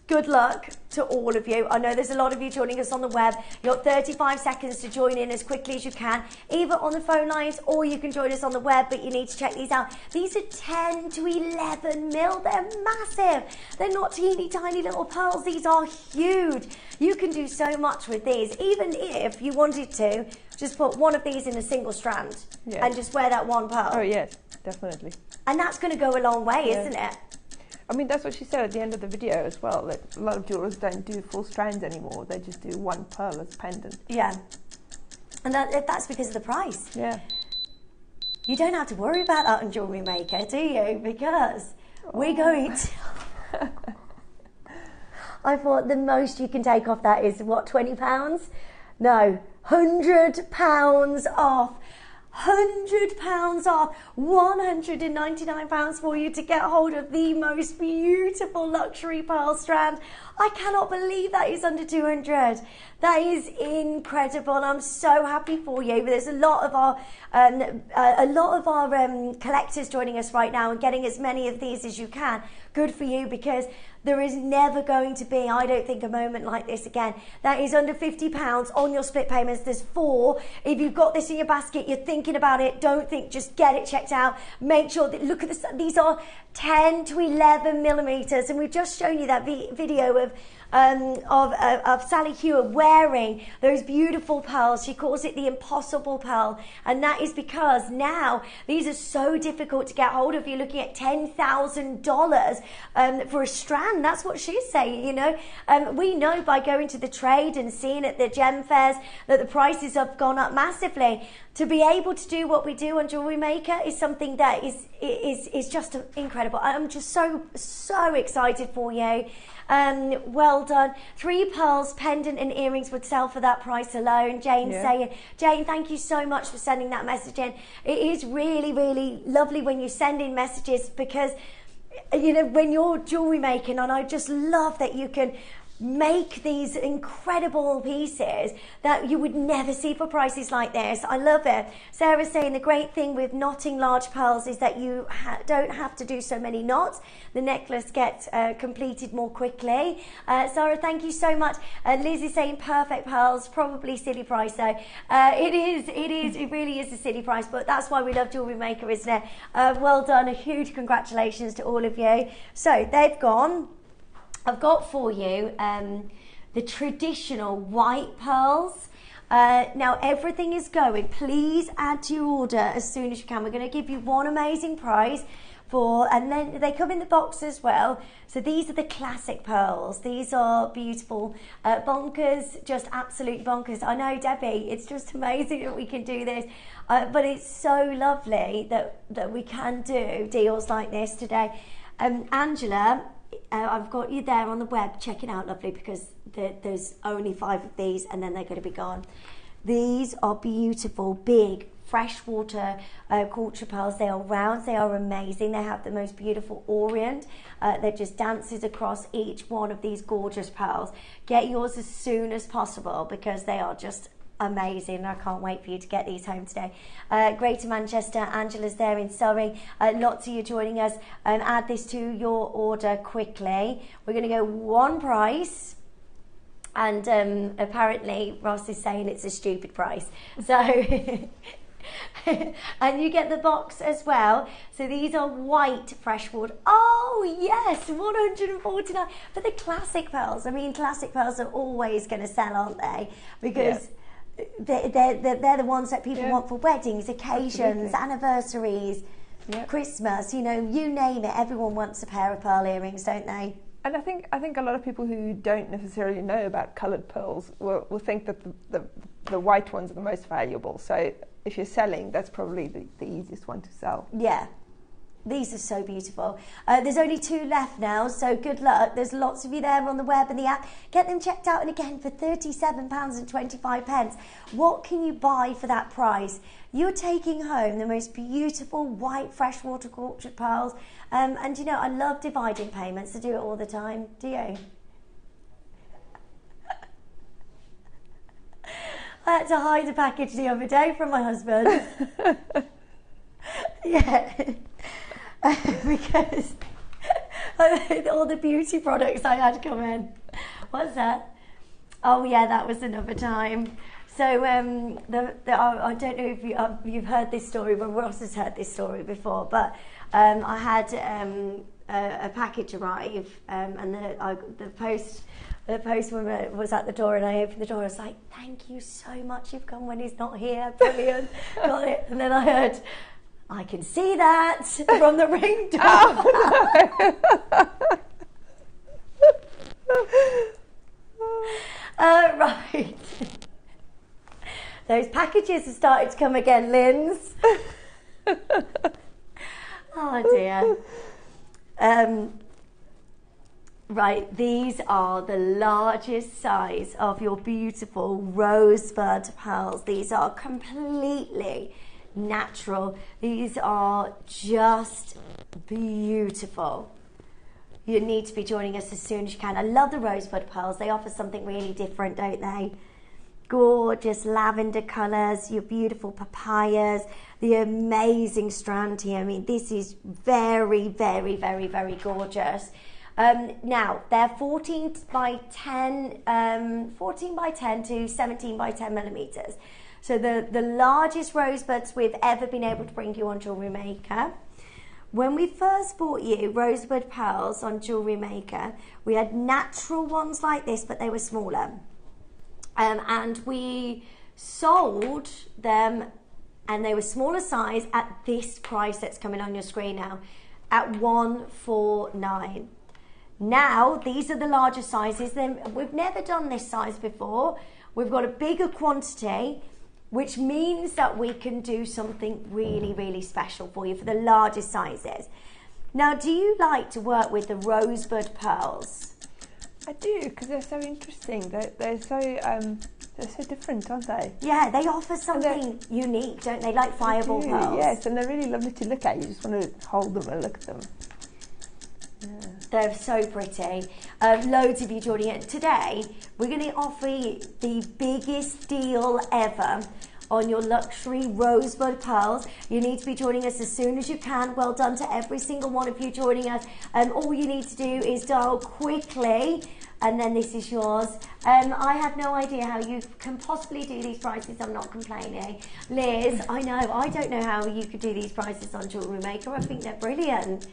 Good luck to all of you. I know there's a lot of you joining us on the web. You've got 35 seconds to join in as quickly as you can, either on the phone lines or you can join us on the web, but you need to check these out. These are 10 to 11 mil. They're massive. They're not teeny tiny little pearls. These are huge. You can do so much with these, even if you wanted to just put one of these in a single strand and just wear that one pearl. Oh, yes, definitely. And that's going to go a long way, isn't it? I mean, that's what she said at the end of the video as well, that a lot of jewelers don't do full strands anymore. They just do one pearl as pendant. Yeah. And that's because of the price. Yeah. You don't have to worry about that on Jewellery Maker, do you? Because we're going to... I thought the most you can take off that is, what, £20? No, £100 off. £100 off, £199 for you to get hold of the most beautiful luxury pearl strand. I cannot believe that is under 200. That is incredible. I'm so happy for you. There's a lot of our collectors joining us right now and getting as many of these as you can. Good for you, because there is never going to be, I don't think, a moment like this again. That is under £50 on your split payments. There's 4. If you've got this in your basket, you're thinking about it, don't think, just get it checked out. Make sure that, look at this, these are 10 to 11 millimeters, and we've just shown you that video of Sally Hewitt wearing those beautiful pearls. She calls it the impossible pearl, and that is because now these are so difficult to get hold of. You're looking at $10,000 for a strand. That's what she's saying, you know. We know by going to the trade and seeing at the gem fairs that the prices have gone up massively. To be able to do what we do on Jewellery Maker is something that is just incredible. I'm just so excited for you. Well done. 3 pearls, pendant and earrings would sell for that price alone. Jane's saying, Jane, thank you so much for sending that message in. It is really, really lovely when you send in messages, because, you know, when you're jewellery making, and I just love that you can make these incredible pieces that you would never see for prices like this. I love it. Sarah's saying the great thing with knotting large pearls is that you don't have to do so many knots. The necklace gets completed more quickly. Sarah, thank you so much. Liz is saying perfect pearls, probably silly price though. It really is a silly price, but that's why we love Jewellery Maker, isn't it? Well done, a huge congratulations to all of you. So they've gone. I've got for you the traditional white pearls. Now everything is going. Please add to your order as soon as you can. We're going to give you one amazing prize for, and then they come in the box as well. So these are the classic pearls. These are beautiful, bonkers, just absolutely bonkers. I know, Debbie, it's just amazing that we can do this, but it's so lovely that we can do deals like this today. Angela, I've got you there on the web. Check it out, lovely, because there's only 5 of these and then they're going to be gone. These are beautiful, big, freshwater culture pearls. They are round, they are amazing. They have the most beautiful orient that just dances across each one of these gorgeous pearls. Get yours as soon as possible because they are just amazing. I can't wait for you to get these home today. Greater Manchester, Angela's there in Surrey. Lots of you joining us. Add this to your order quickly. We're going to go one price. And apparently Ross is saying it's a stupid price. So, and you get the box as well. So these are white freshwater. Oh yes, 149 for the classic pearls. I mean, classic pearls are always going to sell, aren't they? Because they're the ones that people want for weddings, occasions, anniversaries, Christmas. You know, you name it. Everyone wants a pair of pearl earrings, don't they? And I think a lot of people who don't necessarily know about coloured pearls will think that the white ones are the most valuable. So if you're selling, that's probably the easiest one to sell. Yeah. These are so beautiful. There's only 2 left now, so good luck. There's lots of you there on the web and the app. Get them checked out, and again, for £37.25. What can you buy for that price? You're taking home the most beautiful white freshwater cultured pearls. And you know, I love dividing payments. I do it all the time. Do you? I had to hide a package the other day from my husband. Yeah. Because all the beauty products I had come in. What's that? Oh yeah, that was another time. So I don't know if you've heard this story, but Ross has heard this story before. But I had a package arrive, and the postman was at the door, and I opened the door. I was like, "Thank you so much. You've come when he's not here. Brilliant, got it." And then I heard, "I can see that from the ring door." Right. Those packages have started to come again, Linz. Oh dear. Right, these are the largest size of your beautiful rosebud pearls. These are completely natural. These are just beautiful. You need to be joining us as soon as you can. I love the rosebud pearls. They offer something really different, don't they? Gorgeous lavender colours, your beautiful papayas, the amazing strand here. I mean, this is very, very, very, very gorgeous. Now, they're 14 by 10 to 17 by 10 millimetres. So the largest rosebuds we've ever been able to bring you on JewelleryMaker. When we first bought you rosebud pearls on JewelleryMaker, we had natural ones like this, but they were smaller. And we sold them, and they were smaller size at this price that's coming on your screen now, at $149. Now, these are the larger sizes. We've never done this size before. We've got a bigger quantity, which means that we can do something really, really special for you for the largest sizes. Now, do you like to work with the rosebud pearls? I do, because they're so interesting. They're so different, aren't they? Yeah, they offer something unique, don't they? Like fireball pearls. Yes, and they're really lovely to look at. You just want to hold them and look at them. Yeah. They're so pretty. Loads of you joining it. Today, we're going to offer you the biggest deal ever on your luxury rosebud pearls. You need to be joining us as soon as you can. Well done to every single one of you joining us. All you need to do is dial quickly, and then this is yours. I have no idea how you can possibly do these prices. I'm not complaining. Liz, I know, I don't know how you could do these prices on JewelleryMaker. I think they're brilliant.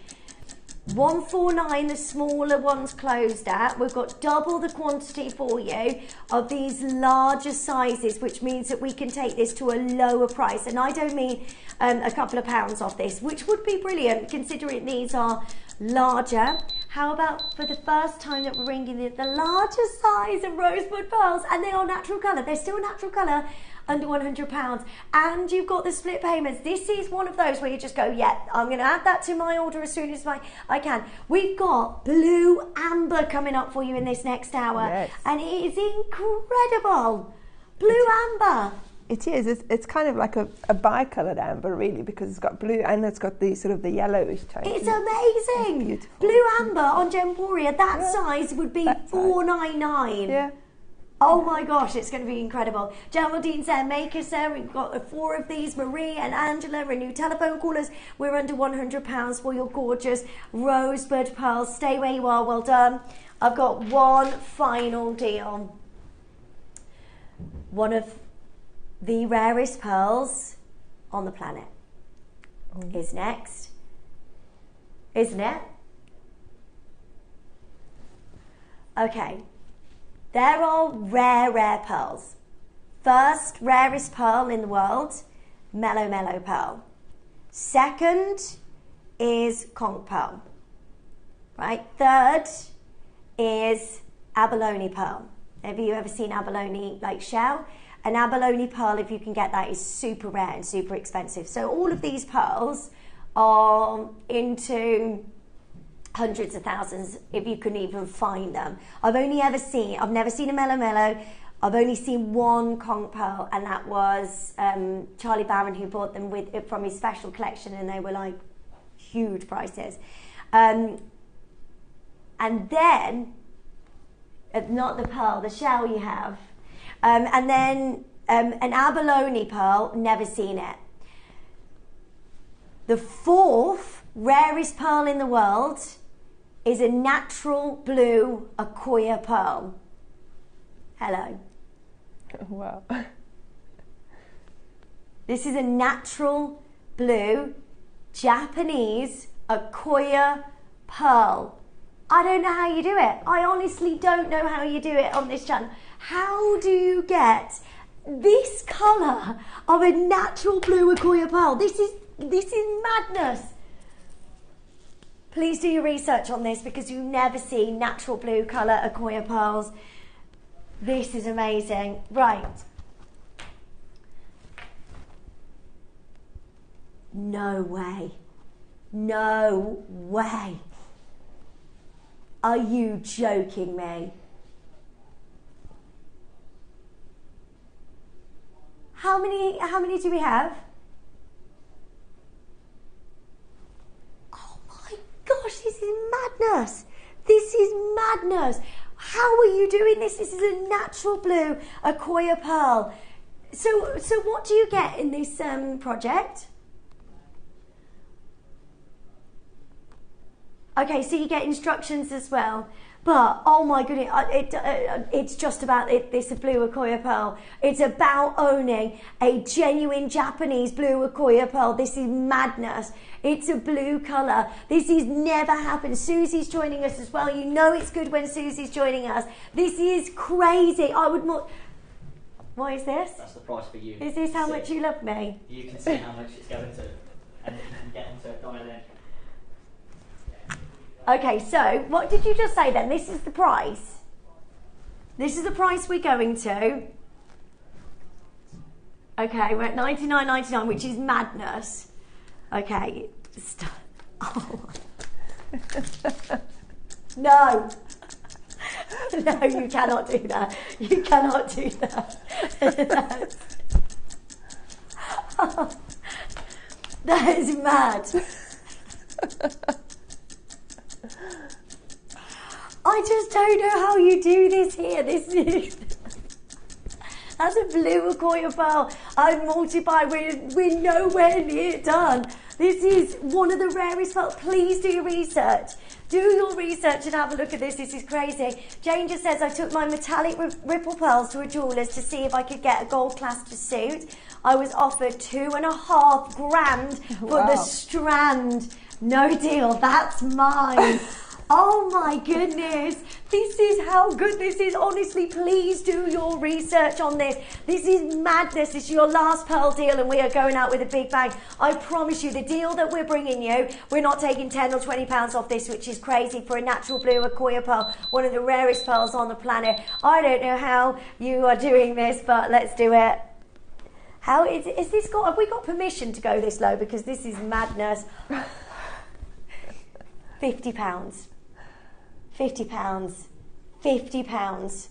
149, the smaller ones closed at. We've got double the quantity for you of these larger sizes, which means that we can take this to a lower price. And I don't mean a couple of pounds off this, which would be brilliant considering these are larger. How about for the first time that we're bringing in the larger size of rosebud pearls, and they are natural colour. They're still natural colour, under £100, and you've got the split payments. This is one of those where you just go, yeah, I'm going to add that to my order as soon as I can. We've got blue amber coming up for you in this next hour, and it is incredible. Blue amber. It is. It's kind of like a bi-coloured amber, really, because it's got blue and it's got the sort of the yellowish tone. It's amazing. It's beautiful. Blue amber on Gem Warrior. That size would be $4.99. Yeah. Oh my gosh, it's going to be incredible. Geraldine's our maker, Sarah. We've got 4 of these. Marie and Angela and new telephone callers. We're under £100 for your gorgeous rosebud pearls. Stay where you are. Well done. I've got one final deal. One of the rarest pearls on the planet is next. Isn't it? Okay. There are rare pearls. First rarest pearl in the world, Mellow pearl. Second is conch pearl. Right? Third is abalone pearl. Have you ever seen abalone like shell? An abalone pearl, if you can get that, is super rare and super expensive. So all of these pearls are into hundreds of thousands if you can even find them. I've never seen a mellow. I've only seen one conch pearl, and that was Charlie Barron, who bought them from his special collection, and they were like huge prices. And then, not the pearl, the shell you have. And then an abalone pearl, never seen it. The 4th rarest pearl in the world is a natural blue Akoya pearl. Hello. Wow. This is a natural blue Japanese Akoya pearl. I don't know how you do it. I honestly don't know how you do it on this channel. How do you get this colour of a natural blue Akoya pearl? This is madness. Please do your research on this, because you never see natural blue colour Akoya pearls. This is amazing. Right. No way. No way. Are you joking me? How many do we have? Oh my gosh, this is madness. This is madness. How are you doing this? This is a natural blue Akoya pearl. So what do you get in this project? Okay, so you get instructions as well. But, oh my goodness, it's just about this blue Akoya pearl. It's about owning a genuine Japanese blue Akoya pearl. This is madness. It's a blue colour. This has never happened. Susie's joining us as well. You know it's good when Susie's joining us. This is crazy. I would not... What is this? That's the price for you. Is this how much you love me? You can see how much it's going to, and you can get into a dial in. Okay, so what did you just say then? This is the price. This is the price we're going to. Okay, we're at $99.99, which is madness. Okay. Oh. No. No, you cannot do that. You cannot do that. That is mad. I just don't know how you do this here. This is... That's a blue Akoya pearl. I've multiplied. We're nowhere near done. This is one of the rarest pearls. Please do your research. Do your research and have a look at this. This is crazy. Jane just says, I took my metallic ripple pearls to a jeweller's to see if I could get a gold clasp to suit. I was offered $2.5 grand for the strand. No deal. That's mine. Oh my goodness, this is how good this is. Honestly, please do your research on this. This is madness. This is your last pearl deal and we are going out with a big bang. I promise you, the deal that we're bringing you, we're not taking 10 or 20 pounds off this, which is crazy for a natural blue Akoya pearl, one of the rarest pearls on the planet. I don't know how you are doing this, but let's do it. How is this got, have we got permission to go this low? Because this is madness. £50. £50. £50.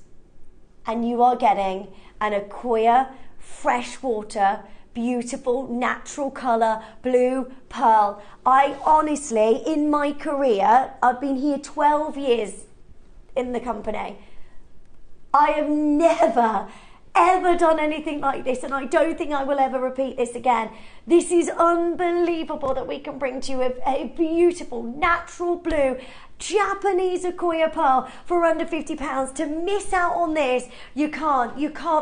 and you are getting an Acquia freshwater, beautiful, natural colour, blue pearl. I honestly, in my career, I've been here 12 years in the company. I have never ever done anything like this, and I don't think I will ever repeat this again. This is unbelievable that we can bring to you a beautiful natural blue Japanese Acquia pearl for under £50. To miss out on this, you can't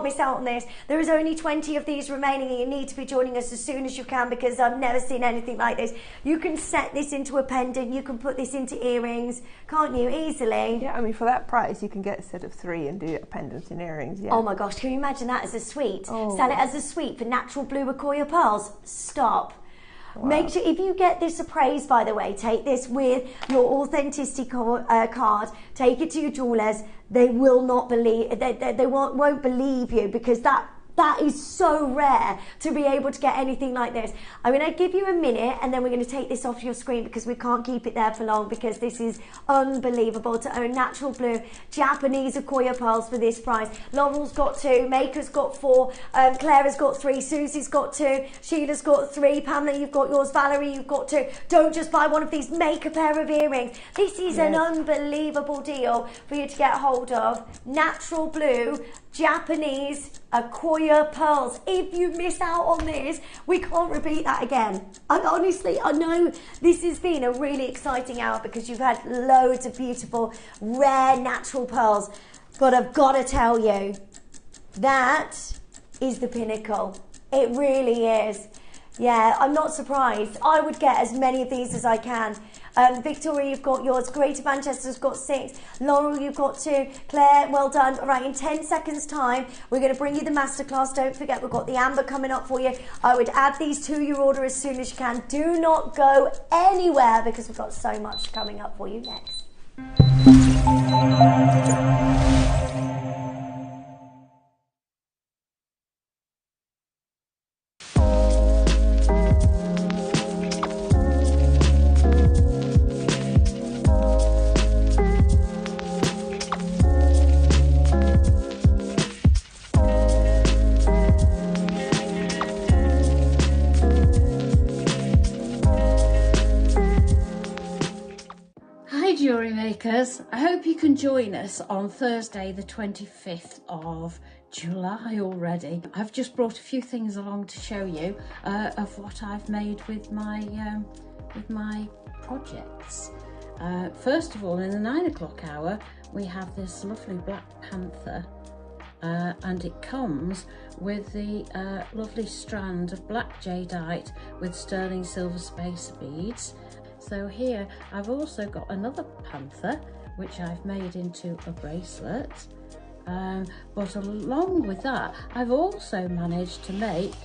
miss out on this. There is only 20 of these remaining, and you need to be joining us as soon as you can, because I've never seen anything like this. You can set this into a pendant, you can put this into earrings, can't you, easily? Yeah, I mean, for that price you can get a set of 3 and do a pendant and earrings. Yeah. Oh my gosh, can you imagine that as a suite? Oh. Sell it as a suite for natural blue Acquia pearls. Stop. Wow. Make sure, if you get this appraised, by the way, take this with your authenticity card, take it to your jewellers. They will not believe, they won't believe you, because that is so rare to be able to get anything like this. I'm going to give you a minute, and then we're going to take this off your screen, because we can't keep it there for long, because this is unbelievable to own natural blue Japanese Acquia pearls for this price. Laurel's got 2, Maker's got 4, Claire has got 3, Susie's got 2, Sheila's got 3, Pamela, you've got yours, Valerie, you've got 2. Don't just buy one of these, make a pair of earrings. This is an unbelievable deal for you to get hold of. Natural blue Japanese Acquia pearls. If you miss out on this, we can't repeat that again. And honestly, I know this has been a really exciting hour, because you've had loads of beautiful, rare, natural pearls. But I've got to tell you, that is the pinnacle. It really is. Yeah, I'm not surprised. I would get as many of these as I can. Victoria, you've got yours. Greater Manchester's got 6. Laurel, you've got 2. Claire, well done. All right, in 10 seconds' time, we're going to bring you the masterclass. Don't forget, we've got the amber coming up for you. I would add these to your order as soon as you can. Do not go anywhere, because we've got so much coming up for you next. Jewellery makers, I hope you can join us on Thursday the 25th of July already. I've just brought a few things along to show you of what I've made with my projects. First of all, in the 9 o'clock hour, we have this lovely Black Panther, and it comes with the lovely strand of black jadeite with sterling silver spacer beads. So here I've also got another panther, which I've made into a bracelet, but along with that I've also managed to make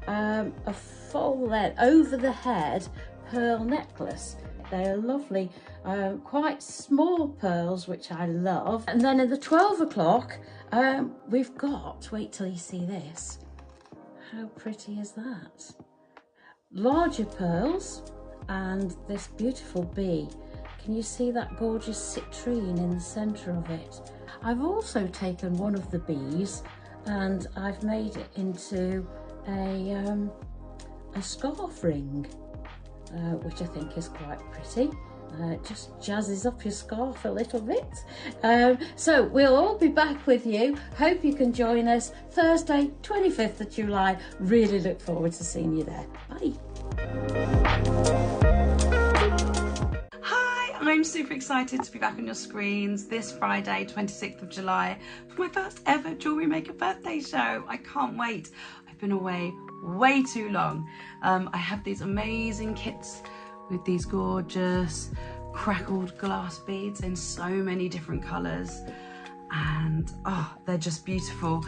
a full length over the head pearl necklace. They're lovely, quite small pearls, which I love. And then at the 12 o'clock we've got, wait till you see this, how pretty is that? Larger pearls and this beautiful bee. Can you see that gorgeous citrine in the centre of it? I've also taken one of the bees and I've made it into a scarf ring, which I think is quite pretty. It just jazzes up your scarf a little bit. So we'll all be back with you. Hope you can join us Thursday 25th of July. Really look forward to seeing you there. Bye. I'm super excited to be back on your screens this Friday, 26th of July, for my first ever JewelleryMaker birthday show. I can't wait. I've been away way too long. I have these amazing kits with these gorgeous crackled glass beads in so many different colours, and oh, they're just beautiful.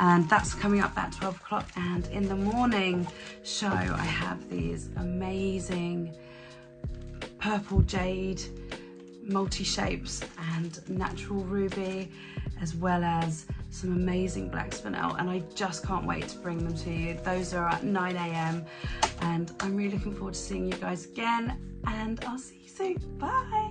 And that's coming up at 12 o'clock. And in the morning show, I have these amazing purple jade multi-shapes and natural ruby, as well as some amazing black spinel, and I just can't wait to bring them to you. Those are at 9 AM and I'm really looking forward to seeing you guys again, and I'll see you soon. Bye.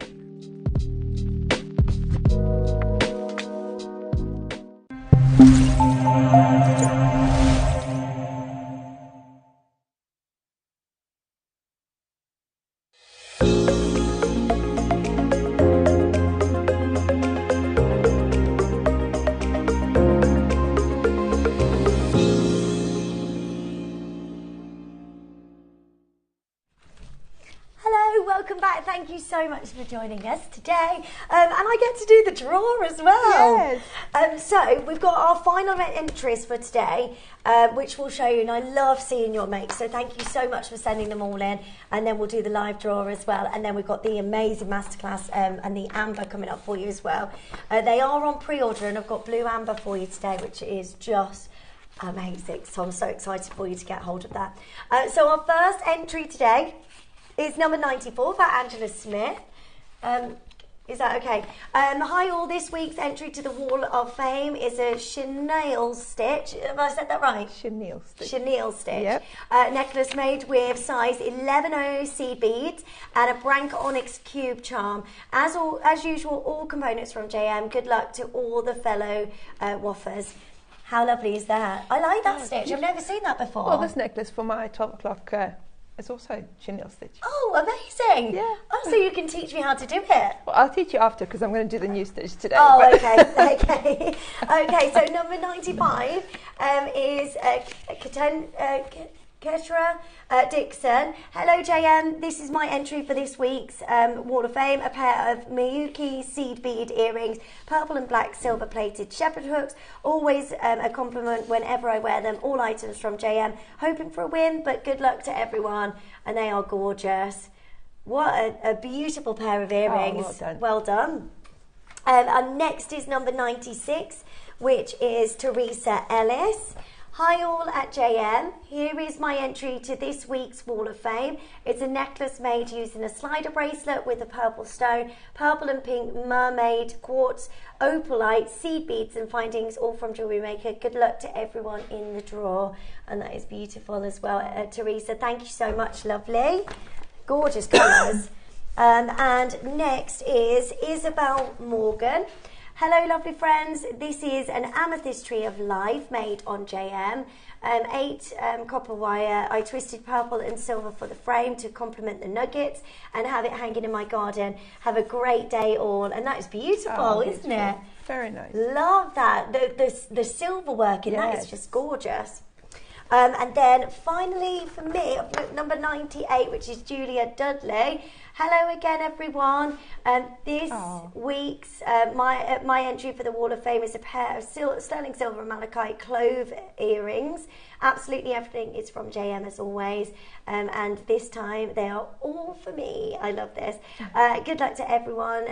thank you so much for joining us today. And I get to do the draw as well. Yes. So we've got our final entries for today, which we'll show you. And I love seeing your makes. So thank you so much for sending them all in. And then we'll do the live draw as well. And then we've got the amazing masterclass and the amber coming up for you as well. They are on pre-order, and I've got blue amber for you today, which is just amazing. So I'm so excited for you to get hold of that. So our first entry today is number 94 for Angela Smith. Is that okay? Hi all, this week's entry to the Wall of Fame is a chenille stitch. Have I said that right? Chenille stitch. Chenille stitch. Yep. Necklace made with size 11.0 seed beads and a Branca Onyx cube charm. As usual, all components from JM. Good luck to all the fellow waffers. How lovely is that? I like that stitch. I've never seen that before. Well, this necklace for my 12 o'clock is also chenille stitch. Oh, amazing. Yeah. Oh, so you can teach me how to do it. Well, I'll teach you after because I'm going to do the new stitch today. Oh, okay. Okay, so number 95 is Ketra Dixon. Hello, JM. This is my entry for this week's Wall of Fame. A pair of Miyuki seed bead earrings, purple and black silver plated shepherd hooks. Always a compliment whenever I wear them. All items from JM. Hoping for a win, but good luck to everyone. And they are gorgeous. What a beautiful pair of earrings. Oh, well done. Well done. And next is number 96, which is Teresa Ellis. Hi all at JM, here is my entry to this week's Wall of Fame. It's a necklace made using a slider bracelet with a purple stone, purple and pink mermaid, quartz, opalite, seed beads and findings, all from JewelleryMaker. Good luck to everyone in the draw. And that is beautiful as well, Teresa. Thank you so much, lovely. Gorgeous colours. And next is Isabel Morgan. Hello, lovely friends. This is an amethyst tree of life made on JM. 8 copper wire. I twisted purple and silver for the frame to complement the nuggets and have it hanging in my garden. Have a great day all. And that is beautiful, isn't it? Very nice. Love that. The silver work in that is just gorgeous. And then finally for me, number 98, which is Julia Dudley. Hello again, everyone. This week's my entry for the Wall of Fame is a pair of sterling silver and malachite clove earrings. Absolutely everything is from JM as always. And this time they are all for me. I love this. Good luck to everyone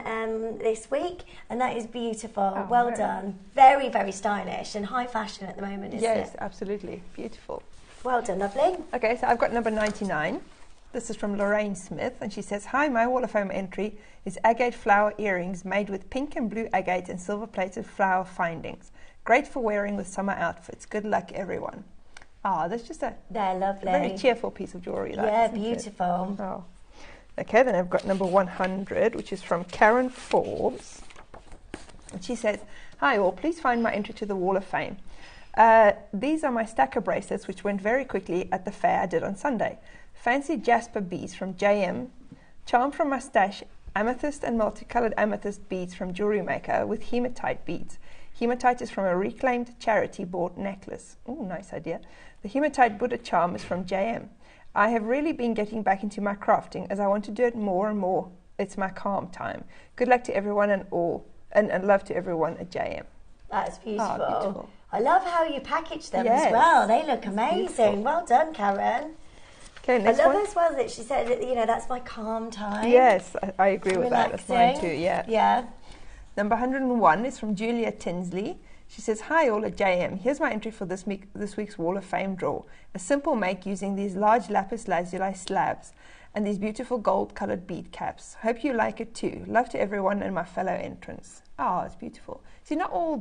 this week. And that is beautiful. Oh, well done. Very, very stylish and high fashion at the moment, isn't it? Yes, absolutely. Beautiful. Well done, lovely. Okay, so I've got number 99. This is from Lorraine Smith, and she says, hi, my Wall of Fame entry is agate flower earrings made with pink and blue agate and silver-plated flower findings. Great for wearing with summer outfits. Good luck, everyone. That's just they're lovely. Very cheerful piece of jewellery. Yeah, beautiful. Oh. Okay, then I've got number 100, which is from Karen Forbes. And she says, hi all, please find my entry to the Wall of Fame. These are my stacker bracelets, which went very quickly at the fair I did on Sunday. Fancy jasper beads from JM, charm from my stash, amethyst and multicolored amethyst beads from JewelleryMaker with hematite beads. Hematite is from a reclaimed charity bought necklace. Oh, nice idea. The hematite Buddha charm is from JM. I have really been getting back into my crafting as I want to do it more and more. It's my calm time. Good luck to everyone and love to everyone at JM. That's beautiful. Oh, beautiful. I love how you package them as well. They look amazing. Well done, Karen. Okay, next I love one. as well that she said, that's my calm time. Yes, I agree with that. Relaxing. That's mine too, yeah. Yeah. Number 101 is from Julia Tinsley. She says, hi all at JM. Here's my entry for this week's Wall of Fame draw. A simple make using these large lapis lazuli slabs and these beautiful gold-coloured bead caps. Hope you like it too. Love to everyone and my fellow entrants. It's beautiful. See, not all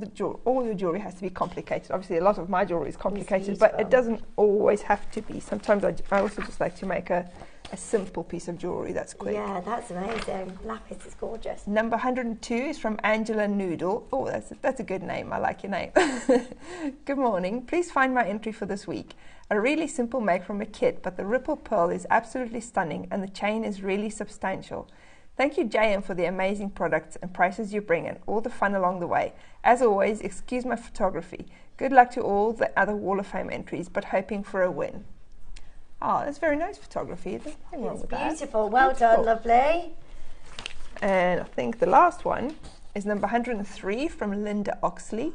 your jewellery has to be complicated. Obviously, a lot of my jewellery is complicated, but it doesn't always have to be. Sometimes I also just like to make a simple piece of jewellery that's quick. Yeah, that's amazing. Lapis is gorgeous. Number 102 is from Angela Noodle. Oh, that's a good name. I like your name. Good morning. Please find my entry for this week. A really simple make from a kit, but the ripple pearl is absolutely stunning and the chain is really substantial. Thank you, JM, for the amazing products and prices you bring and all the fun along the way. As always, excuse my photography. Good luck to all the other Wall of Fame entries, but hoping for a win. That's very nice photography. There's nothing wrong with that. Beautiful. Well done, lovely. And I think the last one is number 103 from Linda Oxley.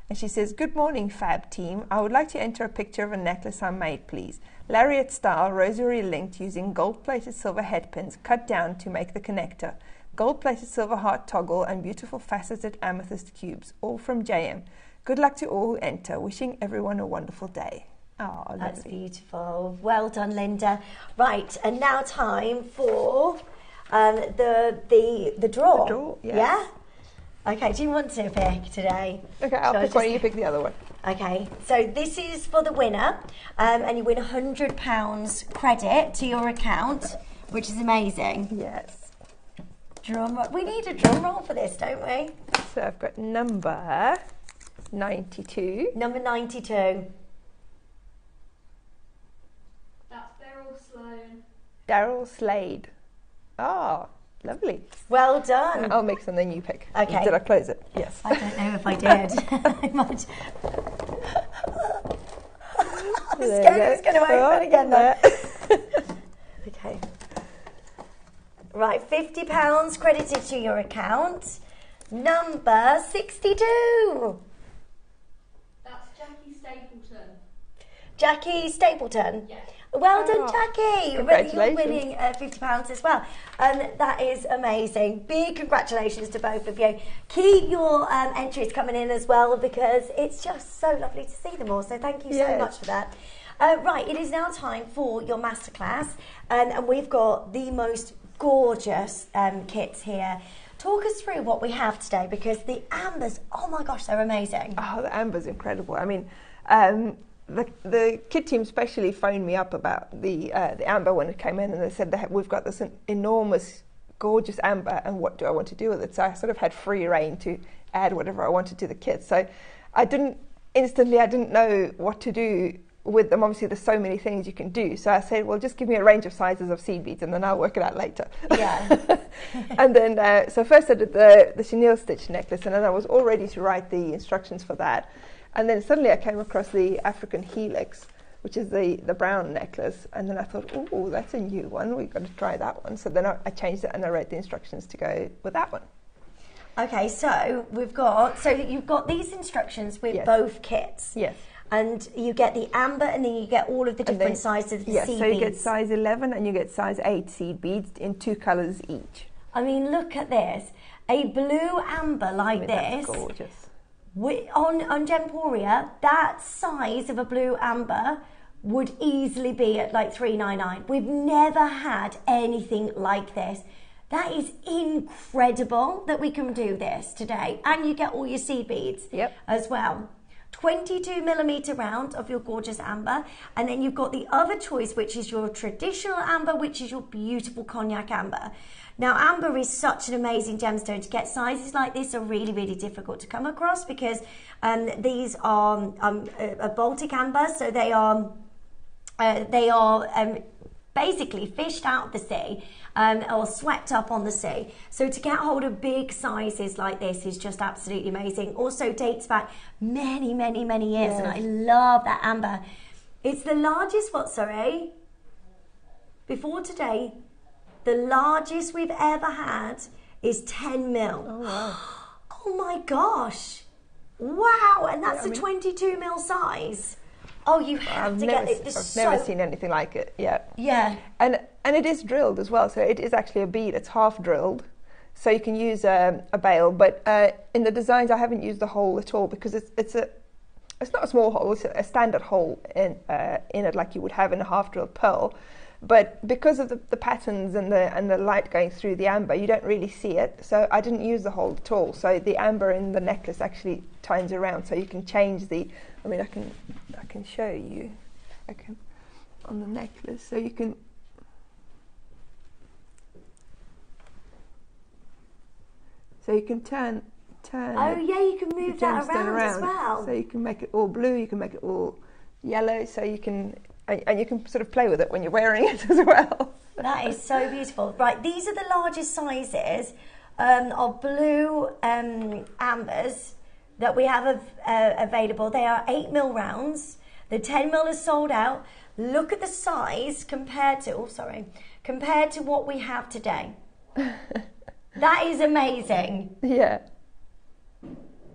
And she says, good morning, Fab team. I would like to enter a picture of a necklace I made, please. Lariat style, rosary linked using gold-plated silver headpins cut down to make the connector. Gold-plated silver heart toggle and beautiful faceted amethyst cubes, all from JM. Good luck to all who enter. Wishing everyone a wonderful day. Oh, that's beautiful. Well done, Linda. Right, and now time for the draw. The draw, yes. Yeah? Okay, do you want to pick today? Okay, I'll pick one, you pick the other one. Okay, so this is for the winner, and you win £100 credit to your account, which is amazing. Yes. Drum roll. We need a drum roll for this, don't we? So I've got number 92. Number 92. That's Beryl Sloan. Daryl Slade. Oh, lovely. Well done. I'll mix and then you pick. Okay. Did I close it? Yes. I don't know if I did. I might. It's going to open again though. Okay. Right, £50 credited to your account. Number 62. That's Jackie Stapleton. Jackie Stapleton? Yes. Well done, Jackie. Congratulations. You're winning £50 as well. That is amazing. Big congratulations to both of you. Keep your entries coming in as well, because it's just so lovely to see them all. So thank you so much for that. Right, it is now time for your masterclass. And we've got the most gorgeous kits here. Talk us through what we have today, because the ambers, oh my gosh, they're amazing. Oh, the amber's incredible. I mean, the kit team especially phoned me up about the amber when it came in, and they said we've got this enormous, gorgeous amber, and what do I want to do with it? So I sort of had free reign to add whatever I wanted to the kit. So I didn't know what to do with them. Obviously, there's so many things you can do. So I said, well, just give me a range of sizes of seed beads, and then I'll work it out later. Yeah. And then, so first I did the chenille stitch necklace, and then I was all ready to write the instructions for that. And then suddenly I came across the African helix, which is the brown necklace. And then I thought, oh, that's a new one. We've got to try that one. So then I changed it and I wrote the instructions to go with that one. Okay, so you've got these instructions with both kits. Yes. And you get the amber, and then you get all of the different sizes of the seed beads. So you get size 11 and you get size 8 seed beads in 2 colours each. I mean, look at this. A blue amber like this. That's gorgeous. On Gemporia, that size of a blue amber would easily be at like $3.99. We've never had anything like this. That is incredible that we can do this today. And you get all your seed beads as well. 22mm round of your gorgeous amber, and then you've got the other choice, which is your traditional amber, which is your beautiful cognac amber. Now, amber is such an amazing gemstone. To get sizes like this are really, really difficult to come across, because these are a Baltic amber, so they are basically fished out of the sea or swept up on the sea. So to get hold of big sizes like this is just absolutely amazing. Also dates back many, many, many years, and I love that amber. It's the largest, before today, the largest we've ever had is 10 mil. Oh, wow. Oh my gosh. Wow, and that's a 22 mil size. Oh, you have to get it. I've never seen anything like it. Yeah. Yeah. And it is drilled as well, so it is actually a bead. It's half drilled, so you can use a bail. But in the designs, I haven't used the hole at all, because it's not a small hole. It's a standard hole in it, like you would have in a half drilled pearl. But because of the patterns and the light going through the amber, you don't really see it. So I didn't use the hole at all. So the amber in the necklace actually turns around, so you can change the. I mean, I can show you. I can on the necklace, so you can. So you can turn. Oh yeah, you can move that around as well. So you can make it all blue. You can make it all yellow. So you can. And you can sort of play with it when you're wearing it as well. That is so beautiful. Right, these are the largest sizes of blue ambers that we have available. They are 8 mil rounds. The 10 mil is sold out. Look at the size compared to what we have today. That is amazing. Yeah.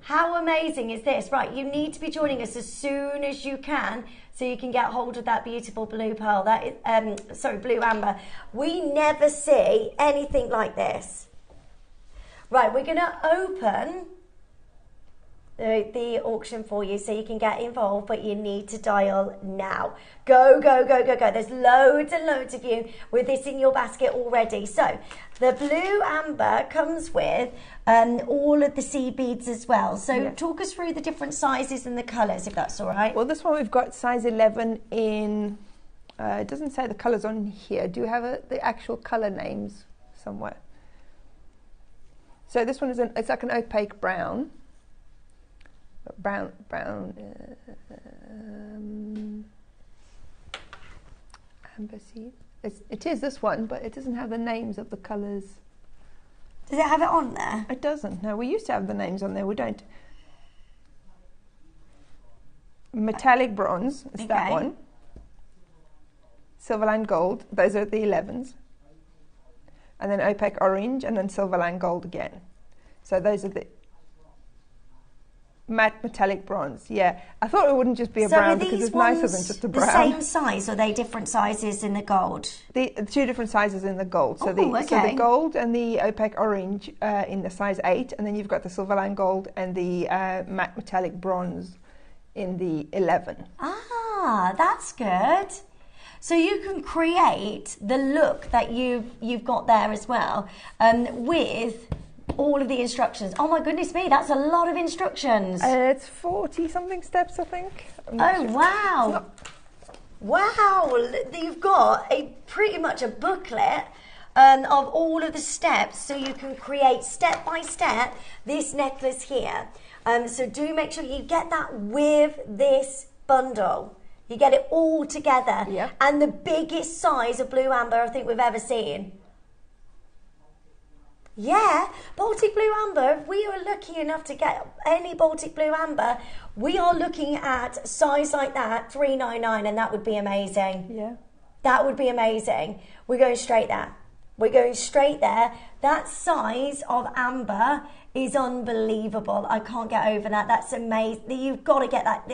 How amazing is this? Right, you need to be joining us as soon as you can so you can get hold of that beautiful blue pearl. That is, blue amber. We never see anything like this. Right, we're going to open the auction for you so you can get involved, but you need to dial now. Go, go, go, go, go. There's loads and loads of you with this in your basket already. So the blue amber comes with all of the seed beads as well. So talk us through the different sizes and the colours, if that's all right. Well, this one we've got size 11 in, it doesn't say the colours on here. Do you have the actual colour names somewhere? So this one is it's like an opaque brown. Amber seed. It is this one, but it doesn't have the names of the colours. Does it have it on there? It doesn't. No, we used to have the names on there. We don't. Metallic bronze is that one. Silverline gold. Those are the 11s. And then opaque orange, and then silverline gold again. So those are the matte metallic bronze. Yeah, I thought it wouldn't just be a brown because it's nicer than just a brown. The same size, or are they different sizes in the gold? The two different sizes in the gold. So, so the gold and the opaque orange in the size 8, and then you've got the silverline gold and the matte metallic bronze in the 11. Ah, that's good. So you can create the look that you've got there as well with all of the instructions. Oh my goodness me, that's a lot of instructions. It's 40 something steps, I think. Oh wow. Wow, you've got pretty much a booklet of all of the steps, so you can create step by step this necklace here. So do make sure you get that with this bundle. You get it all together. Yeah. And the biggest size of blue amber I think we've ever seen. Yeah, Baltic Blue Amber, if we are lucky enough to get any Baltic Blue Amber, we are looking at size like that, $3.99, and that would be amazing. Yeah. That would be amazing. We're going straight there. We're going straight there. That size of amber is unbelievable. I can't get over that. That's amazing. You've got to get that.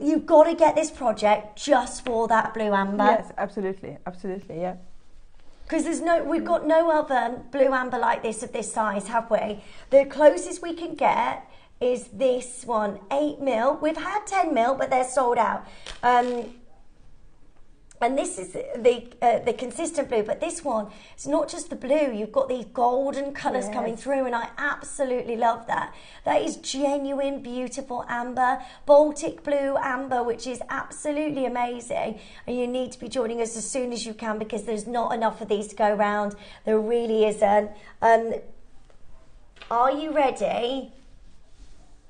You've got to get this project just for that blue amber. Yes, absolutely. Absolutely, yeah. Because we've got no other blue amber like this of this size, have we? The closest we can get is this one, 8mm. We've had 10mm, but they're sold out. And this is the consistent blue, but this one, it's not just the blue. You've got these golden colours coming through, and I absolutely love that. That is genuine, beautiful amber, Baltic Blue Amber, which is absolutely amazing. And you need to be joining us as soon as you can because there's not enough of these to go around. There really isn't. Are you ready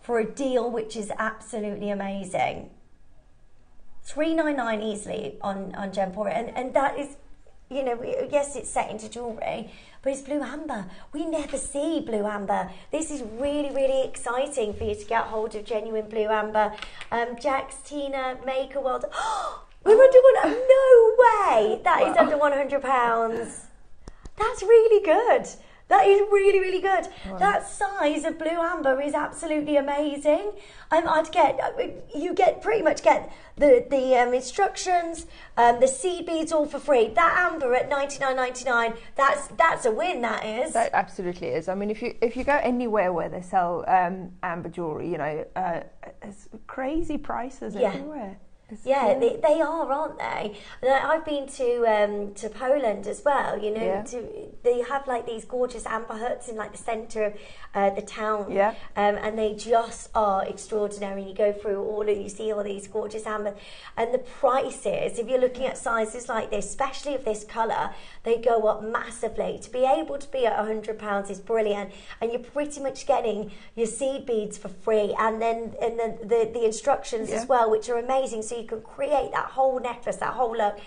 for a deal which is absolutely amazing? $3.99 easily on Gem4, and that is, you know, yes, it's set into jewellery, but it's blue amber. We never see blue amber. This is really, really exciting for you to get hold of genuine blue amber. Jax, Tina, Maker World. We're under no way. That is under £100. That's really good. That is really, really good. Wow. That size of blue amber is absolutely amazing. You pretty much get the instructions, the seed beads all for free. That amber at $99.99, that's a win. That is. That absolutely is. I mean, if you go anywhere where they sell amber jewelry, you know, it's crazy prices everywhere. Yeah, they are, aren't they? I've been to Poland as well. You know, they have like these gorgeous amber huts in like the centre of the town, and they just are extraordinary. You go through you see all these gorgeous amber, and the prices. If you're looking at sizes like this, especially of this colour, they go up massively. To be able to be at £100 is brilliant, and you're pretty much getting your seed beads for free, and then the instructions as well, which are amazing. So you can create that whole necklace, that whole look.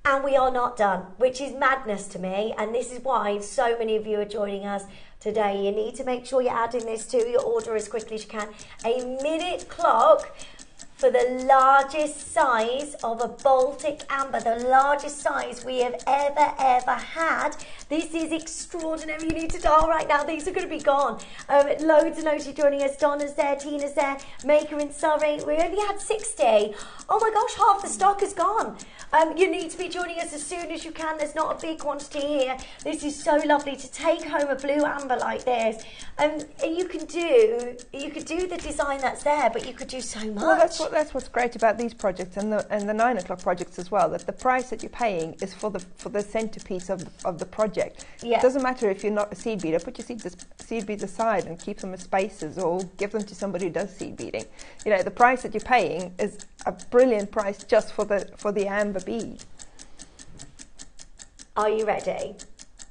And we are not done, which is madness to me. And this is why so many of you are joining us today. You need to make sure you're adding this to your order as quickly as you can. A minute clock for the largest size of a Baltic amber, the largest size we have ever had. This is extraordinary. You need to dial right now. These are going to be gone. Loads and loads of you joining us. Donna's there, Tina's there, Maker in Surrey. We only had 60. Oh my gosh, half the stock is gone. You need to be joining us as soon as you can. There's not a big quantity here. This is so lovely to take home a blue amber like this. And you could do the design that's there, but you could do so much. Well, that's what's great about these projects and the 9 o'clock projects as well. That the price that you're paying is for the centerpiece of the project. Yeah. It doesn't matter if you're not a seed beader. Put your seed beads aside and keep them as spaces, or give them to somebody who does seed beading. You know, the price that you're paying is a brilliant price just for the amber bead. Are you ready?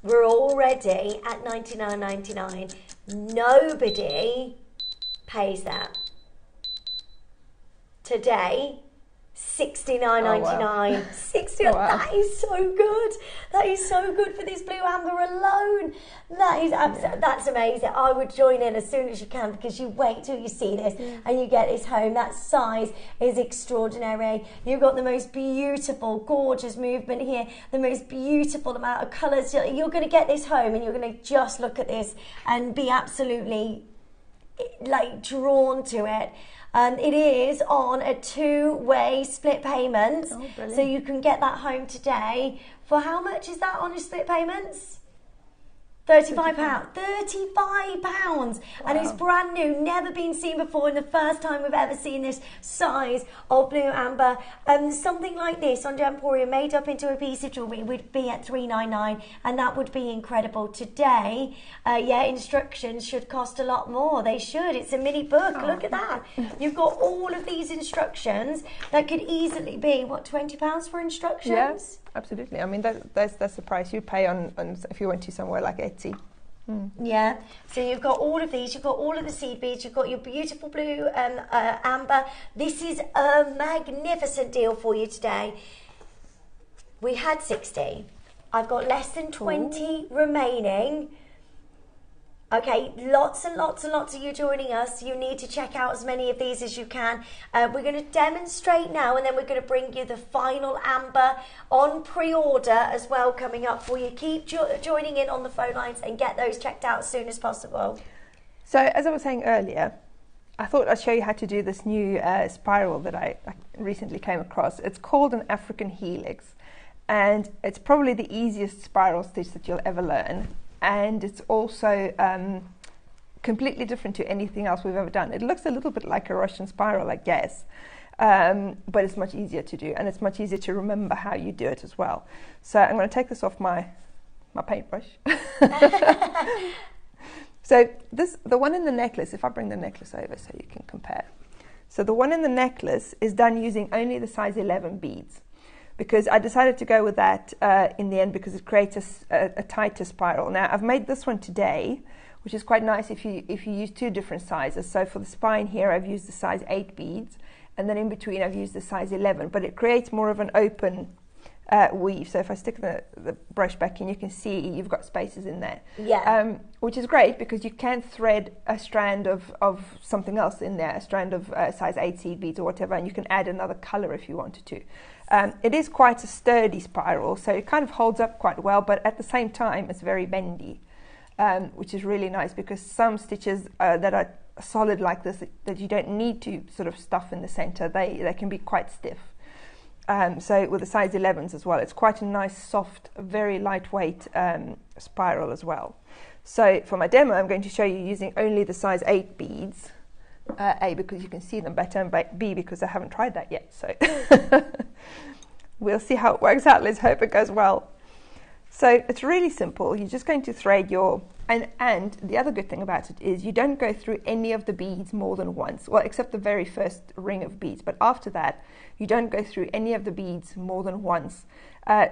We're already at $99.99. Nobody pays that. Today, $69.99. Oh, wow. $69. Wow. That is so good. That is so good for this blue amber alone. That is that's amazing. I would join in as soon as you can, because you wait till you see this and you get this home. That size is extraordinary. You've got the most beautiful, gorgeous movement here, the most beautiful amount of colours. You're going to get this home and you're going to just look at this and be absolutely like drawn to it. And it is on a 2-way split payment. Oh, brilliant. So you can get that home today. For how much is that on a split payments? £35. £35. And it's brand new, never been seen before, and the first time we've ever seen this size of blue amber. Something like this on Gemporium made up into a piece of jewellery would be at $3.99, and that would be incredible. Today, instructions should cost a lot more. They should. It's a mini book. Oh. Look at that. You've got all of these instructions that could easily be, what, £20 for instructions? Yes, absolutely. I mean, that's the price you pay on if you went to somewhere like Etsy. Yeah, so you've got all of these, you've got all of the seed beads, you've got your beautiful blue amber. This is a magnificent deal for you today. We had 60. I've got less than 20 remaining. Okay, lots and lots and lots of you joining us. You need to check out as many of these as you can. We're going to demonstrate now, and then we're going to bring you the final amber on pre-order as well coming up for you. Keep joining in on the phone lines and get those checked out as soon as possible. So, as I was saying earlier, I thought I'd show you how to do this new spiral that I recently came across. It's called an African helix, and it's probably the easiest spiral stitch that you'll ever learn. And it's also completely different to anything else we've ever done. It looks a little bit like a Russian spiral, I guess, but it's much easier to do, and it's much easier to remember how you do it as well. So I'm going to take this off my paintbrush. So the one in the necklace, if I bring the necklace over so you can compare. So the one in the necklace is done using only the size 11 beads, because I decided to go with that in the end, because it creates a tighter spiral. Now, I've made this one today, which is quite nice if you use 2 different sizes. So for the spine here, I've used the size 8 beads, and then in between I've used the size 11, but it creates more of an open weave. So if I stick the brush back in, you can see you've got spaces in there. Yeah. Which is great, because you can thread a strand of something else in there, a strand of size 8 seed beads or whatever, and you can add another color if you wanted to. It is quite a sturdy spiral, so it kind of holds up quite well, but at the same time it's very bendy, which is really nice, because some stitches that are solid like this, that you don't need to sort of stuff in the center, they can be quite stiff. So with the size 11s as well, it's quite a nice, soft, very lightweight spiral as well. So for my demo, I'm going to show you using only the size 8 beads. A, because you can see them better, and B, because I haven't tried that yet. So we'll see how it works out. Let's hope it goes well. So it's really simple. You're just going to thread your, and the other good thing about it is you don't go through any of the beads more than once, well, except the very first ring of beads. But after that, you don't go through any of the beads more than once.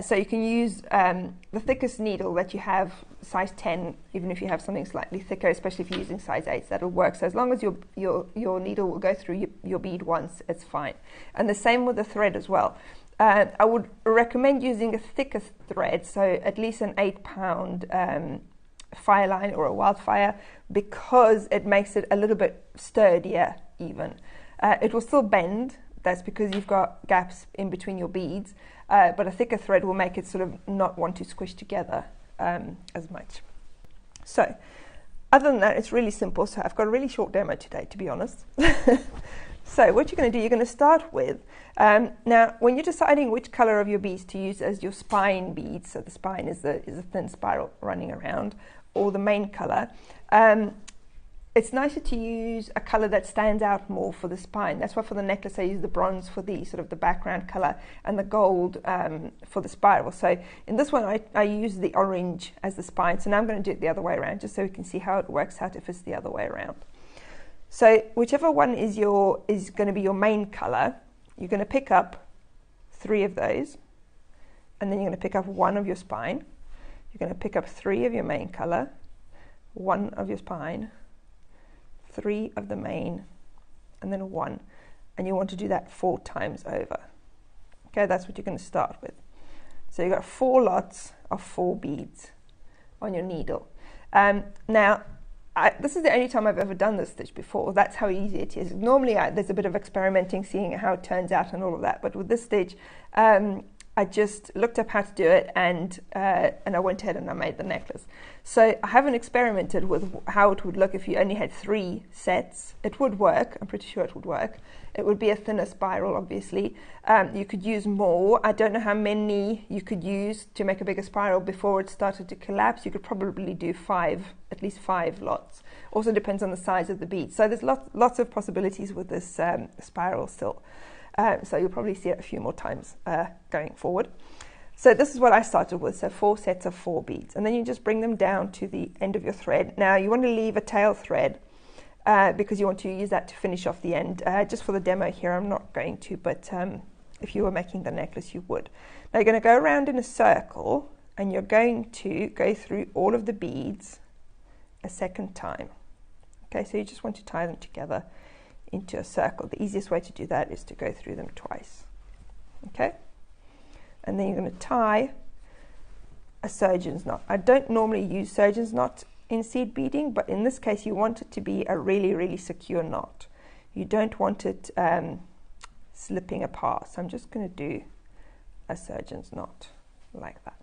So you can use the thickest needle that you have, size 10, even if you have something slightly thicker, especially if you're using size 8, that'll work. So as long as your needle will go through your bead once, it's fine. And the same with the thread as well. I would recommend using a thicker thread, so at least an 8-pound fire line or a wildfire, because it makes it a little bit sturdier even. It will still bend, that's because you've got gaps in between your beads, but a thicker thread will make it sort of not want to squish together as much. So other than that, it's really simple. So I've got a really short demo today, to be honest. So what you're going to do, you're going to start with, now when you're deciding which color of your beads to use as your spine beads, so the spine is a thin spiral running around, or the main color, it's nicer to use a color that stands out more for the spine. That's why for the necklace I use the bronze for the sort of the background color, and the gold for the spiral. So in this one I use the orange as the spine. So now I'm going to do it the other way around, just so we can see how it works out if it's the other way around. So whichever one is going to be your main color, you're going to pick up 3 of those, and then you're going to pick up 1 of your spine. You're going to pick up 3 of your main color, 1 of your spine, 3 of the main, and then 1. And you want to do that 4 times over. Okay, that's what you're going to start with. So you've got 4 lots of 4 beads on your needle. Now, this is the only time I've ever done this stitch before. That's how easy it is. Normally there's a bit of experimenting, seeing how it turns out and all of that. But with this stitch, I just looked up how to do it, and I went ahead and I made the necklace. So I haven't experimented with how it would look if you only had 3 sets. It would work. I'm pretty sure it would work. It would be a thinner spiral, obviously. You could use more. I don't know how many you could use to make a bigger spiral before it started to collapse. You could probably do 5, at least 5 lots. Also depends on the size of the bead. So there's lots of possibilities with this spiral still. So you'll probably see it a few more times going forward. So this is what I started with, so 4 sets of 4 beads. And then you just bring them down to the end of your thread. Now you want to leave a tail thread because you want to use that to finish off the end. Just for the demo here, I'm not going to, but if you were making the necklace, you would. Now you're going to go around in a circle, and you're going to go through all of the beads a second time. Okay, so you just want to tie them together into a circle. The easiest way to do that is to go through them twice. Okay, and then you're going to tie a surgeon's knot. I don't normally use surgeon's knot in seed beading, but in this case you want it to be a really, really secure knot. You don't want it slipping apart. So I'm just going to do a surgeon's knot like that.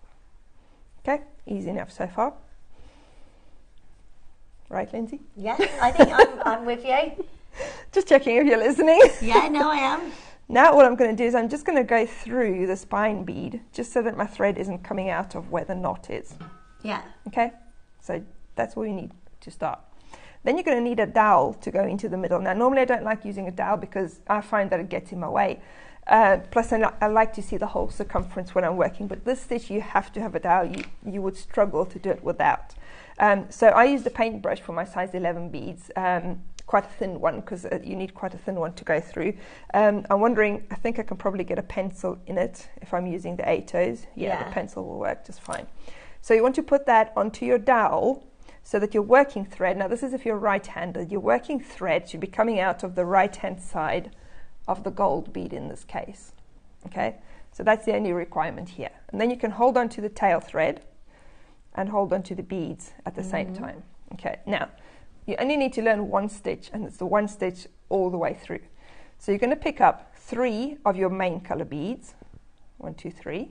Okay, easy enough so far. Right, Lindsay? Yes, I think I'm with you. Just checking if you're listening. Yeah, no, I am. Now what I'm going to do is I'm just going to go through the spine bead just so that my thread isn't coming out of where the knot is. Yeah. Okay, so that's all you need to start. Then you're going to need a dowel to go into the middle. Now normally I don't like using a dowel because I find that it gets in my way. Plus I like to see the whole circumference when I'm working, but this stitch you have to have a dowel. You would struggle to do it without. So I used a paintbrush for my size 11 beads. Quite a thin one because you need quite a thin one to go through. I'm wondering, I think I can probably get a pencil in it if I'm using the 8-0s. Yeah, the pencil will work just fine. So you want to put that onto your dowel so that your working thread, now this is if you're right-handed, your working thread should be coming out of the right-hand side of the gold bead in this case. Okay, so that's the only requirement here. And then you can hold on to the tail thread and hold on to the beads at the same time. Okay, now you only need to learn 1 stitch, and it's the 1 stitch all the way through. So you're going to pick up 3 of your main color beads, 1, 2, 3,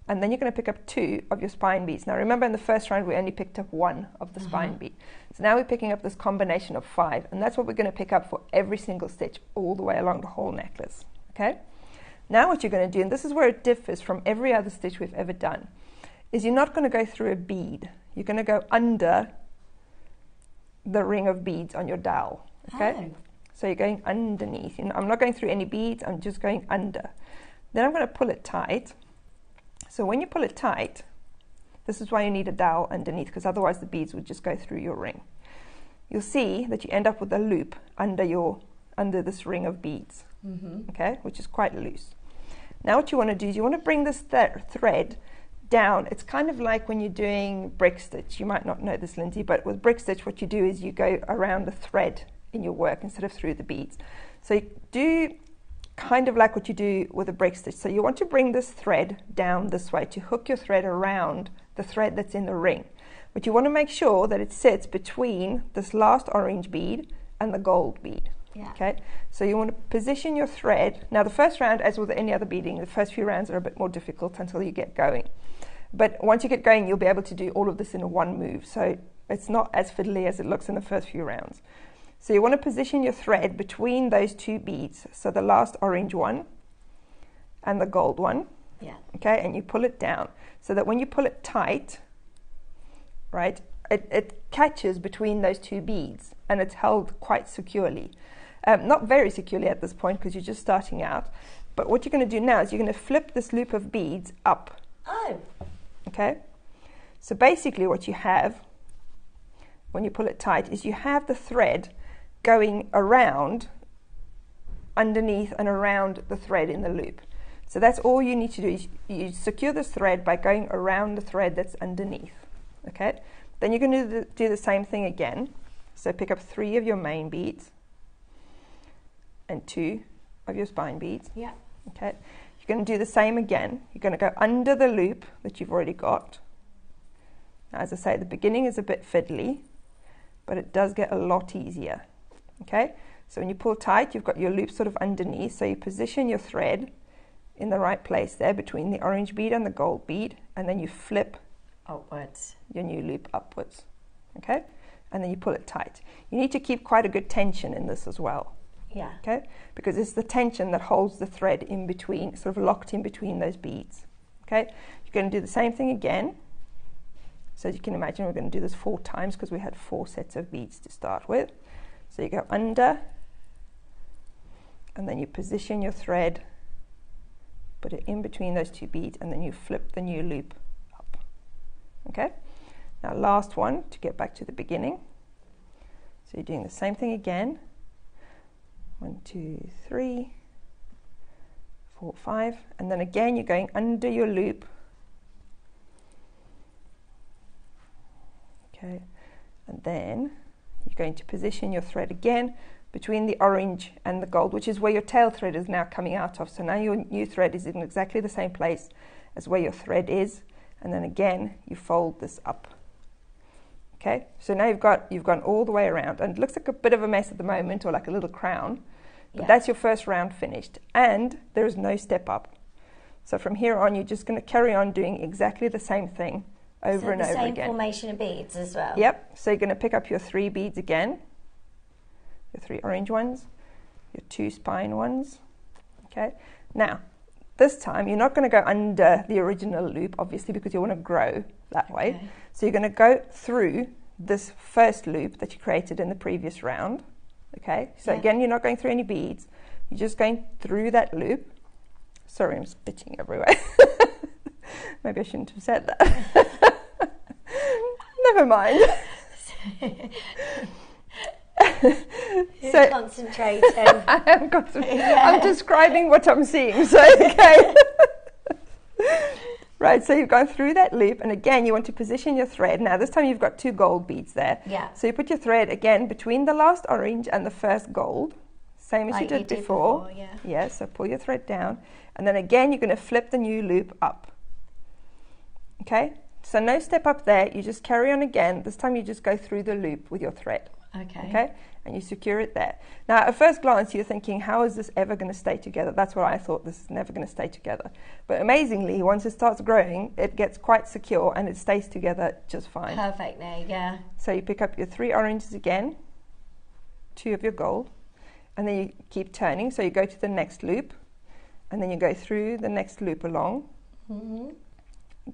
and then you're going to pick up 2 of your spine beads. Now remember in the first round we only picked up 1 of the spine bead. So now we're picking up this combination of 5, and that's what we're going to pick up for every single stitch all the way along the whole necklace. Okay? Now what you're going to do, and this is where it differs from every other stitch we've ever done, is you're not going to go through a bead. You're going to go under the ring of beads on your dowel. Okay? Oh. So you're going underneath. I'm not going through any beads, I'm just going under. Then I'm going to pull it tight. So when you pull it tight, this is why you need a dowel underneath, because otherwise the beads would just go through your ring. You'll see that you end up with a loop under this ring of beads, okay, which is quite loose. Now what you want to do is you want to bring this thread down. It's kind of like when you're doing brick stitch. You might not know this, Lindsay, but with brick stitch what you do is you go around the thread in your work instead of through the beads. So you do kind of like what you do with a brick stitch. So you want to bring this thread down this way to hook your thread around the thread that's in the ring. But you want to make sure that it sits between this last orange bead and the gold bead. Yeah. Okay, so you want to position your thread. Now the first round, as with any other beading, the first few rounds are a bit more difficult until you get going. But once you get going, you'll be able to do all of this in one move. So it's not as fiddly as it looks in the first few rounds. So you want to position your thread between those two beads. So the last orange one and the gold one. Yeah. Okay, and you pull it down so that when you pull it tight, right, it catches between those two beads and it's held quite securely. Not very securely at this point because you're just starting out. But what you're going to do now is you're going to flip this loop of beads up. Oh. Okay, so basically what you have when you pull it tight is you have the thread going around, underneath and around the thread in the loop. So that's all you need to do is you secure this thread by going around the thread that's underneath. Okay, then you're going to do the same thing again. So pick up 3 of your main beads and 2 of your spine beads. Yeah. Okay, you're going to do the same again. You're going to go under the loop that you've already got. Now, as I say, the beginning is a bit fiddly, but it does get a lot easier. Okay, so when you pull tight, you've got your loop sort of underneath, so you position your thread in the right place there between the orange bead and the gold bead, and then you flip upwards your new loop upwards. Okay, and then you pull it tight. You need to keep quite a good tension in this as well. Yeah. Okay, because it's the tension that holds the thread in between, sort of locked in between those beads. Okay, you're going to do the same thing again. So as you can imagine, we're going to do this 4 times because we had 4 sets of beads to start with. So you go under, and then you position your thread, put it in between those 2 beads, and then you flip the new loop up. Okay, now last one to get back to the beginning. So you're doing the same thing again. 1, 2, 3, 4, 5, and then again you're going under your loop. Okay, and then you're going to position your thread again between the orange and the gold, which is where your tail thread is now coming out of. So now your new thread is in exactly the same place as where your thread is, and then again you fold this up. Okay, so now you've gone all the way around, and it looks like a bit of a mess at the moment, or like a little crown, but that's your first round finished, and there is no step up. So from here on, you're just going to carry on doing exactly the same thing over and over again. The same formation of beads as well. Yep. So you're going to pick up your 3 beads again, your 3 orange ones, your 2 spine ones. Okay. Now, this time you're not going to go under the original loop, obviously, because you want to grow that way. So you're going to go through this first loop that you created in the previous round. Okay. So again, you're not going through any beads. You're just going through that loop. Sorry, I'm spitting everywhere. Maybe I shouldn't have said that. Never mind. So concentrating. I am concentrating. I'm describing what I'm seeing. So okay. Right, so you've gone through that loop, and again you want to position your thread. Now this time you've got 2 gold beads there. Yeah. So you put your thread again between the last orange and the first gold, same as you did before. Yeah, so pull your thread down, and then again you're going to flip the new loop up. Okay, so no step up there, you just carry on again. This time you just go through the loop with your thread. Okay, and you secure it there. Now at first glance you're thinking, how is this ever going to stay together? That's what I thought, this is never going to stay together. But amazingly, once it starts growing, it gets quite secure and it stays together just fine. Perfectly, yeah. So you pick up your 3 oranges again, 2 of your gold, and then you keep turning. So you go to the next loop, and then you go through the next loop along. You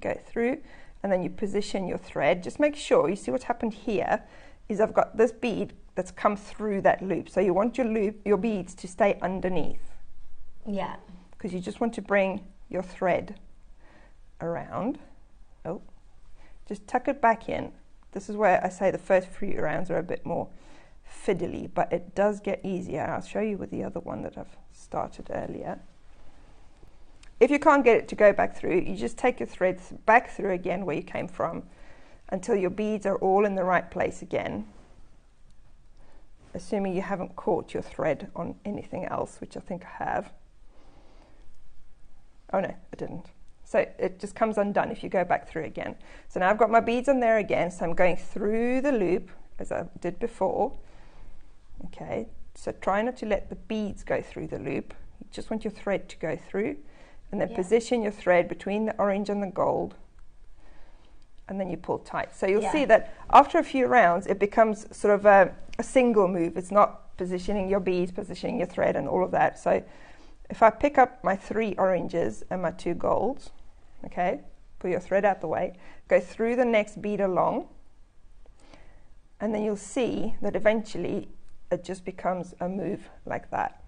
go through, and then you position your thread. Just make sure, you see what's happened here is I've got this bead that's come through that loop. So you want your beads to stay underneath. Yeah. Because you just want to bring your thread around. Oh, just tuck it back in. This is where I say the first few rounds are a bit more fiddly, but it does get easier. I'll show you with the other one that I've started earlier. If you can't get it to go back through, you just take your thread back through again where you came from until your beads are all in the right place again. Assuming you haven't caught your thread on anything else, which I think I have. Oh no, I didn't. So it just comes undone if you go back through again. So now I've got my beads on there again, so I'm going through the loop as I did before. Okay, So try not to let the beads go through the loop. You just want your thread to go through, and then position your thread between the orange and the gold, and then you pull tight. So you'll see that after a few rounds, it becomes sort of a single move. It's not positioning your beads, positioning your thread, and all of that. So if I pick up my 3 oranges and my 2 golds, okay, pull your thread out the way, go through the next bead along, and then you'll see that eventually it just becomes a move like that.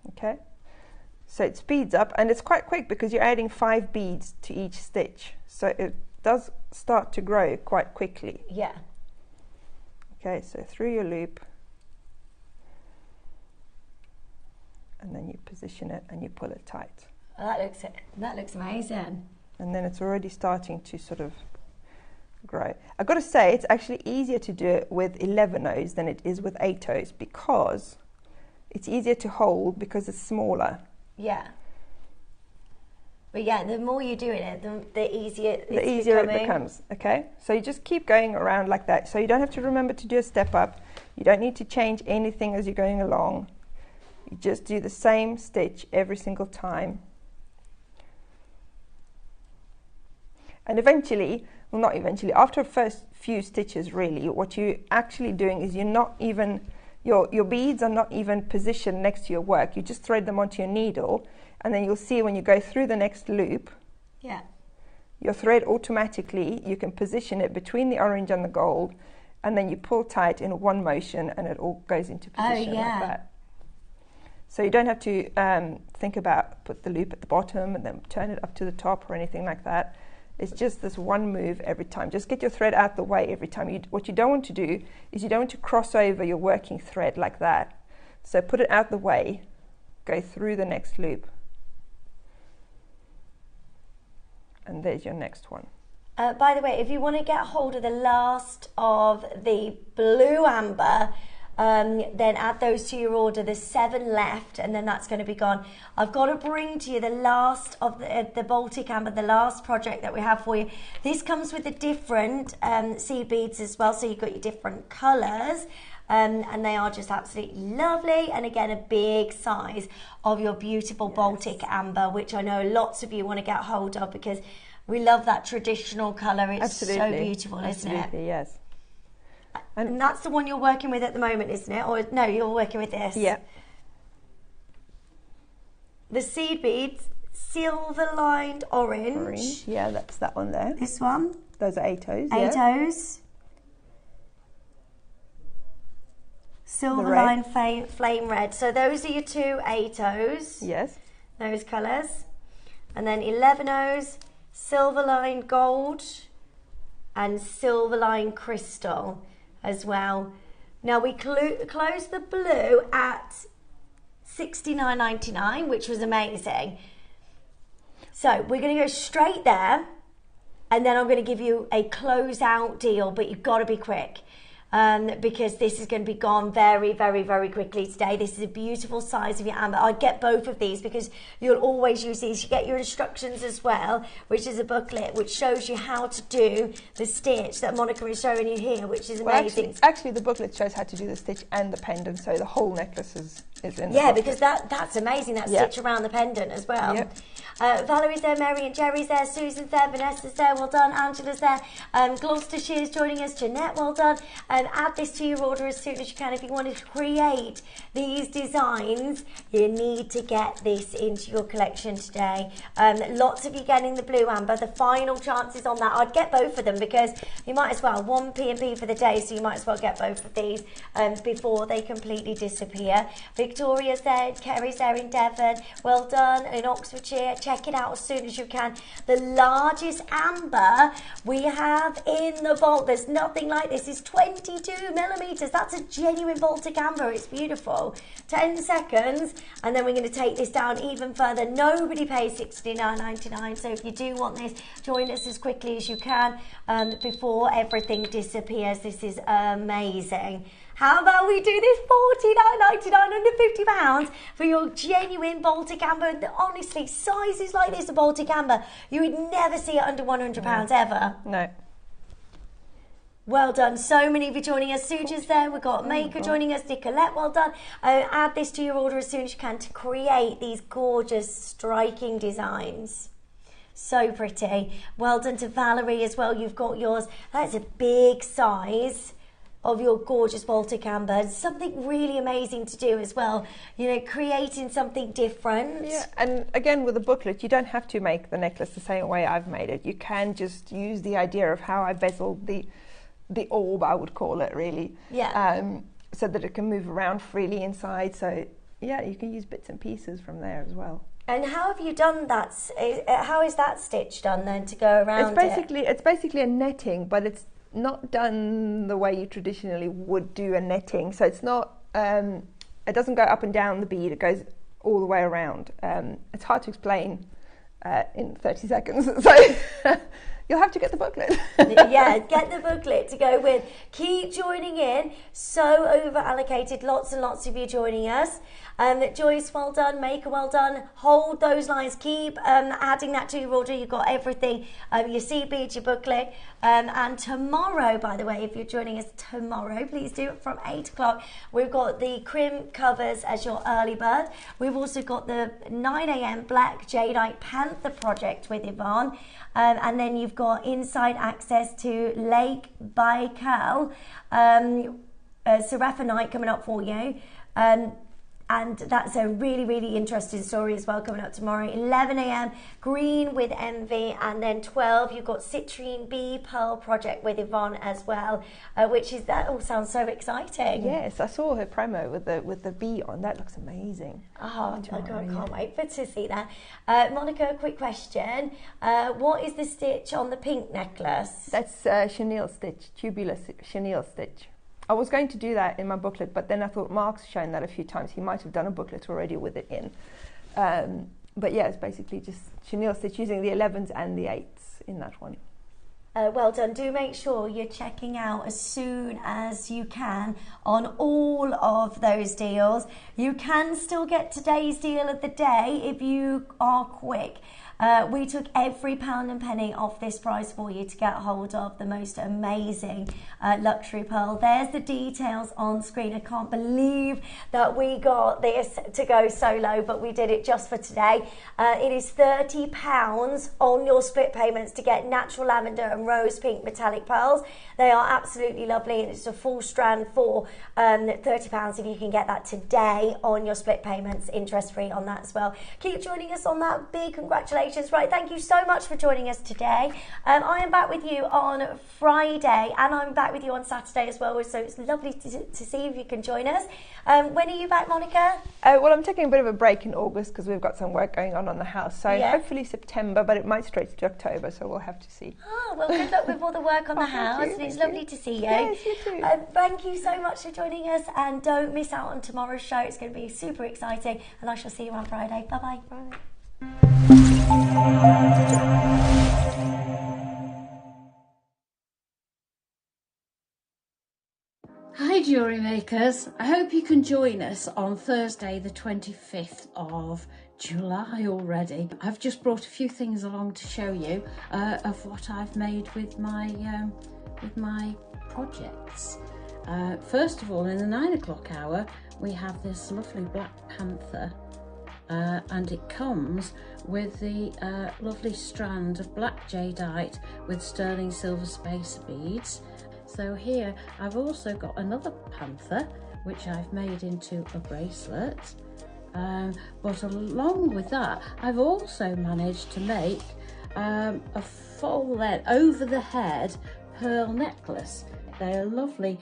Okay, so it speeds up, and it's quite quick because you're adding 5 beads to each stitch, so it does start to grow quite quickly. Yeah. Okay, so through your loop, and then you position it and you pull it tight. That looks amazing. And then it's already starting to sort of grow. I've got to say, it's actually easier to do it with 11 O's than it is with 8 O's, because it's easier to hold because it's smaller. Yeah. But yeah, the more you're doing it, the easier it becomes. Okay, so you just keep going around like that. So you don't have to remember to do a step up. You don't need to change anything as you're going along. You just do the same stitch every single time. And eventually, well, not eventually, after the first few stitches, really, what you're actually doing is you're not even, your beads are not even positioned next to your work. You just thread them onto your needle, and then you'll see when you go through the next loop, your thread automatically, you can position it between the orange and the gold, and then you pull tight in one motion, and it all goes into position like that. So you don't have to think about put the loop at the bottom and then turn it up to the top or anything like that. It's just this one move every time. Just get your thread out the way every time. What you don't want to do is you don't want to cross over your working thread like that. So put it out the way, go through the next loop. And there's your next one. By the way, if you want to get hold of the last of the blue amber, then add those to your order. There's 7 left, and then that's going to be gone. I've got to bring to you the last of the Baltic amber, the last project that we have for you. This comes with the different seed beads as well, so you've got your different colours, and they are just absolutely lovely. And again, a big size of your beautiful Baltic amber, which I know lots of you want to get hold of because we love that traditional colour. It's so beautiful, isn't it? Absolutely, yes. And that's the one you're working with at the moment, isn't it? Or no, you're working with this. Yeah. The seed beads, silver lined orange. Yeah, that's that one there. This one. Those are 8 O's. 8 O's. Silver line flame red. So those are your 2 8 O's. Yes. Those colours. And then 11 O's, silver line gold, and silver line crystal as well. Now we closed the blue at $69.99, which was amazing. So we're going to go straight there, and then I'm going to give you a closeout deal, but you've got to be quick. Because this is going to be gone very, very, very quickly today. This is a beautiful size of your amber. I'd get both of these because you'll always use these. You get your instructions as well, which is a booklet which shows you how to do the stitch that Monica is showing you here, which is amazing. Well, actually the booklet shows how to do the stitch and the pendant, so the whole necklace is in the booklet. Because that's amazing, that stitch around the pendant as well. Yep. Valerie's there, Mary and Jerry's there, Susan's there, Vanessa's there, well done, Angela's there, Gloucestershire's joining us, Jeanette, well done. Add this to your order as soon as you can. If you want to create these designs, you need to get this into your collection today. Lots of you getting the blue amber. The final chances on that. I'd get both of them because you might as well. 1 P&P for the day, so you might as well get both of these before they completely disappear. Victoria's there, Kerry's there in Devon. Well done in Oxfordshire. Check it out as soon as you can. The largest amber we have in the vault. There's nothing like this. It's 22 millimeters. That's a genuine Baltic amber. It's beautiful. 10 seconds, and then we're going to take this down even further. Nobody pays $69.99, so if you do want this, join us as quickly as you can before everything disappears. This is amazing. How about we do this $49.99, under £50 for your genuine Baltic amber? Honestly, sizes like this of Baltic. Baltic amber, you would never see it under £100 ever. No. Well done. So many of you joining us. Suja's there. We've got Maker joining us. Nicolette, well done. Add this to your order as soon as you can to create these gorgeous, striking designs. So pretty. Well done to Valerie as well. You've got yours. That's a big size of your gorgeous Baltic amber. Something really amazing to do as well. You know, creating something different. Yeah, and again with the booklet, you don't have to make the necklace the same way I've made it. You can just use the idea of how I bezeled the orb, I would call it, really. Yeah. So that it can move around freely inside. So yeah, you can use bits and pieces from there as well. And how have you done that? How is that stitch done then to go around It's basically a netting, but it's not done the way you traditionally would do a netting. So it's not, it doesn't go up and down the bead, it goes all the way around. It's hard to explain in 30 seconds. So you'll have to get the booklet. Yeah, get the booklet to go with. Keep joining in. So over allocated, lots and lots of you joining us. Joyce, well done. Maker, well done. Hold those lines. Keep adding that to your order. You've got everything. Your seed beads, your booklet. And tomorrow, by the way, if you're joining us tomorrow, please do it from 8 o'clock. We've got the Crim covers as your early bird. We've also got the 9 a.m. Black Jadeite Panther project with Yvonne. And then you've got inside access to Lake Baikal, Seraphonite coming up for you. And that's a really, really interesting story as well coming up tomorrow. 11 a.m. Green with Envy, and then 12 you've got Citrine Bee Pearl project with Yvonne as well, that all sounds so exciting. Yes, I saw her promo with the bee on. That looks amazing. Oh, I can't wait to see that. Monica, a quick question. What is the stitch on the pink necklace? That's chenille stitch, tubular chenille stitch. I was going to do that in my booklet, but then I thought Mark's shown that a few times. He might have done a booklet already with it in. But yeah, it's basically just chenille stitch using the 11s and the 8s in that one. Well done. Do make sure you're checking out as soon as you can on all of those deals. You can still get today's deal of the day if you are quick. We took every pound and penny off this price for you to get hold of the most amazing luxury pearl. There's the details on screen. I can't believe that we got this to go so low, but we did it just for today. It is £30 on your split payments to get natural lavender and rose pink metallic pearls. They are absolutely lovely, and it's a full strand for £30 if you can get that today on your split payments, interest free on that as well. Keep joining us on that. Big congratulations. Right, thank you so much for joining us today. I am back with you on Friday, and I'm back with you on Saturday as well, so it's lovely to see if you can join us. When are you back, Monica? Well, I'm taking a bit of a break in August because we've got some work going on the house, so hopefully September, but it might stretch to October, so we'll have to see. Oh, well, good luck with all the work on the house, and it's lovely to see you. Yes, you too. Thank you so much for joining us, and don't miss out on tomorrow's show. It's going to be super exciting, and I shall see you on Friday. Bye-bye. Bye. Hi jewellery makers, I hope you can join us on Thursday the 25th of July already. I've just brought a few things along to show you of what I've made with my projects. First of all, in the 9 o'clock hour we have this lovely Black Panther. And it comes with the lovely strand of black jadeite with sterling silver spacer beads. So here I've also got another panther which I've made into a bracelet, but along with that I've also managed to make a full length over the head pearl necklace. They're lovely,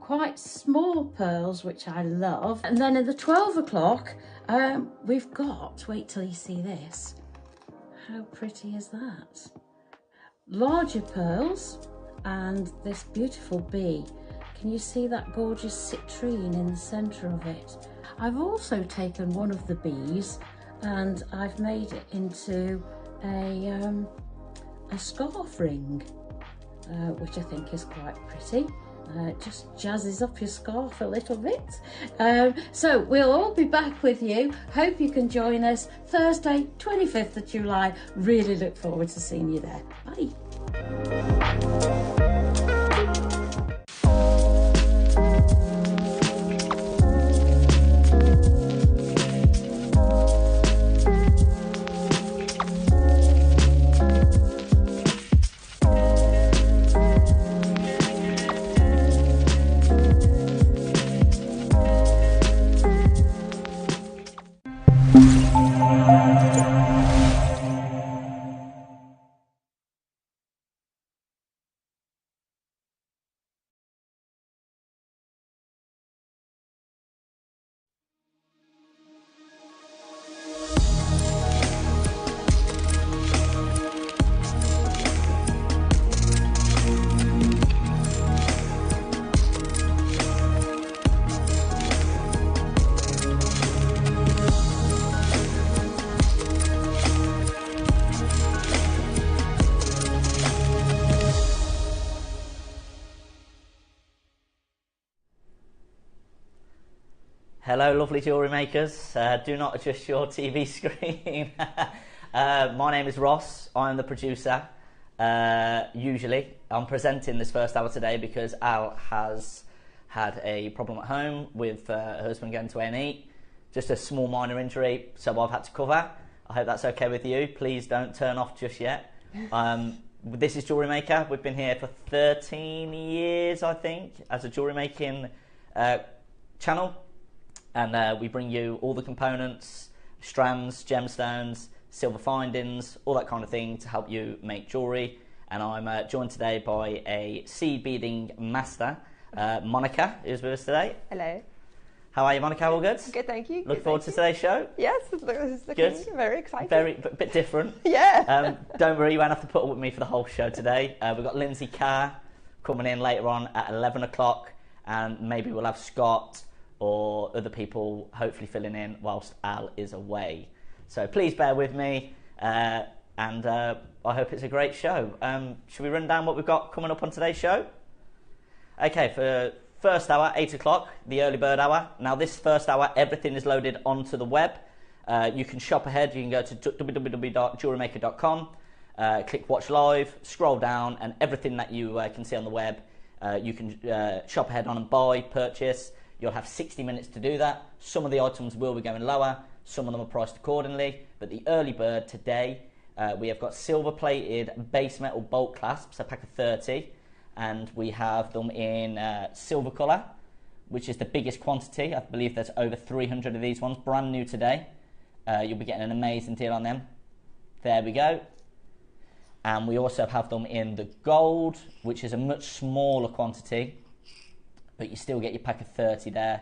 quite small pearls, which I love. And then at the 12 o'clock, we've got, wait till you see this. How pretty is that? Larger pearls and this beautiful bee. Can you see that gorgeous citrine in the centre of it? I've also taken one of the bees and I've made it into a scarf ring. Which I think is quite pretty. Just jazzes up your scarf a little bit. So we'll all be back with you. Hope you can join us Thursday, 25th of July. Really look forward to seeing you there. Bye. Hello, lovely jewellery makers. Do not adjust your TV screen. My name is Ross. I'm the producer. Usually, I'm presenting this first hour today because Al has had a problem at home with her husband going to A&E. Just a small minor injury, so I've had to cover. I hope that's okay with you. Please don't turn off just yet. This is JewelleryMaker. We've been here for 13 years, I think, as a jewellery making channel. And we bring you all the components, strands, gemstones, silver findings, all that kind of thing to help you make jewellery. And I'm joined today by a seed beading master, Monica, who's with us today. Hello. How are you, Monica? All good? Good, thank you. Look forward to today's show? Yes, it's looking very exciting. Bit different. Yeah. Don't worry, you won't have to put up with me for the whole show today. We've got Lindsay Carr coming in later on at 11 o'clock, and maybe we'll have Scott or other people hopefully filling in whilst Al is away. So please bear with me, and I hope it's a great show. Should we run down what we've got coming up on today's show? Okay, for first hour, 8 o'clock, the early bird hour. Now this first hour, everything is loaded onto the web. You can shop ahead. You can go to www.JewelleryMaker.com, click watch live, scroll down, and everything that you can see on the web, you can shop ahead on and buy, purchase. You'll have 60 minutes to do that. Some of the items will be going lower, some of them are priced accordingly, but the early bird today, we have got silver plated base metal bolt clasps, a pack of 30, and we have them in silver colour, which is the biggest quantity. I believe there's over 300 of these ones, brand new today. You'll be getting an amazing deal on them. There we go. And we also have them in the gold, which is a much smaller quantity, but you still get your pack of 30 there,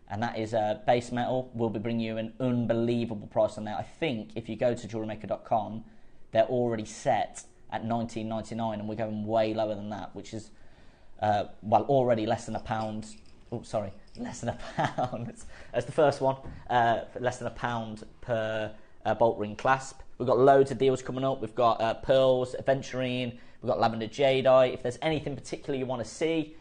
and that is base metal. We'll be bringing you an unbelievable price on that. I think if you go to JewelleryMaker.com, they're already set at $19.99, and we're going way lower than that, which is already less than a pound. Oh, sorry, less than a pound. That's the first one. Less than a pound per bolt ring clasp. We've got loads of deals coming up. We've got pearls, aventurine. We've got lavender jadeite. If there's anything particular you want to see,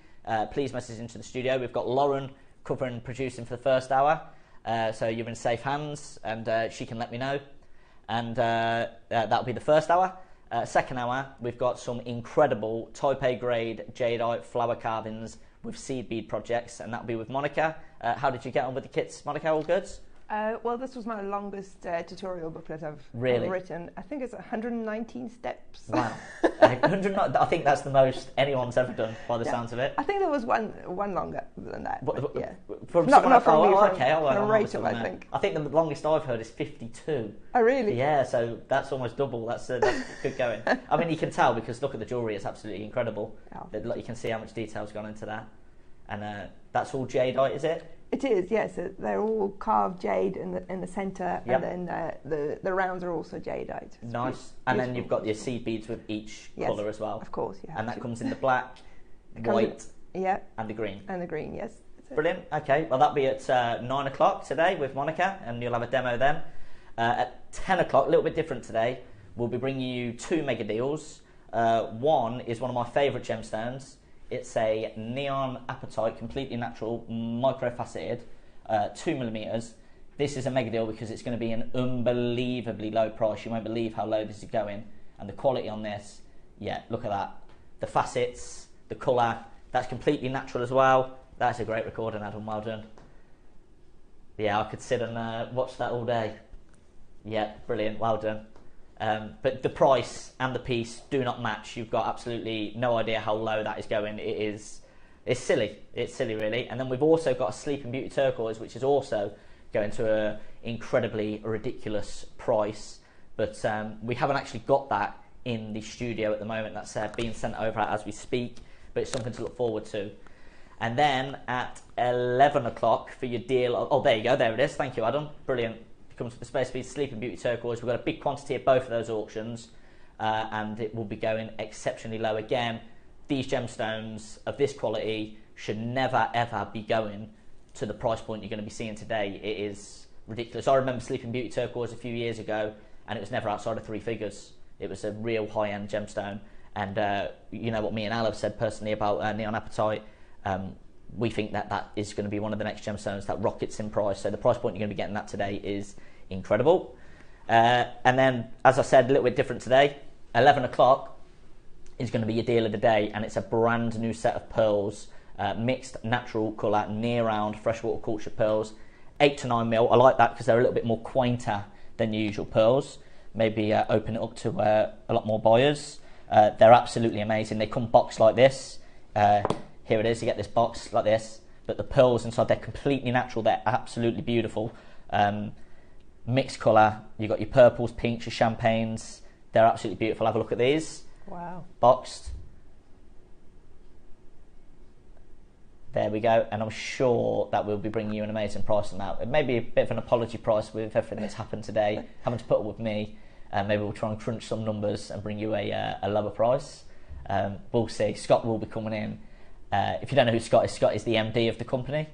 please message into the studio. We've got Lauren covering and producing for the first hour, so you're in safe hands, and she can let me know. And that'll be the first hour. Second hour, we've got some incredible Type A grade jadeite flower carvings with seed bead projects, and that'll be with Monica. How did you get on with the kits, Monica? All good? Well, this was my longest tutorial booklet I've written. I think it's 119 steps. Wow. 109, I think that's the most anyone's ever done, by the sounds of it. I think there was one longer than that. Yeah. Not from me, from Rachel, I think. I think the longest I've heard is 52. Oh, really? Yeah, so that's almost double. That's good going. I mean, you can tell because look at the jewellery, it's absolutely incredible. Oh. You can see how much detail's gone into that. And that's all jadeite, is it? It is, yes. They're all carved jade in the centre, and then the rounds are also jadeite. It's nice. And then you've got your seed beads with each colour as well. Of course, you have. And that comes in the black, white, and the green. And the green, yes. Brilliant. Okay, well that'll be at 9 o'clock today with Monica, and you'll have a demo then. At 10 o'clock, a little bit different today, we'll be bringing you two mega deals. One is one of my favourite gemstones. It's a neon apatite, completely natural, micro-faceted, 2mm. This is a mega deal because it's going to be an unbelievably low price. You won't believe how low this is going. And the quality on this, yeah, look at that. The facets, the colour, that's completely natural as well. That's a great recording, Adam, well done. Yeah, I could sit and watch that all day. Yeah, brilliant, well done. But the price and the piece do not match. You've got absolutely no idea how low that is going. It's silly. It's silly, really. And then we've also got a Sleeping Beauty turquoise, which is also going to an incredibly ridiculous price. But we haven't actually got that in the studio at the moment. That's being sent over as we speak. But it's something to look forward to. And then at 11 o'clock for your deal. Oh, there you go. There it is. Thank you, Adam. Brilliant. Comes with the Space Bead Sleeping Beauty turquoise. We've got a big quantity of both of those auctions, and it will be going exceptionally low. Again, these gemstones of this quality should never ever be going to the price point you're going to be seeing today. It is ridiculous. I remember Sleeping Beauty turquoise a few years ago, and it was never outside of 3 figures. It was a real high-end gemstone, and you know what me and Al have said personally about neon apatite. we think that that is going to be one of the next gemstones that rockets in price. So the price point you're going to be getting that today is incredible. And then, as I said, a little bit different today. 11 o'clock is going to be your deal of the day, and it's a brand new set of pearls, mixed natural colour, near round freshwater cultured pearls, 8 to 9 mil. I like that because they're a little bit more quainter than your usual pearls. Maybe open it up to a lot more buyers. They're absolutely amazing. They come boxed like this. Here it is. You get this box like this, but the pearls inside, they're completely natural. They're absolutely beautiful. Mixed colour. You've got your purples, pinks, your champagnes. They're absolutely beautiful. Have a look at these. Wow. Boxed. There we go. And I'm sure that we'll be bringing you an amazing price on that. It may be a bit of an apology price with everything that's happened today, having to put up with me. Maybe we'll try and crunch some numbers and bring you a lower price. We'll see. Scott will be coming in. If you don't know who Scott is the MD of the company.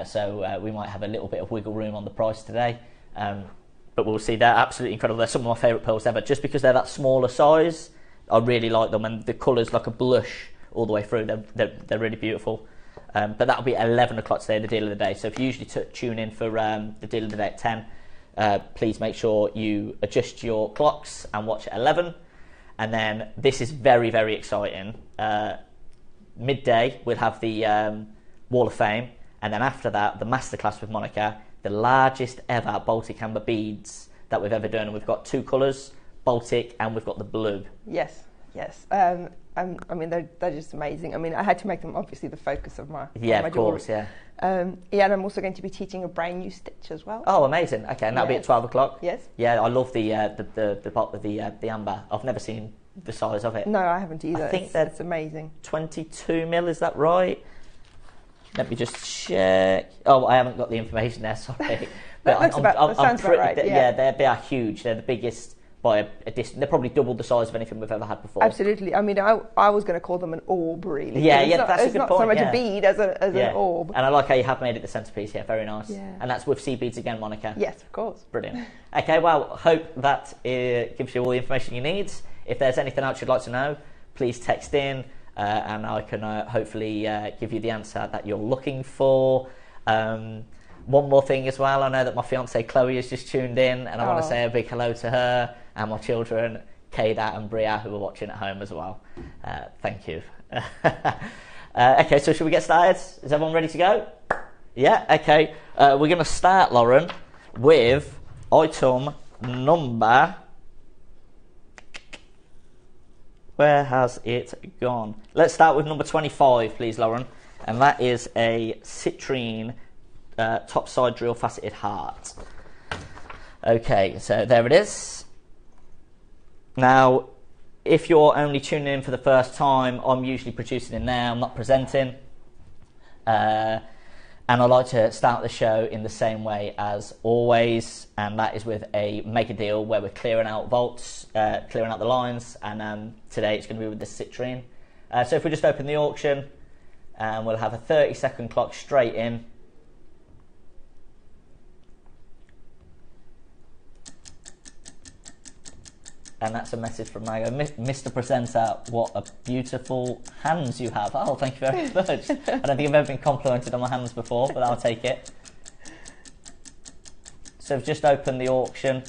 So we might have a little bit of wiggle room on the price today. But we'll see. They're absolutely incredible. They're some of my favourite pearls ever. Just because they're that smaller size, I really like them. And the colour's like a blush all the way through. They're really beautiful. But that'll be 11 o'clock today, the deal of the day. So if you usually tune in for the deal of the day at 10, please make sure you adjust your clocks and watch at 11. And then this is very, very exciting. Midday, we'll have the Wall of Fame. And then after that, the masterclass with Monica, the largest ever Baltic amber beads that we've ever done. And we've got 2 colours, Baltic, and we've got the blue. Yes. I mean, they're just amazing. I mean, I had to make them obviously the focus of my of jewellery. course, yeah. And I'm also going to be teaching a brand new stitch as well. Oh, amazing. Okay, and that'll be at 12 o'clock? Yes. Yeah, I love the pot with the amber. I've never seen the size of it. No, I haven't either. I think that's amazing. 22 mil, is that right? Let me just check. Oh, I haven't got the information there, sorry. But that sounds about right. Yeah, they are huge. They're the biggest by a distance. They're probably double the size of anything we've ever had before. Absolutely. I mean, I was going to call them an orb, really. Yeah, that's a good point. It's not so much a bead as an orb. And I like how you have made it the centrepiece here. Very nice. Yeah. And that's with sea beads again, Monica. Yes, of course. Brilliant. Okay, well, hope that gives you all the information you need. If there's anything else you'd like to know, please text in. And I can hopefully give you the answer that you're looking for. One more thing as well, I know that my fiancée Chloe has just tuned in, and I want to say a big hello to her and my children, Kada and Bria, who are watching at home as well. Thank you. Okay, so should we get started? Is everyone ready to go? Yeah, okay. We're going to start, Lauren, with item number... Where has it gone? Let's start with number 25, please, Lauren. And that is a citrine topside drill faceted heart. Okay, so there it is. Now, if you're only tuning in for the first time, I'm usually producing in there. I'm not presenting. And I like to start the show in the same way as always, and that is with a mega deal where we're clearing out vaults, clearing out the lines, and today it's going to be with the citrine. So if we just open the auction, and we'll have a 30-second clock straight in. And that's a message from Mago. Mr. Presenter, what a beautiful hands you have. Oh, thank you very much. I don't think I've ever been complimented on my hands before, but I'll take it. So we've just opened the auction.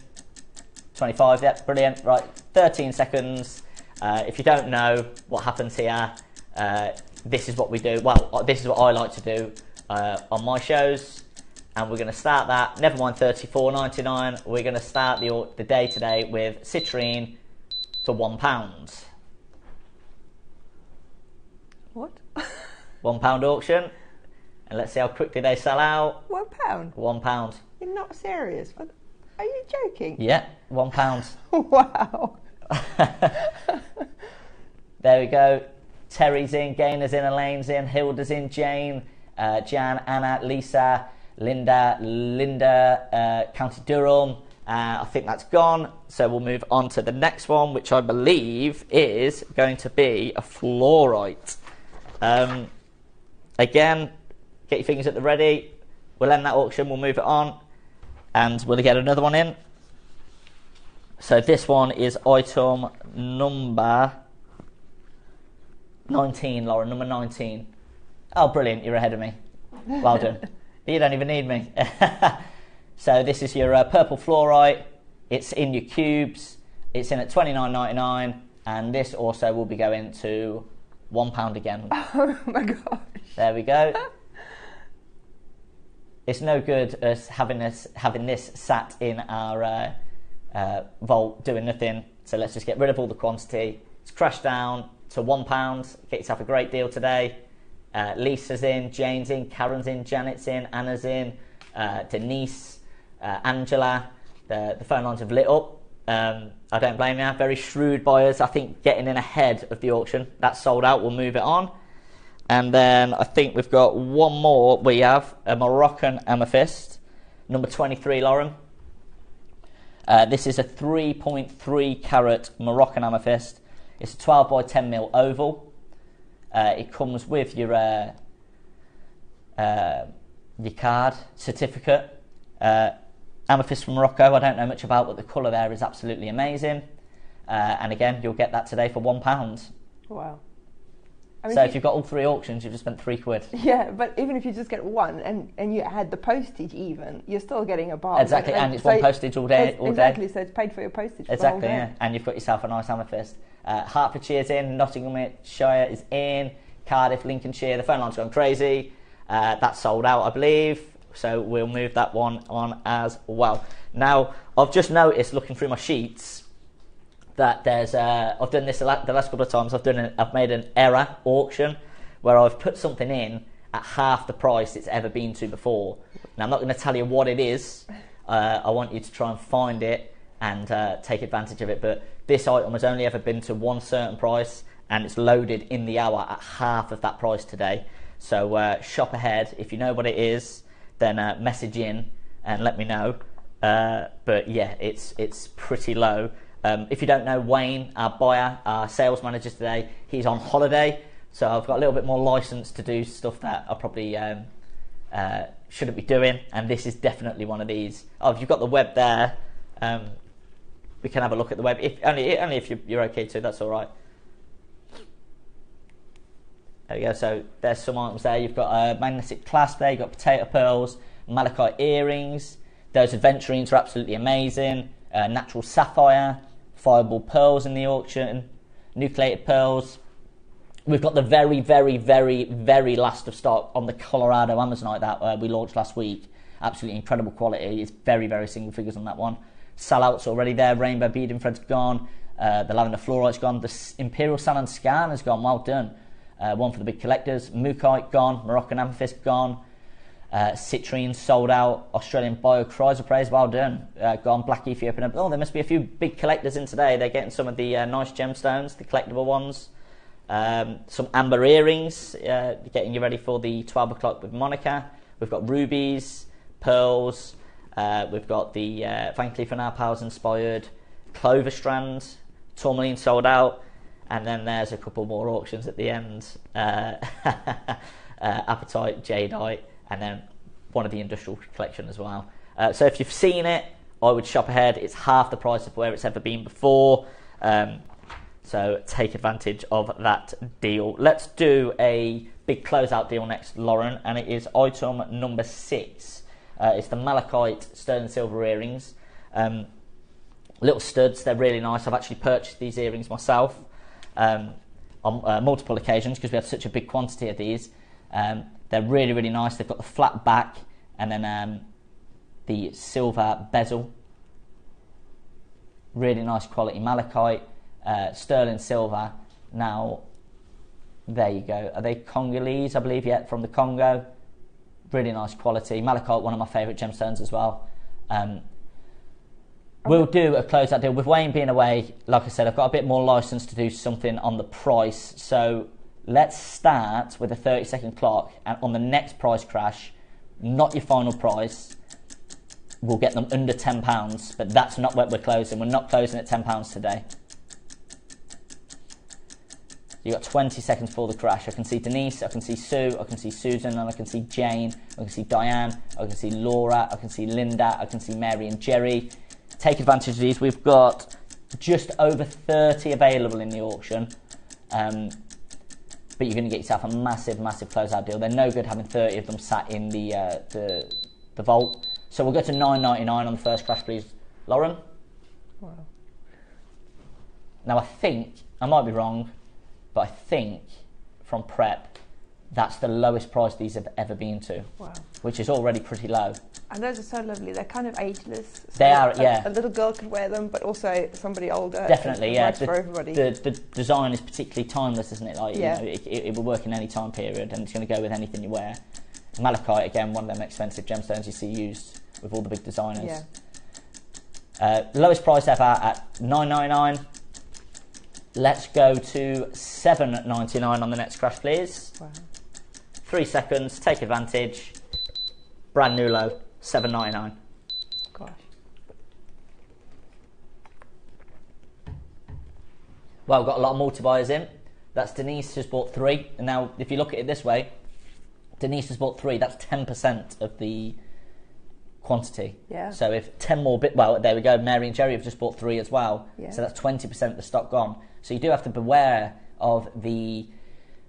25, yep, brilliant. Right, 13 seconds. If you don't know what happens here, this is what we do. Well, this is what I like to do on my shows. And we're going to start that, never mind $34.99, we're going to start the day today with citrine for £1. What? £1 auction. And let's see how quickly they sell out. £1? £1. You're not serious? Are you joking? Yeah, £1. Wow. There we go. Terry's in, Gainer's in, Elaine's in, Hilda's in, Jane, Jan, Anna, Lisa, Linda, County Durham. I think that's gone. So we'll move on to the next one, which I believe is going to be a fluorite. Again, get your fingers at the ready. We'll end that auction. We'll move it on. And we'll get another one in. So this one is item number 19, Lauren, number 19. Oh, brilliant, you're ahead of me. Well done. You don't even need me. So this is your purple fluorite. It's in your cubes. It's in at $29.99, and this also will be going to £1 again. Oh my gosh. There we go. It's no good us having this sat in our vault doing nothing. So let's just get rid of all the quantity. It's crashed down to £1. Get yourself a great deal today. Lisa's in, Jane's in, Karen's in, Janet's in, Anna's in, Denise, Angela. The phone lines have lit up. I don't blame you. Very shrewd buyers. I think getting in ahead of the auction. That's sold out. We'll move it on. And then I think we've got one more. We have a Moroccan amethyst, number 23, Lauren. This is a 3.3 carat Moroccan amethyst. It's a 12 by 10 mil oval. It comes with your card certificate. Amethyst from Morocco, I don't know much about, but the colour there is absolutely amazing. And again, you'll get that today for £1. Wow. I mean, so if you've got all 3 auctions, you've just spent £3. Yeah, but even if you just get one and you add the postage even, you're still getting a bargain. Exactly, and it's one postage all day. Exactly, so it's paid for your postage. Exactly, for the whole yeah. day. And you've got yourself a nice amethyst. Hertfordshire's in, Nottinghamshire is in, Cardiff, Lincolnshire. The phone line's gone crazy. That's sold out, I believe. So we'll move that one on as well. Now, I've just noticed, looking through my sheets, that there's I've done this the last couple of times. I've made an error auction where I've put something in at half the price it's ever been to before. Now I'm not going to tell you what it is. I want you to try and find it and take advantage of it. But this item has only ever been to one certain price, and it's loaded in the hour at half of that price today. So shop ahead. If you know what it is, then message in and let me know. But yeah, it's pretty low. If you don't know Wayne, our buyer, our sales manager today, he's on holiday, so I've got a little bit more license to do stuff that I probably shouldn't be doing, and this is definitely one of these. Oh, if you've got the web there, we can have a look at the web. Only if you're okay too, that's all right. There we go. So there's some items there. You've got a magnetic clasp there. You've got potato pearls, malachite earrings. Those aventurines are absolutely amazing. Natural sapphire, fireball pearls in the auction, nucleated pearls. We've got the very, very, very, very last of stock on the Colorado Amazonite that we launched last week. Absolutely incredible quality. It's very, very single figures on that one. Sellouts already there. Rainbow beading thread's gone. The lavender fluorite's gone. The Imperial San and Scan has gone. Well done. One for the big collectors. Mukite gone. Moroccan amethyst gone. Citrine sold out. Australian bio chrysoprase, well done. Gone. Black Ethiopian. Oh, there must be a few big collectors in today. They're getting some of the nice gemstones, the collectible ones. Some amber earrings, getting you ready for the 12 o'clock with Monica. We've got rubies, pearls. We've got the Van Cleef & Arpels inspired clover strands. Tourmaline sold out. And then there's a couple more auctions at the end. Apatite, jadeite, and then one of the industrial collection as well. So if you've seen it, I would shop ahead. It's half the price of where it's ever been before. So take advantage of that deal. Let's do a big closeout deal next, Lauren, and it is item number 6. It's the malachite sterling silver earrings. Little studs, they're really nice. I've actually purchased these earrings myself on multiple occasions because we have such a big quantity of these. They're really, really nice. They've got the flat back and then the silver bezel. Really nice quality malachite. Sterling silver. Now, there you go. Are they Congolese? I believe, yeah, from the Congo. Really nice quality. Malachite, one of my favourite gemstones as well. We'll do a closeout deal. With Wayne being away, like I said, I've got a bit more license to do something on the price. So let's start with a 30-second clock, and on the next price crash, not your final price, we'll get them under £10, but that's not what we're closing. We're not closing at £10 today. You've got 20 seconds for the crash. I can see Denise, I can see Sue, I can see Susan, and I can see Jane, I can see Diane, I can see Laura, I can see Linda, I can see Mary and Jerry. Take advantage of these. We've got just over 30 available in the auction. but you're going to get yourself a massive closeout deal. They're no good having 30 of them sat in the vault. So we'll go to $9.99 on the first crash, please, Lauren. Wow. Now I think, I might be wrong, but I think from prep, that's the lowest price these have ever been to. Wow. Which is already pretty low. And those are so lovely. They're kind of ageless. So they are, yeah. A little girl could wear them, but also somebody older. Definitely, yeah. For everybody. The design is particularly timeless, isn't it? Like, yeah. You know, it will work in any time period, and it's going to go with anything you wear. Malachite, again, one of them expensive gemstones you see used with all the big designers. Yeah. Lowest price ever at $9.99. Let's go to $7.99 on the next crash, please. Wow. 3 seconds, take advantage. Brand new low, $7.99. Gosh. Well, we've got a lot of multi-buyers in. That's Denise who's bought 3. And now, if you look at it this way, Denise has bought 3. That's 10% of the quantity. Yeah. So if 10 more well, there we go. Mary and Jerry have just bought 3 as well. Yeah. So that's 20% of the stock gone. So you do have to beware of the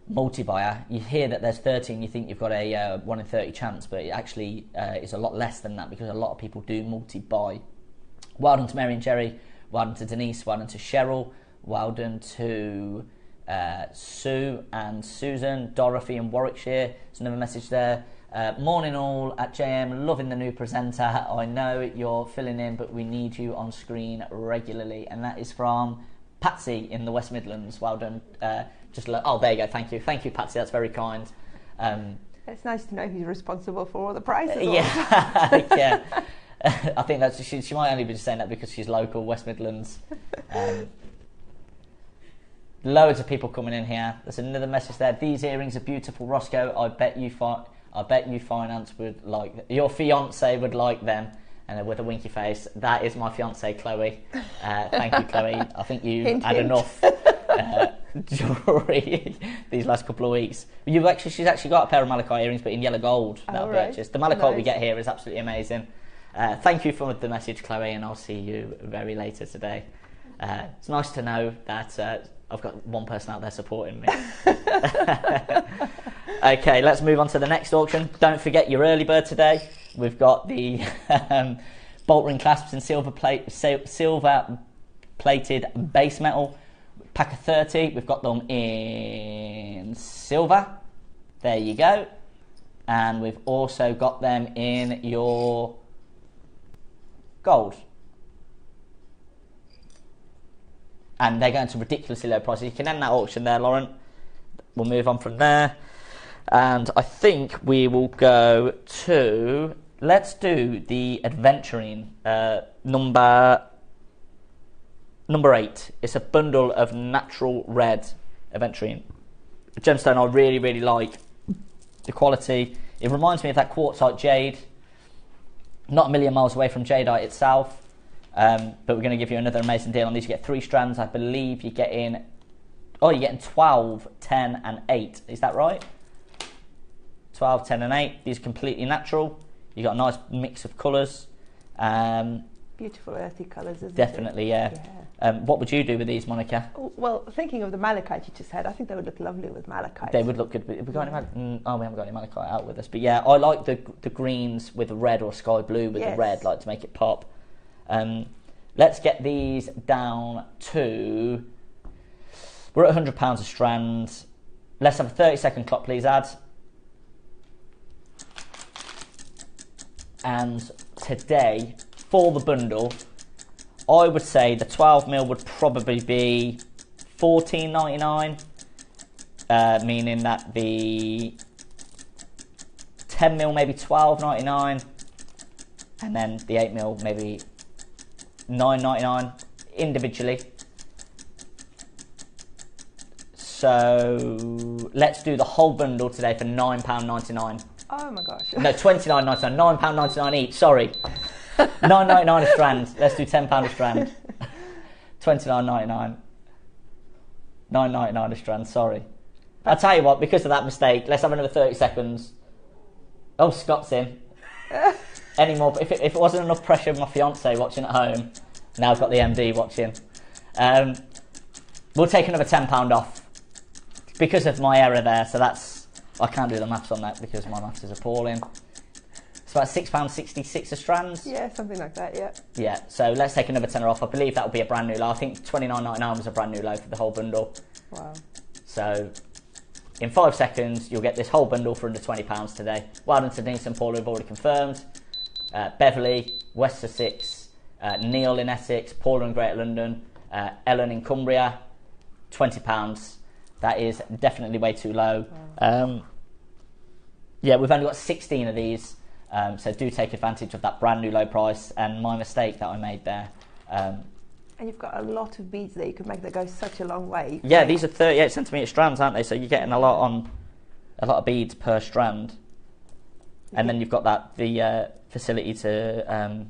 multi-buyer. You hear that there's 30 and you think you've got a 1 in 30 chance, but it actually is a lot less than that because a lot of people do multi-buy. Well done to Mary and Jerry. Well done to Denise. Well done to Cheryl. Well done to Sue and Susan, Dorothy and Warwickshire. There's another message there. Morning all at JM, loving the new presenter. I know you're filling in, but we need you on screen regularly. And that is from Patsy in the West Midlands. Well done. Oh, there you go. Thank you, Patsy. That's very kind. It's nice to know who's responsible for all the prizes. Yeah, yeah. I think that's she might only be just saying that because she's local, West Midlands. Loads of people coming in here. There's another message there. These earrings are beautiful, Roscoe. I bet you finance would like your fiance would like them. And with a winky face, that is my fiance, Chloe. Thank you, Chloe. I think you had enough jewellery these last couple of weeks. She's actually got a pair of malachite earrings, but in yellow gold that I purchased. The malachite we get here is absolutely amazing. Thank you for the message, Chloe, and I'll see you very later today. It's nice to know that I've got one person out there supporting me. Okay, let's move on to the next auction. Don't forget your early bird today. We've got the bolt ring clasps in silver plated base metal. Pack of 30. We've got them in silver. There you go. And we've also got them in your gold. And they're going to ridiculously low prices. You can end that auction there, Lauren. We'll move on from there. And I think we will go to... Let's do the Adventurine number 8. It's a bundle of natural red Adventurine. A gemstone I really, really like. The quality. It reminds me of that quartzite jade. Not a million miles away from jadeite itself. But we're going to give you another amazing deal on these. You get 3 strands. I believe you're getting 12, 10 and 8. Is that right? 12, 10 and 8. These are completely natural. You got a nice mix of colours. Beautiful earthy colours, isn't it? Definitely, yeah. What would you do with these, Monica? Well, thinking of the malachite you just had, I think they would look lovely with malachite. They would look good. We got we haven't got any malachite out with us. But yeah, I like the greens with the red or sky blue with the red, like to make it pop. Let's get these down to... We're at £100 a strand. Let's have a 30-second clock, please, Ad. And today, for the bundle, I would say the 12mm would probably be $14.99, meaning that the 10mm maybe $12.99, and then the 8mm maybe $9.99 individually. So let's do the whole bundle today for £9.99. Oh my gosh. No, $29.99, £9.99 each, sorry. $9.99 a strand. Let's do £10 a strand. $29.99. $9.99 a strand, sorry. I'll tell you what, because of that mistake, let's have another 30 seconds. Oh, Scott's in. Any more? If it wasn't enough pressure of my fiance watching at home, now I've got the MD watching. We'll take another £10 off. because of my error there, so that's, I can't do the maths on that because my maths is appalling. It's about £6.66 a strand. Yeah, something like that, yeah. Yeah, so let's take another tenner off. I believe that will be a brand new low. I think $29.99 was a brand new low for the whole bundle. Wow. So in 5 seconds, you'll get this whole bundle for under £20 today. Well done to Denise and Paula, who've already confirmed. Beverly, West Sussex, Neil in Essex, Paula in Greater London, Ellen in Cumbria, £20. That is definitely way too low. Wow. Yeah, we've only got 16 of these. So do take advantage of that brand new low price, and my mistake that I made there. And you've got a lot of beads there you could make that go such a long way. Yeah, these are 38 centimetre strands, aren't they? So you're getting a lot of beads per strand. And then you've got the facility to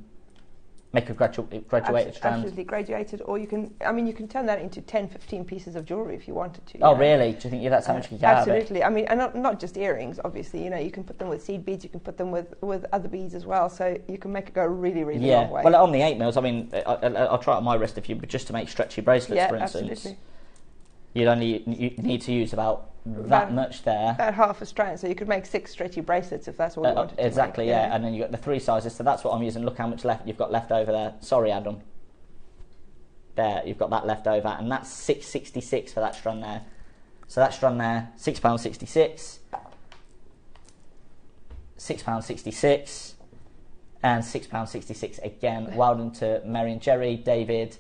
make a graduated strand. Absolutely graduated, or you can turn that into 10, 15 pieces of jewellery if you wanted to. Oh, really? Do you think that's how much you get out of it? Absolutely. I mean, and not just earrings, obviously. You know, you can put them with seed beads, you can put them with other beads as well, so you can make it go really, really long way. Well, on the 8mm, I mean, I'll try it on my wrist if you, but just to make stretchy bracelets, for instance. Absolutely. You need to use about that much there. About half a strand, so you could make 6 stretchy bracelets if that's what you wanted to exactly, make, yeah. And then you've got the 3 sizes, so that's what I'm using. Look how much left you've got left over there. Sorry, Adam. There, you've got that left over, and that's £6.66 for that strand there. So that strand there, £6.66, £6.66, and £6.66 again. Well done to Mary and Jerry, David,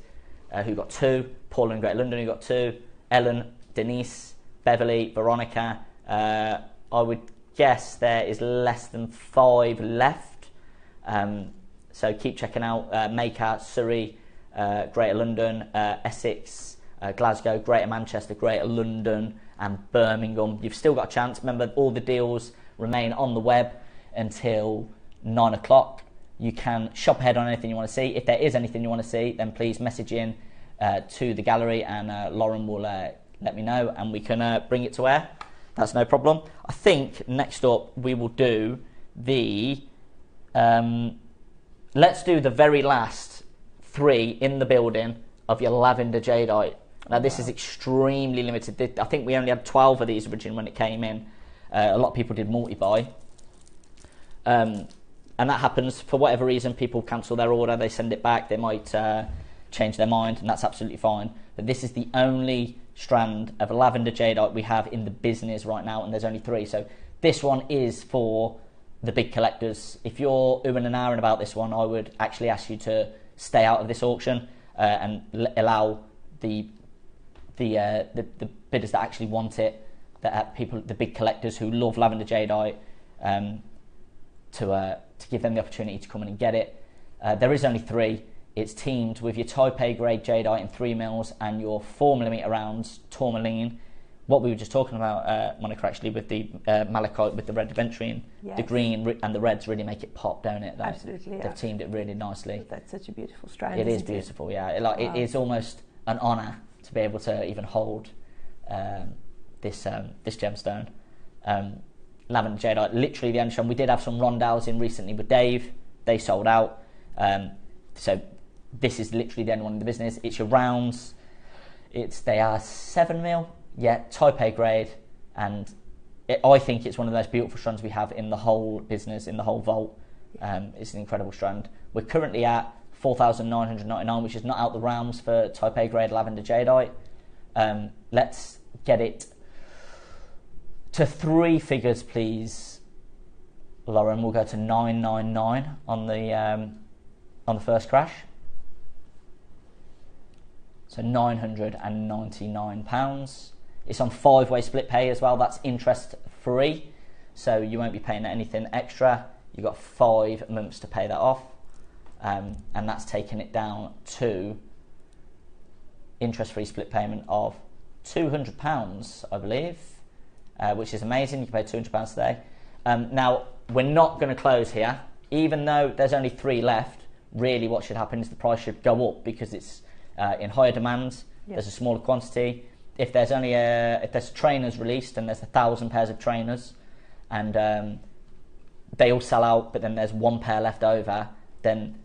who got 2, Paul in Greater London, who got 2, Ellen, Denise, Beverly, Veronica. I would guess there is less than 5 left. So keep checking out Maker, Surrey, Greater London, Essex, Glasgow, Greater Manchester, Greater London and Birmingham. You've still got a chance. Remember, all the deals remain on the web until 9 o'clock. You can shop ahead on anything you want to see. If there is anything you want to see, then please message in to the gallery, and Lauren will let me know, and we can bring it to air. That's no problem. I think next up we will do the let's do the very last 3 in the building of your lavender jadeite. Now this is extremely limited. I think we only had 12 of these originally when it came in. A lot of people did multi-buy, and that happens for whatever reason. People cancel their order, they send it back, they might change their mind, and that's absolutely fine. But this is the only strand of lavender jadeite we have in the business right now, and there's only 3. So this one is for the big collectors. If you're oohing and ahhing about this one, I would actually ask you to stay out of this auction and allow the bidders that actually want it, the big collectors who love lavender jadeite, to give them the opportunity to come in and get it. There is only 3. It's teamed with your Type A grade jadeite in 3mm and your 4mm rounds tourmaline. What we were just talking about, Monica, actually, with the malachite, with the red aventurine, the green and the reds really make it pop, don't it? Absolutely, They've teamed it really nicely. That's such a beautiful strand. It is beautiful, yeah. It is almost an honour to be able to even hold this gemstone. Lavender jadeite, literally the only strand. We did have some rondelles in recently with Dave. They sold out. So this is literally the only one in the business. It's your rounds. They are 7mm. Yeah, Type A grade, and I think it's one of the most beautiful strands we have in the whole business, in the whole vault. It's an incredible strand. We're currently at $4,999, which is not out the realms for Type A grade lavender jadeite. Let's get it to 3 figures, please, Lauren. We'll go to 999 on the first crash. So £999. It's on 5-way split pay as well. That's interest free, so you won't be paying anything extra. You've got 5 months to pay that off, and that's taking it down to interest-free split payment of £200, I believe, which is amazing. You can pay £200 today. Now, we're not going to close here. Even though there's only 3 left, really what should happen is the price should go up because it's in higher demand. There's a smaller quantity. If there's trainers released, and there's 1,000 pairs of trainers, and they all sell out, but then there's 1 pair left over, then